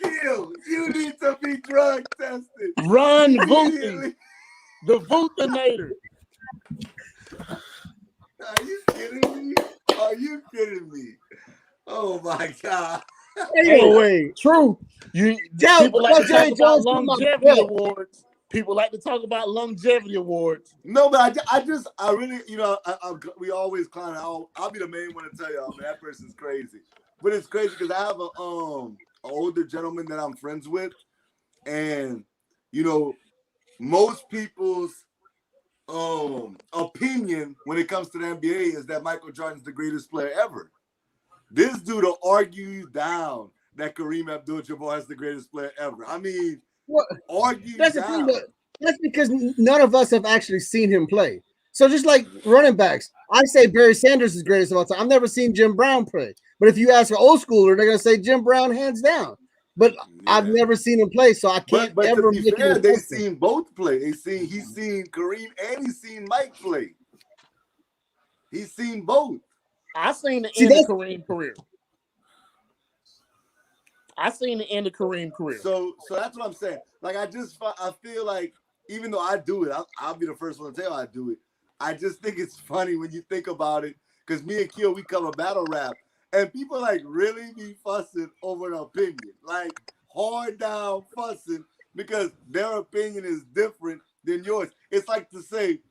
Keo, you need to be drug tested. Ron Vuthi, the Vuthinator. Are you kidding me? Oh my God. Anyway, true. People like to talk about longevity awards. People like to talk about longevity awards. No, but I really, we always clown. I'll be the main one to tell y'all, man, that person's crazy. But it's crazy because I have an older gentleman that I'm friends with, and most people's opinion when it comes to the NBA is that Michael Jordan's the greatest player ever. This dude will argue you down that Kareem Abdul-Jabbar is the greatest player ever. I mean, argue that's down. The thing, that's because none of us have actually seen him play. So just like running backs, I say Barry Sanders is greatest of all time. I've never seen Jim Brown play. But if you ask an old schooler, they're going to say Jim Brown hands down. But I've never seen him play, so I can't ever to be make fair, it. They've seen both play. He's seen Kareem and he's seen Mike play. He's seen both. I've seen the end of Kareem's career. So that's what I'm saying. Like I feel like even though I do it, I'll be the first one to tell you I do it. I just think it's funny when you think about it because me and Keo, we cover battle rap. And people like really be fussing over an opinion, like hard down fussing because their opinion is different than yours. It's like to say,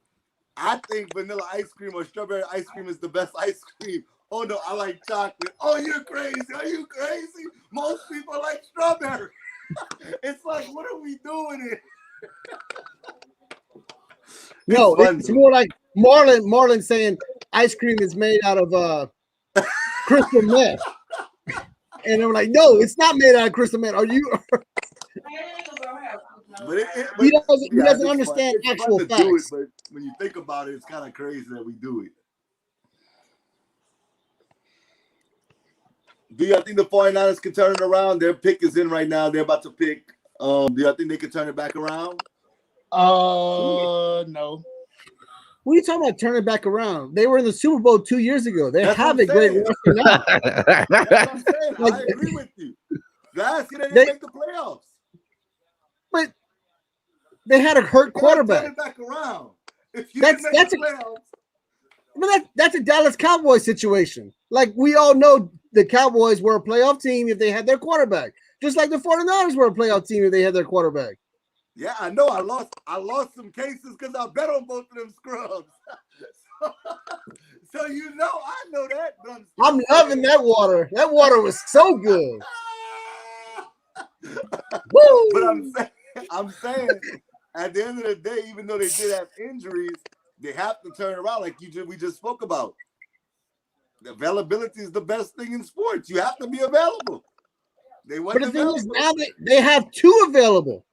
I think vanilla ice cream or strawberry ice cream is the best ice cream. Oh no, I like chocolate. Oh, you're crazy. Are you crazy? Most people like strawberry. It's like, what are we doing here? No, it's more like Marlon saying ice cream is made out of crystal meth. And I'm like, no, it's not made out of crystal meth. Are you? He doesn't understand actual facts. But when you think about it, it's kind of crazy that we do it. Do y'all think the 49ers can turn it around? Their pick is in right now. They're about to pick. Do y'all think they can turn it back around? No. What are you talking about turning back around? They were in the Super Bowl 2 years ago. They have a great roster now. That's what I'm saying. I agree with you. Last year they didn't make the playoffs. But they had a hurt quarterback. Turn it back around. If you That's make the playoffs. mean, that's a Dallas Cowboys situation. Like, we all know the Cowboys were a playoff team if they had their quarterback. Just like the 49ers were a playoff team if they had their quarterback. Yeah, I know. I lost some cases because I bet on both of them scrubs. So I know that. I'm loving that water. That water was so good. Woo! But I'm saying, at the end of the day, even though they did have injuries, they have to turn around, like we just spoke about. The availability is the best thing in sports. You have to be available. They But weren't the thing is, available. now they have two available.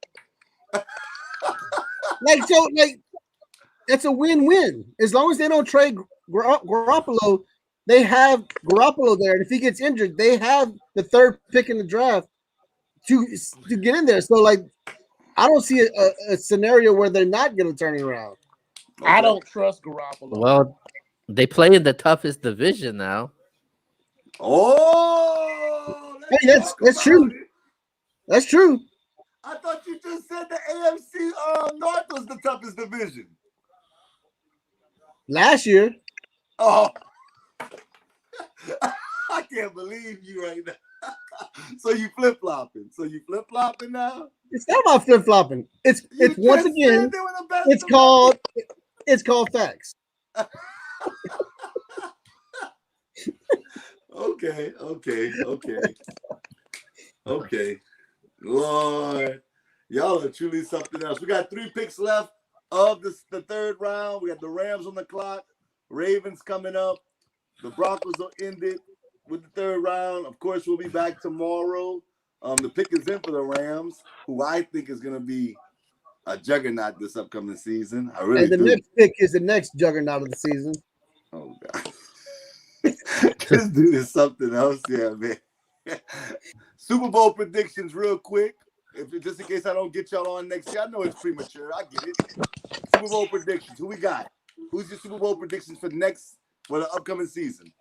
That's a win-win. As long as they don't trade Garoppolo, they have Garoppolo there. And if he gets injured, they have the third pick in the draft to get in there. So, like, I don't see a scenario where they're not going to turn it around. Okay. I don't trust Garoppolo. Well, they play in the toughest division now. Oh, hey, that's true. That's true. I thought you just said the AFC North was the toughest division. Last year. Oh, I can't believe you right now. So you flip-flopping. Now? It's not about flip-flopping. It's once again, it's called facts. Okay. Lord, y'all are truly something else. We got 3 picks left of the third round. We got the Rams on the clock. Ravens coming up. The Broncos will end it with the third round. Of course, we'll be back tomorrow. The pick is in for the Rams, who I think is going to be a juggernaut this upcoming season. I really do. Next pick is the next juggernaut of the season. Oh, God. This dude is something else, yeah, man. Super Bowl predictions real quick. Just in case I don't get y'all on next year. I know it's premature. I get it. Super Bowl predictions. Who we got? Who's your Super Bowl predictions for the upcoming season?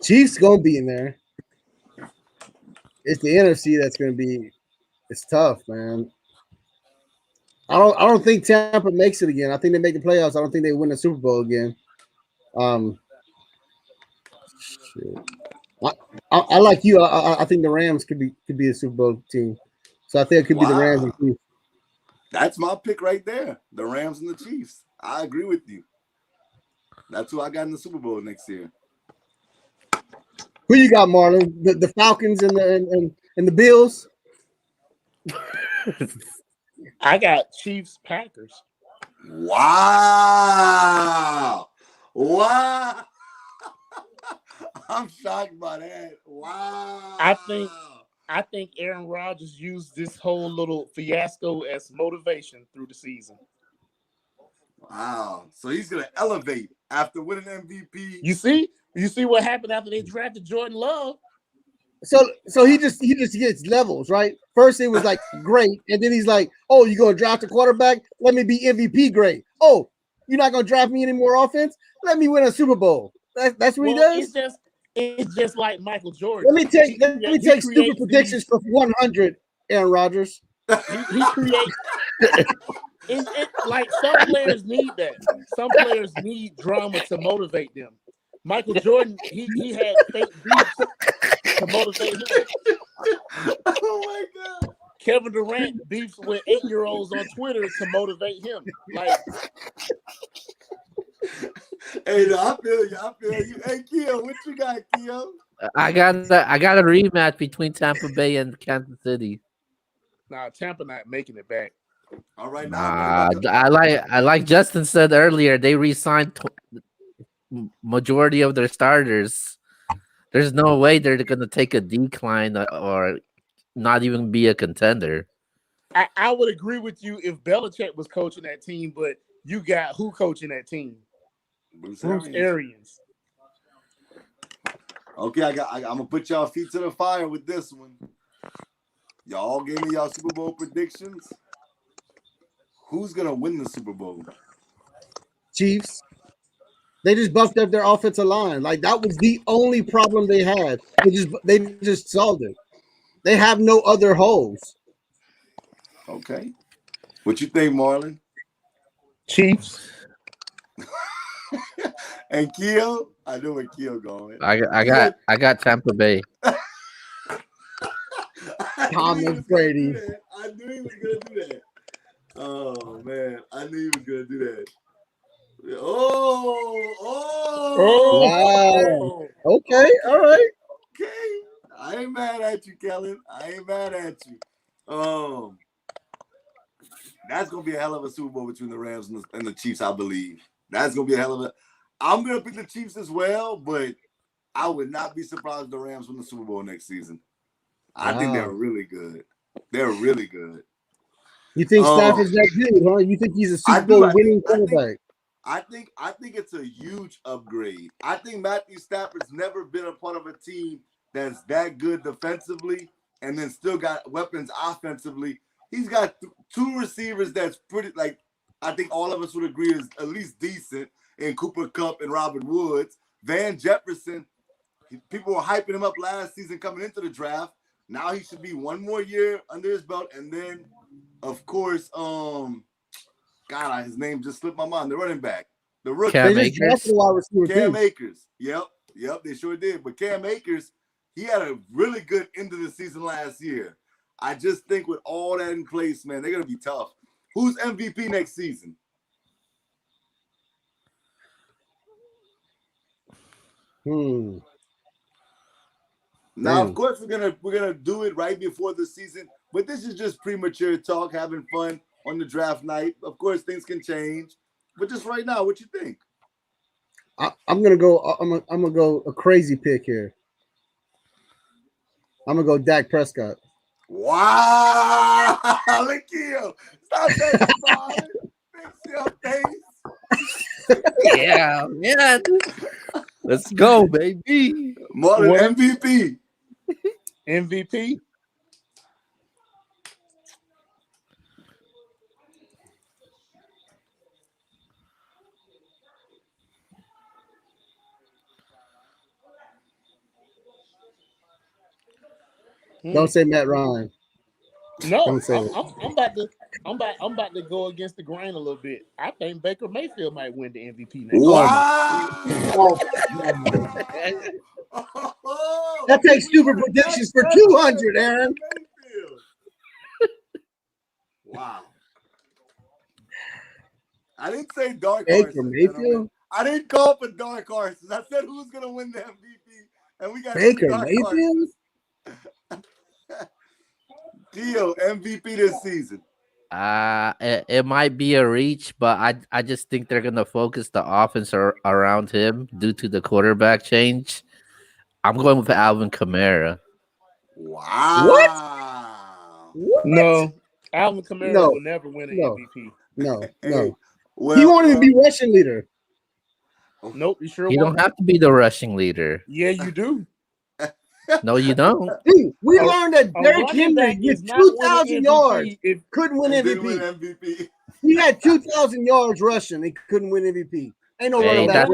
Chiefs gonna be in there. It's the NFC that's gonna be. It's tough, man. I don't think Tampa makes it again. I think they make the playoffs. I don't think they win the Super Bowl again. I like you. I think the Rams could be a Super Bowl team. So I think it could be the Rams and Chiefs. That's my pick right there. The Rams and the Chiefs. I agree with you. That's who I got in the Super Bowl next year. Who you got, Marlon? The Falcons and the Bills? I got Chiefs Packers. Wow. I'm shocked by that. Wow. I think Aaron Rodgers used this whole little fiasco as motivation through the season. Wow. So he's gonna elevate after winning MVP. You see what happened after they drafted Jordan Love. So he just gets levels, right? First it was like great, and then he's like, "Oh, you're gonna draft a quarterback? Let me be MVP great. Oh, you're not gonna draft me any more offense? Let me win a Super Bowl." That's what he does. It's just like Michael Jordan. Let me take stupid predictions for 100, Aaron Rodgers. He creates. Like some players need that. Some players need drama to motivate them. Michael Jordan, he had fake beefs to motivate him. Oh my God. Kevin Durant beefs with 8-year-olds on Twitter to motivate him. Like, hey, no, I feel you. Hey, Keo, what you got, Keo? I got a rematch between Tampa Bay and Kansas City. Nah, Tampa not making it back. All right, I like Justin said earlier. They re-signed majority of their starters. There's no way they're gonna take a decline or not even be a contender. I would agree with you if Belichick was coaching that team, but you got who coaching that team? Bruce Arians. Okay, I'm gonna put y'all feet to the fire with this one. Y'all gave me y'all Super Bowl predictions. Who's gonna win the Super Bowl? Chiefs. They just buffed up their offensive line. Like, that was the only problem they had. They just solved it. They have no other holes. Okay. What you think, Marlon? Chiefs. And Keo, I know where Keo going. I got Tampa Bay. Thomas Brady. I knew he was gonna do that. Oh man, I knew he was gonna do that. Wow. Okay. All right. Okay. I ain't mad at you, Kellen. I ain't mad at you. That's gonna be a hell of a Super Bowl between the Rams and the Chiefs, I believe. That's gonna be a hell of a. I'm gonna pick the Chiefs as well, but I would not be surprised if the Rams win the Super Bowl next season. I think they're really good. They're really good. You think Stafford's that good, huh? You think he's a Super Bowl winning quarterback? I think it's a huge upgrade. I think Matthew Stafford's never been a part of a team that's that good defensively and then still got weapons offensively. He's got two receivers that's pretty, like, I think all of us would agree is at least decent in Cooper Kupp and Robert Woods. Van Jefferson, people were hyping him up last season coming into the draft. Now he should be one more year under his belt. And then, of course, God, his name just slipped my mind. The running back, the rookie. Cam Akers. Cam Akers. Yep, they sure did. But Cam Akers, he had a really good end of the season last year. I just think with all that in place, man, they're going to be tough. Who's MVP next season? Now, of course, we're gonna do it right before the season, but this is just premature talk, having fun on the draft night. Of course, things can change, but just right now, what you think? I'm gonna go. I'm gonna go a crazy pick here. I'm gonna go Dak Prescott. Wow, look here! Stop that, Marlon. Fix your face. Yeah. Let's go, baby. Marlon, MVP. MVP. Don't say Matt Ryan. No, Don't say I'm about to go against the grain a little bit. I think Baker Mayfield might win the MVP next. Wow! That takes stupid predictions for 200, Aaron. Wow. I didn't say dark Baker horses. Mayfield? I didn't call for dark horses. I said who's going to win the MVP, and we got Baker dark Mayfield? Dio, MVP this season. It might be a reach, but I just think they're gonna focus the offense around him due to the quarterback change. I'm going with Alvin Kamara. Wow. What? No, Alvin Kamara will never win an MVP. No. Well, He won't even be rushing leader. Nope, you sure You won't. don't have to be the rushing leader. Yeah, you do. No, you don't. Dude, we learned that Derrick Henry with 2,000 yards couldn't win MVP. He had 2,000 yards rushing and couldn't win MVP. Ain't no running back.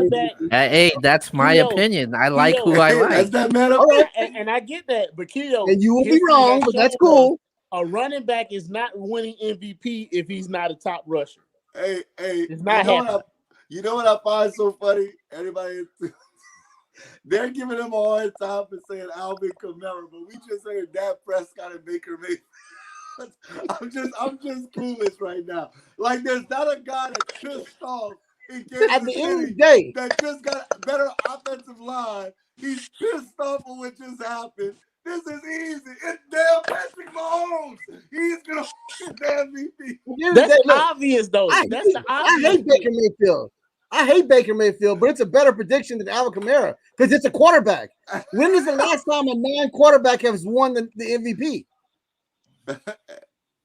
Hey, that's my opinion. I like who I like. That's that man up and I get that, but Keo, and you will be wrong, but that's cool. A running back is not winning MVP if he's not a top rusher. Hey, it's not happening. You know what I find so funny? Everybody, they're giving him a hard time for saying Alvin Kamara, but we just saying Dak Prescott and Baker Mayfield. I'm just clueless right now. Like, there's not a guy that's pissed off in Kansas at the end of the City day that just got a better offensive line. He's pissed off at what just happened. This is easy. It's damn Patrick Mahomes. He's gonna win the MVP. That's obvious, though. I hate Baker Mayfield. I hate Baker Mayfield, but it's a better prediction than Alvin Kamara because it's a quarterback. When is the last time a non-quarterback has won the MVP? It's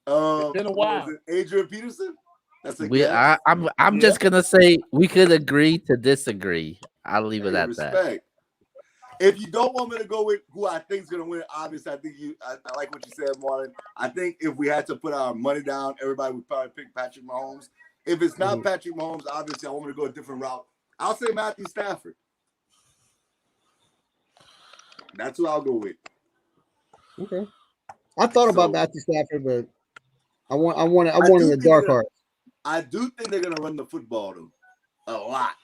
been a while. Was it Adrian Peterson? That's a guess. I'm just gonna say we could agree to disagree. I'll leave it at that. If you don't want me to go with who I think is going to win, obviously, I think I like what you said, Marlon. I think if we had to put our money down, everybody would probably pick Patrick Mahomes. If it's not Patrick Mahomes, obviously, I want me to go a different route. I'll say Matthew Stafford. That's who I'll go with. Okay. I thought about Matthew Stafford, but I wanted the dark horse. I do think they're going to run the football, though. a lot.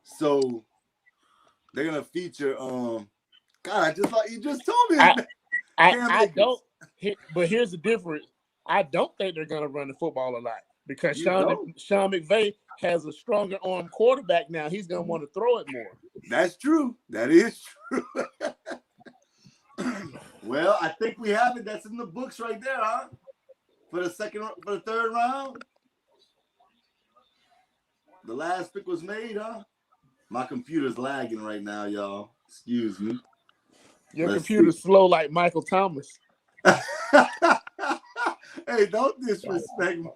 So they're gonna feature. God, I just thought you just told me his name. Cam I Akers. don't. But here's the difference. I don't think they're going to run the football a lot because You don't? Sean McVay has a stronger arm quarterback now. He's going to want to throw it more. That's true. That is true. Well, I think we have it. That's in the books right there, huh? For the third round. The last pick was made, huh? My computer's lagging right now, y'all. Excuse me. Your Let's computer's slow like Michael Thomas. Hey, don't disrespect me.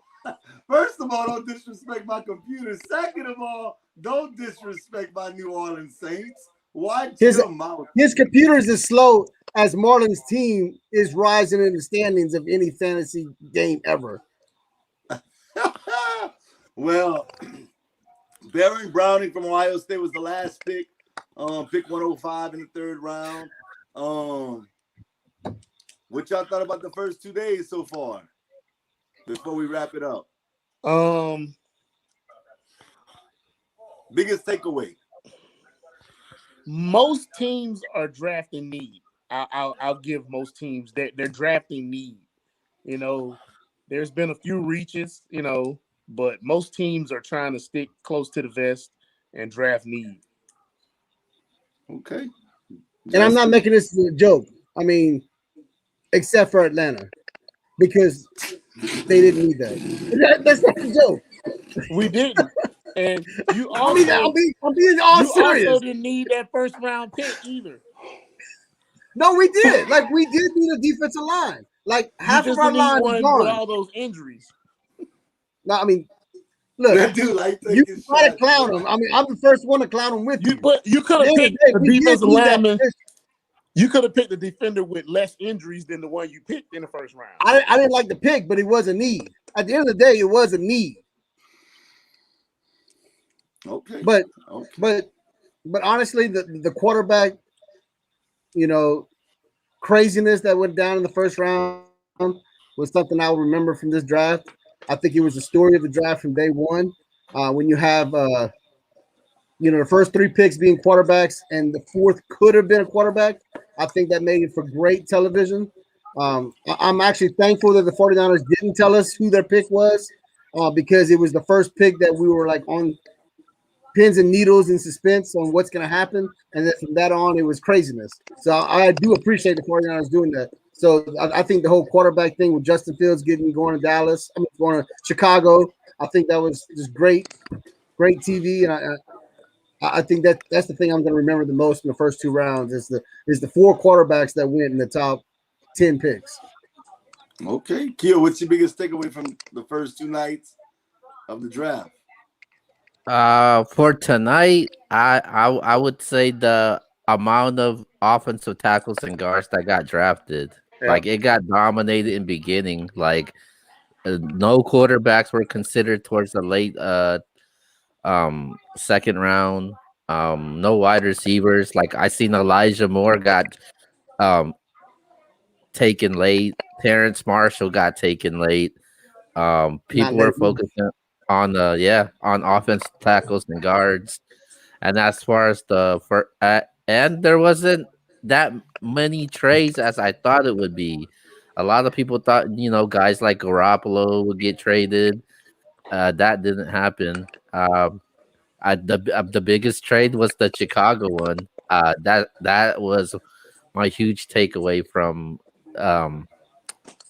First of all, don't disrespect my computer. Second of all, don't disrespect my New Orleans Saints. Watch your mouth. His computer is as slow as Marlon's team is rising in the standings of any fantasy game ever. Well, Baron Browning from Ohio State was the last pick. Pick 105 in the third round. What y'all thought about the first 2 days so far? Before we wrap it up. Biggest takeaway. Most teams are drafting need. I'll give most teams that they're drafting need. You know, there's been a few reaches, you know, but most teams are trying to stick close to the vest and draft need. Okay. And I'm not making this a joke. I mean, except for Atlanta, because they didn't need that. That's not a joke. We didn't. And you also, I'm being all serious. Also didn't need that first round pick either. No, we did. Like, we did need a defensive line. Like, half of our line is gone with all those injuries. No, I mean, look, that dude like you try to clown him. I mean, I'm the first one to clown him with you. But you could have picked a defensive lineman. You could have picked a defender with less injuries than the one you picked in the first round. I didn't like the pick, but it was a need. At the end of the day, it was a need. Okay. But honestly, the quarterback, you know, craziness that went down in the first round was something I'll remember from this draft. I think it was the story of the draft from day one. When you have, you know, the first three picks being quarterbacks and the fourth could have been a quarterback, I think that made it for great television. I'm actually thankful that the 49ers didn't tell us who their pick was because it was the first pick that we were like on pins and needles in suspense on what's going to happen. And then from that on, it was craziness. So I do appreciate the 49ers doing that. So I think the whole quarterback thing with Justin Fields going to Dallas, going to Chicago, I think that was just great TV. And I think that's the thing I'm going to remember the most in the first two rounds is the four quarterbacks that went in the top 10 picks. Okay. Keo, what's your biggest takeaway from the first two nights of the draft? For tonight, I would say the amount of offensive tackles and guards that got drafted, like it got dominated in beginning. Like no quarterbacks were considered towards the late second round. No wide receivers. Like I seen Elijah Moore got taken late. Terrence Marshall got taken late. People were focusing on on offense tackles and guards. And as far as and there wasn't that many trades as I thought it would be. A lot of people thought, you know, guys like Garoppolo would get traded. That didn't happen. The biggest trade was the Chicago one. That was my huge takeaway from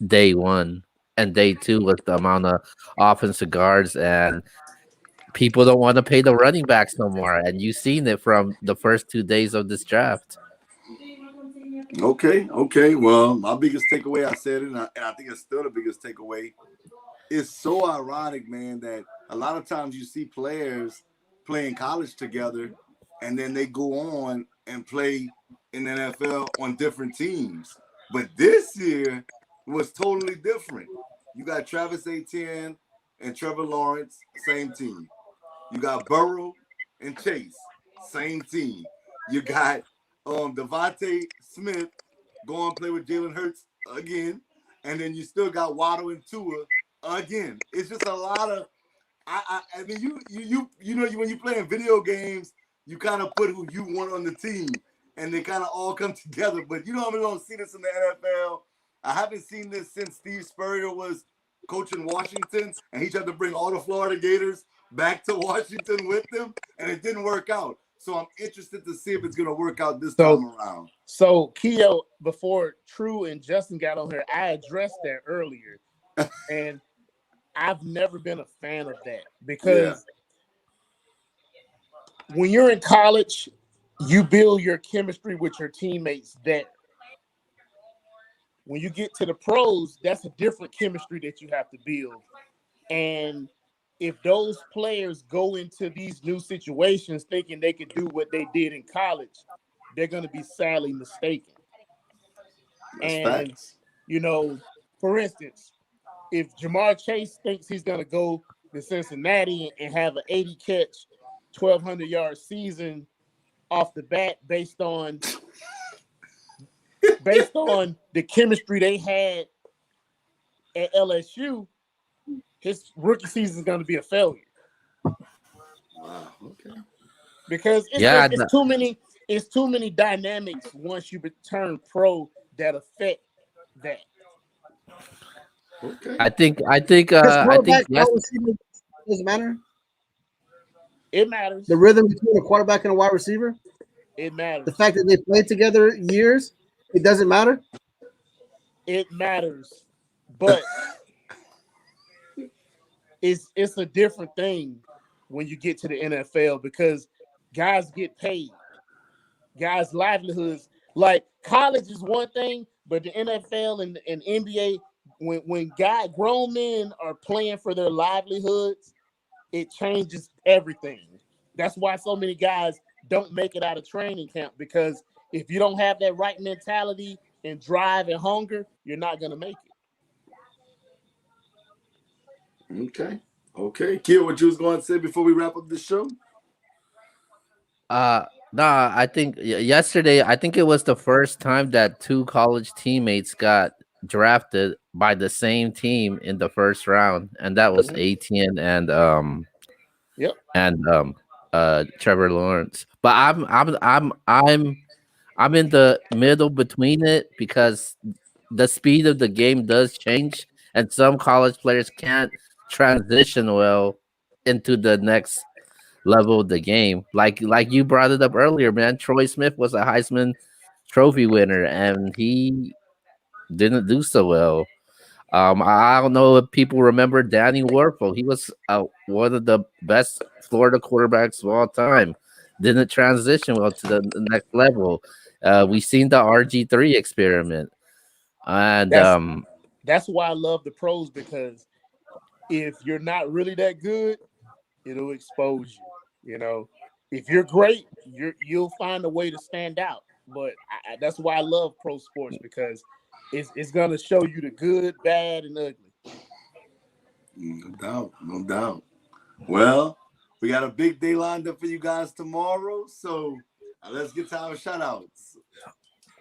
day one. And day two was the amount of offensive guards, and people don't want to pay the running backs no more. And you've seen it from the first 2 days of this draft. Okay. Well, my biggest takeaway, I said it, and I think it's still the biggest takeaway. It's so ironic, man, that a lot of times you see players playing college together, and then they go on and play in the NFL on different teams. But this year was totally different. You got Travis Etienne and Trevor Lawrence, same team. You got Burrow and Chase, same team. You got Devontae Smith going play with Jalen Hurts again, and then you still got Waddle and Tua again. It's just a lot of I mean, you know, when you playing video games, you kind of put who you want on the team, and they kind of all come together. But you know, we don't see this in the NFL. I haven't seen this since Steve Spurrier was coaching Washington, and he tried to bring all the Florida Gators back to Washington with them, and it didn't work out. So I'm interested to see if it's going to work out this time around. So, Keo, before True and Justin got on here, I addressed that earlier, and I've never been a fan of that because when you're in college, you build your chemistry with your teammates there. When you get to the pros, that's a different chemistry that you have to build. And if those players go into these new situations thinking they could do what they did in college, they're going to be sadly mistaken. Facts. You know, for instance, if Jamar Chase thinks he's going to go to Cincinnati and have an 80 catch, 1,200-yard season off the bat based on the chemistry they had at LSU, his rookie season is going to be a failure. Wow. Okay. Because it's too many dynamics once you turn pro that affect that. Okay. I think doesn't matter. It matters. The rhythm between a quarterback and a wide receiver. It matters. The fact that they played together years, it doesn't matter. It matters, but it's a different thing when you get to the NFL because guys get paid. Guys' livelihoods, like college is one thing, but the NFL and NBA, when grown men are playing for their livelihoods, it changes everything. That's why so many guys don't make it out of training camp, because if you don't have that right mentality and drive and hunger, you're not going to make it. Okay. Kiel, what you was going to say before we wrap up the show? Nah, I think yesterday, I think it was the first time that two college teammates got drafted by the same team in the first round, and that was Etienne and Trevor Lawrence. But I'm in the middle between it because the speed of the game does change, and some college players can't transition well into the next level of the game. Like you brought it up earlier, man. Troy Smith was a Heisman Trophy winner, and he didn't do so well. I don't know if people remember Danny Werfel. He was one of the best Florida quarterbacks of all time. Didn't transition well to the next level. We've seen the RG3 experiment, and that's why I love the pros, because if you're not really that good, it'll expose you. You know, if you're great, you'll find a way to stand out. But that's why I love pro sports, because it's gonna show you the good, bad, and ugly. No doubt. Well, we got a big day lined up for you guys tomorrow, so let's get to our shout outs.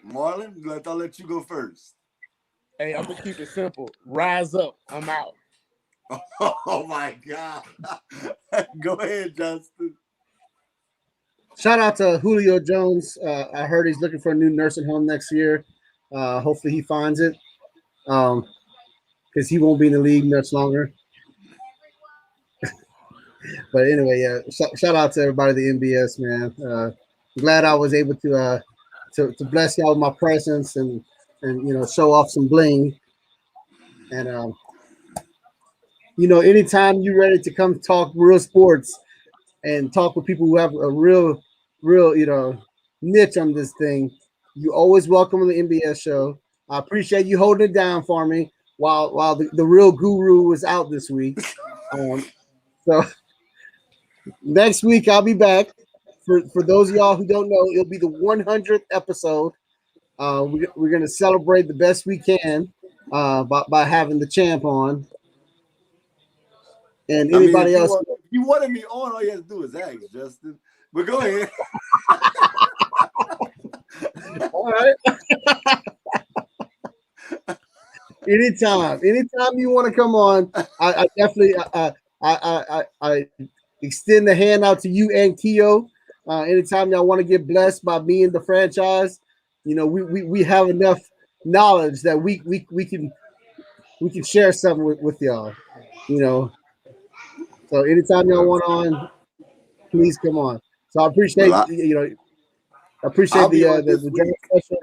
Marlon, I'll let you go first. Hey, I'm gonna keep it simple. Rise up. I'm out. Oh my God. Go ahead, Justin. Shout out to Julio Jones. I heard he's looking for a new nursing home next year. Hopefully he finds it, because he won't be in the league much longer. But anyway, shout out to everybody at the NBS, man. I'm glad I was able to bless y'all with my presence and show off some bling. And anytime you're ready to come talk real sports and talk with people who have a real niche on this thing, you always welcome on the NBS show. I appreciate you holding it down for me while the real guru was out this week. So next week I'll be back. For those of y'all who don't know, it'll be the 100th episode. We're gonna celebrate the best we can by having the champ on. And anybody else, if you wanted me on, all you have to do is ask, Justin. But go ahead. All right. Anytime you want to come on, I definitely I extend the hand out to you and Keo. Anytime y'all want to get blessed by me and the franchise, we have enough knowledge that we can share something with y'all. So anytime y'all want on, please come on. So I appreciate Well, I'll be on this the week. draft special.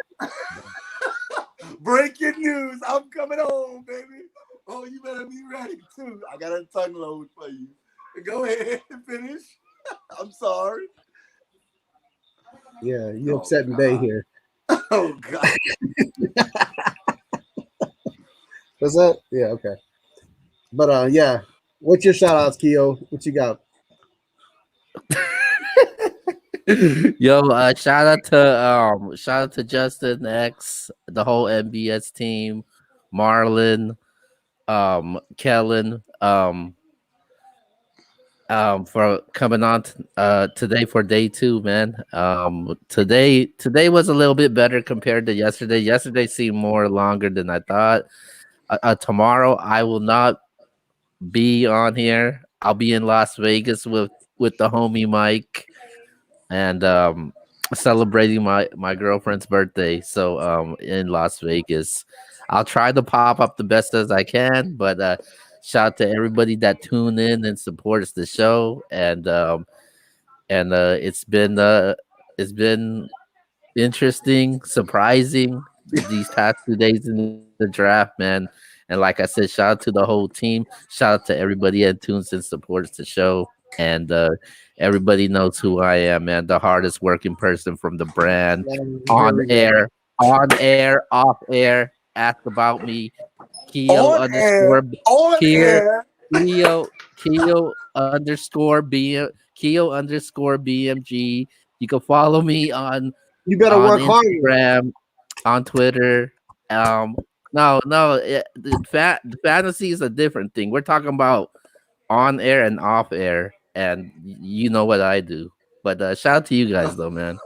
Breaking news. I'm coming home, baby. Oh, you better be ready, too. I got a tongue load for you. Go ahead and finish. I'm sorry. Yeah, you upsetting Bay here. Oh, God. What's that? Yeah, okay. But yeah, what's your shout outs, Keo? What you got? Yo, shout out to Justin X, the whole NBS team, Marlon, Kellen, for coming on today for day 2, man. Today was a little bit better compared to yesterday. Yesterday seemed more longer than I thought. Tomorrow I will not be on here. I'll be in Las Vegas with the homie Mike, and celebrating my girlfriend's birthday. So in Las Vegas, I'll try to pop up the best as I can. But shout out to everybody that tuned in and supports the show, and it's been interesting, surprising these past 2 days in the draft, man. And like I said, shout out to the whole team. Shout out to everybody that tunes and supports the show. And everybody knows who I am, man. The hardest working person from the brand. Here we go. On air, off air. Ask about me. Keo On underscore air. On Keo air. Keo underscore BMG. You can follow me on You better work harder. Instagram, on Twitter. The fantasy is a different thing. We're talking about on air and off air, and you know what I do. But shout out to you guys, though, man.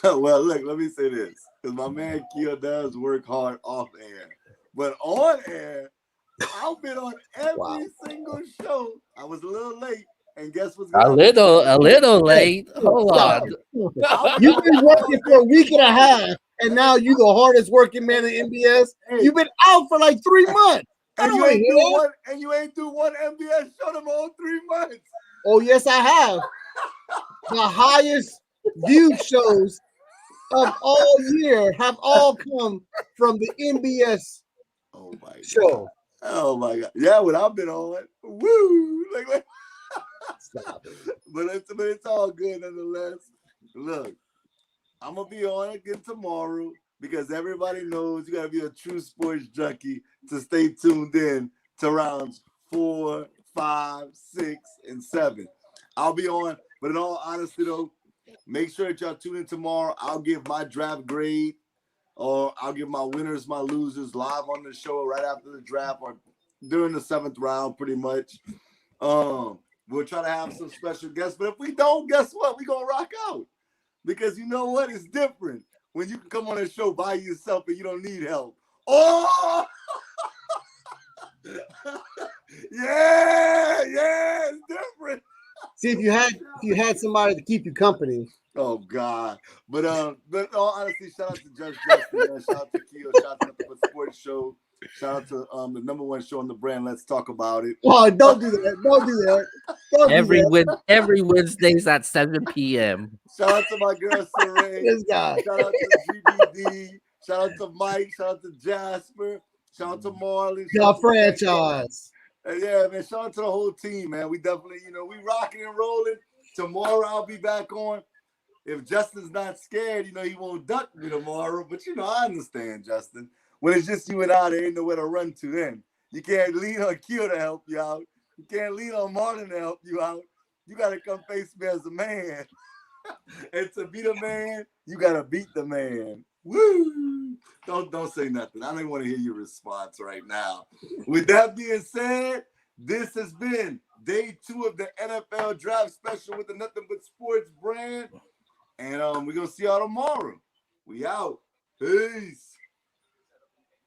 Well, look, let me say this, because my man Keo does work hard off air, but on air, I've been on every single show. I was a little late, and guess what's A going on? little late. Hold Stop. on. You've been working for a week and a half, and now you the hardest working man in NBS. You've been out for like 3 months. And you ain't do one NBS show in all 3 months. Oh, yes, I have. The highest viewed shows of all year have all come from the NBS show. Oh my God. Yeah, what I've been on. Woo! Stop it. But it's all good nonetheless. Look, I'm gonna be on again tomorrow, because everybody knows you gotta be a true sports junkie to stay tuned in to rounds 4, 5, 6, and 7. I'll be on, but in all honesty though, make sure that y'all tune in tomorrow. I'll give my draft grade, or I'll give my winners, my losers live on the show right after the draft, or during the 7th round, pretty much. We'll try to have some special guests, but if we don't, guess what? We're gonna rock out. Because you know what? It's different when you can come on a show by yourself and you don't need help. Oh, yeah, it's different. See, if you had somebody to keep you company. Oh God! But all honesty, shout out to Judge Justin, man. Shout out to Keo. Shout out to the Sports Show. Shout out to the #1 show on the brand. Let's talk about it. Oh, don't do that! Don't do that! Every Wednesdays at 7 p.m. Shout out to my girl Saray. This guy. Shout out to GBD. Shout out to Mike. Shout out to Jasper. Shout out to Marlon. Your franchise. Yeah, man. Shout out to the whole team, man. We definitely, we rocking and rolling. Tomorrow I'll be back on. If Justin's not scared, he won't duck me tomorrow. But I understand, Justin. When it's just you and I, there ain't nowhere to run to then. You can't lean on Keo to help you out. You can't lean on Martin to help you out. You got to come face me as a man. And to be the man, you got to beat the man. Woo! Don't say nothing. I don't even want to hear your response right now. With that being said, this has been day 2 of the NFL Draft Special with the Nothing But Sports brand. And we're going to see y'all tomorrow. We out. Peace.